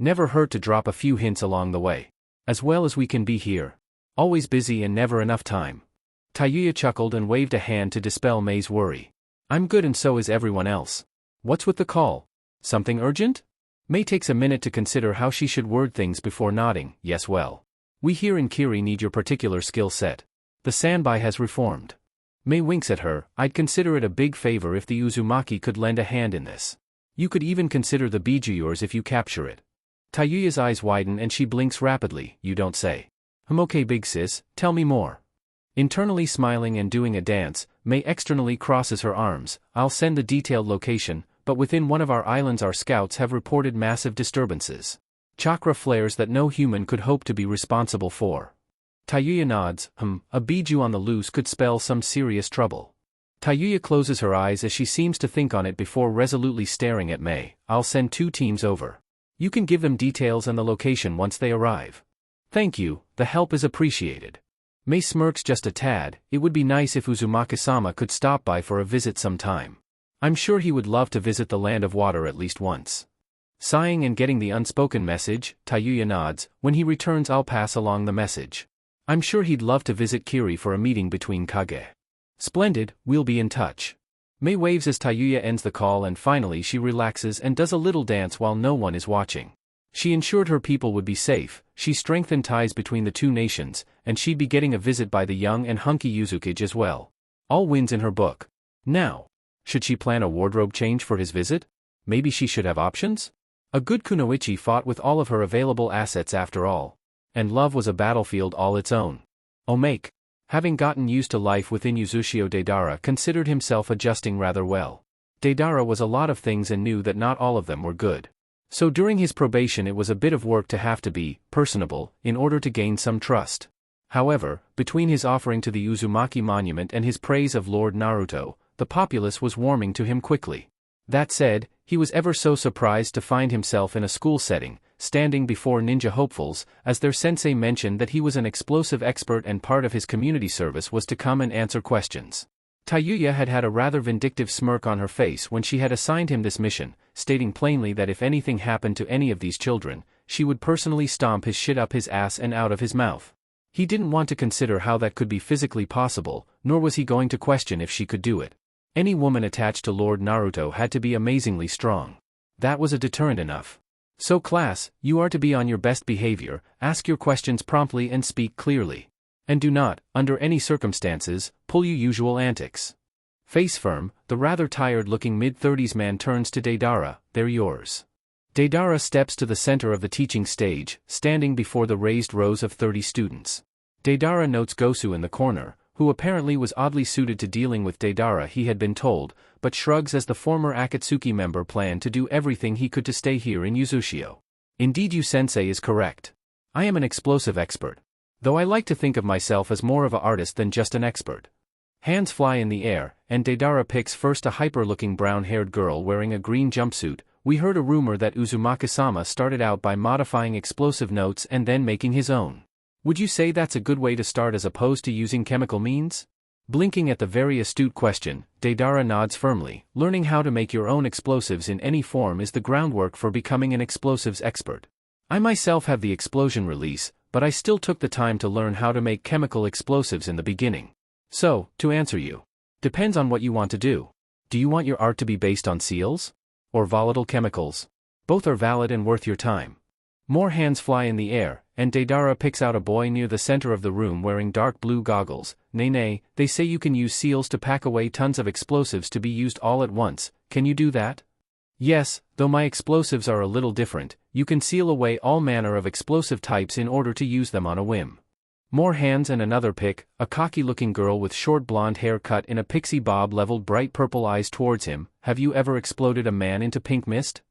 Never hurt to drop a few hints along the way. As well as we can be here. Always busy and never enough time. Tayuya chuckled and waved a hand to dispel Mei's worry. I'm good and so is everyone else. What's with the call? Something urgent? Mei takes a minute to consider how she should word things before nodding. Yes, well. We here in Kiri need your particular skill set. The Sanbai has reformed. Mei winks at her. I'd consider it a big favor if the Uzumaki could lend a hand in this. You could even consider the Biju yours if you capture it. Tayuya's eyes widen and she blinks rapidly. You don't say. Okay big sis, tell me more. Internally smiling and doing a dance, Mei externally crosses her arms. I'll send the detailed location, but within one of our islands our scouts have reported massive disturbances. Chakra flares that no human could hope to be responsible for. Tayuya nods. A Biju on the loose could spell some serious trouble. Tayuya closes her eyes as she seems to think on it before resolutely staring at Mei. I'll send 2 teams over. You can give them details and the location once they arrive. Thank you, the help is appreciated. Mei smirks just a tad. It would be nice if Uzumaki-sama could stop by for a visit sometime. I'm sure he would love to visit the Land of Water at least once. Sighing and getting the unspoken message, Tayuya nods. When he returns I'll pass along the message. I'm sure he'd love to visit Kiri for a meeting between Kage. Splendid, we'll be in touch. Mei waves as Tayuya ends the call and finally she relaxes and does a little dance while no one is watching. She ensured her people would be safe, she strengthened ties between the 2 nations, and she'd be getting a visit by the young and hunky Uzukage as well. All wins in her book. Now, should she plan a wardrobe change for his visit? Maybe she should have options? A good kunoichi fought with all of her available assets after all. And love was a battlefield all its own. Omake, having gotten used to life within Uzushio, Deidara considered himself adjusting rather well. Deidara was a lot of things and knew that not all of them were good. So during his probation it was a bit of work to have to be personable in order to gain some trust. However, between his offering to the Uzumaki monument and his praise of Lord Naruto, the populace was warming to him quickly. That said, he was ever so surprised to find himself in a school setting, standing before ninja hopefuls, as their sensei mentioned that he was an explosive expert and part of his community service was to come and answer questions. Tayuya had had a rather vindictive smirk on her face when she had assigned him this mission, stating plainly that if anything happened to any of these children, she would personally stomp his shit up his ass and out of his mouth. He didn't want to consider how that could be physically possible, nor was he going to question if she could do it. Any woman attached to Lord Naruto had to be amazingly strong. That was a deterrent enough. So class, you are to be on your best behavior, ask your questions promptly and speak clearly. And do not, under any circumstances, pull your usual antics. Face firm, the rather tired-looking mid-30s man turns to Deidara. They're yours. Deidara steps to the center of the teaching stage, standing before the raised rows of 30 students. Deidara notes Gosu in the corner, who apparently was oddly suited to dealing with Deidara he had been told, but shrugs as the former Akatsuki member planned to do everything he could to stay here in Uzushio. Indeed you-sensei is correct. I am an explosive expert. Though I like to think of myself as more of an artist than just an expert. Hands fly in the air, and Deidara picks first a hyper-looking brown-haired girl wearing a green jumpsuit. We heard a rumor that Uzumaki-sama started out by modifying explosive notes and then making his own. Would you say that's a good way to start as opposed to using chemical means? Blinking at the very astute question, Deidara nods firmly. Learning how to make your own explosives in any form is the groundwork for becoming an explosives expert. I myself have the explosion release, but I still took the time to learn how to make chemical explosives in the beginning. So, to answer you. Depends on what you want to do. Do you want your art to be based on seals? Or volatile chemicals? Both are valid and worth your time. More hands fly in the air, and Deidara picks out a boy near the center of the room wearing dark blue goggles. Nay, they say you can use seals to pack away tons of explosives to be used all at once. Can you do that? Yes, though my explosives are a little different. You can seal away all manner of explosive types in order to use them on a whim. More hands and another pick, a cocky-looking girl with short blonde hair cut in a pixie bob leveled bright purple eyes towards him. Have you ever exploded a man into pink mist?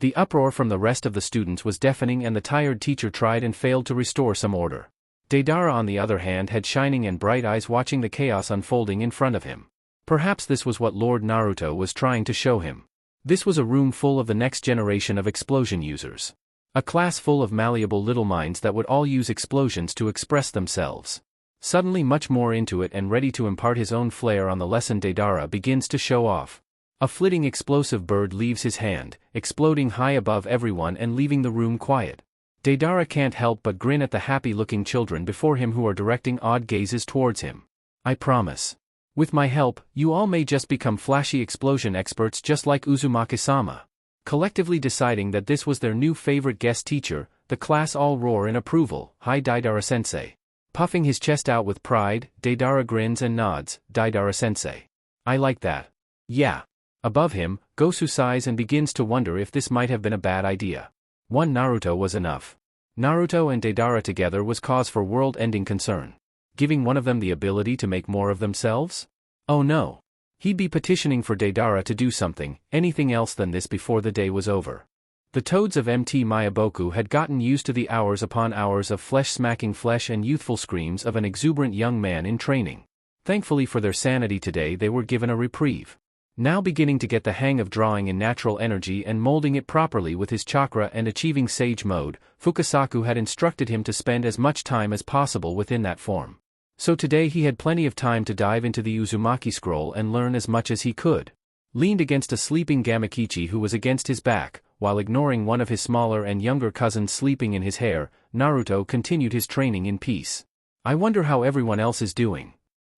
The uproar from the rest of the students was deafening and the tired teacher tried and failed to restore some order. Deidara on the other hand had shining and bright eyes watching the chaos unfolding in front of him. Perhaps this was what Lord Naruto was trying to show him. This was a room full of the next generation of explosion users. A class full of malleable little minds that would all use explosions to express themselves. Suddenly much more into it and ready to impart his own flair on the lesson, Deidara begins to show off. A flitting explosive bird leaves his hand, exploding high above everyone and leaving the room quiet. Deidara can't help but grin at the happy-looking children before him who are directing odd gazes towards him. I promise. With my help, you all may just become flashy explosion experts just like Uzumaki-sama. Collectively deciding that this was their new favorite guest teacher, the class all roar in approval. Hi Deidara-sensei. Puffing his chest out with pride, Deidara grins and nods. Deidara-sensei. I like that. Yeah. Above him, Gosu sighs and begins to wonder if this might have been a bad idea. One Naruto was enough. Naruto and Deidara together was cause for world-ending concern. Giving one of them the ability to make more of themselves? Oh no. He'd be petitioning for Deidara to do something, anything else than this before the day was over. The toads of MT Mayaboku had gotten used to the hours upon hours of flesh-smacking flesh and youthful screams of an exuberant young man in training. Thankfully for their sanity today they were given a reprieve. Now beginning to get the hang of drawing in natural energy and molding it properly with his chakra and achieving sage mode, Fukasaku had instructed him to spend as much time as possible within that form. So today he had plenty of time to dive into the Uzumaki scroll and learn as much as he could. Leaned against a sleeping Gamakichi who was against his back, while ignoring one of his smaller and younger cousins sleeping in his hair, Naruto continued his training in peace. I wonder how everyone else is doing.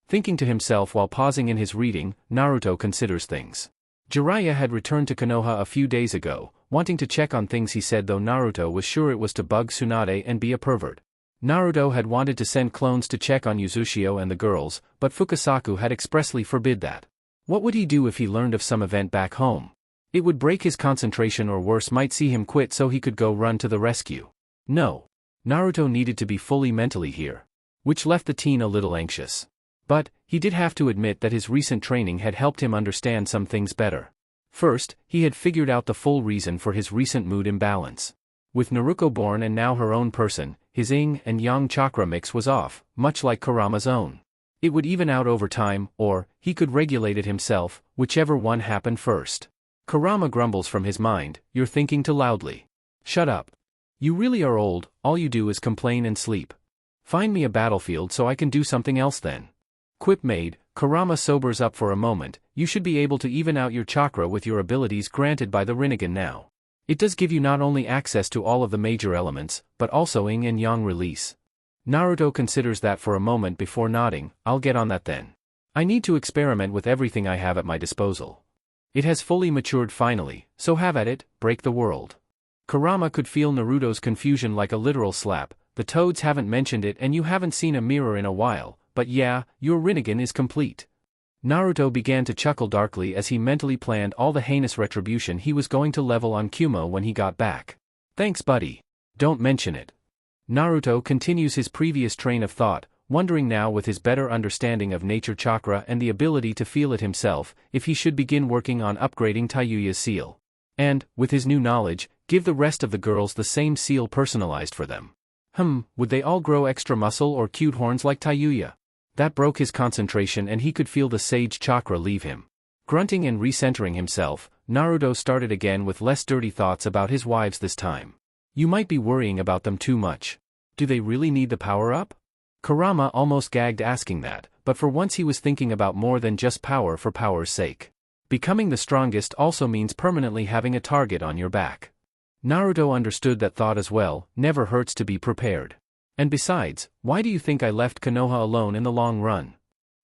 Thinking to himself while pausing in his reading, Naruto considers things. Jiraiya had returned to Konoha a few days ago, wanting to check on things he said, though Naruto was sure it was to bug Tsunade and be a pervert. Naruto had wanted to send clones to check on Uzushio and the girls, but Fukasaku had expressly forbid that. What would he do if he learned of some event back home? It would break his concentration or worse might see him quit so he could go run to the rescue. No. Naruto needed to be fully mentally here. Which left the teen a little anxious. But, he did have to admit that his recent training had helped him understand some things better. First, he had figured out the full reason for his recent mood imbalance. With Naruto born and now her own person, his yin and yang chakra mix was off, much like Kurama's own. It would even out over time, or, he could regulate it himself, whichever one happened first. Kurama grumbles from his mind, "You're thinking too loudly. Shut up. You really are old, all you do is complain and sleep. Find me a battlefield so I can do something else then." Quip made, Kurama sobers up for a moment. You should be able to even out your chakra with your abilities granted by the Rinnegan now. It does give you not only access to all of the major elements, but also yin and yang release. Naruto considers that for a moment before nodding. I'll get on that then. I need to experiment with everything I have at my disposal. It has fully matured finally, so have at it, break the world. Kurama could feel Naruto's confusion like a literal slap. The toads haven't mentioned it and you haven't seen a mirror in a while. But yeah, your Rinnegan is complete. Naruto began to chuckle darkly as he mentally planned all the heinous retribution he was going to level on Kumo when he got back. Thanks buddy. Don't mention it. Naruto continues his previous train of thought, wondering now with his better understanding of nature chakra and the ability to feel it himself, if he should begin working on upgrading Taiyuya's seal. And, with his new knowledge, give the rest of the girls the same seal personalized for them. Would they all grow extra muscle or cute horns like Taiyuya? That broke his concentration and he could feel the sage chakra leave him. Grunting and recentering himself, Naruto started again with less dirty thoughts about his wives this time. You might be worrying about them too much. Do they really need the power-up? Kurama almost gagged asking that, but for once he was thinking about more than just power for power's sake. Becoming the strongest also means permanently having a target on your back. Naruto understood that thought as well. Never hurts to be prepared. And besides, why do you think I left Konoha alone in the long run?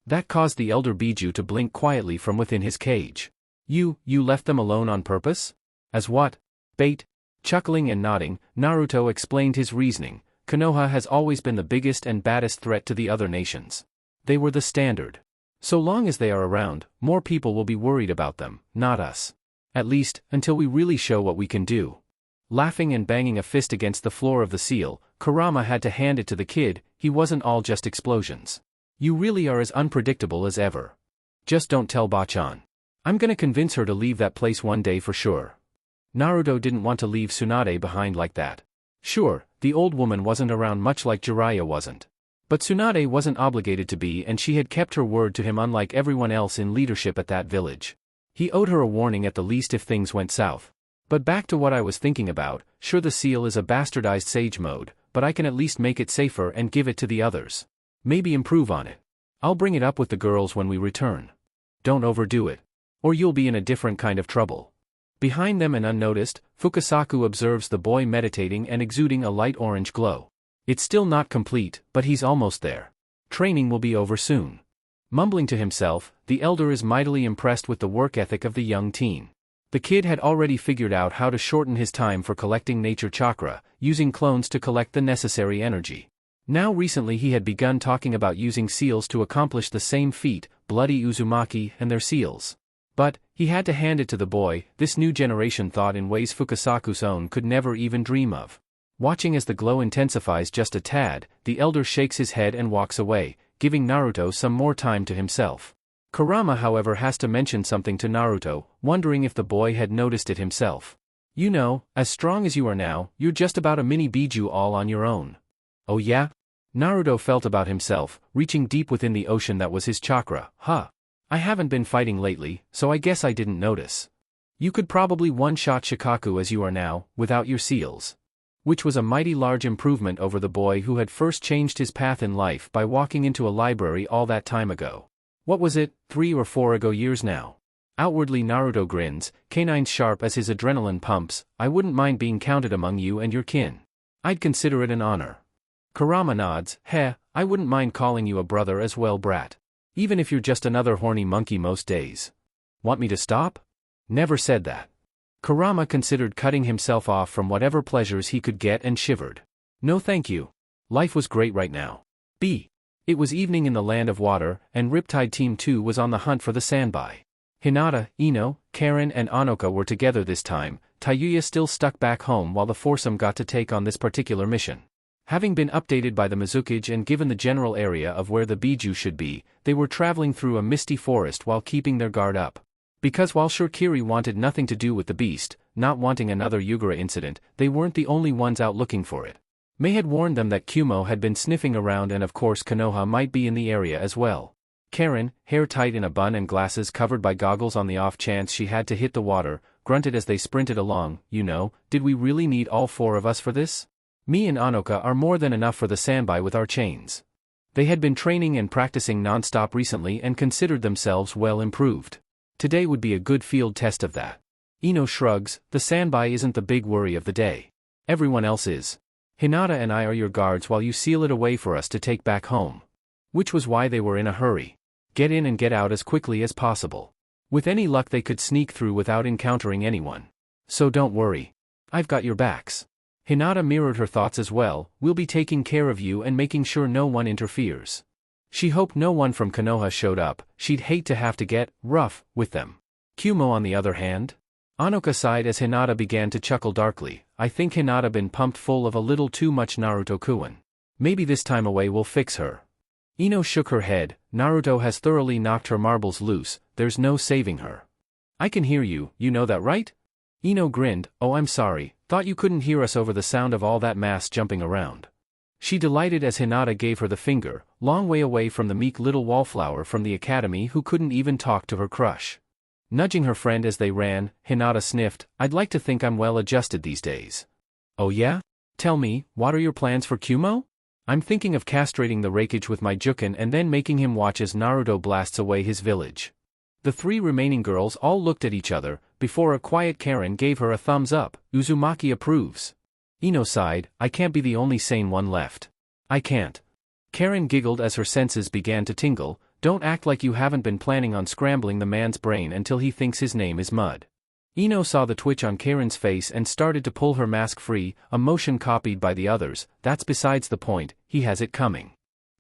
That caused the elder Biju to blink quietly from within his cage. You left them alone on purpose? As what? Bait? Chuckling and nodding, Naruto explained his reasoning. Konoha has always been the biggest and baddest threat to the other nations. They were the standard. So long as they are around, more people will be worried about them, not us. At least, until we really show what we can do. Laughing and banging a fist against the floor of the seal, Kurama had to hand it to the kid. He wasn't all just explosions. You really are as unpredictable as ever. Just don't tell Bachan. I'm gonna convince her to leave that place one day for sure. Naruto didn't want to leave Tsunade behind like that. Sure, the old woman wasn't around much like Jiraiya wasn't. But Tsunade wasn't obligated to be, and she had kept her word to him unlike everyone else in leadership at that village. He owed her a warning at the least if things went south. But back to what I was thinking about, sure the seal is a bastardized Sage mode, but I can at least make it safer and give it to the others. Maybe improve on it. I'll bring it up with the girls when we return. Don't overdo it. Or you'll be in a different kind of trouble. Behind them and unnoticed, Fukasaku observes the boy meditating and exuding a light orange glow. It's still not complete, but he's almost there. Training will be over soon. Mumbling to himself, the elder is mightily impressed with the work ethic of the young teen. The kid had already figured out how to shorten his time for collecting nature chakra, using clones to collect the necessary energy. Now recently he had begun talking about using seals to accomplish the same feat, bloody Uzumaki and their seals. But, he had to hand it to the boy, this new generation thought in ways Fukasaku's own could never even dream of. Watching as the glow intensifies just a tad, the elder shakes his head and walks away, giving Naruto some more time to himself. Kurama however has to mention something to Naruto, wondering if the boy had noticed it himself. You know, as strong as you are now, you're just about a mini Biju all on your own. Oh yeah? Naruto felt about himself, reaching deep within the ocean that was his chakra. I haven't been fighting lately, so I guess I didn't notice. You could probably one-shot Shikaku as you are now, without your seals. Which was a mighty large improvement over the boy who had first changed his path in life by walking into a library all that time ago. What was it, 3 or 4 years now? Outwardly Naruto grins, canines sharp as his adrenaline pumps. I wouldn't mind being counted among you and your kin. I'd consider it an honor. Kurama nods, I wouldn't mind calling you a brother as well, brat. Even if you're just another horny monkey most days. Want me to stop? Never said that. Kurama considered cutting himself off from whatever pleasures he could get and shivered. No thank you. Life was great right now. It was evening in the land of water, and Riptide Team 2 was on the hunt for the Sandbai. Hinata, Ino, Karen and Anoka were together this time, Tayuya still stuck back home while the foursome got to take on this particular mission. Having been updated by the Mizukage and given the general area of where the Biju should be, they were traveling through a misty forest while keeping their guard up. Because while Shurikiri wanted nothing to do with the beast, not wanting another Yugura incident, they weren't the only ones out looking for it. May had warned them that Kumo had been sniffing around and of course Konoha might be in the area as well. Karen, hair tight in a bun and glasses covered by goggles on the off chance she had to hit the water, grunted as they sprinted along, did we really need all 4 of us for this? Me and Anoka are more than enough for the Sandbai with our chains. They had been training and practicing non-stop recently and considered themselves well improved. Today would be a good field test of that. Ino shrugs, the Sandbai isn't the big worry of the day. Everyone else is. Hinata and I are your guards while you seal it away for us to take back home. Which was why they were in a hurry. Get in and get out as quickly as possible. With any luck they could sneak through without encountering anyone. So don't worry. I've got your backs. Hinata mirrored her thoughts as well, we'll be taking care of you and making sure no one interferes. She hoped no one from Konoha showed up, she'd hate to have to get rough with them. Kumo on the other hand? Anoka sighed as Hinata began to chuckle darkly. I think Hinata been pumped full of a little too much Naruto-kun. Maybe this time away will fix her. Ino shook her head, Naruto has thoroughly knocked her marbles loose, there's no saving her. I can hear you, you know that right? Ino grinned, oh I'm sorry, thought you couldn't hear us over the sound of all that mass jumping around. She delighted as Hinata gave her the finger, long way away from the meek little wallflower from the academy who couldn't even talk to her crush. Nudging her friend as they ran, Hinata sniffed, I'd like to think I'm well adjusted these days. Oh yeah? Tell me, what are your plans for Kumo? I'm thinking of castrating the Raikage with my Juken and then making him watch as Naruto blasts away his village. The 3 remaining girls all looked at each other, before a quiet Karen gave her a thumbs up, Uzumaki approves. Ino sighed, I can't be the only sane one left. I can't. Karen giggled as her senses began to tingle, don't act like you haven't been planning on scrambling the man's brain until he thinks his name is Mud. Ino saw the twitch on Karen's face and started to pull her mask free, a motion copied by the others, that's besides the point, he has it coming.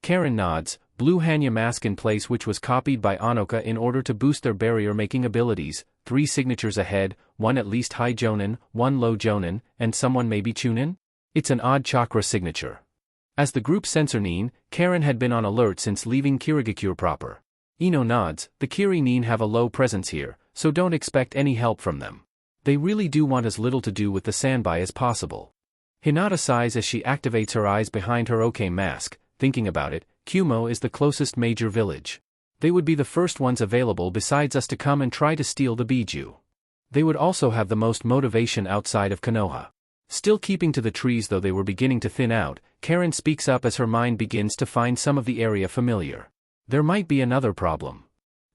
Karen nods, blue Hanya mask in place which was copied by Anoka in order to boost their barrier-making abilities, 3 signatures ahead, 1 at least high Jonin, 1 low Jonin, and someone maybe Chunin? It's an odd chakra signature. As the group sensor Nin, Karen had been on alert since leaving Kirigakure proper. Ino nods, the Kiri Nin have a low presence here, so don't expect any help from them. They really do want as little to do with the Sanbai as possible. Hinata sighs as she activates her eyes behind her OK mask, thinking about it. Kumo is the closest major village. They would be the first ones available besides us to come and try to steal the Biju. They would also have the most motivation outside of Konoha. Still keeping to the trees though they were beginning to thin out, Karen speaks up as her mind begins to find some of the area familiar. There might be another problem.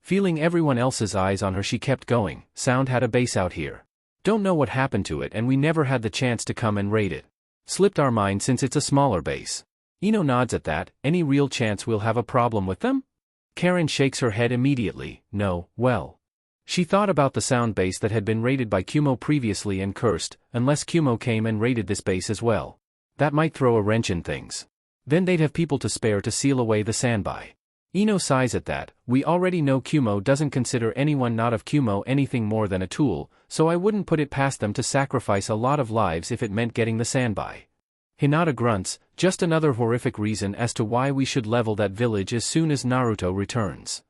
Feeling everyone else's eyes on her, she kept going. Sound had a base out here. Don't know what happened to it and we never had the chance to come and raid it. Slipped our mind since it's a smaller base. Ino nods at that. Any real chance we'll have a problem with them? Karen shakes her head immediately. No, well. She thought about the sound base that had been raided by Kumo previously and cursed, unless Kumo came and raided this base as well. That might throw a wrench in things. Then they'd have people to spare to seal away the Sanbai. Ino sighs at that. We already know Kumo doesn't consider anyone not of Kumo anything more than a tool, so I wouldn't put it past them to sacrifice a lot of lives if it meant getting the Sanbai. Hinata grunts, just another horrific reason as to why we should level that village as soon as Naruto returns.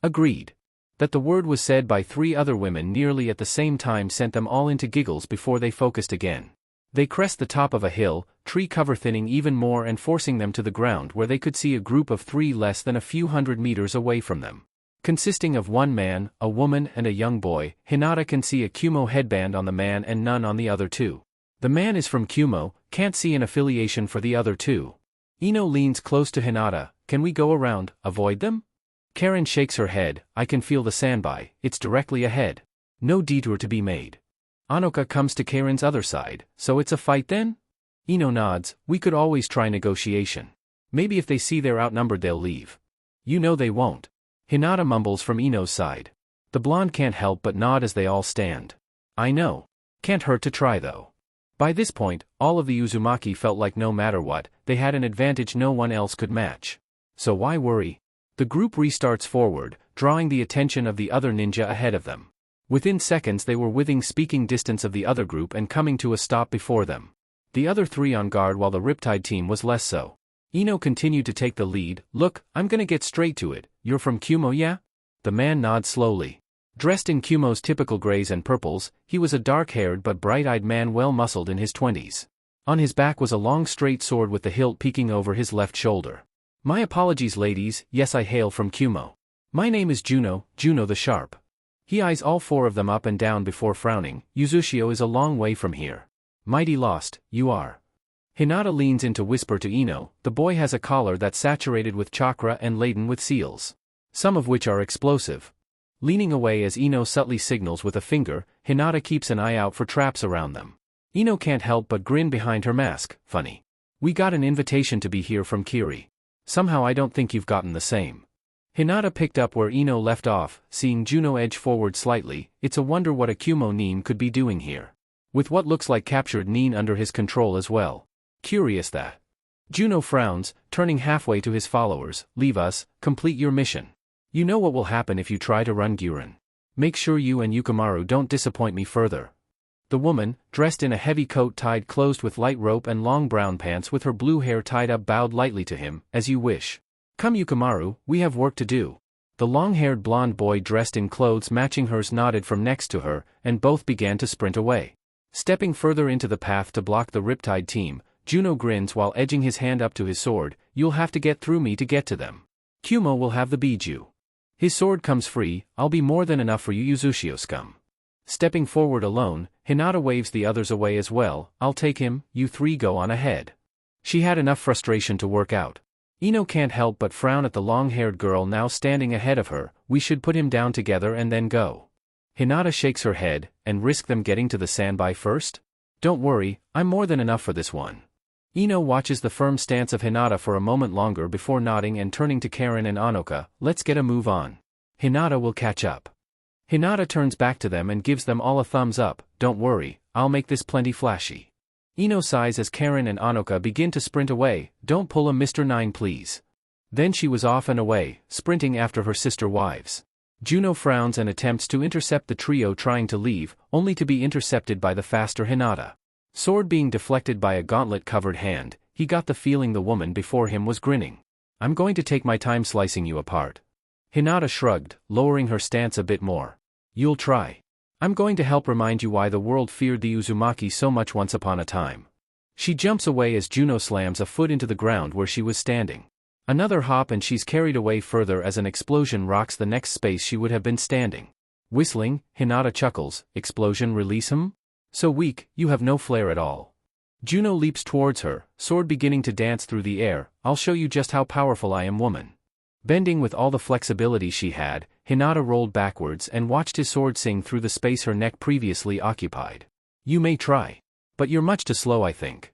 Agreed. That the word was said by 3 other women nearly at the same time sent them all into giggles before they focused again. They crest the top of a hill, tree cover thinning even more and forcing them to the ground where they could see a group of 3 less than a few hundred meters away from them. Consisting of 1 man, a woman and a young boy, Hinata can see a Kumo headband on the man and none on the other 2. The man is from Kumo, can't see an affiliation for the other 2. Ino leans close to Hinata. Can we go around, avoid them? Karen shakes her head. I can feel the Sanbai, it's directly ahead. No detour to be made. Anoka comes to Karen's other side. So it's a fight then? Ino nods. We could always try negotiation. Maybe if they see they're outnumbered they'll leave. You know they won't. Hinata mumbles from Ino's side. The blonde can't help but nod as they all stand. I know. Can't hurt to try though. By this point, all of the Uzumaki felt like no matter what, they had an advantage no one else could match. So why worry? The group restarts forward, drawing the attention of the other ninja ahead of them. Within seconds they were within speaking distance of the other group and coming to a stop before them. The other 3 on guard while the Riptide team was less so. Ino continued to take the lead. Look, I'm gonna get straight to it. You're from Kumo, yeah? The man nods slowly. Dressed in Kumo's typical grays and purples, he was a dark-haired but bright-eyed man well-muscled in his 20s. On his back was a long straight sword with the hilt peeking over his left shoulder. My apologies ladies, yes I hail from Kumo. My name is Juno the Sharp. He eyes all 4 of them up and down before frowning. Uzushio is a long way from here. Mighty lost, you are. Hinata leans in to whisper to Ino. The boy has a collar that's saturated with chakra and laden with seals. Some of which are explosive. Leaning away as Ino subtly signals with a finger, Hinata keeps an eye out for traps around them. Ino can't help but grin behind her mask. Funny. We got an invitation to be here from Kiri. Somehow I don't think you've gotten the same. Hinata picked up where Ino left off, seeing Juno edge forward slightly. It's a wonder what a Kumo nin could be doing here. With what looks like captured nin under his control as well. Curious that. Juno frowns, turning halfway to his followers. Leave us, complete your mission. You know what will happen if you try to run Guren. Make sure you and Yukimaru don't disappoint me further. The woman, dressed in a heavy coat tied closed with light rope and long brown pants with her blue hair tied up, bowed lightly to him. As you wish. Come Yukimaru, we have work to do. The long-haired blonde boy dressed in clothes matching hers nodded from next to her, and both began to sprint away. Stepping further into the path to block the Riptide team, Juno grins while edging his hand up to his sword. You'll have to get through me to get to them. Kumo will have the Biju. His sword comes free. I'll be more than enough for you Uzushio scum. Stepping forward alone, Hinata waves the others away as well. I'll take him, you 3 go on ahead. She had enough frustration to work out. Ino can't help but frown at the long-haired girl now standing ahead of her. We should put him down together and then go. Hinata shakes her head. And risk them getting to the Sanbai first? Don't worry, I'm more than enough for this one. Ino watches the firm stance of Hinata for a moment longer before nodding and turning to Karen and Anoka. Let's get a move on. Hinata will catch up. Hinata turns back to them and gives them all a thumbs up. Don't worry, I'll make this plenty flashy. Ino sighs as Karen and Anoka begin to sprint away. Don't pull a Mr. 9 please. Then she was off and away, sprinting after her sister wives. Juno frowns and attempts to intercept the trio trying to leave, only to be intercepted by the faster Hinata. Sword being deflected by a gauntlet-covered hand, he got the feeling the woman before him was grinning. I'm going to take my time slicing you apart. Hinata shrugged, lowering her stance a bit more. You'll try. I'm going to help remind you why the world feared the Uzumaki so much once upon a time. She jumps away as Juno slams a foot into the ground where she was standing. Another hop and she's carried away further as an explosion rocks the next space she would have been standing. Whistling, Hinata chuckles, explosion release him? So weak, you have no flair at all. Juno leaps towards her, sword beginning to dance through the air. I'll show you just how powerful I am, woman. Bending with all the flexibility she had, Hinata rolled backwards and watched his sword sing through the space her neck previously occupied. You may try. But you're much too slow, I think.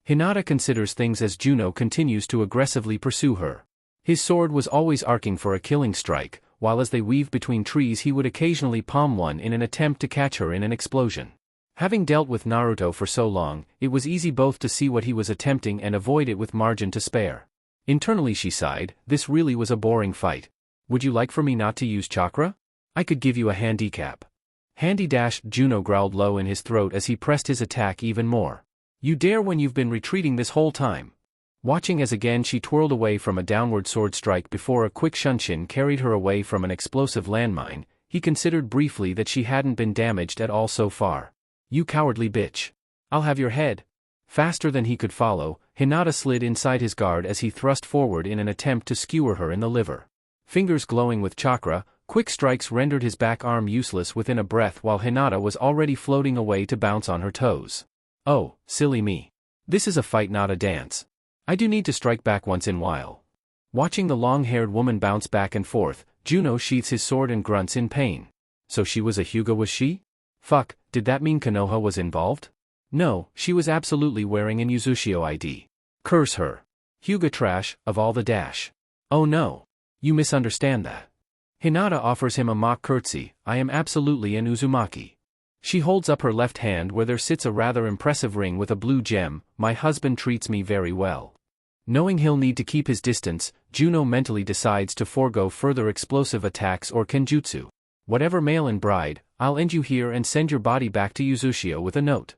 Hinata considers things as Juno continues to aggressively pursue her. His sword was always arcing for a killing strike, while as they weaved between trees he would occasionally palm one in an attempt to catch her in an explosion. Having dealt with Naruto for so long, it was easy both to see what he was attempting and avoid it with margin to spare. Internally she sighed, this really was a boring fight. Would you like for me not to use chakra? I could give you a handicap. Handy dash, Juno growled low in his throat as he pressed his attack even more. You dare when you've been retreating this whole time. Watching as again she twirled away from a downward sword strike before a quick shunshin carried her away from an explosive landmine, he considered briefly that she hadn't been damaged at all so far. You cowardly bitch. I'll have your head. Faster than he could follow, Hinata slid inside his guard as he thrust forward in an attempt to skewer her in the liver. Fingers glowing with chakra, quick strikes rendered his back arm useless within a breath while Hinata was already floating away to bounce on her toes. Oh, silly me. This is a fight, not a dance. I do need to strike back once in a while. Watching the long-haired woman bounce back and forth, Juno sheaths his sword and grunts in pain. So she was a Hyuga, was she? Fuck, did that mean Konoha was involved? No, she was absolutely wearing an Uzushio ID. Curse her. Hyuga trash, of all the dash. Oh no. You misunderstand that. Hinata offers him a mock curtsy, I am absolutely an Uzumaki. She holds up her left hand where there sits a rather impressive ring with a blue gem, my husband treats me very well. Knowing he'll need to keep his distance, Juno mentally decides to forego further explosive attacks or kenjutsu. Whatever male and bride, I'll end you here and send your body back to Uzushio with a note.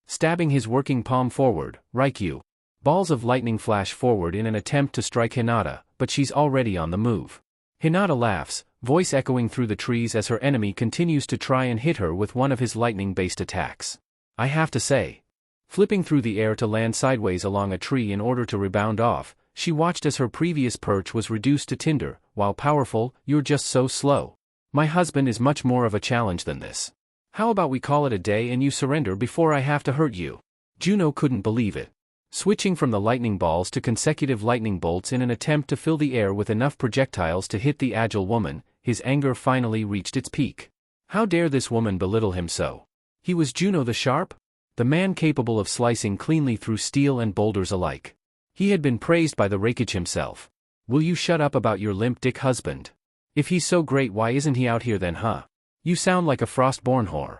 Stabbing his working palm forward, Raikyu. Balls of lightning flash forward in an attempt to strike Hinata, but she's already on the move. Hinata laughs, voice echoing through the trees as her enemy continues to try and hit her with one of his lightning-based attacks. I have to say. Flipping through the air to land sideways along a tree in order to rebound off, she watched as her previous perch was reduced to tinder. While powerful, you're just so slow. My husband is much more of a challenge than this. How about we call it a day and you surrender before I have to hurt you? Juno couldn't believe it. Switching from the lightning balls to consecutive lightning bolts in an attempt to fill the air with enough projectiles to hit the agile woman, his anger finally reached its peak. How dare this woman belittle him so? He was Juno the Sharp? The man capable of slicing cleanly through steel and boulders alike. He had been praised by the Raikage himself. Will you shut up about your limp dick husband? If he's so great, why isn't he out here then, huh? You sound like a frost-born whore.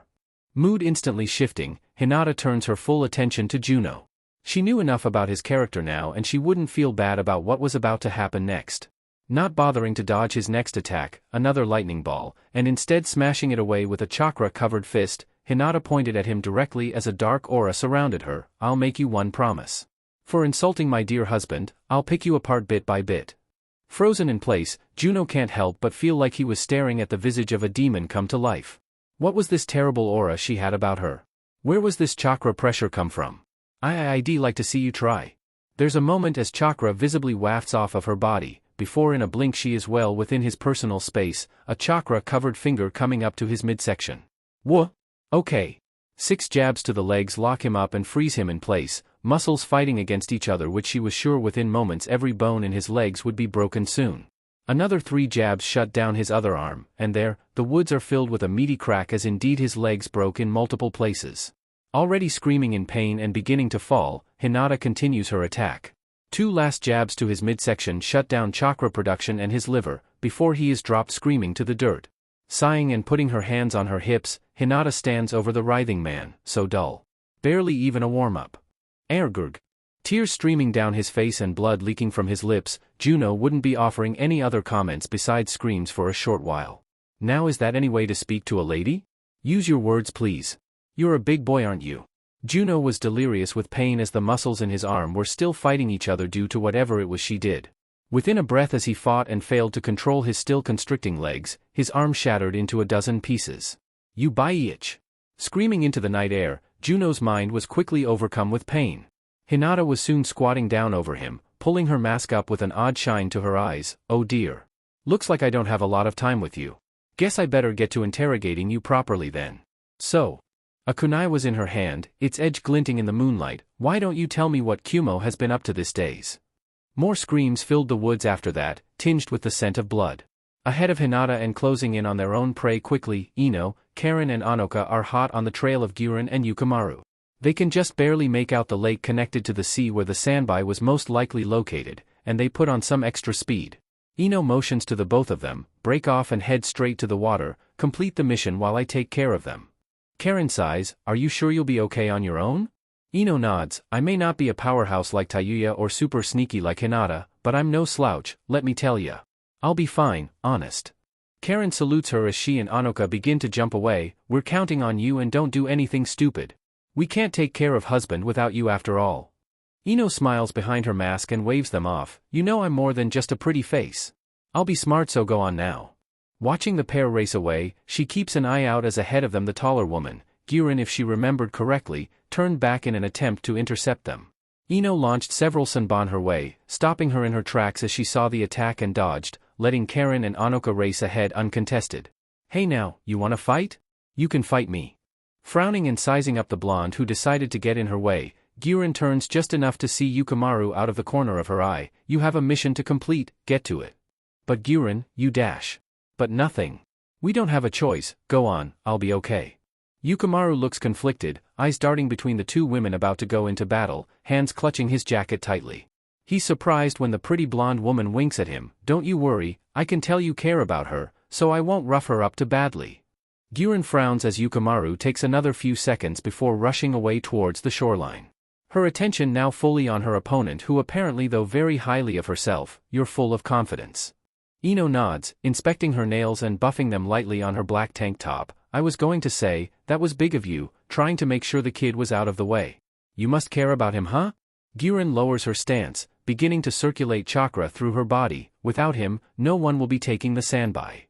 Mood instantly shifting, Hinata turns her full attention to Juno. She knew enough about his character now and she wouldn't feel bad about what was about to happen next. Not bothering to dodge his next attack, another lightning ball, and instead smashing it away with a chakra-covered fist, Hinata pointed at him directly as a dark aura surrounded her. I'll make you one promise. For insulting my dear husband, I'll pick you apart bit by bit. Frozen in place, Juno can't help but feel like he was staring at the visage of a demon come to life. What was this terrible aura she had about her? Where was this chakra pressure come from? I'd like to see you try. There's a moment as chakra visibly wafts off of her body, before in a blink she is well within his personal space, a chakra-covered finger coming up to his midsection. Wha? Okay. 6 jabs to the legs lock him up and freeze him in place, muscles fighting against each other which she was sure within moments every bone in his legs would be broken soon. Another 3 jabs shut down his other arm, and there, the woods are filled with a meaty crack as indeed his legs broke in multiple places. Already screaming in pain and beginning to fall, Hinata continues her attack. 2 last jabs to his midsection shut down chakra production and his liver, before he is dropped screaming to the dirt. Sighing and putting her hands on her hips, Hinata stands over the writhing man, so dull. Barely even a warm-up. Ergurg. Tears streaming down his face and blood leaking from his lips, Juno wouldn't be offering any other comments besides screams for a short while. Now is that any way to speak to a lady? Use your words please. You're a big boy, aren't you? Juno was delirious with pain as the muscles in his arm were still fighting each other due to whatever it was she did. Within a breath as he fought and failed to control his still constricting legs, his arm shattered into a dozen pieces. You bitch! Screaming into the night air, Juno's mind was quickly overcome with pain. Hinata was soon squatting down over him, pulling her mask up with an odd shine to her eyes. Oh dear. Looks like I don't have a lot of time with you. Guess I better get to interrogating you properly then. So. A kunai was in her hand, its edge glinting in the moonlight. Why don't you tell me what Kumo has been up to these days? More screams filled the woods after that, tinged with the scent of blood. Ahead of Hinata and closing in on their own prey quickly, Ino, Karen and Anoka are hot on the trail of Guren and Yukimaru. They can just barely make out the lake connected to the sea where the sandby was most likely located, and they put on some extra speed. Ino motions to the both of them, break off and head straight to the water, complete the mission while I take care of them. Karen sighs, are you sure you'll be okay on your own? Ino nods, I may not be a powerhouse like Tayuya or super sneaky like Hinata, but I'm no slouch, let me tell ya. I'll be fine, honest. Karen salutes her as she and Anoka begin to jump away. We're counting on you and don't do anything stupid. We can't take care of husband without you after all. Ino smiles behind her mask and waves them off. You know I'm more than just a pretty face. I'll be smart, so go on now. Watching the pair race away, she keeps an eye out as ahead of them the taller woman, Guren if she remembered correctly, turned back in an attempt to intercept them. Ino launched several sanban her way, stopping her in her tracks as she saw the attack and dodged, letting Karen and Anoka race ahead uncontested. Hey now, you wanna fight? You can fight me. Frowning and sizing up the blonde who decided to get in her way, Guren turns just enough to see Yukimaru out of the corner of her eye. You have a mission to complete, get to it. But Guren, you dash. But nothing. We don't have a choice, go on, I'll be okay. Yukimaru looks conflicted, eyes darting between the two women about to go into battle, hands clutching his jacket tightly. He's surprised when the pretty blonde woman winks at him. Don't you worry, I can tell you care about her, so I won't rough her up too badly. Guren frowns as Yukimaru takes another few seconds before rushing away towards the shoreline. Her attention now fully on her opponent, who apparently though very highly of herself. You're full of confidence. Ino nods, inspecting her nails and buffing them lightly on her black tank top. I was going to say, that was big of you, trying to make sure the kid was out of the way. You must care about him, huh? Guren lowers her stance, beginning to circulate chakra through her body. Without him, no one will be taking the sandby.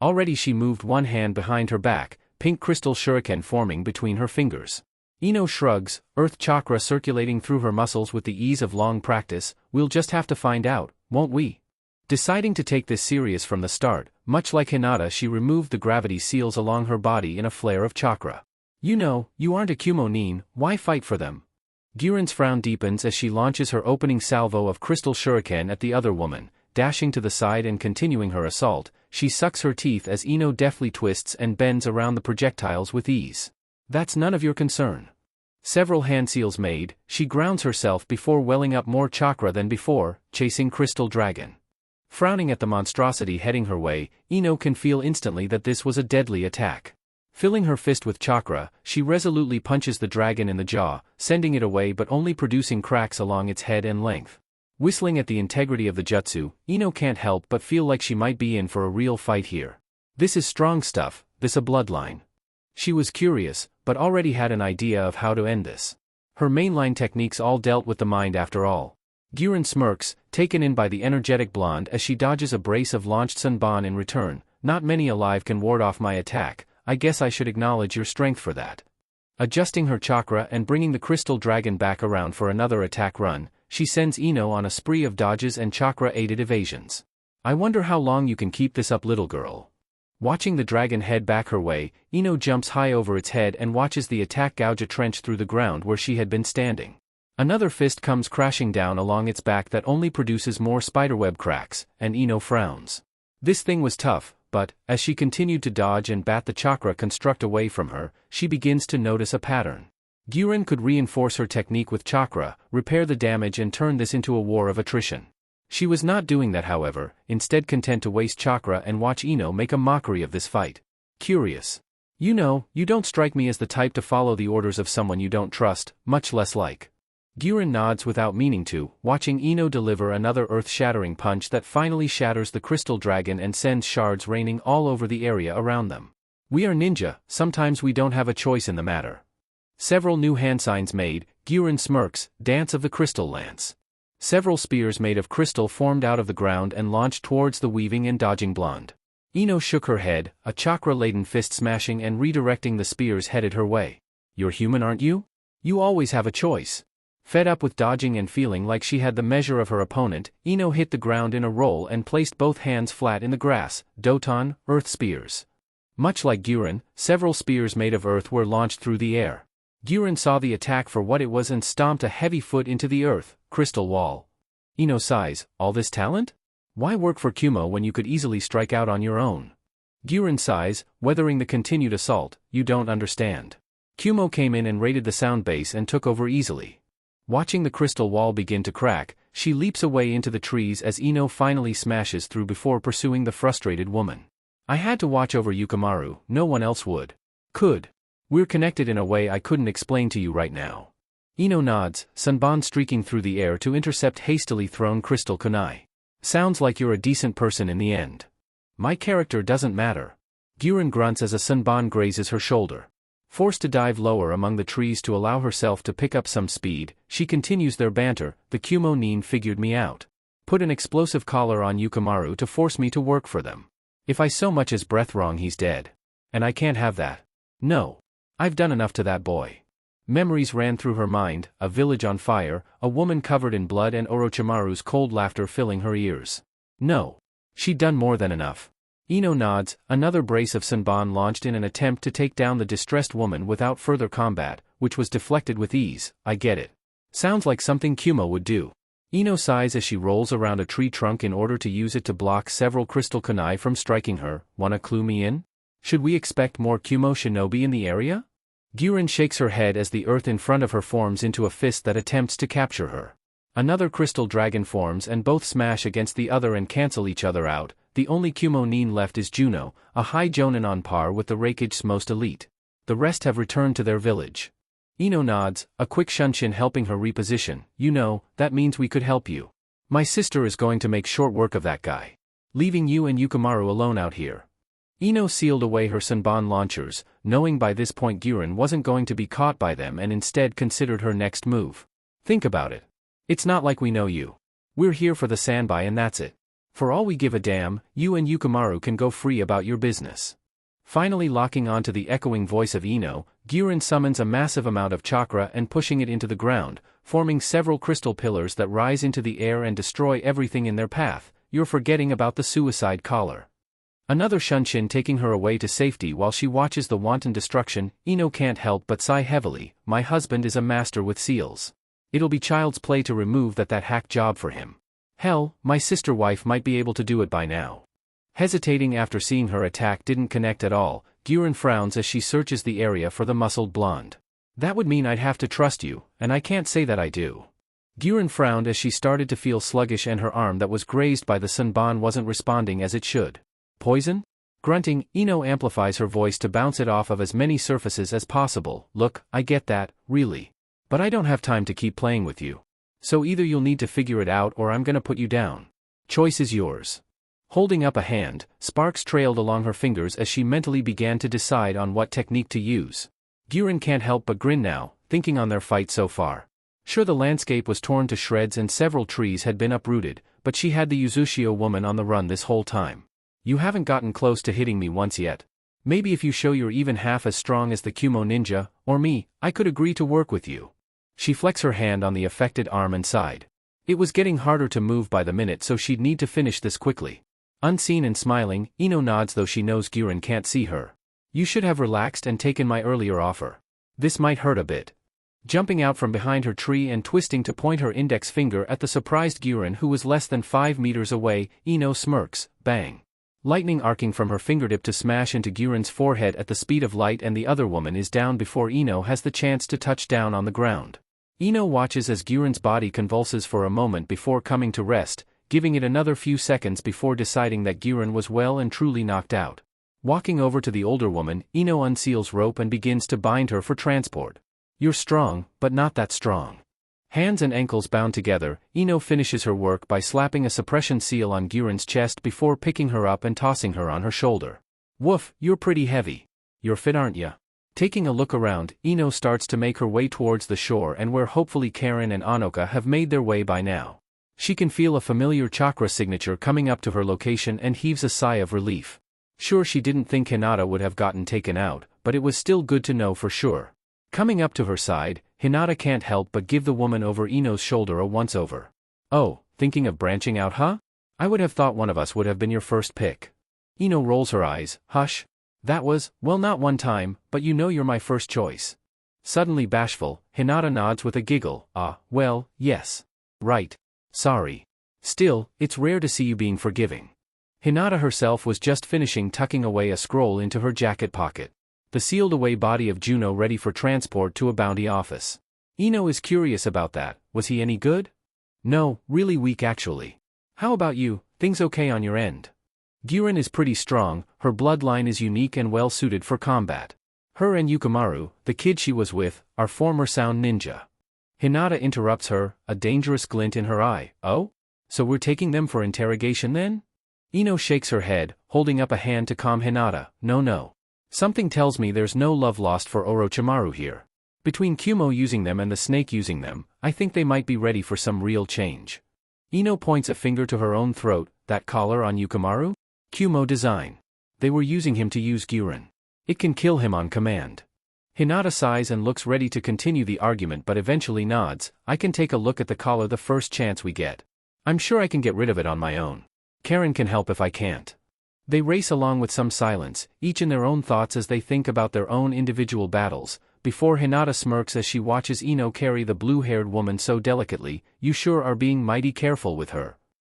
Already she moved one hand behind her back, pink crystal shuriken forming between her fingers. Ino shrugs, earth chakra circulating through her muscles with the ease of long practice. We'll just have to find out, won't we? Deciding to take this serious from the start, much like Hinata, she removed the gravity seals along her body in a flare of chakra. You know, you aren't a Kumo-nin, why fight for them? Guren's frown deepens as she launches her opening salvo of crystal shuriken at the other woman, dashing to the side and continuing her assault. She sucks her teeth as Ino deftly twists and bends around the projectiles with ease. That's none of your concern. Several hand seals made, she grounds herself before welling up more chakra than before, chasing Crystal Dragon. Frowning at the monstrosity heading her way, Ino can feel instantly that this was a deadly attack. Filling her fist with chakra, she resolutely punches the dragon in the jaw, sending it away but only producing cracks along its head and length. Whistling at the integrity of the jutsu, Ino can't help but feel like she might be in for a real fight here. This is strong stuff, this a bloodline. She was curious, but already had an idea of how to end this. Her mainline techniques all dealt with the mind after all. Guren smirks, taken in by the energetic blonde as she dodges a brace of launched sanban in return. Not many alive can ward off my attack, I guess I should acknowledge your strength for that. Adjusting her chakra and bringing the crystal dragon back around for another attack run, she sends Ino on a spree of dodges and chakra-aided evasions. I wonder how long you can keep this up, little girl. Watching the dragon head back her way, Ino jumps high over its head and watches the attack gouge a trench through the ground where she had been standing. Another fist comes crashing down along its back that only produces more spiderweb cracks, and Ino frowns. This thing was tough, but, as she continued to dodge and bat the chakra construct away from her, she begins to notice a pattern. Guren could reinforce her technique with chakra, repair the damage and turn this into a war of attrition. She was not doing that, however, instead content to waste chakra and watch Ino make a mockery of this fight. Curious. You know, you don't strike me as the type to follow the orders of someone you don't trust, much less like. Guren nods without meaning to, watching Ino deliver another earth-shattering punch that finally shatters the crystal dragon and sends shards raining all over the area around them. We are ninja, sometimes we don't have a choice in the matter. Several new hand signs made, Guren smirks, dance of the crystal lance. Several spears made of crystal formed out of the ground and launched towards the weaving and dodging blonde. Ino shook her head, a chakra-laden fist smashing and redirecting the spears headed her way. You're human, aren't you? You always have a choice. Fed up with dodging and feeling like she had the measure of her opponent, Ino hit the ground in a roll and placed both hands flat in the grass, Doton, earth spears. Much like Guren, several spears made of earth were launched through the air. Guren saw the attack for what it was and stomped a heavy foot into the earth, crystal wall. Ino sighs, all this talent? Why work for Kumo when you could easily strike out on your own? Guren sighs, weathering the continued assault, you don't understand. Kumo came in and raided the sound base and took over easily. Watching the crystal wall begin to crack, she leaps away into the trees as Ino finally smashes through before pursuing the frustrated woman. I had to watch over Yukimaru, no one else would. Could. We're connected in a way I couldn't explain to you right now. Ino nods, Sanban streaking through the air to intercept hastily thrown crystal kunai. Sounds like you're a decent person in the end. My character doesn't matter. Guren grunts as a Sanban grazes her shoulder. Forced to dive lower among the trees to allow herself to pick up some speed, she continues their banter, the Kumo Nin figured me out. Put an explosive collar on Yukimaru to force me to work for them. If I so much as breath wrong he's dead. And I can't have that. No. I've done enough to that boy. Memories ran through her mind, a village on fire, a woman covered in blood and Orochimaru's cold laughter filling her ears. No. She'd done more than enough. Ino nods, another brace of Sanban launched in an attempt to take down the distressed woman without further combat, which was deflected with ease. I get it. Sounds like something Kumo would do. Ino sighs as she rolls around a tree trunk in order to use it to block several crystal kunai from striking her. Wanna clue me in? Should we expect more Kumo shinobi in the area? Guren shakes her head as the earth in front of her forms into a fist that attempts to capture her. Another crystal dragon forms and both smash against the other and cancel each other out. The only Kumo Nin left is Juno, a high jonin on par with the Raikage's most elite. The rest have returned to their village. Ino nods, a quick shunshin helping her reposition. You know, that means we could help you. My sister is going to make short work of that guy. Leaving you and Yukimaru alone out here. Ino sealed away her Sanban launchers, knowing by this point Guren wasn't going to be caught by them and instead considered her next move. Think about it. It's not like we know you. We're here for the Sanbai and that's it. For all we give a damn, you and Yukimaru can go free about your business. Finally locking onto the echoing voice of Ino, Guren summons a massive amount of chakra and pushing it into the ground, forming several crystal pillars that rise into the air and destroy everything in their path. You're forgetting about the suicide collar. Another shunshin taking her away to safety while she watches the wanton destruction. Ino can't help but sigh heavily. My husband is a master with seals. It'll be child's play to remove that hack job for him. Hell, my sister wife might be able to do it by now. Hesitating after seeing her attack didn't connect at all, Guren frowns as she searches the area for the muscled blonde. That would mean I'd have to trust you, and I can't say that I do. Guren frowned as she started to feel sluggish and her arm that was grazed by the Sanban wasn't responding as it should. Poison? Grunting, Ino amplifies her voice to bounce it off of as many surfaces as possible. Look, I get that, really. But I don't have time to keep playing with you. So either you'll need to figure it out or I'm gonna put you down. Choice is yours. Holding up a hand, sparks trailed along her fingers as she mentally began to decide on what technique to use. Guren can't help but grin now, thinking on their fight so far. Sure, the landscape was torn to shreds and several trees had been uprooted, but she had the Yuzushio woman on the run this whole time. You haven't gotten close to hitting me once yet. Maybe if you show you're even half as strong as the Kumo ninja, or me, I could agree to work with you. She flecks her hand on the affected arm and sighed. It was getting harder to move by the minute, so she'd need to finish this quickly. Unseen and smiling, Ino nods though she knows Guren can't see her. You should have relaxed and taken my earlier offer. This might hurt a bit. Jumping out from behind her tree and twisting to point her index finger at the surprised Guren who was less than 5 meters away, Ino smirks, bang. Lightning arcing from her fingertip to smash into Guren's forehead at the speed of light, and the other woman is down before Ino has the chance to touch down on the ground. Ino watches as Guren's body convulses for a moment before coming to rest, giving it another few seconds before deciding that Guren was well and truly knocked out. Walking over to the older woman, Ino unseals rope and begins to bind her for transport. You're strong, but not that strong. Hands and ankles bound together, Ino finishes her work by slapping a suppression seal on Guren's chest before picking her up and tossing her on her shoulder. Woof, you're pretty heavy. You're fit, aren't ya? Taking a look around, Ino starts to make her way towards the shore and where hopefully Karen and Anoka have made their way by now. She can feel a familiar chakra signature coming up to her location and heaves a sigh of relief. Sure, she didn't think Hinata would have gotten taken out, but it was still good to know for sure. Coming up to her side, Hinata can't help but give the woman over Ino's shoulder a once-over. "Oh, thinking of branching out, huh? I would have thought one of us would have been your first pick." Ino rolls her eyes. "Hush. That was, well, not one time, but you know you're my first choice." Suddenly bashful, Hinata nods with a giggle. Well, yes. Right. Sorry. Still, it's rare to see you being forgiving." Hinata herself was just finishing tucking away a scroll into her jacket pocket. The sealed-away body of Juno ready for transport to a bounty office. Ino is curious about that. Was he any good? "No, really weak actually. How about you, things okay on your end?" Gyurin is pretty strong, her bloodline is unique and well-suited for combat. Her and Yukimaru, the kid she was with, are former sound ninja. Hinata interrupts her, a dangerous glint in her eye. "Oh? So we're taking them for interrogation then?" Ino shakes her head, holding up a hand to calm Hinata. No. Something tells me there's no love lost for Orochimaru here. Between Kumo using them and the snake using them, I think they might be ready for some real change. Ino points a finger to her own throat. That collar on Yukimaru? Kumo design. They were using him to use Gyurin. It can kill him on command. Hinata sighs and looks ready to continue the argument but eventually nods. "I can take a look at the collar the first chance we get. I'm sure I can get rid of it on my own. Karen can help if I can't." They race along with some silence, each in their own thoughts as they think about their own individual battles, before Hinata smirks as she watches Ino carry the blue-haired woman so delicately. "You sure are being mighty careful with her."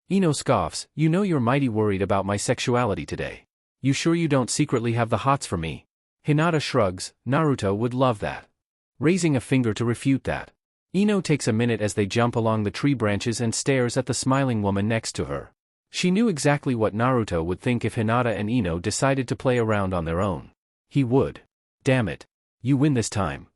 Ino scoffs. "You know you're mighty worried about my sexuality today. You sure you don't secretly have the hots for me?" Hinata shrugs. "Naruto would love that." Raising a finger to refute that. Ino takes a minute as they jump along the tree branches and stares at the smiling woman next to her. She knew exactly what Naruto would think if Hinata and Ino decided to play around on their own. He would. "Damn it. You win this time."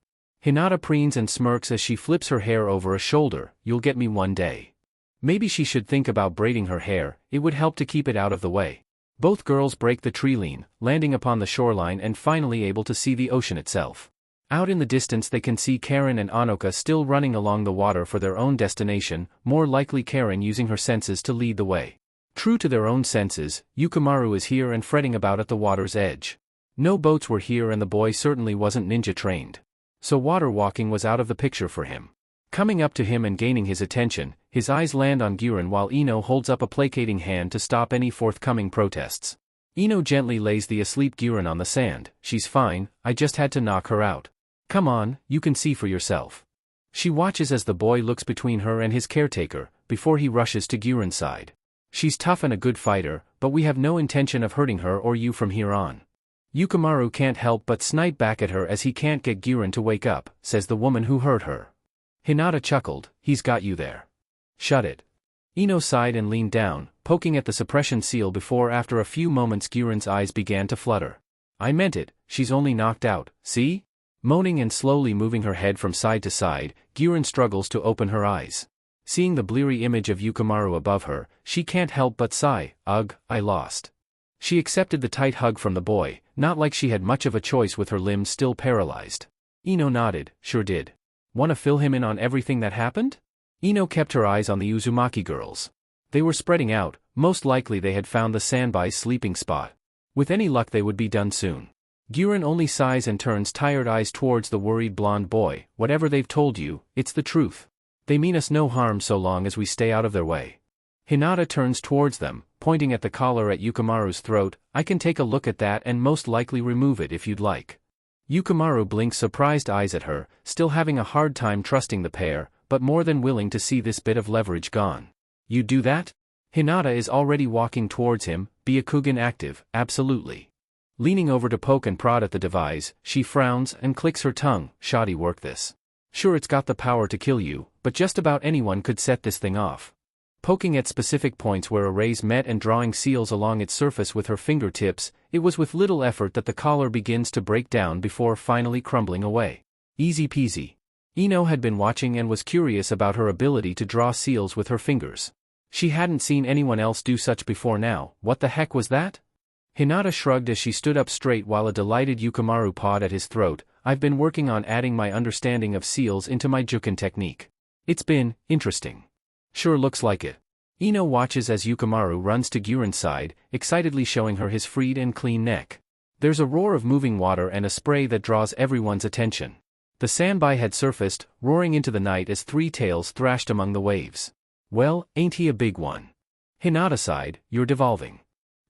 Hinata preens and smirks as she flips her hair over a shoulder. "You'll get me one day." Maybe she should think about braiding her hair, it would help to keep it out of the way. Both girls break the tree line, landing upon the shoreline and finally able to see the ocean itself. Out in the distance they can see Karen and Anoka still running along the water for their own destination, more likely Karen using her senses to lead the way. True to their own senses, Yukimaru is here and fretting about at the water's edge. No boats were here and the boy certainly wasn't ninja trained. So water walking was out of the picture for him. Coming up to him and gaining his attention, his eyes land on Gyurin while Ino holds up a placating hand to stop any forthcoming protests. Ino gently lays the asleep Gyurin on the sand. "She's fine, I just had to knock her out. Come on, you can see for yourself." She watches as the boy looks between her and his caretaker, before he rushes to Gyurin's side. "She's tough and a good fighter, but we have no intention of hurting her or you from here on." Yukimaru can't help but snipe back at her as he can't get Gyurin to wake up, says the woman who hurt her. Hinata chuckled. "He's got you there." "Shut it." Ino sighed and leaned down, poking at the suppression seal before after a few moments Gyurin's eyes began to flutter. "I meant it, she's only knocked out, see?" Moaning and slowly moving her head from side to side, Gyurin struggles to open her eyes. Seeing the bleary image of Yukimaru above her, she can't help but sigh. "Ugh, I lost." She accepted the tight hug from the boy, not like she had much of a choice with her limbs still paralyzed. Ino nodded. "Sure did. Want to fill him in on everything that happened?" Ino kept her eyes on the Uzumaki girls. They were spreading out, most likely they had found the Sanbai's sleeping spot. With any luck they would be done soon. Gyurin only sighs and turns tired eyes towards the worried blonde boy. "Whatever they've told you, it's the truth. They mean us no harm so long as we stay out of their way." Hinata turns towards them, pointing at the collar at Yukimaru's throat. "I can take a look at that and most likely remove it if you'd like." Yukimaru blinks surprised eyes at her, still having a hard time trusting the pair, but more than willing to see this bit of leverage gone. "You do that?" Hinata is already walking towards him. "Byakugan active, absolutely." Leaning over to poke and prod at the device, she frowns and clicks her tongue. "Shoddy work this. Sure it's got the power to kill you, but just about anyone could set this thing off." Poking at specific points where arrays met and drawing seals along its surface with her fingertips, it was with little effort that the collar begins to break down before finally crumbling away. Easy peasy. Ino had been watching and was curious about her ability to draw seals with her fingers. She hadn't seen anyone else do such before now. What the heck was that? Hinata shrugged as she stood up straight while a delighted Yukimaru pawed at his throat. "I've been working on adding my understanding of seals into my Juken technique. It's been interesting." "Sure looks like it." Ino watches as Yukimaru runs to Guren's side, excitedly showing her his freed and clean neck. There's a roar of moving water and a spray that draws everyone's attention. The sandbai had surfaced, roaring into the night as three tails thrashed among the waves. Well, ain't he a big one? Hinata sighed, you're devolving.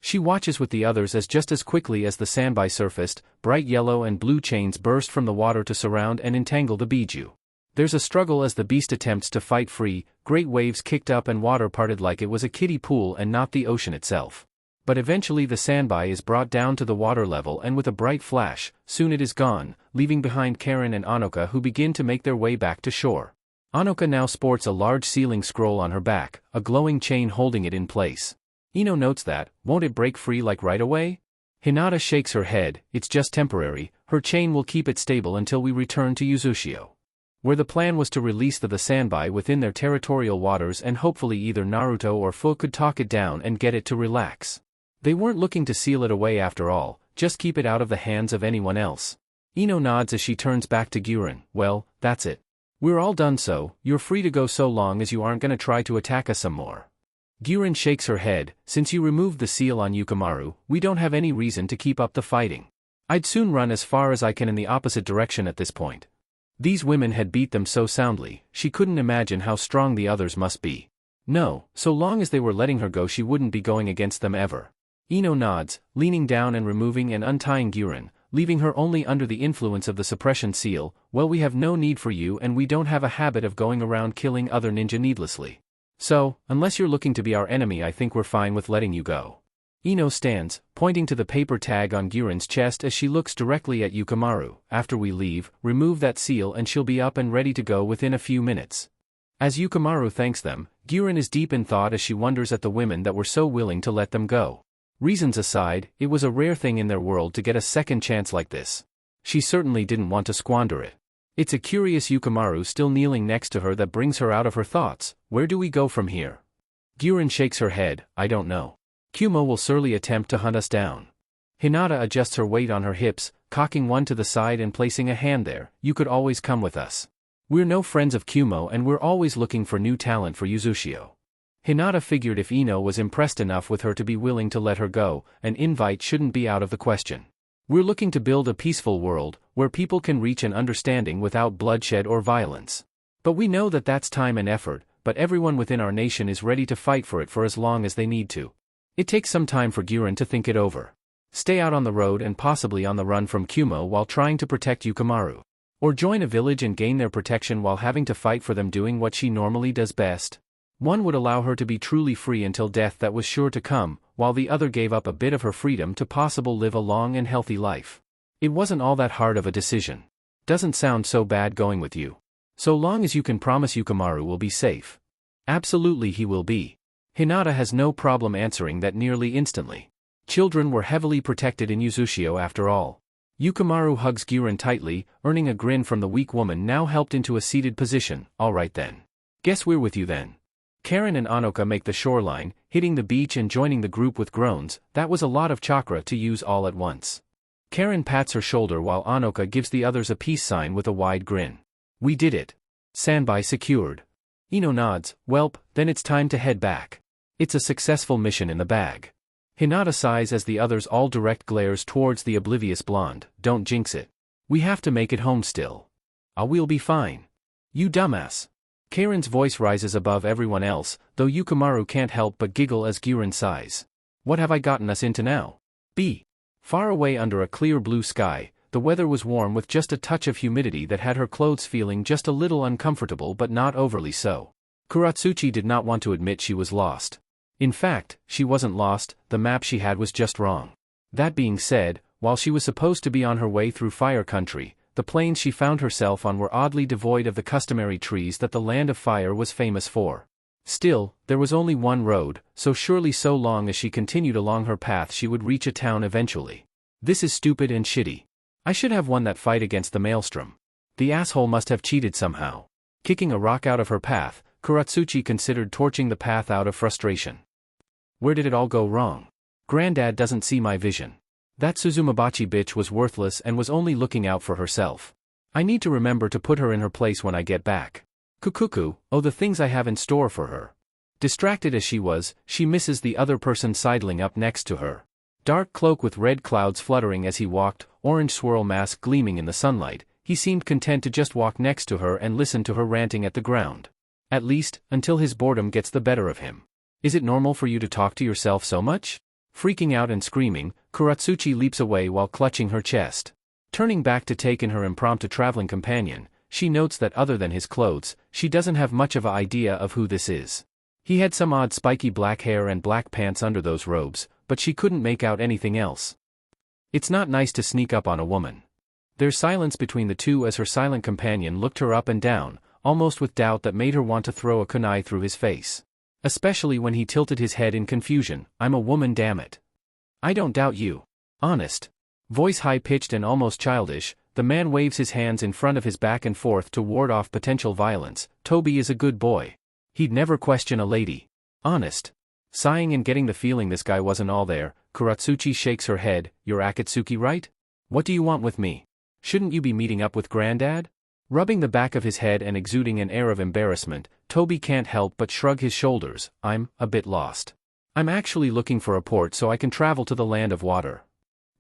She watches with the others as just as quickly as the sandbai surfaced, bright yellow and blue chains burst from the water to surround and entangle the biju. There's a struggle as the beast attempts to fight free, great waves kicked up and water parted like it was a kiddie pool and not the ocean itself. But eventually the sandbai is brought down to the water level and with a bright flash, soon it is gone, leaving behind Karen and Anoka who begin to make their way back to shore. Anoka now sports a large sealing scroll on her back, a glowing chain holding it in place. Ino notes that, won't it break free like right away? Hinata shakes her head, it's just temporary, her chain will keep it stable until we return to Yuzushio. Where the plan was to release the sandbai within their territorial waters and hopefully either Naruto or Fu could talk it down and get it to relax. They weren't looking to seal it away after all, just keep it out of the hands of anyone else. Ino nods as she turns back to Guren, well, that's it. We're all done so, you're free to go so long as you aren't gonna try to attack us some more. Guren shakes her head, since you removed the seal on Yukimaru, we don't have any reason to keep up the fighting. I'd soon run as far as I can in the opposite direction at this point. These women had beat them so soundly, she couldn't imagine how strong the others must be. No, so long as they were letting her go she wouldn't be going against them ever. Ino nods, leaning down and removing and untying Guren, leaving her only under the influence of the suppression seal. Well, we have no need for you and we don't have a habit of going around killing other ninja needlessly. So, unless you're looking to be our enemy I think we're fine with letting you go. Ino stands, pointing to the paper tag on Guren's chest as she looks directly at Yukimaru. After we leave, remove that seal and she'll be up and ready to go within a few minutes. As Yukimaru thanks them, Guren is deep in thought as she wonders at the women that were so willing to let them go. Reasons aside, it was a rare thing in their world to get a second chance like this. She certainly didn't want to squander it. It's a curious Yukimaru still kneeling next to her that brings her out of her thoughts. Where do we go from here? Guren shakes her head, I don't know. Kumo will surely attempt to hunt us down. Hinata adjusts her weight on her hips, cocking one to the side and placing a hand there. You could always come with us. We're no friends of Kumo and we're always looking for new talent for Yuzushio. Hinata figured if Ino was impressed enough with her to be willing to let her go, an invite shouldn't be out of the question. We're looking to build a peaceful world, where people can reach an understanding without bloodshed or violence. But we know that that's time and effort, but everyone within our nation is ready to fight for it for as long as they need to. It takes some time for Guren to think it over. Stay out on the road and possibly on the run from Kumo while trying to protect Yukimaru. Or join a village and gain their protection while having to fight for them doing what she normally does best. One would allow her to be truly free until death that was sure to come, while the other gave up a bit of her freedom to possibly live a long and healthy life. It wasn't all that hard of a decision. Doesn't sound so bad going with you. So long as you can promise Yukimaru will be safe. Absolutely he will be. Hinata has no problem answering that nearly instantly. Children were heavily protected in Yuzushio after all. Yukimaru hugs Guren tightly, earning a grin from the weak woman now helped into a seated position. Alright then. Guess we're with you then. Karen and Anoka make the shoreline, hitting the beach and joining the group with groans. That was a lot of chakra to use all at once. Karen pats her shoulder while Anoka gives the others a peace sign with a wide grin. We did it. Sandbai secured. Ino nods, welp, then it's time to head back. It's a successful mission in the bag. Hinata sighs as the others all direct glares towards the oblivious blonde. Don't jinx it. We have to make it home still. We'll be fine. You dumbass. Karen's voice rises above everyone else, though Yukimaru can't help but giggle as Guren sighs. What have I gotten us into now? Far away under a clear blue sky, the weather was warm with just a touch of humidity that had her clothes feeling just a little uncomfortable but not overly so. Kuratsuchi did not want to admit she was lost. In fact, she wasn't lost, the map she had was just wrong. That being said, while she was supposed to be on her way through Fire Country, the plains she found herself on were oddly devoid of the customary trees that the Land of Fire was famous for. Still, there was only one road, so surely so long as she continued along her path she would reach a town eventually. This is stupid and shitty. I should have won that fight against the Maelstrom. The asshole must have cheated somehow. Kicking a rock out of her path, Kuratsuchi considered torching the path out of frustration. Where did it all go wrong? Granddad doesn't see my vision. That Suzumabachi bitch was worthless and was only looking out for herself. I need to remember to put her in her place when I get back. Kukuku, oh the things I have in store for her. Distracted as she was, she misses the other person sidling up next to her. Dark cloak with red clouds fluttering as he walked, orange swirl mask gleaming in the sunlight, he seemed content to just walk next to her and listen to her ranting at the ground. At least, until his boredom gets the better of him. Is it normal for you to talk to yourself so much? Freaking out and screaming, Kuratsuchi leaps away while clutching her chest. Turning back to take in her impromptu traveling companion, she notes that other than his clothes, she doesn't have much of an idea of who this is. He had some odd spiky black hair and black pants under those robes, but she couldn't make out anything else. It's not nice to sneak up on a woman. There's silence between the two as her silent companion looked her up and down, almost with doubt that made her want to throw a kunai through his face. Especially when he tilted his head in confusion. I'm a woman, damn it. I don't doubt you. Honest. Voice high-pitched and almost childish, the man waves his hands in front of his back and forth to ward off potential violence. Toby is a good boy. He'd never question a lady. Honest. Sighing and getting the feeling this guy wasn't all there, Kuratsuchi shakes her head. You're Akatsuki, right? What do you want with me? Shouldn't you be meeting up with Granddad? Rubbing the back of his head and exuding an air of embarrassment, Toby can't help but shrug his shoulders. I'm a bit lost. I'm actually looking for a port so I can travel to the land of water.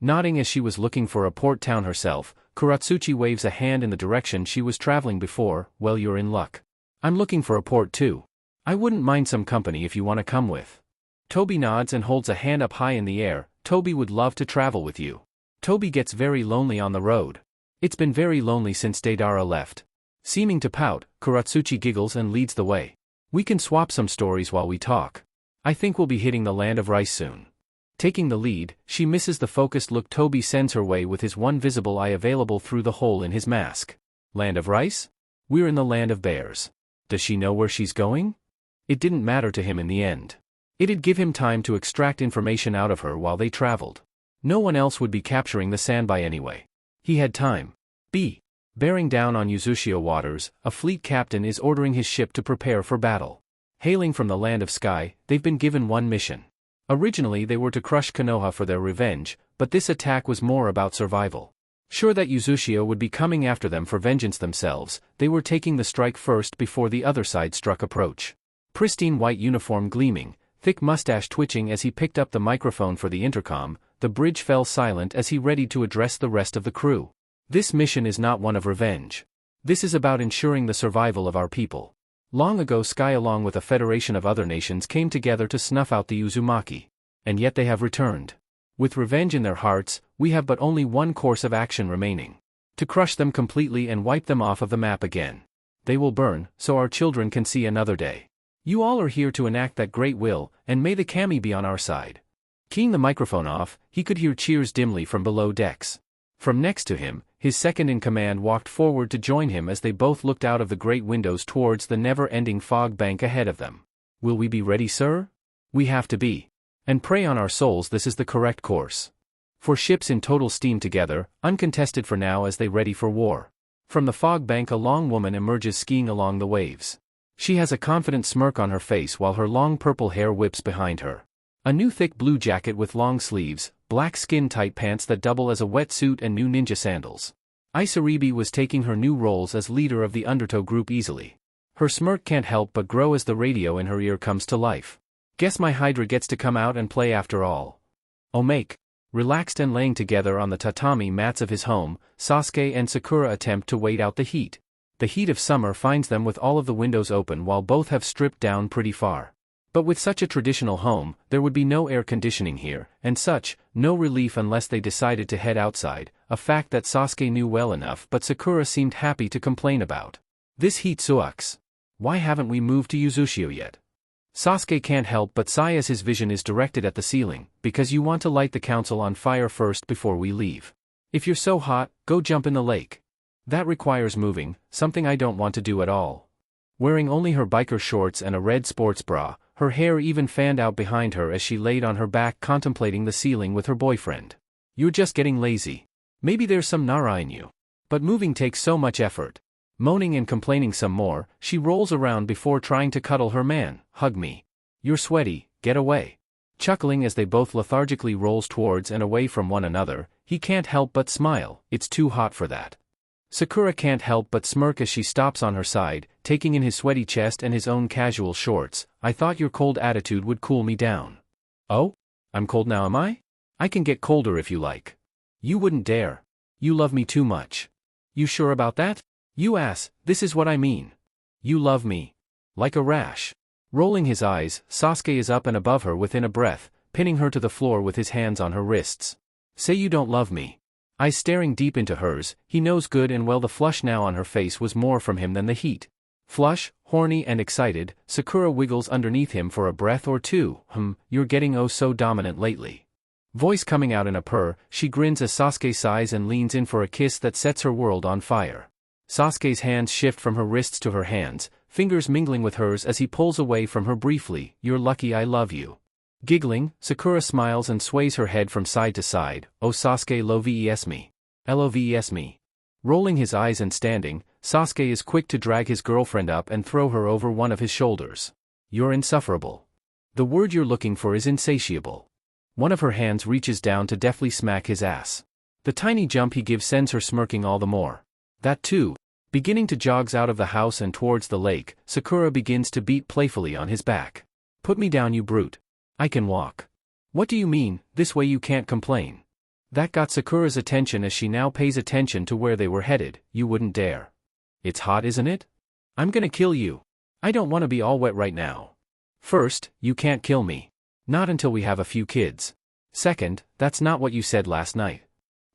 Nodding as she was looking for a port town herself, Kuratsuchi waves a hand in the direction she was traveling before. Well, you're in luck. I'm looking for a port too. I wouldn't mind some company if you want to come with. Toby nods and holds a hand up high in the air. Toby would love to travel with you. Toby gets very lonely on the road. It's been very lonely since Deidara left. Seeming to pout, Kuratsuchi giggles and leads the way. We can swap some stories while we talk. I think we'll be hitting the land of rice soon. Taking the lead, she misses the focused look Toby sends her way with his one visible eye available through the hole in his mask. Land of rice? We're in the land of bears. Does she know where she's going? It didn't matter to him in the end. It'd give him time to extract information out of her while they traveled. No one else would be capturing the sandby anyway. He had time. Bearing down on Uzushio waters, a fleet captain is ordering his ship to prepare for battle. Hailing from the land of sky, they've been given one mission. Originally they were to crush Konoha for their revenge, but this attack was more about survival. Sure that Uzushio would be coming after them for vengeance themselves, they were taking the strike first before the other side struck approach. Pristine white uniform gleaming, thick mustache twitching as he picked up the microphone for the intercom, the bridge fell silent as he readied to address the rest of the crew. This mission is not one of revenge. This is about ensuring the survival of our people. Long ago Sky along with a federation of other nations came together to snuff out the Uzumaki. And yet they have returned. With revenge in their hearts, we have but only one course of action remaining. To crush them completely and wipe them off of the map again. They will burn, so our children can see another day. You all are here to enact that great will, and may the kami be on our side. Keying the microphone off, he could hear cheers dimly from below decks. From next to him, his second-in-command walked forward to join him as they both looked out of the great windows towards the never-ending fog bank ahead of them. Will we be ready, sir? We have to be. And pray on our souls this is the correct course. For ships in total steam together, uncontested for now as they ready for war. From the fog bank a long woman emerges skiing along the waves. She has a confident smirk on her face while her long purple hair whips behind her. A new thick blue jacket with long sleeves, black skin-tight pants that double as a wetsuit and new ninja sandals. Isaribi was taking her new roles as leader of the Undertow group easily. Her smirk can't help but grow as the radio in her ear comes to life. Guess my Hydra gets to come out and play after all. Omake. Relaxed and laying together on the tatami mats of his home, Sasuke and Sakura attempt to wait out the heat. The heat of summer finds them with all of the windows open while both have stripped down pretty far. But with such a traditional home, there would be no air conditioning here, and such, no relief unless they decided to head outside, a fact that Sasuke knew well enough but Sakura seemed happy to complain about. This heat sucks. Why haven't we moved to Uzushio yet? Sasuke can't help but sigh as his vision is directed at the ceiling, because you want to light the council on fire first before we leave. If you're so hot, go jump in the lake. That requires moving, something I don't want to do at all. Wearing only her biker shorts and a red sports bra, her hair even fanned out behind her as she laid on her back contemplating the ceiling with her boyfriend. You're just getting lazy. Maybe there's some Nara in you. But moving takes so much effort. Moaning and complaining some more, she rolls around before trying to cuddle her man. Hug me. You're sweaty, get away. Chuckling as they both lethargically rolls towards and away from one another, he can't help but smile. It's too hot for that. Sakura can't help but smirk as she stops on her side, taking in his sweaty chest and his own casual shorts. I thought your cold attitude would cool me down. Oh? I'm cold now, am I? I can get colder if you like. You wouldn't dare. You love me too much. You sure about that? You ass, this is what I mean. You love me. Like a rash. Rolling his eyes, Sasuke is up and above her within a breath, pinning her to the floor with his hands on her wrists. Say you don't love me. Eyes staring deep into hers, he knows good and well the flush now on her face was more from him than the heat. Flush, horny and excited, Sakura wiggles underneath him for a breath or two. You're getting oh so dominant lately. Voice coming out in a purr, she grins as Sasuke sighs and leans in for a kiss that sets her world on fire. Sasuke's hands shift from her wrists to her hands, fingers mingling with hers as he pulls away from her briefly. You're lucky I love you. Giggling, Sakura smiles and sways her head from side to side. Oh Sasuke loves me. Loves me. Rolling his eyes and standing, Sasuke is quick to drag his girlfriend up and throw her over one of his shoulders. You're insufferable. The word you're looking for is insatiable. One of her hands reaches down to deftly smack his ass. The tiny jump he gives sends her smirking all the more. That too. Beginning to jogs out of the house and towards the lake, Sakura begins to beat playfully on his back. Put me down you brute. I can walk. What do you mean, this way you can't complain? That got Sakura's attention as she now pays attention to where they were headed. You wouldn't dare. It's hot, isn't it? I'm gonna kill you. I don't want to be all wet right now. First, you can't kill me. Not until we have a few kids. Second, that's not what you said last night.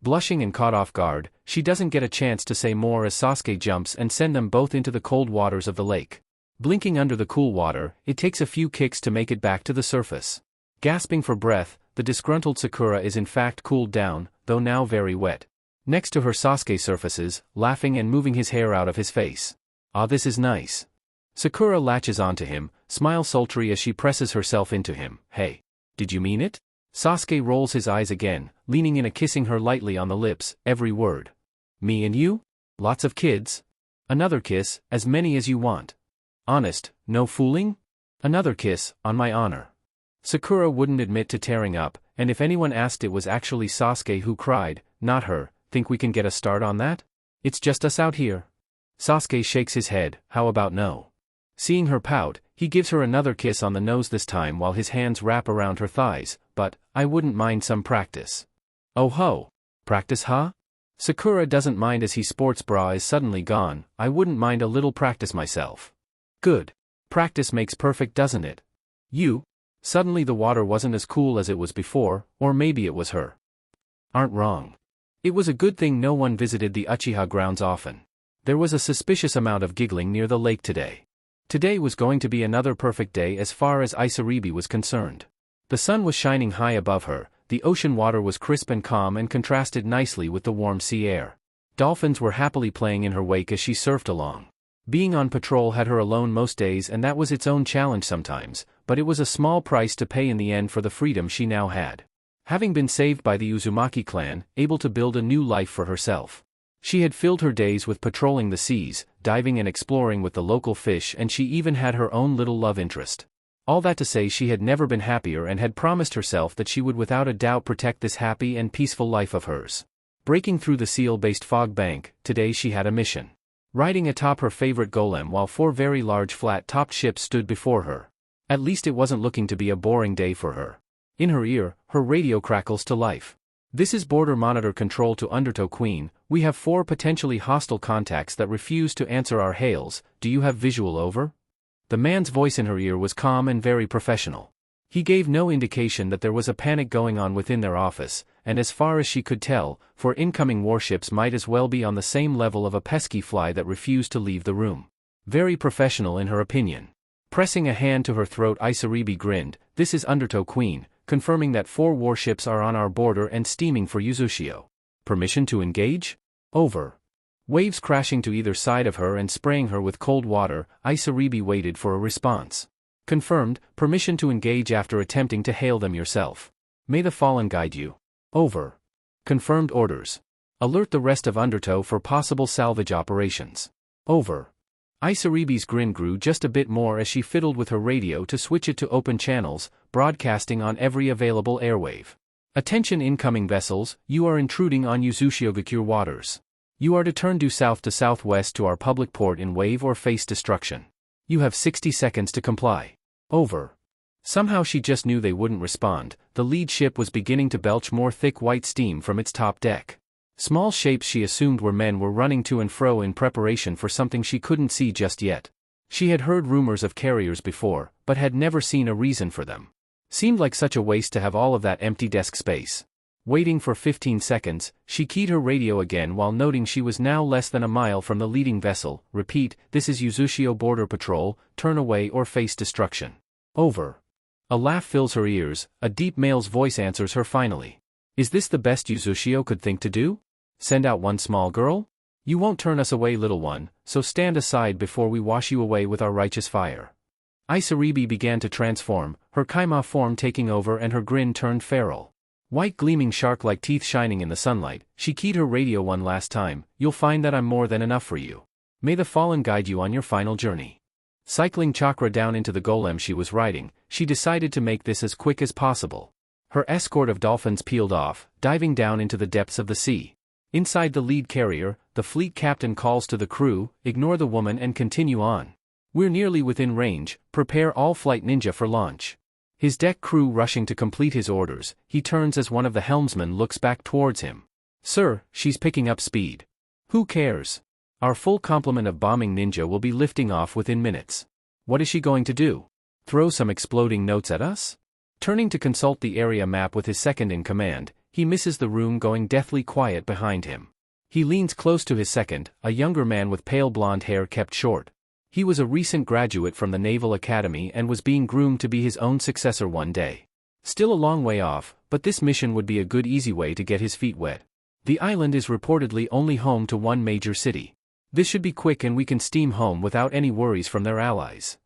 Blushing and caught off guard, she doesn't get a chance to say more as Sasuke jumps and sends them both into the cold waters of the lake. Blinking under the cool water, it takes a few kicks to make it back to the surface. Gasping for breath, the disgruntled Sakura is in fact cooled down, though now very wet. Next to her Sasuke surfaces, laughing and moving his hair out of his face. Ah, this is nice. Sakura latches onto him, smiles sultry as she presses herself into him. Hey. Did you mean it? Sasuke rolls his eyes again, leaning in and kissing her lightly on the lips, every word. Me and you? Lots of kids? Another kiss, as many as you want. Honest, no fooling? Another kiss, on my honor. Sakura wouldn't admit to tearing up, and if anyone asked it was actually Sasuke who cried, not her. Think we can get a start on that? It's just us out here. Sasuke shakes his head. How about no? Seeing her pout, he gives her another kiss on the nose this time while his hands wrap around her thighs. But, I wouldn't mind some practice. Oh ho. Practice huh? Sakura doesn't mind as his sports bra is suddenly gone. I wouldn't mind a little practice myself. Good. Practice makes perfect, doesn't it? You? Suddenly the water wasn't as cool as it was before, or maybe it was her. Aren't wrong. It was a good thing no one visited the Uchiha grounds often. There was a suspicious amount of giggling near the lake today. Today was going to be another perfect day as far as Isaribi was concerned. The sun was shining high above her, the ocean water was crisp and calm and contrasted nicely with the warm sea air. Dolphins were happily playing in her wake as she surfed along. Being on patrol had her alone most days and that was its own challenge sometimes, but it was a small price to pay in the end for the freedom she now had. Having been saved by the Uzumaki clan, able to build a new life for herself. She had filled her days with patrolling the seas, diving and exploring with the local fish, and she even had her own little love interest. All that to say she had never been happier and had promised herself that she would without a doubt protect this happy and peaceful life of hers. Breaking through the seal-based fog bank, today she had a mission. Riding atop her favorite golem while 4 very large flat-topped ships stood before her. At least it wasn't looking to be a boring day for her. In her ear, her radio crackles to life. This is border monitor control to Undertow Queen. We have 4 potentially hostile contacts that refuse to answer our hails. Do you have visual over? The man's voice in her ear was calm and very professional. He gave no indication that there was a panic going on within their office, and as far as she could tell, 4 incoming warships might as well be on the same level of a pesky fly that refused to leave the room. Very professional in her opinion. Pressing a hand to her throat, Isaribi grinned. This is Undertow Queen, confirming that 4 warships are on our border and steaming for Uzushio. Permission to engage? Over. Waves crashing to either side of her and spraying her with cold water, Isaribi waited for a response. Confirmed, permission to engage after attempting to hail them yourself. May the Fallen guide you. Over. Confirmed orders. Alert the rest of Undertow for possible salvage operations. Over. Isaribi's grin grew just a bit more as she fiddled with her radio to switch it to open channels, broadcasting on every available airwave. Attention incoming vessels, you are intruding on Uzushio-gakure waters. You are to turn due south to southwest to our public port in wave or face destruction. You have 60 seconds to comply. Over. Somehow she just knew they wouldn't respond. The lead ship was beginning to belch more thick white steam from its top deck. Small shapes she assumed were men were running to and fro in preparation for something she couldn't see just yet. She had heard rumors of carriers before, but had never seen a reason for them. Seemed like such a waste to have all of that empty desk space. Waiting for 15 seconds, she keyed her radio again while noting she was now less than a mile from the leading vessel. Repeat, this is Uzushio Border Patrol, turn away or face destruction. Over. A laugh fills her ears, a deep male's voice answers her finally. Is this the best Uzushio could think to do? Send out one small girl? You won't turn us away, little one, so stand aside before we wash you away with our righteous fire. Isaribi began to transform, her Kaima form taking over and her grin turned feral. White gleaming shark-like teeth shining in the sunlight, she keyed her radio one last time. You'll find that I'm more than enough for you. May the fallen guide you on your final journey. Cycling chakra down into the golem she was riding, she decided to make this as quick as possible. Her escort of dolphins peeled off, diving down into the depths of the sea. Inside the lead carrier, the fleet captain calls to the crew, ignore the woman and continue on. We're nearly within range, prepare all flight ninja for launch. His deck crew rushing to complete his orders, he turns as one of the helmsmen looks back towards him. Sir, she's picking up speed. Who cares? Our full complement of bombing ninja will be lifting off within minutes. What is she going to do? Throw some exploding notes at us? Turning to consult the area map with his second in command, he misses the room going deathly quiet behind him. He leans close to his second, a younger man with pale blonde hair kept short. He was a recent graduate from the Naval Academy and was being groomed to be his own successor one day. Still a long way off, but this mission would be a good easy way to get his feet wet. The island is reportedly only home to one major city. This should be quick and we can steam home without any worries from their allies.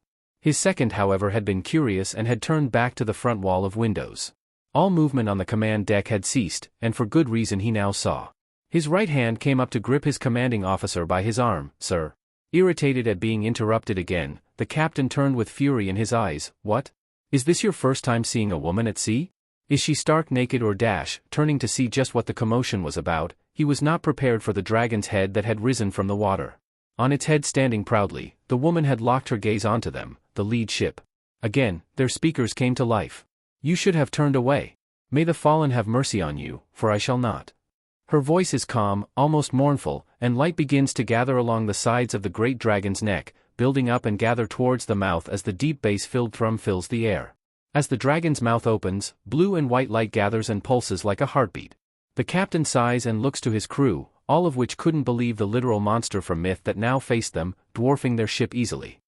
His second, however, had been curious and had turned back to the front wall of windows. All movement on the command deck had ceased, and for good reason he now saw. His right hand came up to grip his commanding officer by his arm. Sir. Irritated at being interrupted again, the captain turned with fury in his eyes. What? Is this your first time seeing a woman at sea? Is she stark naked or dash? Turning to see just what the commotion was about, he was not prepared for the dragon's head that had risen from the water. On its head standing proudly, the woman had locked her gaze onto them, the lead ship. Again, their speakers came to life. You should have turned away. May the fallen have mercy on you, for I shall not. Her voice is calm, almost mournful, and light begins to gather along the sides of the great dragon's neck, building up and gather towards the mouth as the deep bass-filled thrum fills the air. As the dragon's mouth opens, blue and white light gathers and pulses like a heartbeat. The captain sighs and looks to his crew, all of which couldn't believe the literal monster from myth that now faced them, dwarfing their ship easily.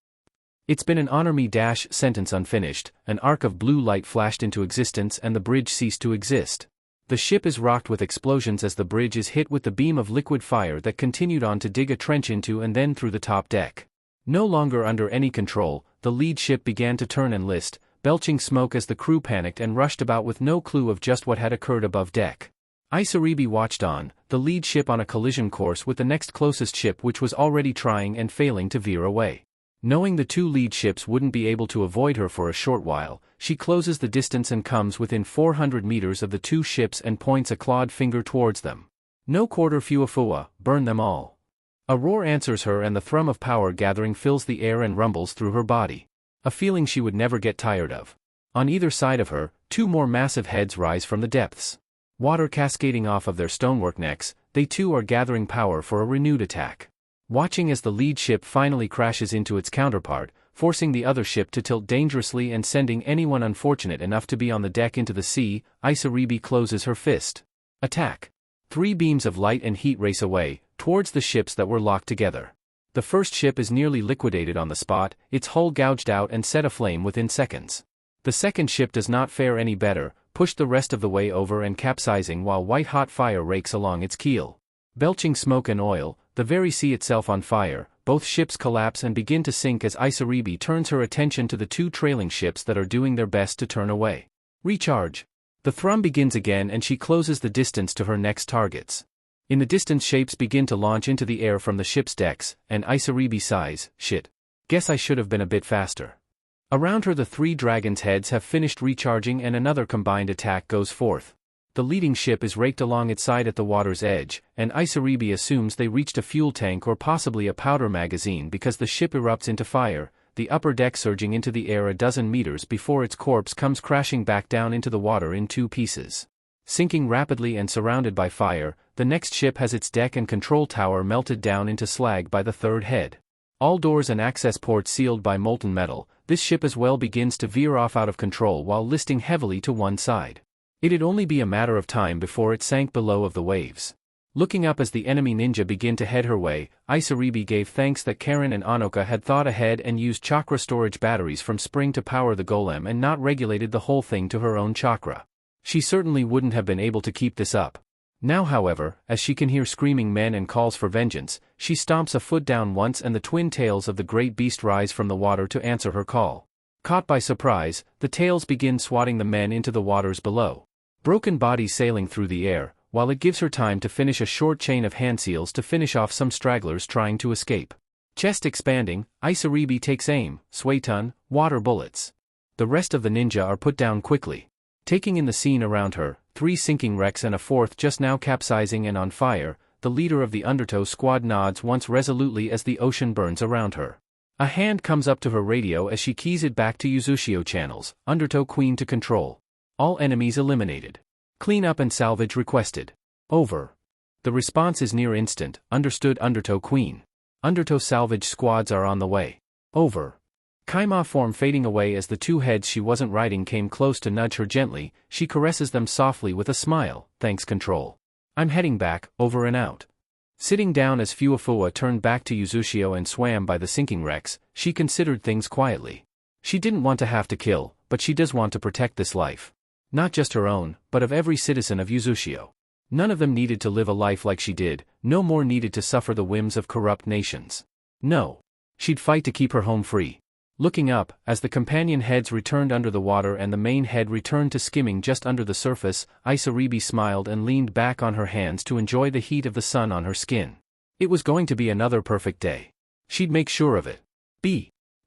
It's been an honor me dash sentence unfinished, an arc of blue light flashed into existence and the bridge ceased to exist. The ship is rocked with explosions as the bridge is hit with the beam of liquid fire that continued on to dig a trench into and then through the top deck. No longer under any control, the lead ship began to turn and list, belching smoke as the crew panicked and rushed about with no clue of just what had occurred above deck. Isaribi watched on, the lead ship on a collision course with the next closest ship which was already trying and failing to veer away. Knowing the two lead ships wouldn't be able to avoid her for a short while, she closes the distance and comes within 400 meters of the two ships and points a clawed finger towards them. No quarter fuafua, burn them all. A roar answers her and the thrum of power gathering fills the air and rumbles through her body. A feeling she would never get tired of. On either side of her, two more massive heads rise from the depths. Water cascading off of their stonework necks, they too are gathering power for a renewed attack. Watching as the lead ship finally crashes into its counterpart, forcing the other ship to tilt dangerously and sending anyone unfortunate enough to be on the deck into the sea, Isaribi closes her fist. Attack! 3 beams of light and heat race away, towards the ships that were locked together. The first ship is nearly liquidated on the spot, its hull gouged out and set aflame within seconds. The second ship does not fare any better, pushed the rest of the way over and capsizing while white-hot fire rakes along its keel. Belching smoke and oil, the very sea itself on fire, both ships collapse and begin to sink as Isaribi turns her attention to the 2 trailing ships that are doing their best to turn away. Recharge. The thrum begins again and she closes the distance to her next targets. In the distance shapes begin to launch into the air from the ship's decks, and Isaribi sighs, shit. Guess I should have been a bit faster. Around her the 3 dragons' heads have finished recharging and another combined attack goes forth. the leading ship is raked along its side at the water's edge, and Isaribi assumes they reached a fuel tank or possibly a powder magazine because the ship erupts into fire, the upper deck surging into the air a dozen meters before its corpse comes crashing back down into the water in 2 pieces. Sinking rapidly and surrounded by fire, the next ship has its deck and control tower melted down into slag by the 3rd head. All doors and access ports sealed by molten metal, this ship as well begins to veer off out of control while listing heavily to one side. It'd only be a matter of time before it sank below of the waves. Looking up as the enemy ninja begin to head her way, Isaribi gave thanks that Karen and Anoka had thought ahead and used chakra storage batteries from Spring to power the golem and not regulated the whole thing to her own chakra. She certainly wouldn't have been able to keep this up. Now however, as she can hear screaming men and calls for vengeance, she stomps a foot down once and the twin tails of the great beast rise from the water to answer her call. Caught by surprise, the tails begin swatting the men into the waters below. Broken bodies sailing through the air, while it gives her time to finish a short chain of hand seals to finish off some stragglers trying to escape. Chest expanding, Isaribi takes aim, Swaytun, water bullets. The rest of the ninja are put down quickly. Taking in the scene around her, 3 sinking wrecks and a 4th just now capsizing and on fire, the leader of the Undertow squad nods once resolutely as the ocean burns around her. A hand comes up to her radio as she keys it back to Uzushio channels, Undertow Queen to control. All enemies eliminated. Clean up and salvage requested. Over. The response is near instant, understood Undertow Queen. Undertow salvage squads are on the way. Over. Kaima form fading away as the 2 heads she wasn't riding came close to nudge her gently, she caresses them softly with a smile, thanks control. I'm heading back, over and out. Sitting down as Fuafua turned back to Uzushio and swam by the sinking wrecks, she considered things quietly. She didn't want to have to kill, but she does want to protect this life. Not just her own, but of every citizen of Uzushio. None of them needed to live a life like she did, no more needed to suffer the whims of corrupt nations. No. She'd fight to keep her home free. Looking up, as the companion heads returned under the water and the main head returned to skimming just under the surface, Isaribi smiled and leaned back on her hands to enjoy the heat of the sun on her skin. It was going to be another perfect day. She'd make sure of it.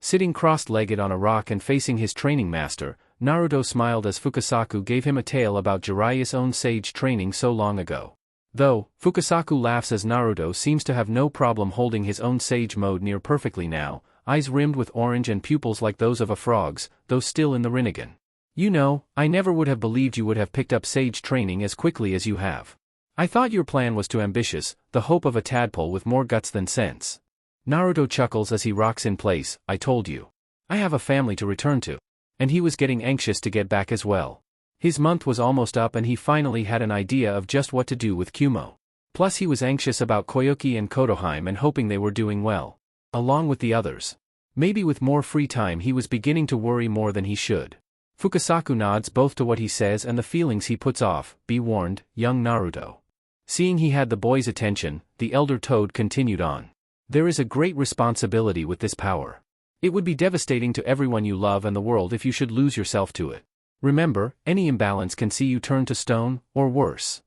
Sitting cross-legged on a rock and facing his training master, Naruto smiled as Fukasaku gave him a tale about Jiraiya's own sage training so long ago. Though, Fukasaku laughs as Naruto seems to have no problem holding his own sage mode near perfectly now, eyes rimmed with orange and pupils like those of a frog's, though still in the Rinnegan. You know, I never would have believed you would have picked up sage training as quickly as you have. I thought your plan was too ambitious, the hope of a tadpole with more guts than sense. Naruto chuckles as he rocks in place, I told you. I have a family to return to. And he was getting anxious to get back as well. His month was almost up and he finally had an idea of just what to do with Kumo. Plus he was anxious about Koyoki and Kotoheim and hoping they were doing well. Along with the others. Maybe with more free time he was beginning to worry more than he should. Fukasaku nods both to what he says and the feelings he puts off, be warned, young Naruto. Seeing he had the boy's attention, the elder Toad continued on. There is a great responsibility with this power. It would be devastating to everyone you love and the world if you should lose yourself to it. Remember, any imbalance can see you turn to stone, or worse.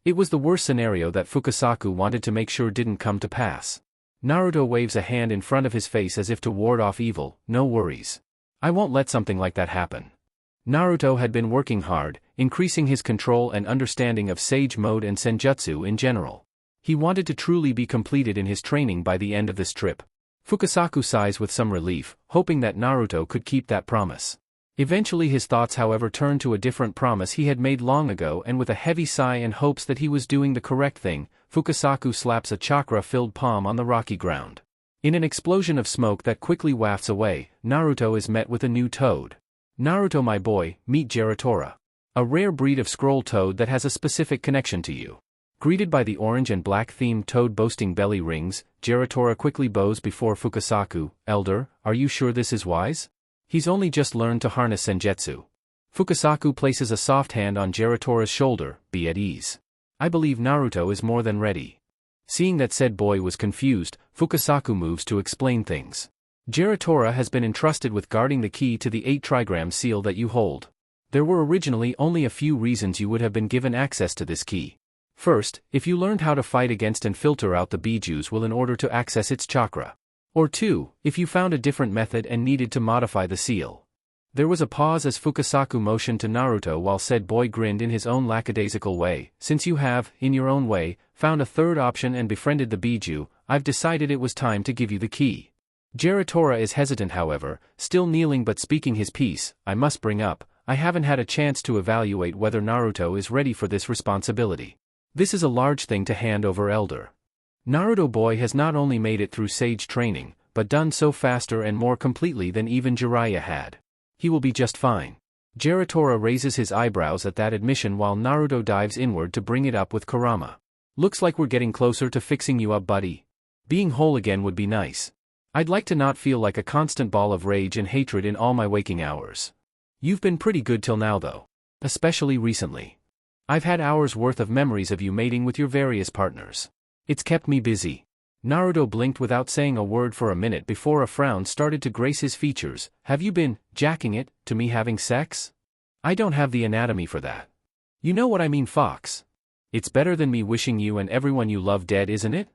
It was the worst scenario that Fukasaku wanted to make sure didn't come to pass. Naruto waves a hand in front of his face as if to ward off evil, no worries. I won't let something like that happen. Naruto had been working hard, increasing his control and understanding of Sage Mode and Senjutsu in general. He wanted to truly be completed in his training by the end of this trip. Fukasaku sighs with some relief, hoping that Naruto could keep that promise. Eventually his thoughts however turned to a different promise he had made long ago and with a heavy sigh and hopes that he was doing the correct thing, Fukasaku slaps a chakra-filled palm on the rocky ground. In an explosion of smoke that quickly wafts away, Naruto is met with a new toad. Naruto my boy, meet Geratora. A rare breed of scroll toad that has a specific connection to you. Greeted by the orange and black-themed toad boasting belly rings, Geratora quickly bows before Fukasaku, Elder, are you sure this is wise? He's only just learned to harness Senjutsu. Fukasaku places a soft hand on Geratora's shoulder, be at ease. I believe Naruto is more than ready. Seeing that said boy was confused, Fukasaku moves to explain things. Geratora has been entrusted with guarding the key to the 8 trigram seal that you hold. There were originally only a few reasons you would have been given access to this key. First, if you learned how to fight against and filter out the Bijus will in order to access its chakra. Or 2, if you found a different method and needed to modify the seal. There was a pause as Fukasaku motioned to Naruto while said boy grinned in his own lackadaisical way. Since you have, in your own way, found a third option and befriended the Biju, I've decided it was time to give you the key. Giratora is hesitant however, still kneeling but speaking his piece. I must bring up, I haven't had a chance to evaluate whether Naruto is ready for this responsibility. This is a large thing to hand over elder. Naruto boy has not only made it through sage training, but done so faster and more completely than even Jiraiya had. He will be just fine. Giratora raises his eyebrows at that admission while Naruto dives inward to bring it up with Kurama. Looks like we're getting closer to fixing you up, buddy. Being whole again would be nice. I'd like to not feel like a constant ball of rage and hatred in all my waking hours. You've been pretty good till now though. Especially recently. I've had hours worth of memories of you mating with your various partners. It's kept me busy. Naruto blinked without saying a word for a minute before a frown started to grace his features. Have you been jacking it to me having sex? I don't have the anatomy for that. You know what I mean, Fox. It's better than me wishing you and everyone you love dead, isn't it?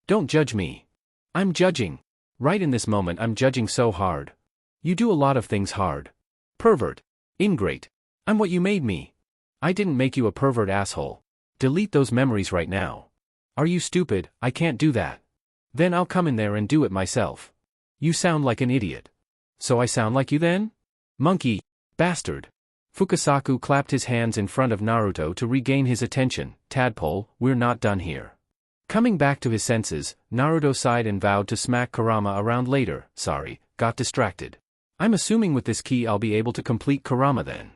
Don't judge me. I'm judging. Right in this moment I'm judging so hard. You do a lot of things hard. Pervert. Ingrate. I'm what you made me. I didn't make you a pervert asshole. Delete those memories right now. Are you stupid? I can't do that. Then I'll come in there and do it myself. You sound like an idiot. So I sound like you then? Monkey. Bastard. Fukasaku clapped his hands in front of Naruto to regain his attention. Tadpole, we're not done here. Coming back to his senses, Naruto sighed and vowed to smack Kurama around later. Sorry, got distracted. I'm assuming with this key I'll be able to complete Kurama then.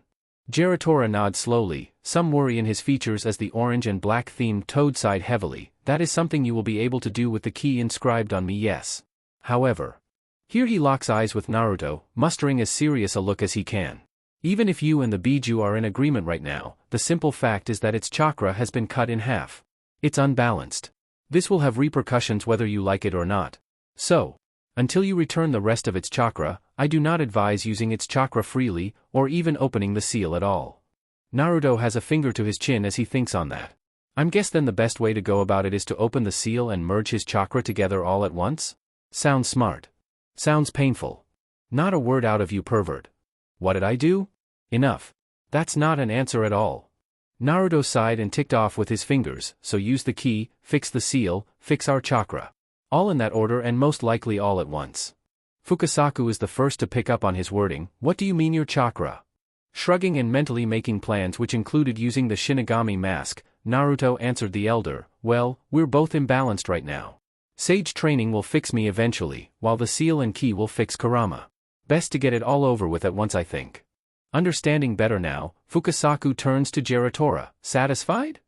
Giratora nods slowly, some worry in his features as the orange and black themed toad sighed heavily. That is something you will be able to do with the key inscribed on me, yes. However. Here he locks eyes with Naruto, mustering as serious a look as he can. Even if you and the Biju are in agreement right now, the simple fact is that its chakra has been cut in half. It's unbalanced. This will have repercussions whether you like it or not. So, until you return the rest of its chakra, I do not advise using its chakra freely, or even opening the seal at all. Naruto has a finger to his chin as he thinks on that. I'm guess then the best way to go about it is to open the seal and merge his chakra together all at once? Sounds smart. Sounds painful. Not a word out of you, pervert. What did I do? Enough. That's not an answer at all. Naruto sighed and ticked off with his fingers. So use the key, fix the seal, fix our chakra. All in that order and most likely all at once. Fukasaku is the first to pick up on his wording. What do you mean your chakra? Shrugging and mentally making plans which included using the Shinigami mask, Naruto answered the elder. Well, we're both imbalanced right now. Sage training will fix me eventually, while the seal and key will fix Kurama. Best to get it all over with at once, I think. Understanding better now, Fukasaku turns to Giratora. Satisfied?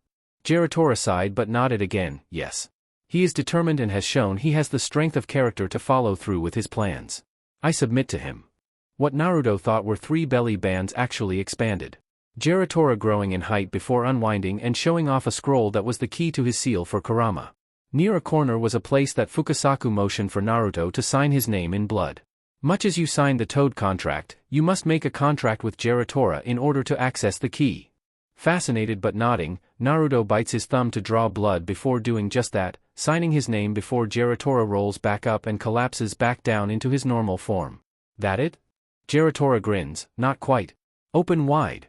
Giratora sighed but nodded again. Yes. He is determined and has shown he has the strength of character to follow through with his plans. I submit to him. What Naruto thought were 3 belly bands actually expanded. Giratora growing in height before unwinding and showing off a scroll that was the key to his seal for Kurama. Near a corner was a place that Fukasaku motioned for Naruto to sign his name in blood. Much as you signed the Toad contract, you must make a contract with Giratora in order to access the key. Fascinated but nodding, Naruto bites his thumb to draw blood before doing just that, signing his name before Giratora rolls back up and collapses back down into his normal form. That it? Giratora grins. Not quite. Open wide.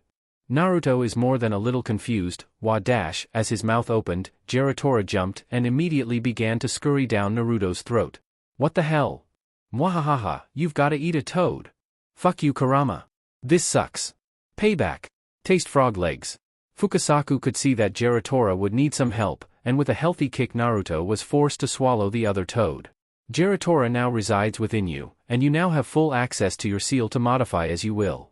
Naruto is more than a little confused. As his mouth opened, Giratora jumped and immediately began to scurry down Naruto's throat. What the hell? Mwahahaha, you've gotta eat a toad. Fuck you, Kurama. This sucks. Payback. Taste frog legs. Fukasaku could see that Giratora would need some help, and with a healthy kick Naruto was forced to swallow the other toad. Giratora now resides within you, and you now have full access to your seal to modify as you will.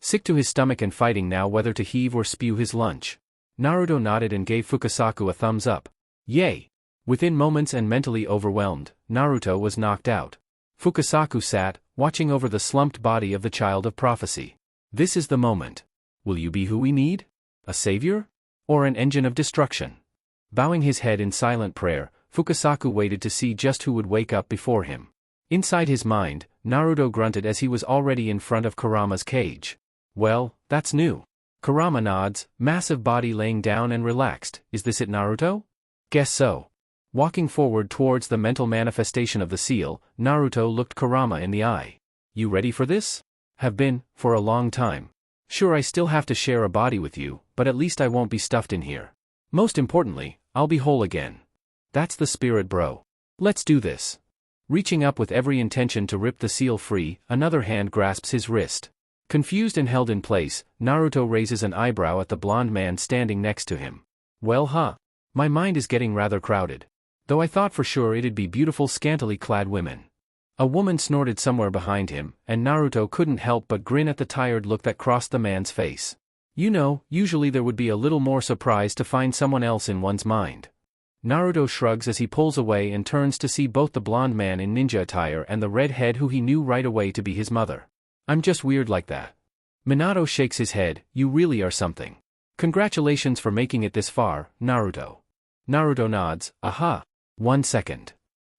Sick to his stomach and fighting now whether to heave or spew his lunch. Naruto nodded and gave Fukasaku a thumbs up. Yay! Within moments and mentally overwhelmed, Naruto was knocked out. Fukasaku sat, watching over the slumped body of the child of prophecy. This is the moment. Will you be who we need? A savior? Or an engine of destruction? Bowing his head in silent prayer, Fukasaku waited to see just who would wake up before him. Inside his mind, Naruto grunted as he was already in front of Kurama's cage. Well, that's new. Kurama nods, massive body laying down and relaxed. Is this it, Naruto? Guess so. Walking forward towards the mental manifestation of the seal, Naruto looked Kurama in the eye. You ready for this? Have been, for a long time. Sure, I still have to share a body with you, but at least I won't be stuffed in here. Most importantly, I'll be whole again. That's the spirit, bro. Let's do this. Reaching up with every intention to rip the seal free, another hand grasps his wrist. Confused and held in place, Naruto raises an eyebrow at the blonde man standing next to him. Well, huh? My mind is getting rather crowded. Though I thought for sure it'd be beautiful scantily clad women. A woman snorted somewhere behind him, and Naruto couldn't help but grin at the tired look that crossed the man's face. You know, usually there would be a little more surprise to find someone else in one's mind. Naruto shrugs as he pulls away and turns to see both the blonde man in ninja attire and the redhead who he knew right away to be his mother. I'm just weird like that. Minato shakes his head. You really are something. Congratulations for making it this far, Naruto. Naruto nods. Aha. 1 second.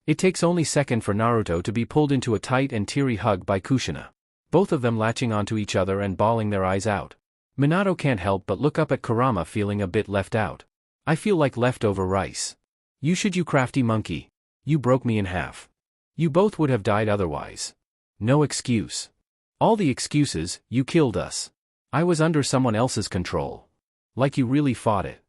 It takes only second for Naruto to be pulled into a tight and teary hug by Kushina. Both of them latching onto each other and bawling their eyes out. Minato can't help but look up at Kurama, feeling a bit left out. I feel like leftover rice. You crafty monkey. You broke me in half. You both would have died otherwise. No excuse. All the excuses. You killed us. I was under someone else's control. Like you really fought it.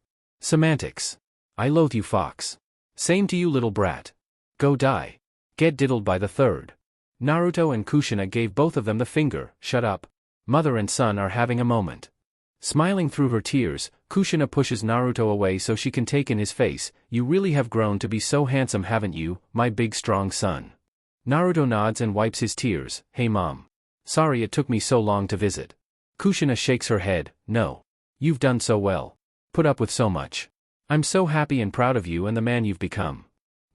Semantics. I loathe you, fox. Same to you, little brat. Go die. Get diddled by the third. Naruto and Kushina gave both of them the finger. Shut up. Mother and son are having a moment. Smiling through her tears, Kushina pushes Naruto away so she can take in his face. You really have grown to be so handsome, haven't you, my big strong son? Naruto nods and wipes his tears. Hey mom. Sorry it took me so long to visit. Kushina shakes her head. No. You've done so well. Put up with so much. I'm so happy and proud of you and the man you've become.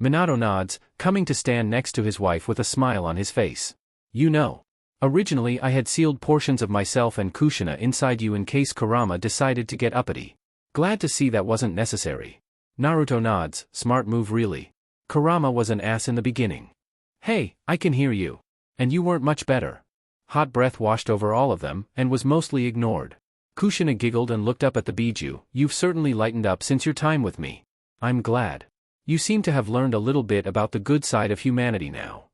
Minato nods, coming to stand next to his wife with a smile on his face. You know. Originally I had sealed portions of myself and Kushina inside you in case Kurama decided to get uppity. Glad to see that wasn't necessary. Naruto nods. Smart move really. Kurama was an ass in the beginning. Hey, I can hear you. And you weren't much better. Hot breath washed over all of them, and was mostly ignored. Kushina giggled and looked up at the Biju. You've certainly lightened up since your time with me. I'm glad. You seem to have learned a little bit about the good side of humanity now.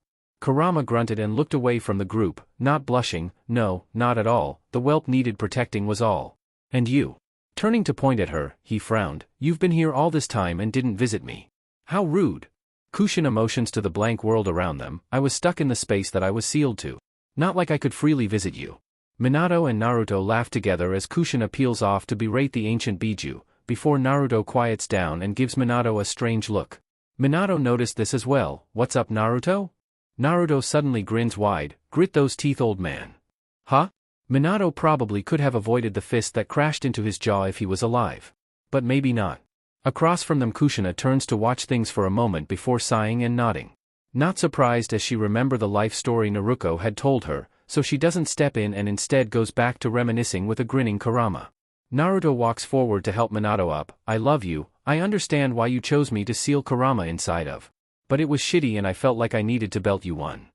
Kurama grunted and looked away from the group, not blushing. No, not at all, the whelp needed protecting was all. And you? Turning to point at her, he frowned. You've been here all this time and didn't visit me. How rude. Kushina motions to the blank world around them. I was stuck in the space that I was sealed to. Not like I could freely visit you. Minato and Naruto laugh together as Kushina peels off to berate the ancient Biju, before Naruto quiets down and gives Minato a strange look. Minato noticed this as well. What's up, Naruto? Naruto suddenly grins wide. Grit those teeth, old man. Huh? Minato probably could have avoided the fist that crashed into his jaw if he was alive. But maybe not. Across from them, Kushina turns to watch things for a moment before sighing and nodding. Not surprised, as she remembered the life story Naruto had told her, so she doesn't step in and instead goes back to reminiscing with a grinning Kurama. Naruto walks forward to help Minato up. I love you. I understand why you chose me to seal Kurama inside of. But it was shitty and I felt like I needed to belt you one.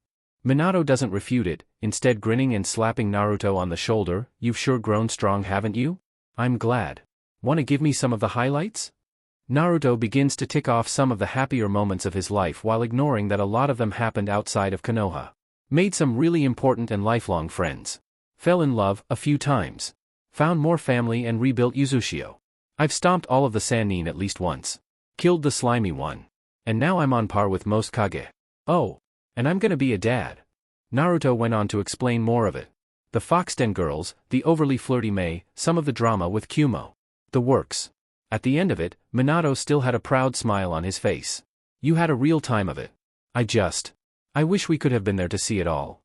Minato doesn't refute it, instead grinning and slapping Naruto on the shoulder. You've sure grown strong, haven't you? I'm glad. Wanna give me some of the highlights? Naruto begins to tick off some of the happier moments of his life while ignoring that a lot of them happened outside of Konoha. Made some really important and lifelong friends. Fell in love a few times. Found more family and rebuilt Uzushio. I've stomped all of the Sannin at least once. Killed the slimy one. And now I'm on par with most Kage. Oh. And I'm gonna be a dad. Naruto went on to explain more of it. The Foxden girls, the overly flirty Mei, some of the drama with Kumo. The works. At the end of it, Minato still had a proud smile on his face. You had a real time of it. I wish we could have been there to see it all.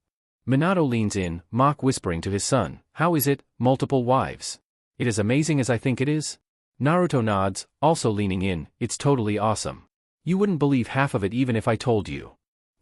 Minato leans in, mock whispering to his son. How is it, multiple wives? It as amazing as I think it is? Naruto nods, also leaning in. It's totally awesome. You wouldn't believe half of it even if I told you.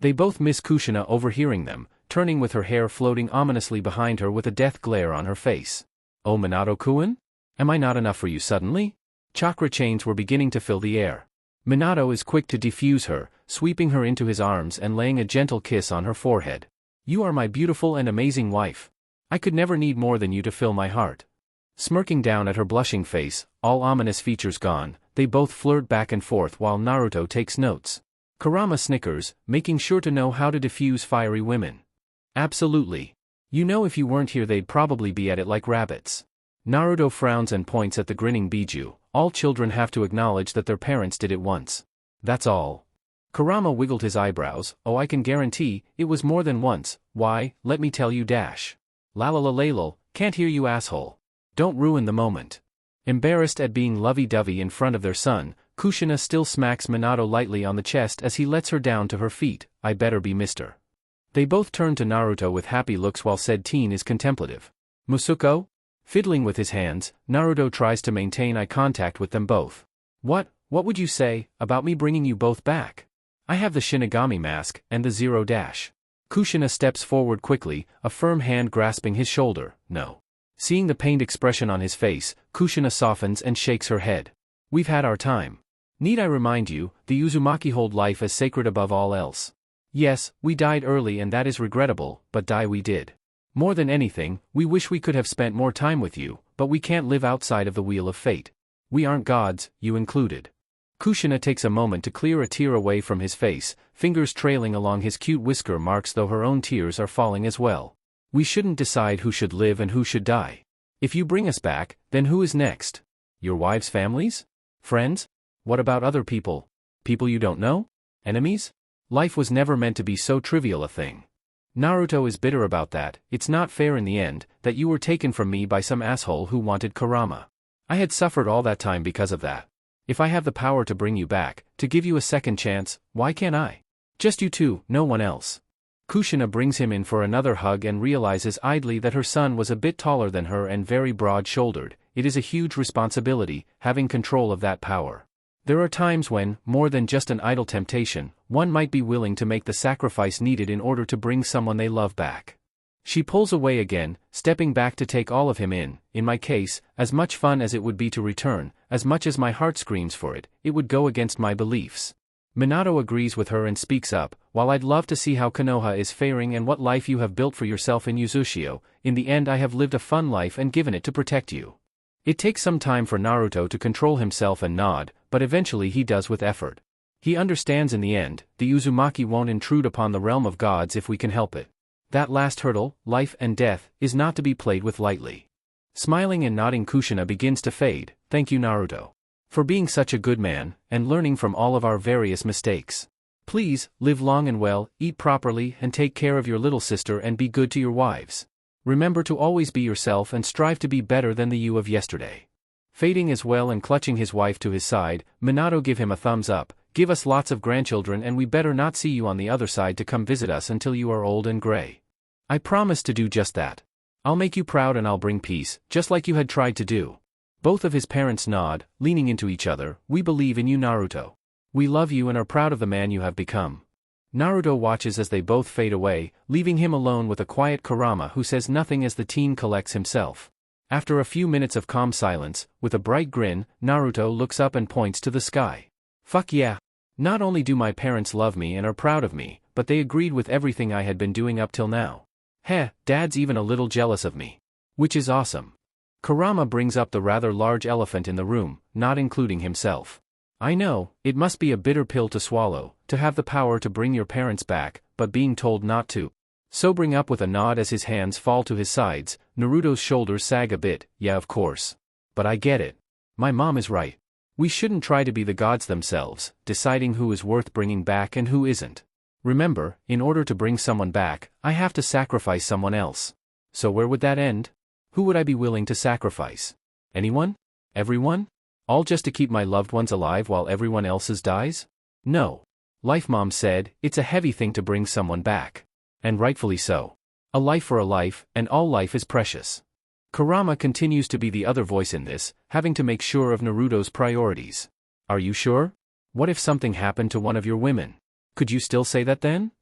They both miss Kushina overhearing them, turning with her hair floating ominously behind her with a death glare on her face. Oh, Minato-kun? Am I not enough for you suddenly? Chakra chains were beginning to fill the air. Minato is quick to defuse her, sweeping her into his arms and laying a gentle kiss on her forehead. You are my beautiful and amazing wife. I could never need more than you to fill my heart. Smirking down at her blushing face, all ominous features gone, they both flirt back and forth while Naruto takes notes. Kurama snickers, making sure to know how to diffuse fiery women. Absolutely. You know if you weren't here they'd probably be at it like rabbits. Naruto frowns and points at the grinning Biju. All children have to acknowledge that their parents did it once. That's all. Kurama wiggled his eyebrows. Oh, I can guarantee, it was more than once. Why, let me tell you dash. Lalalalalal, can't hear you asshole. Don't ruin the moment. Embarrassed at being lovey-dovey in front of their son, Kushina still smacks Minato lightly on the chest as he lets her down to her feet. I better be Mr. They both turn to Naruto with happy looks while said teen is contemplative. Musuko? Fiddling with his hands, Naruto tries to maintain eye contact with them both. What would you say, about me bringing you both back? I have the Shinigami mask, and the zero dash. Kushina steps forward quickly, a firm hand grasping his shoulder. No. Seeing the pained expression on his face, Kushina softens and shakes her head. We've had our time. Need I remind you, the Uzumaki hold life as sacred above all else. Yes, we died early and that is regrettable, but die we did. More than anything, we wish we could have spent more time with you, but we can't live outside of the wheel of fate. We aren't gods, you included. Kushina takes a moment to clear a tear away from his face, fingers trailing along his cute whisker marks though her own tears are falling as well. We shouldn't decide who should live and who should die. If you bring us back, then who is next? Your wives' families? Friends? What about other people? People you don't know? Enemies? Life was never meant to be so trivial a thing. Naruto is bitter about that. It's not fair in the end, that you were taken from me by some asshole who wanted Kurama. I had suffered all that time because of that. If I have the power to bring you back, to give you a second chance, why can't I? Just you two, no one else. Kushina brings him in for another hug and realizes idly that her son was a bit taller than her and very broad-shouldered. It is a huge responsibility, having control of that power. There are times when, more than just an idle temptation, one might be willing to make the sacrifice needed in order to bring someone they love back. She pulls away again, stepping back to take all of him in. In my case, as much fun as it would be to return, as much as my heart screams for it, it would go against my beliefs. Minato agrees with her and speaks up. While I'd love to see how Konoha is faring and what life you have built for yourself in Uzushio, in the end I have lived a fun life and given it to protect you. It takes some time for Naruto to control himself and nod, but eventually he does with effort. He understands in the end, the Uzumaki won't intrude upon the realm of gods if we can help it. That last hurdle, life and death, is not to be played with lightly. Smiling and nodding, Kushina begins to fade. Thank you, Naruto, for being such a good man, and learning from all of our various mistakes. Please, live long and well, eat properly and take care of your little sister and be good to your wives. Remember to always be yourself and strive to be better than the you of yesterday. Fading as well and clutching his wife to his side, Minato give him a thumbs up. Give us lots of grandchildren and we better not see you on the other side to come visit us until you are old and gray. I promise to do just that. I'll make you proud and I'll bring peace, just like you had tried to do. Both of his parents nod, leaning into each other. We believe in you, Naruto. We love you and are proud of the man you have become. Naruto watches as they both fade away, leaving him alone with a quiet Kurama who says nothing as the teen collects himself. After a few minutes of calm silence, with a bright grin, Naruto looks up and points to the sky. Fuck yeah. Not only do my parents love me and are proud of me, but they agreed with everything I had been doing up till now. Heh, Dad's even a little jealous of me. Which is awesome. Kurama brings up the rather large elephant in the room, not including himself. I know, it must be a bitter pill to swallow, to have the power to bring your parents back, but being told not to. Sobering up with a nod as his hands fall to his sides, Naruto's shoulders sag a bit. Yeah, of course. But I get it. My mom is right. We shouldn't try to be the gods themselves, deciding who is worth bringing back and who isn't. Remember, in order to bring someone back, I have to sacrifice someone else. So where would that end? Who would I be willing to sacrifice? Anyone? Everyone? All just to keep my loved ones alive while everyone else's dies? No. Life, Mom said, it's a heavy thing to bring someone back. And rightfully so. A life for a life, and all life is precious. Kurama continues to be the other voice in this, having to make sure of Naruto's priorities. Are you sure? What if something happened to one of your women? Could you still say that then?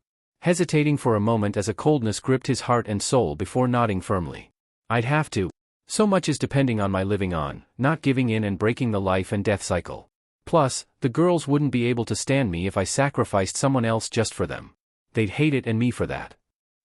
Hesitating for a moment as a coldness gripped his heart and soul before nodding firmly. I'd have to. So much is depending on my living on, not giving in and breaking the life and death cycle. Plus, the girls wouldn't be able to stand me if I sacrificed someone else just for them. They'd hate it and me for that.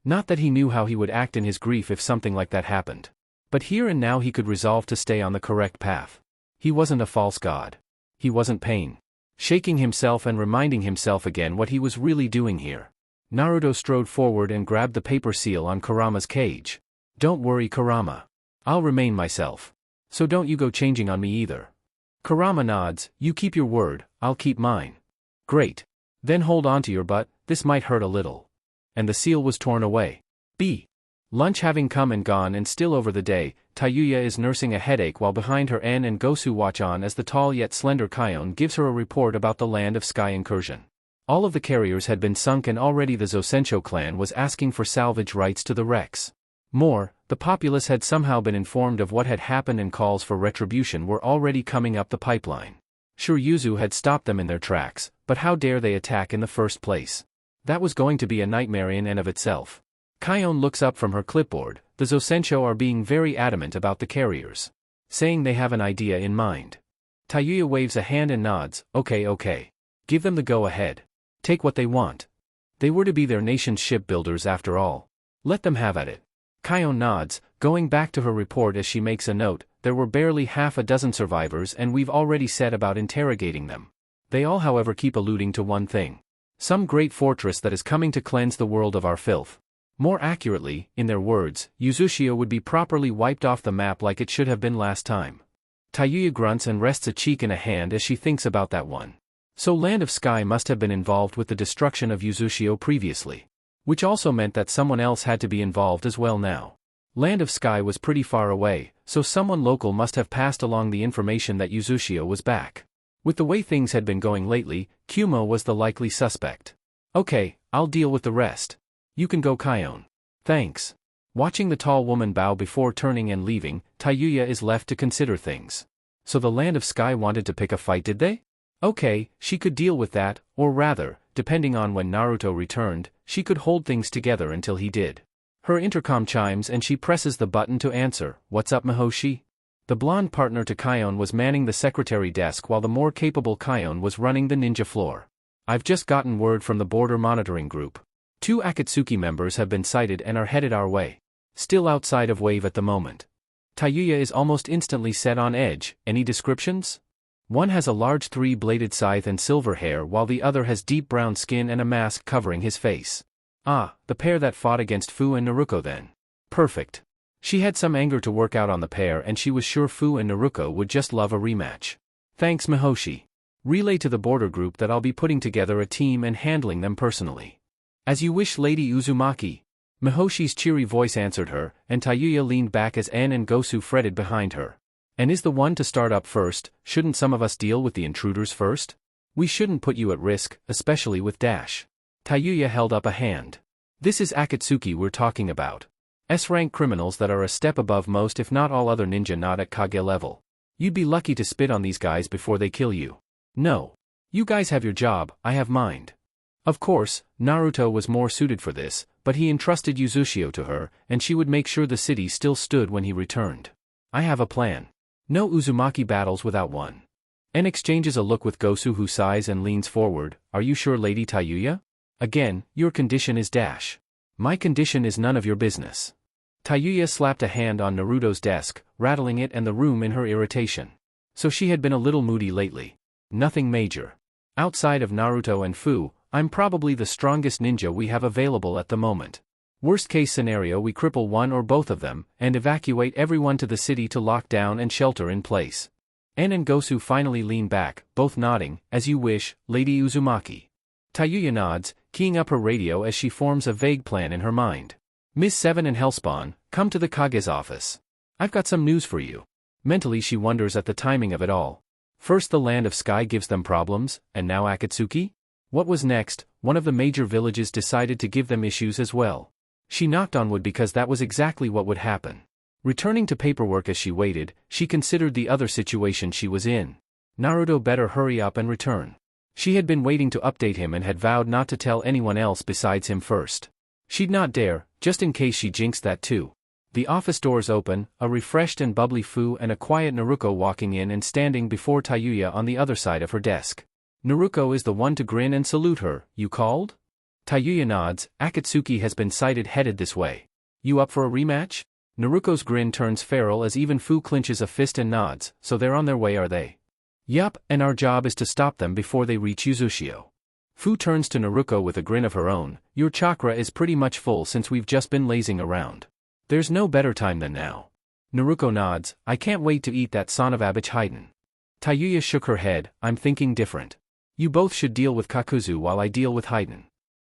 Not that he knew how he would act in his grief if something like that happened. But here and now he could resolve to stay on the correct path. He wasn't a false god. He wasn't pain. Shaking himself and reminding himself again what he was really doing here. Naruto strode forward and grabbed the paper seal on Kurama's cage. Don't worry, Kurama. I'll remain myself. So don't you go changing on me either. Kurama nods. You keep your word, I'll keep mine. Great. Then hold on to your butt, this might hurt a little. And the seal was torn away. B. Lunch having come and gone and still over the day, Tayuya is nursing a headache while behind her En and Gosu watch on as the tall yet slender Kion gives her a report about the Land of Sky incursion. All of the carriers had been sunk and already the Zosensho clan was asking for salvage rights to the wrecks. More, the populace had somehow been informed of what had happened and calls for retribution were already coming up the pipeline. Sure, Yuzu had stopped them in their tracks, but how dare they attack in the first place? That was going to be a nightmare in and of itself. Kion looks up from her clipboard. The Zosensho are being very adamant about the carriers, saying they have an idea in mind. Tayuya waves a hand and nods. Okay. Give them the go-ahead. Take what they want. They were to be their nation's shipbuilders after all. Let them have at it. Kion nods, going back to her report as she makes a note. There were barely half a dozen survivors and we've already set about interrogating them. They all however keep alluding to one thing. Some great fortress that is coming to cleanse the world of our filth. More accurately, in their words, Uzushio would be properly wiped off the map like it should have been last time. Tayuya grunts and rests a cheek in a hand as she thinks about that one. So Land of Sky must have been involved with the destruction of Uzushio previously. Which also meant that someone else had to be involved as well now. Land of Sky was pretty far away, so someone local must have passed along the information that Uzushio was back. With the way things had been going lately, Kumo was the likely suspect. Okay, I'll deal with the rest. You can go, Kion. Thanks. Watching the tall woman bow before turning and leaving, Tayuya is left to consider things. So the Land of Sky wanted to pick a fight, did they? Okay, she could deal with that, or rather, depending on when Naruto returned, she could hold things together until he did. Her intercom chimes and she presses the button to answer. What's up, Mihoshi? The blonde partner to Kion was manning the secretary desk while the more capable Kion was running the ninja floor. I've just gotten word from the border monitoring group. 2 Akatsuki members have been sighted and are headed our way. Still outside of wave at the moment. Tayuya is almost instantly set on edge. Any descriptions? One has a large 3-bladed scythe and silver hair while the other has deep brown skin and a mask covering his face. Ah, the pair that fought against Fu and Naruto then. Perfect. She had some anger to work out on the pair and she was sure Fu and Naruto would just love a rematch. Thanks, Mihoshi. Relay to the border group that I'll be putting together a team and handling them personally. As you wish, Lady Uzumaki. Mihoshi's cheery voice answered her, and Tayuya leaned back as En and Gosu fretted behind her. And is the one to start up first? Shouldn't some of us deal with the intruders first? We shouldn't put you at risk, especially with Dash. Tayuya held up a hand. This is Akatsuki we're talking about. S-rank criminals that are a step above most if not all other ninja not at Kage level. You'd be lucky to spit on these guys before they kill you. No. You guys have your job, I have mine. Of course, Naruto was more suited for this, but he entrusted Uzushio to her, and she would make sure the city still stood when he returned. I have a plan. No Uzumaki battles without one. En exchanges a look with Gosu who sighs and leans forward. Are you sure, Lady Tayuya? Again, your condition is Dash. My condition is none of your business. Tayuya slapped a hand on Naruto's desk, rattling it and the room in her irritation. So she had been a little moody lately. Nothing major. Outside of Naruto and Fu, I'm probably the strongest ninja we have available at the moment. Worst case scenario, we cripple one or both of them, and evacuate everyone to the city to lock down and shelter in place. En and Gosu finally lean back, both nodding. As you wish, Lady Uzumaki. Tayuya nods, keying up her radio as she forms a vague plan in her mind. Miss Seven and Hellspawn, come to the Kage's office. I've got some news for you. Mentally she wonders at the timing of it all. First the Land of Sky gives them problems, and now Akatsuki? What was next? One of the major villages decided to give them issues as well. She knocked on wood because that was exactly what would happen. Returning to paperwork as she waited, she considered the other situation she was in. Naruto better hurry up and return. She had been waiting to update him and had vowed not to tell anyone else besides him first. She'd not dare, just in case she jinxed that too. The office doors open, a refreshed and bubbly Fu and a quiet Naruto walking in and standing before Tayuya on the other side of her desk. Naruto is the one to grin and salute her. You called? Tayuya nods. Akatsuki has been sighted headed this way. You up for a rematch? Naruto's grin turns feral as even Fu clenches a fist and nods. So they're on their way, are they? Yup, and our job is to stop them before they reach Uzushio. Fu turns to Naruto with a grin of her own. Your chakra is pretty much full since we've just been lazing around. There's no better time than now. Naruto nods. I can't wait to eat that son of a bitch Haiden. Tayuya shook her head. I'm thinking different. You both should deal with Kakuzu while I deal with Haiden.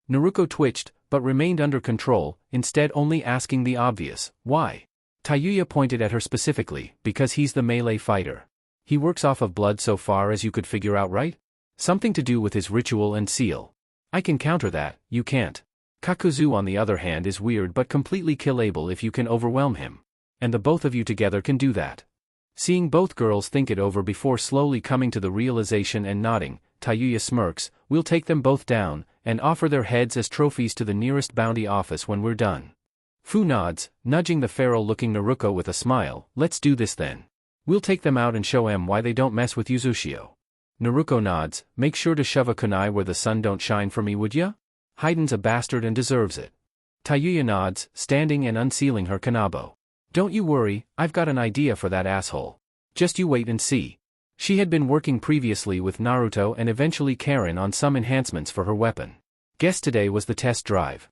Naruto twitched, but remained under control, instead only asking the obvious, why? Tayuya pointed at her specifically, because he's the melee fighter. He works off of blood so far as you could figure out, right? Something to do with his ritual and seal. I can counter that, you can't. Kakuzu on the other hand is weird but completely killable if you can overwhelm him. And the both of you together can do that. Seeing both girls think it over before slowly coming to the realization and nodding, Tayuya smirks. We'll take them both down, and offer their heads as trophies to the nearest bounty office when we're done. Fu nods, nudging the feral-looking Naruto with a smile. Let's do this then. We'll take them out and show em why they don't mess with Uzushio. Naruto nods. Make sure to shove a kunai where the sun don't shine for me, would ya? Haiden's a bastard and deserves it. Tayuya nods, standing and unsealing her kanabo. Don't you worry, I've got an idea for that asshole. Just you wait and see. She had been working previously with Naruto and eventually Karen on some enhancements for her weapon. Guess today was the test drive.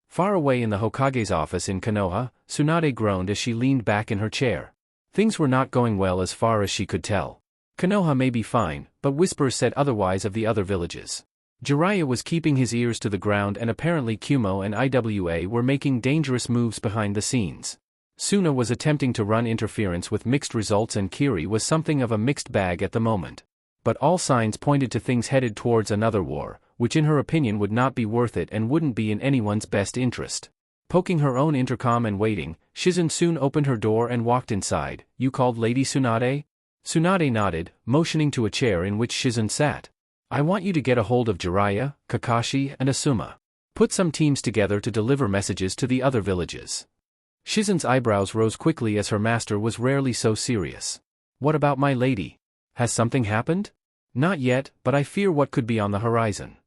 Far away in the Hokage's office in Konoha, Tsunade groaned as she leaned back in her chair. Things were not going well as far as she could tell. Konoha may be fine, but whispers said otherwise of the other villages. Jiraiya was keeping his ears to the ground and apparently Kumo and IWA were making dangerous moves behind the scenes. Suna was attempting to run interference with mixed results and Kiri was something of a mixed bag at the moment. But all signs pointed to things headed towards another war, which in her opinion would not be worth it and wouldn't be in anyone's best interest. Poking her own intercom and waiting, Shizen soon opened her door and walked inside. You called Lady Tsunade? Tsunade nodded, motioning to a chair in which Shizen sat. I want you to get a hold of Jiraiya, Kakashi, and Asuma. Put some teams together to deliver messages to the other villages. Shizen's eyebrows rose quickly as her master was rarely so serious. What about my lady? Has something happened? Not yet, but I fear what could be on the horizon.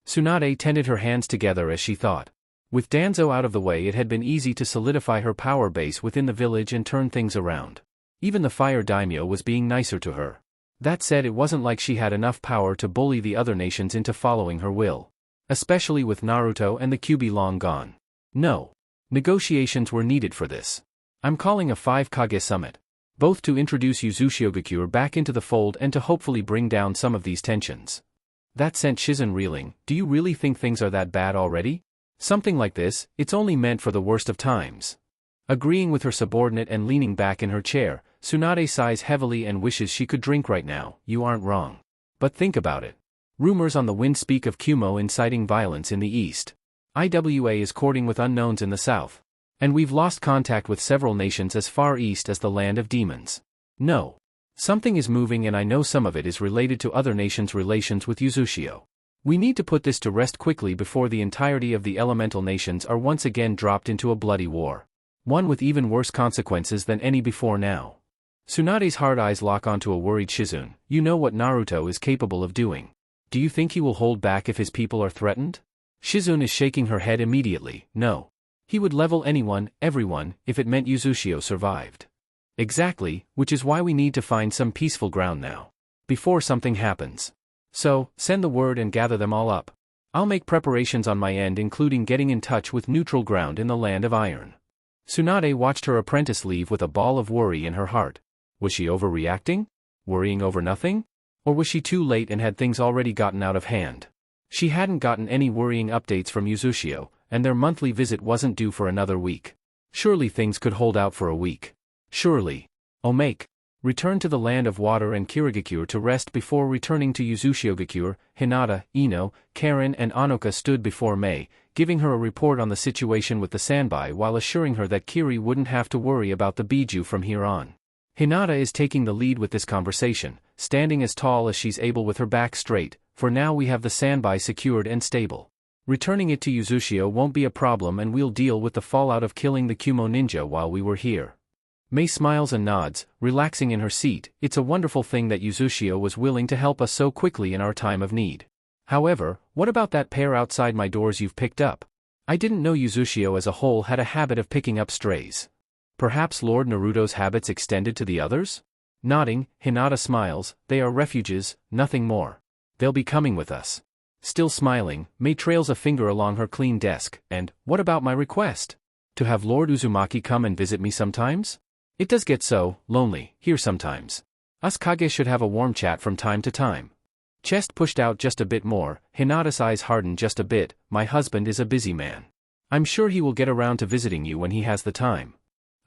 Tsunade tended her hands together as she thought. With Danzo out of the way, it had been easy to solidify her power base within the village and turn things around. Even the fire daimyo was being nicer to her. That said, it wasn't like she had enough power to bully the other nations into following her will. Especially with Naruto and the Kyuubi long gone. No. Negotiations were needed for this. I'm calling a 5-Kage summit. Both to introduce Uzushio back into the fold and to hopefully bring down some of these tensions. That sent Shizen reeling. Do you really think things are that bad already? Something like this, it's only meant for the worst of times. Agreeing with her subordinate and leaning back in her chair, Tsunade sighs heavily and wishes she could drink right now. You aren't wrong. But think about it. Rumors on the wind speak of Kumo inciting violence in the east. IWA is courting with unknowns in the south. And we've lost contact with several nations as far east as the land of demons. No. Something is moving and I know some of it is related to other nations' relations with Uzushio. We need to put this to rest quickly before the entirety of the elemental nations are once again dropped into a bloody war. One with even worse consequences than any before now. Tsunade's hard eyes lock onto a worried Shizen. You know what Naruto is capable of doing. Do you think he will hold back if his people are threatened? Shizen is shaking her head immediately. No. He would level anyone, everyone, if it meant Uzushio survived. Exactly, which is why we need to find some peaceful ground now. Before something happens. So, send the word and gather them all up. I'll make preparations on my end, including getting in touch with neutral ground in the land of iron. Tsunade watched her apprentice leave with a ball of worry in her heart. Was she overreacting? Worrying over nothing? Or was she too late and had things already gotten out of hand? She hadn't gotten any worrying updates from Uzushio, and their monthly visit wasn't due for another week. Surely things could hold out for a week. Surely. Omake. Returned to the land of water and Kirigakure to rest before returning to Uzushio. Hinata, Ino, Karen and Anoka stood before Mei, giving her a report on the situation with the Sanbai while assuring her that Kiri wouldn't have to worry about the Biju from here on. Hinata is taking the lead with this conversation, standing as tall as she's able with her back straight. For now we have the Sanbai secured and stable. Returning it to Uzushio won't be a problem and we'll deal with the fallout of killing the Kumo ninja while we were here. Mei smiles and nods, relaxing in her seat. It's a wonderful thing that Uzushio was willing to help us so quickly in our time of need. However, what about that pair outside my doors you've picked up? I didn't know Uzushio as a whole had a habit of picking up strays. Perhaps Lord Naruto's habits extended to the others? Nodding, Hinata smiles. They are refuges, nothing more. They'll be coming with us. Still smiling, Mei trails a finger along her clean desk, and, what about my request? To have Lord Uzumaki come and visit me sometimes? It does get so lonely here sometimes. Us Kage should have a warm chat from time to time. Chest pushed out just a bit more, Hinata's eyes hardened just a bit. My husband is a busy man. I'm sure he will get around to visiting you when he has the time.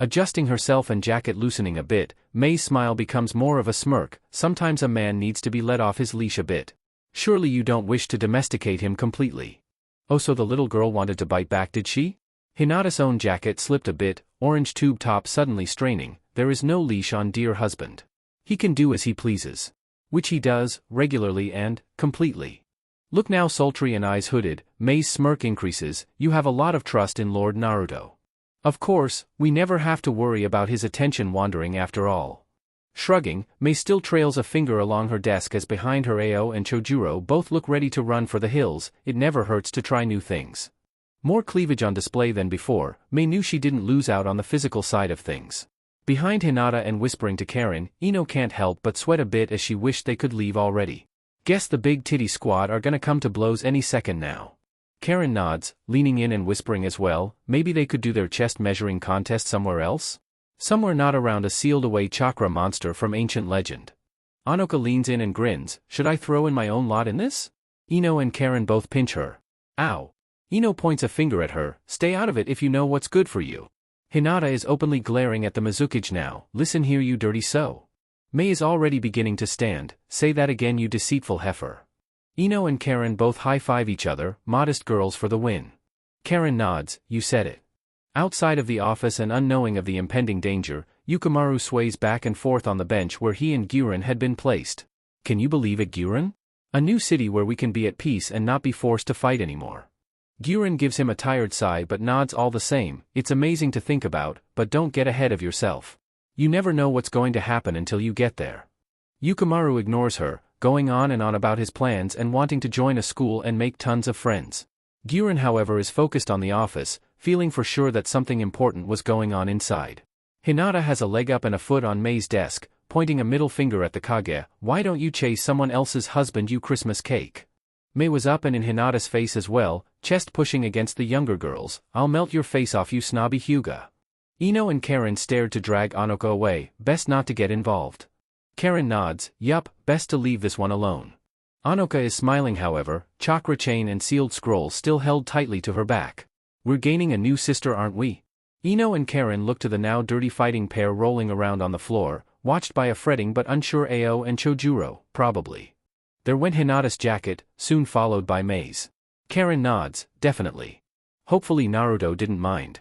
Adjusting herself and jacket loosening a bit, Mei's smile becomes more of a smirk. Sometimes a man needs to be let off his leash a bit. Surely you don't wish to domesticate him completely. Oh, so the little girl wanted to bite back, did she? Hinata's own jacket slipped a bit, orange tube top suddenly straining. There is no leash on dear husband. He can do as he pleases. Which he does, regularly and completely. Look now, sultry and eyes hooded, Mei's smirk increases. You have a lot of trust in Lord Naruto. Of course, we never have to worry about his attention wandering after all. Shrugging, Mei still trails a finger along her desk as behind her Ao and Chojuro both look ready to run for the hills. It never hurts to try new things. More cleavage on display than before, Mei knew she didn't lose out on the physical side of things. Behind Hinata and whispering to Karen, Ino can't help but sweat a bit as she wished they could leave already. Guess the big titty squad are gonna come to blows any second now. Karen nods, leaning in and whispering as well, maybe they could do their chest measuring contest somewhere else? Somewhere not around a sealed-away chakra monster from ancient legend. Anoka leans in and grins, should I throw in my own lot in this? Ino and Karen both pinch her. Ow. Ino points a finger at her, stay out of it if you know what's good for you. Hinata is openly glaring at the Mizukage now, listen here you dirty so. Mei is already beginning to stand, say that again you deceitful heifer. Ino and Karen both high-five each other, modest girls for the win. Karen nods, you said it. Outside of the office and unknowing of the impending danger, Yukimaru sways back and forth on the bench where he and Guren had been placed. Can you believe it, Guren? A new city where we can be at peace and not be forced to fight anymore. Guren gives him a tired sigh but nods all the same. It's amazing to think about, but don't get ahead of yourself. You never know what's going to happen until you get there. Yukimaru ignores her, going on and on about his plans and wanting to join a school and make tons of friends. Guren, however, is focused on the office, feeling for sure that something important was going on inside. Hinata has a leg up and a foot on Mei's desk, pointing a middle finger at the Kage. Why don't you chase someone else's husband, you Christmas cake? Mei was up and in Hinata's face as well, chest pushing against the younger girls. I'll melt your face off, you snobby Hyuga. Ino and Karen stared to drag Anoka away, best not to get involved. Karen nods, yup, best to leave this one alone. Anoka is smiling however, chakra chain and sealed scroll still held tightly to her back. We're gaining a new sister, aren't we? Ino and Karen look to the now dirty fighting pair rolling around on the floor, watched by a fretting but unsure Ao and Chojuro, probably. There went Hinata's jacket, soon followed by Mei's. Karen nods, definitely. Hopefully Naruto didn't mind.